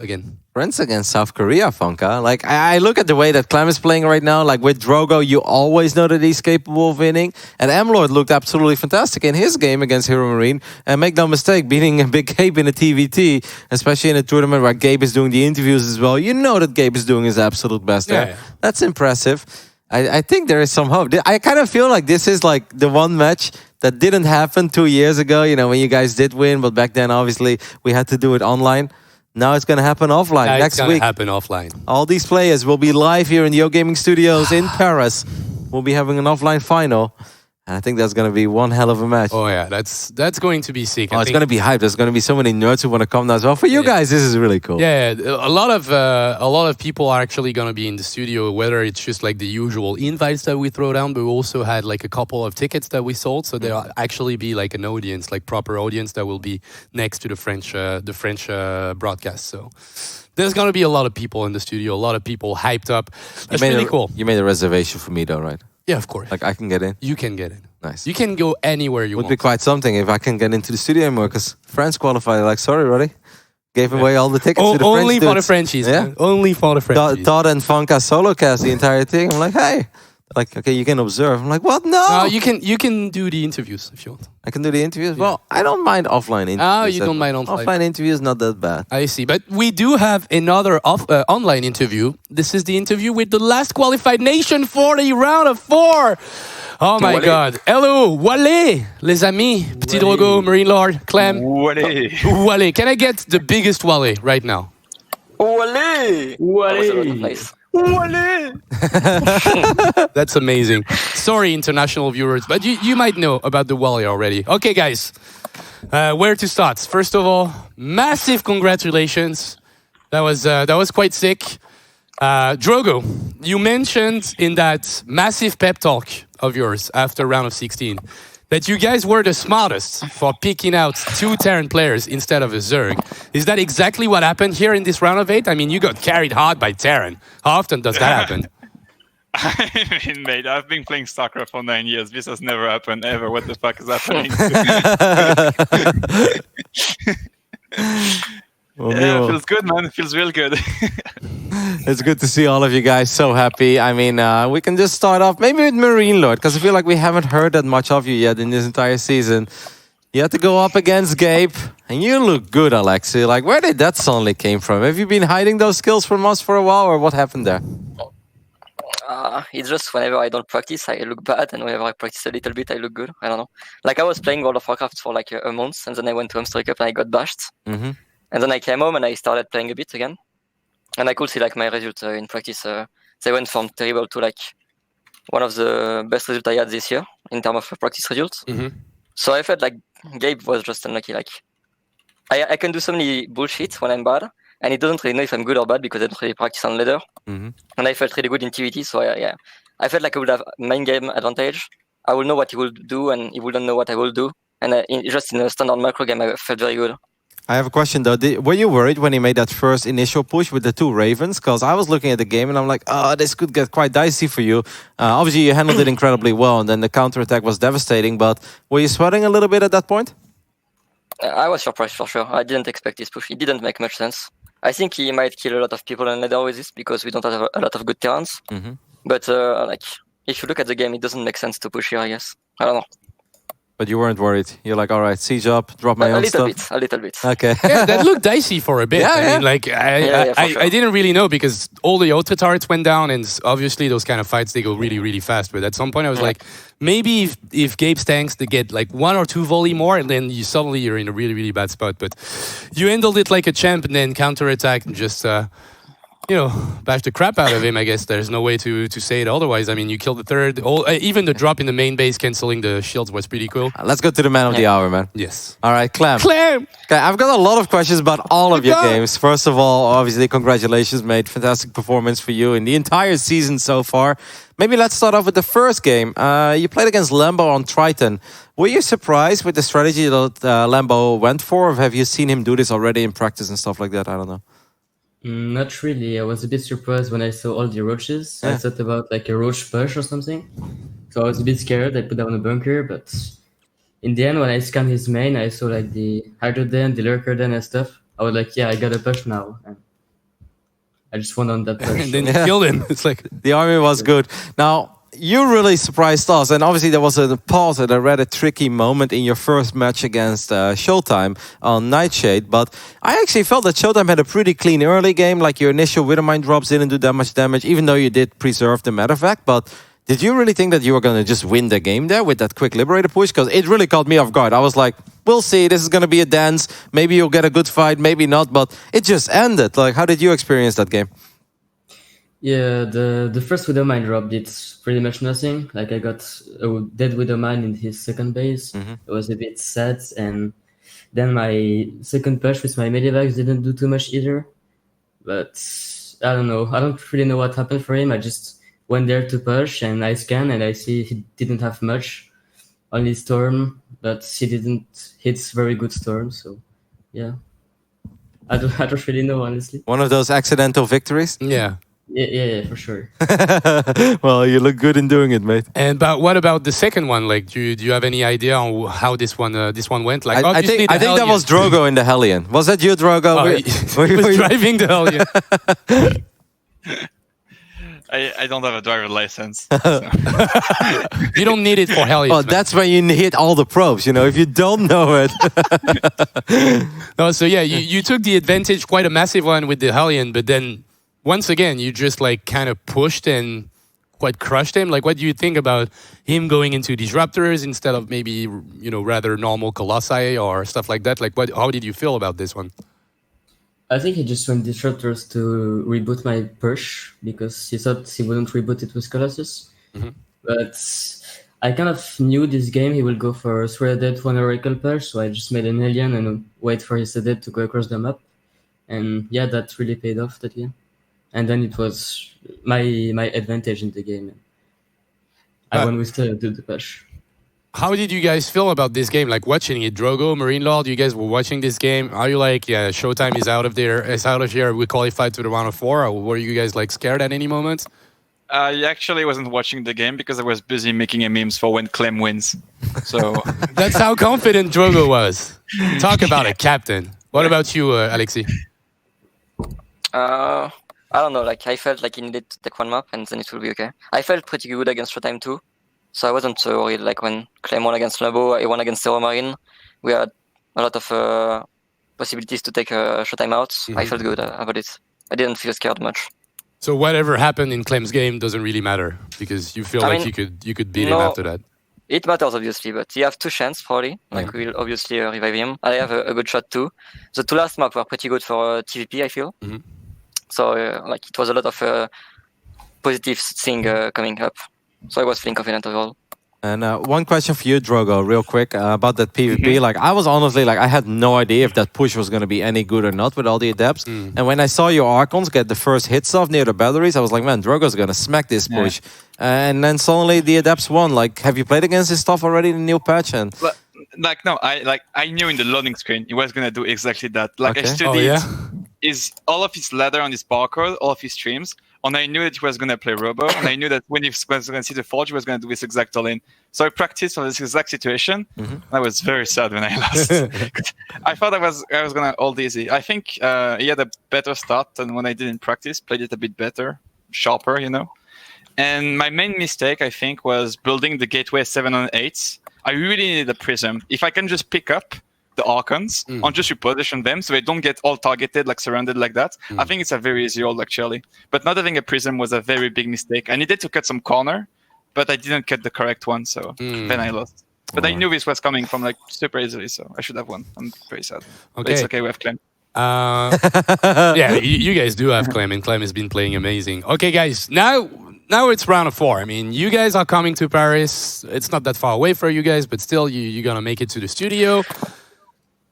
again. Friends against South Korea, Funka. Like, I look at the way that Clem is playing right now. Like, with Drogo, you always know that he's capable of winning. And M-Lord looked absolutely fantastic in his game against Hero Marine. And make no mistake, beating a Big Gabe in a TVT, especially in a tournament where Gabe is doing the interviews as well, you know that Gabe is doing his absolute best there. Yeah. That's impressive. I think there is some hope. I kind of feel like this is like the one match that didn't happen 2 years ago, when you guys did win, but back then, obviously, we had to do it online. Now it's going to happen offline next week. It's going to happen offline. All these players will be live here in the Yo Gaming Studios in Paris. We'll be having an offline final. And I think that's going to be one hell of a match. Oh, yeah. That's going to be sick. It's going to be hyped. There's going to be so many nerds who want to come now as well. For you guys, this is really cool. Yeah, a lot of people are actually going to be in the studio, whether it's just like the usual invites that we throw down, but we also had like a couple of tickets that we sold. So there'll actually be like an audience, like proper audience that will be next to the French broadcast. So there's going to be a lot of people in the studio, a lot of people hyped up. That's really cool. You made a reservation for me though, right? Yeah, of course. Like I can get in? You can get in. Nice. You can go anywhere you want. Would be quite something if I can get into the studio anymore, because France qualified. Like, sorry, Roddy. Gave away all the tickets to the French Only dudes. for the Frenchies. Yeah? Man. Only for the Frenchies. Todd and Funka solo cast the entire thing. I'm like, hey. Like, okay, you can observe. I'm like, what? No. You can do the interviews if you want. I can do the interviews? Yeah. Well, I don't mind offline interviews. Oh, you don't mind offline. Offline interviews, not that bad. I see. But we do have another online interview. This is the interview with the last qualified nation for the round of 4. Oh my God. Hello, Wale, les amis. Petit Drogo, Marine Lord, Clem. Wale. Can I get the biggest Wale right now? Wale! Nice. That's amazing. Sorry, international viewers, but you might know about the Wally already. Okay, guys, where to start? First of all, massive congratulations. That was quite sick. Drogo, you mentioned in that massive pep talk of yours after round of 16 that you guys were the smartest for picking out 2 Terran players instead of a Zerg. Is that exactly what happened here in this round of 8? I mean, you got carried hard by Terran. How often does that happen? I mean, mate, I've been playing StarCraft for 9 years. This has never happened ever. What the fuck is happening? Yeah, it feels good, man. It feels real good. It's good to see all of you guys so happy. I mean, we can just start off maybe with Marine Lord, because I feel like we haven't heard that much of you yet in this entire season. You had to go up against Gabe, and you look good, Alexi. Like, where did that suddenly came from? Have you been hiding those skills from us for a while, or what happened there? It's just whenever I don't practice, I look bad, and whenever I practice a little bit, I look good. I don't know. Like, I was playing World of Warcraft for like a month, and then I went to Hamster Cup and I got bashed. Mm-hmm. And then I came home and I started playing a bit again. And I could see like my results in practice. They went from terrible to like one of the best results I had this year in terms of practice results. Mm-hmm. So I felt like Gabe was just unlucky. Like I can do so many bullshit when I'm bad, and he doesn't really know if I'm good or bad because I don't really practice on ladder. Mm-hmm. And I felt really good in TVT. So I felt like I would have main game advantage. I will know what he will do, and he wouldn't know what I will do. And just in a standard macro game, I felt very good. I have a question though. Were you worried when he made that first initial push with the 2 Ravens? Because I was looking at the game and I'm like, oh, this could get quite dicey for you. Obviously, you handled it incredibly well, and then the counterattack was devastating. But were you sweating a little bit at that point? I was surprised for sure. I didn't expect this push. It didn't make much sense. I think he might kill a lot of people on ladder with this because we don't have a lot of good Terrans. Mm-hmm. But like, if you look at the game, it doesn't make sense to push here, I guess. I don't know. But you weren't worried. You're like, all right, siege up, drop my A own little stuff. bit, a little bit. Okay. Yeah, that looked dicey for a bit. Yeah, I yeah. mean, like Yeah, for sure. I didn't really know because all the auto turrets went down, and obviously those kind of fights they go really really fast. But at some point I was like, maybe if Gabe's tanks they get like 1 or 2 volley more, and then you're in a really really bad spot. But you handled it like a champ, and then counterattack and just. Bash the crap out of him. I guess there's no way to say it otherwise. I mean, you killed the third. Even the drop in the main base, canceling the shields was pretty cool. Let's go to the man of the hour, man. Yes. All right, Clem. Clem! Okay, I've got a lot of questions about all of your games. First of all, obviously, congratulations, mate. Fantastic performance for you in the entire season so far. Maybe let's start off with the first game. You played against Lambo on Triton. Were you surprised with the strategy that Lambo went for, or have you seen him do this already in practice and stuff like that? I don't know. Not really. I was a bit surprised when I saw all the roaches. I thought about like a roach push or something. So I was a bit scared. I put down a bunker, but in the end, when I scanned his main, I saw like the Hydro Den, the Lurker Den and stuff. I was like, yeah, I got a push now. And I just went on that push. And then you killed him. It's like the army was good. Now, you really surprised us, and obviously there was a pause at a rather tricky moment in your first match against Showtime on Nightshade, but I actually felt that Showtime had a pretty clean early game, like your initial Withermine drops didn't do that much damage, even though you did preserve the medevac, but did you really think that you were going to just win the game there with that quick Liberator push? Because it really caught me off guard. I was like, we'll see, this is going to be a dance, maybe you'll get a good fight, maybe not, but it just ended. Like, how did you experience that game? Yeah, the first Widowmine drop did pretty much nothing. Like I got a dead Widowmine in his second base. It was a bit sad, and then my second push with my Medivacs didn't do too much either. But I don't know. I don't really know what happened for him. I just went there to push, and I scan, and I see he didn't have much, only Storm, but he didn't hit very good Storm. So yeah, I don't really know, honestly. One of those accidental victories? Yeah. Yeah, for sure. Well, you look good in doing it, mate. But what about the second one? Like, do you have any idea on how this one went? Like, I think that was Drogo in the Hellion. Was that you, Drogo? Oh, he was driving the Hellion. I don't have a driver license. You don't need it for Hellion. Oh, that's when you hit all the probes, if you don't know it. No, so yeah, you took the advantage, quite a massive one with the Hellion, but then once again, you just like kind of pushed and quite crushed him. Like, what do you think about him going into Disruptors instead of maybe, rather normal Colossi or stuff like that? Like, how did you feel about this one? I think he just went Disruptors to reboot my push because he thought he wouldn't reboot it with Colossus. But I kind of knew this game he will go for 3 Adept, 1 Oracle push, so I just made an Alien and wait for his Adept to go across the map. And yeah, that really paid off that game. And then it was my advantage in the game. I won with the push. How did you guys feel about this game? Like watching it, Drogo, Marine Lord, you guys were watching this game. Are you like, yeah, Showtime is out of here. We qualified to the round of 4. Or were you guys like scared at any moment? I actually wasn't watching the game because I was busy making a memes for when Clem wins. So that's how confident Drogo was. Talk about a captain. What about you, Alexi? I don't know, like I felt like he needed to take one map and then it will be okay. I felt pretty good against Showtime too, so I wasn't so worried. Like when Clem won against Lambo, I won against Zero Marine. We had a lot of possibilities to take Showtime out. I felt good about it. I didn't feel scared much. So whatever happened in Clem's game doesn't really matter because you feel like you could beat him after that. It matters obviously, but you have 2 chances probably. Like we'll obviously revive him. I have a good shot too. The 2 last maps were pretty good for TVP, I feel. So like it was a lot of positive thing coming up. So I was feeling confident overall. And one question for you, Drogo, real quick, about that PvP. Like, I was honestly, I had no idea if that push was going to be any good or not with all the adepts. And when I saw your Archons get the first hits off near the batteries, I was like, man, Drogo's going to smack this push. And then suddenly the adepts won. Like, have you played against this stuff already in the new patch? And I knew in the loading screen he was going to do exactly that. Like, I studied all of his ladder on his barcode, all of his streams. And I knew that he was going to play Robo, and I knew that when he was going to see the Forge, he was going to do this exact all-in. So I practiced for this exact situation. I was very sad when I lost. I thought I was going to hold easy. I think he had a better start than when I did in practice, played it a bit better, sharper, And my main mistake, I think, was building the gateway 7 on 8s I really need a prism. If I can just pick up the Archons and just reposition them so they don't get all targeted, like surrounded like that, I think it's a very easy hold actually. But not having a prism was a very big mistake. I needed to cut some corner, but I didn't cut the correct one, so then I lost. But I knew this was coming from like super easily, so I should have won. I'm very sad. But it's okay, we have Clem. Yeah, you guys do have Clem, and Clem has been playing amazing. Okay, guys, now it's round of 4. I mean, you guys are coming to Paris. It's not that far away for you guys, but still, you're gonna make it to the studio.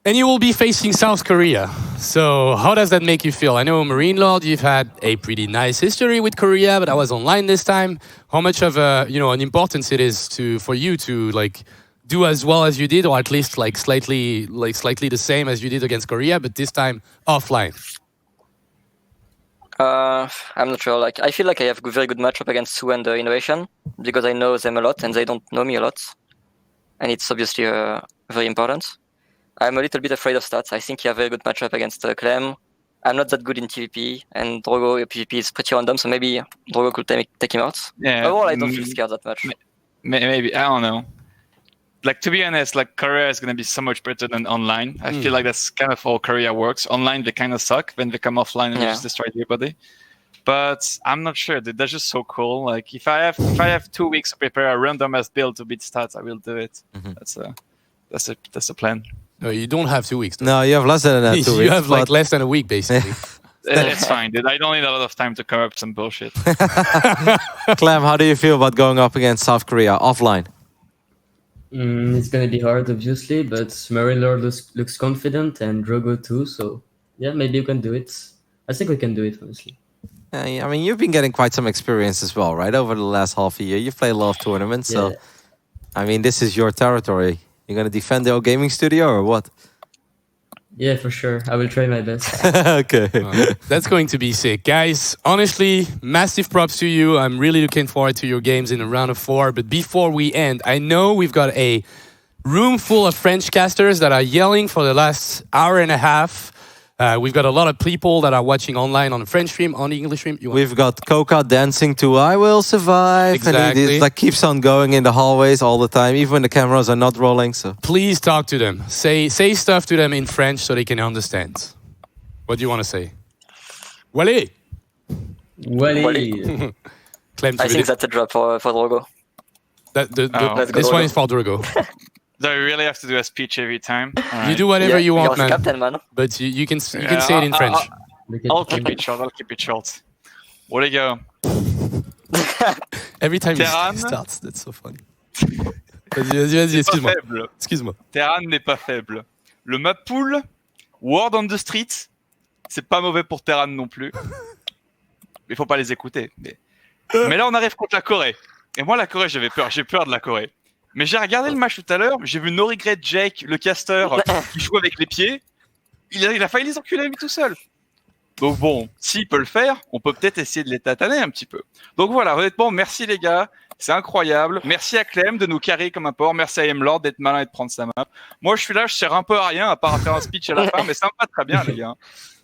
And you will be facing South Korea. So how does that make you feel? I know, Marine Lord, you've had a pretty nice history with Korea, but I was online this time. How much of an importance it is for you to like do as well as you did, or at least like slightly the same as you did against Korea, but this time offline? I'm not sure. Like, I feel like I have a very good matchup against Sue and Innovation because I know them a lot and they don't know me a lot, and it's obviously very important. I'm a little bit afraid of stats. I think you have a very good matchup against Clem. I'm not that good in PvP, and Drogo PvP is pretty random, so maybe Drogo could take him out. Yeah. Overall, I don't feel scared that much. Maybe, I don't know. Like, to be honest, like, Korea is going to be so much better than online. I feel like that's kind of how Korea works. Online, they kind of suck. Then they come offline and they just destroy everybody. But I'm not sure. They're just so cool. Like, if I have 2 weeks to prepare a randomized build to beat stats, I will do it. That's the plan. No, you don't have 2 weeks. Though. No, you have less than 2 weeks. You have like less than a week, basically. It's fine, dude. I don't need a lot of time to come up with some bullshit. Clem, how do you feel about going up against South Korea offline? It's gonna be hard, obviously, but Marine Lord looks confident, and Drogo too. So yeah, maybe you can do it. I think we can do it, honestly. I mean, you've been getting quite some experience as well, right? Over the last half a year, you've played a lot of tournaments. So, I mean, this is your territory. You're gonna defend the old gaming studio or what? Yeah, for sure. I will try my best. Okay. That's going to be sick. Guys, honestly, massive props to you. I'm really looking forward to your games in a round of 4. But before we end, I know we've got a room full of French casters that are yelling for the last hour and a half. We've got a lot of people that are watching online on the French stream, on the English stream. We've got Coca dancing to I Will Survive. Exactly. And it like keeps on going in the hallways all the time, even when the cameras are not rolling. So please talk to them. Say stuff to them in French so they can understand. What do you want to say? Wally! Clem, I think that's a drop for Drogo. This one is for Drogo. Do I really have to do a speech every time? You do whatever you want, man. Captain, man. But you can say it in French. I'll keep it short. What do you go? Every time Terran, he starts, that's so funny. Vas-y, excuse-moi. Terran n'est pas faible. Le map pool, Word on the Street, c'est pas mauvais pour Terran non plus. Mais faut pas les écouter. Mais là, on arrive contre la Corée. Et moi, la Corée, j'avais peur. J'ai peur de la Corée. Mais j'ai regardé le match tout à l'heure, j'ai vu No Regret Jake, le caster, qui joue avec les pieds. Il a failli les enculer lui tout seul. Donc bon, s'il peut le faire, on peut peut-être essayer de les tataner un petit peu. Donc voilà, honnêtement, merci les gars, c'est incroyable. Merci à Clem de nous carrer comme un porc. Merci à M-Lord d'être malin et de prendre sa map. Moi, je suis là, je sers un peu à rien, à part à faire un speech à la fin, mais ça me va très bien les gars.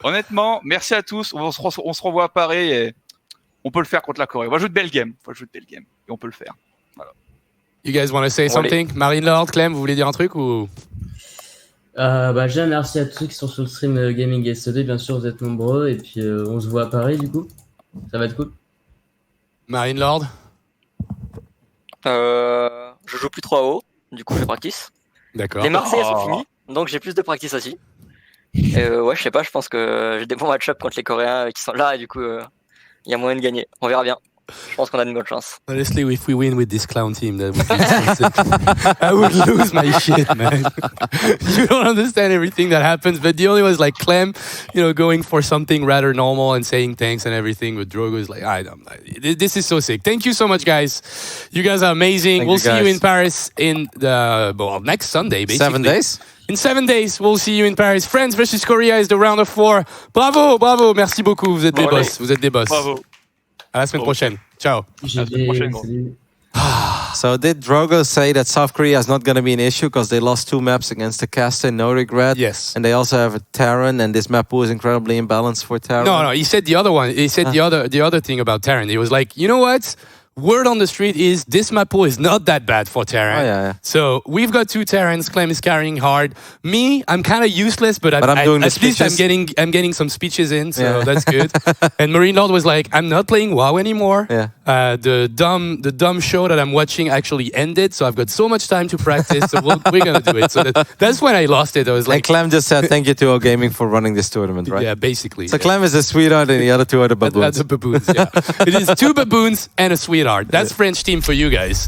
Honnêtement, merci à tous. On se revoit à Paris et on peut le faire contre la Corée. On va jouer de belles games. Et on peut le faire. Voilà. You guys want to say something? Marine Lord, Clem, vous voulez dire un truc ou? Déjà, merci à tous ceux qui sont sur le stream Gaming Yesterday. Bien sûr, vous êtes nombreux. Et puis, on se voit à Paris, du coup. Ça va être cool. Marine Lord? Je joue plus trop à haut. Du coup, je practice. D'accord. Les Marseillais sont finis. Donc, j'ai plus de practice aussi. Ouais, je sais pas. Je pense que j'ai des bons match-up contre les Coréens qui sont là. Et du coup, il y a moyen de gagner. On verra bien. Je pense qu'on a une bonne chance. Honestly, if we win with this clown team, that would be I would lose my shit, man. You don't understand everything that happens, but the only one is like Clem, going for something rather normal and saying thanks and everything. But Drogo is like, this is so sick. Thank you so much, guys. You guys are amazing. We'll see you in Paris in next Sunday, basically. 7 days? In 7 days, we'll see you in Paris. France versus Korea is the round of 4. Bravo, merci beaucoup. Vous êtes des boss. Bravo. À la semaine prochaine. Ciao. So did Drogo say that South Korea is not going to be an issue because they lost 2 maps against the caster, No Regret? Yes. And they also have a Terran, and this map pool is incredibly imbalanced for Terran. No, he said the other one. He said the other thing about Terran. He was like, you know what? word on the street is this map pool is not that bad for Terran. Oh, yeah. So we've got 2 Terrans. Clem is carrying hard. Me, I'm kind of useless, but I'm doing the at least speeches. I'm getting some speeches in, so that's good. And Marine Lord was like, I'm not playing WoW anymore. Yeah. The dumb show that I'm watching actually ended, so I've got so much time to practice. So we're gonna do it. So that's when I lost it. I was like, And Clem just said thank you to O Gaming for running this tournament, right? yeah, basically. So Clem is a sweetheart and the other 2 are the baboons. That's the baboons. Yeah, it is 2 baboons and a sweetheart. That's French team for you guys.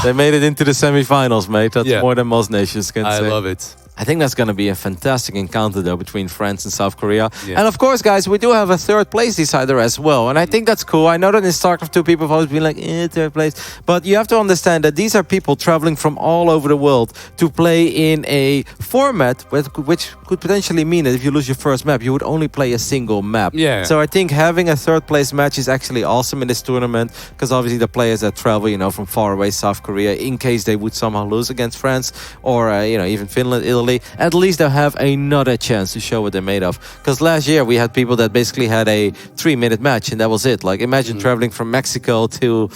They made it into the semifinals, mate. That's Yeah. more than most nations can I say. love it. I think that's going to be a fantastic encounter, though, between France and South Korea. Yeah. And of course, guys, we do have a 3rd place decider as well. And I think that's cool. I know that in StarCraft 2, people have always been like, 3rd place. But you have to understand that these are people traveling from all over the world to play in a format which could potentially mean that if you lose your first map, you would only play a single map. Yeah. So I think having a 3rd place match is actually awesome in this tournament, because obviously the players that travel, from far away South Korea, in case they would somehow lose against France or, even Finland, Italy, at least they'll have another chance to show what they're made of. Because last year we had people that basically had a 3-minute match and that was it. Like imagine traveling from Mexico to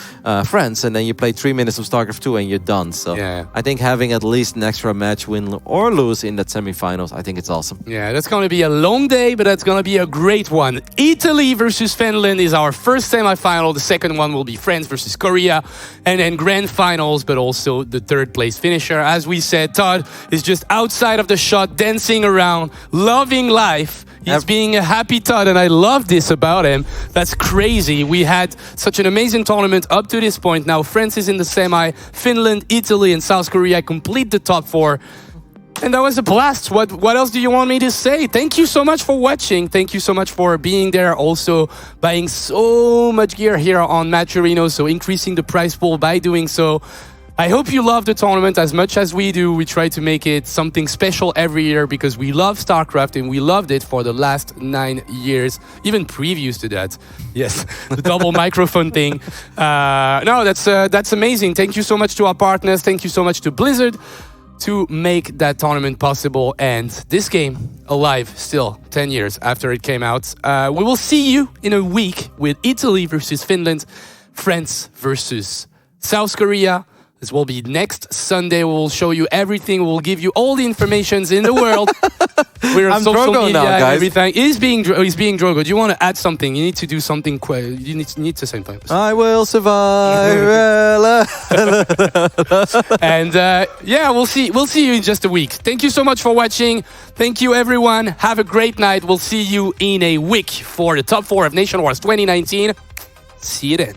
France and then you play 3 minutes of StarCraft 2 and you're done. So I think having at least an extra match, win or lose in that semifinals, I think it's awesome. Yeah, that's going to be a long day, but that's going to be a great one. Italy versus Finland is our first semifinal. The second one will be France versus Korea. And then grand finals, but also the 3rd place finisher. As we said, Todd is just outside of the shot, dancing around, loving life. He's being a happy Todd, and I love this about him. That's crazy. We had such an amazing tournament up to this point. Now France is in the semi. Finland, Italy, and South Korea complete the top 4. And that was a blast. What else do you want me to say? Thank you so much for watching. Thank you so much for being there. Also buying so much gear here on Matcherino, so increasing the prize pool by doing so. I hope you love the tournament as much as we do. We try to make it something special every year because we love StarCraft and we loved it for the last 9 years, even previous to that. Yes, the double microphone thing. No, that's amazing. Thank you so much to our partners. Thank you so much to Blizzard to make that tournament possible and this game alive still 10 years after it came out. We will see you in a week with Italy versus Finland, France versus South Korea. This will be next Sunday. We will show you everything. We will give you all the informations in the world. We're on social Drogo media now, and guys. everything. He's being Drogo. Do you want to add something? You need to do something. You need to say something. I will survive. And yeah, we'll see you in just a week. Thank you so much for watching. Thank you, everyone. Have a great night. We'll see you in a week for the top 4 of Nation Wars 2019. See you then.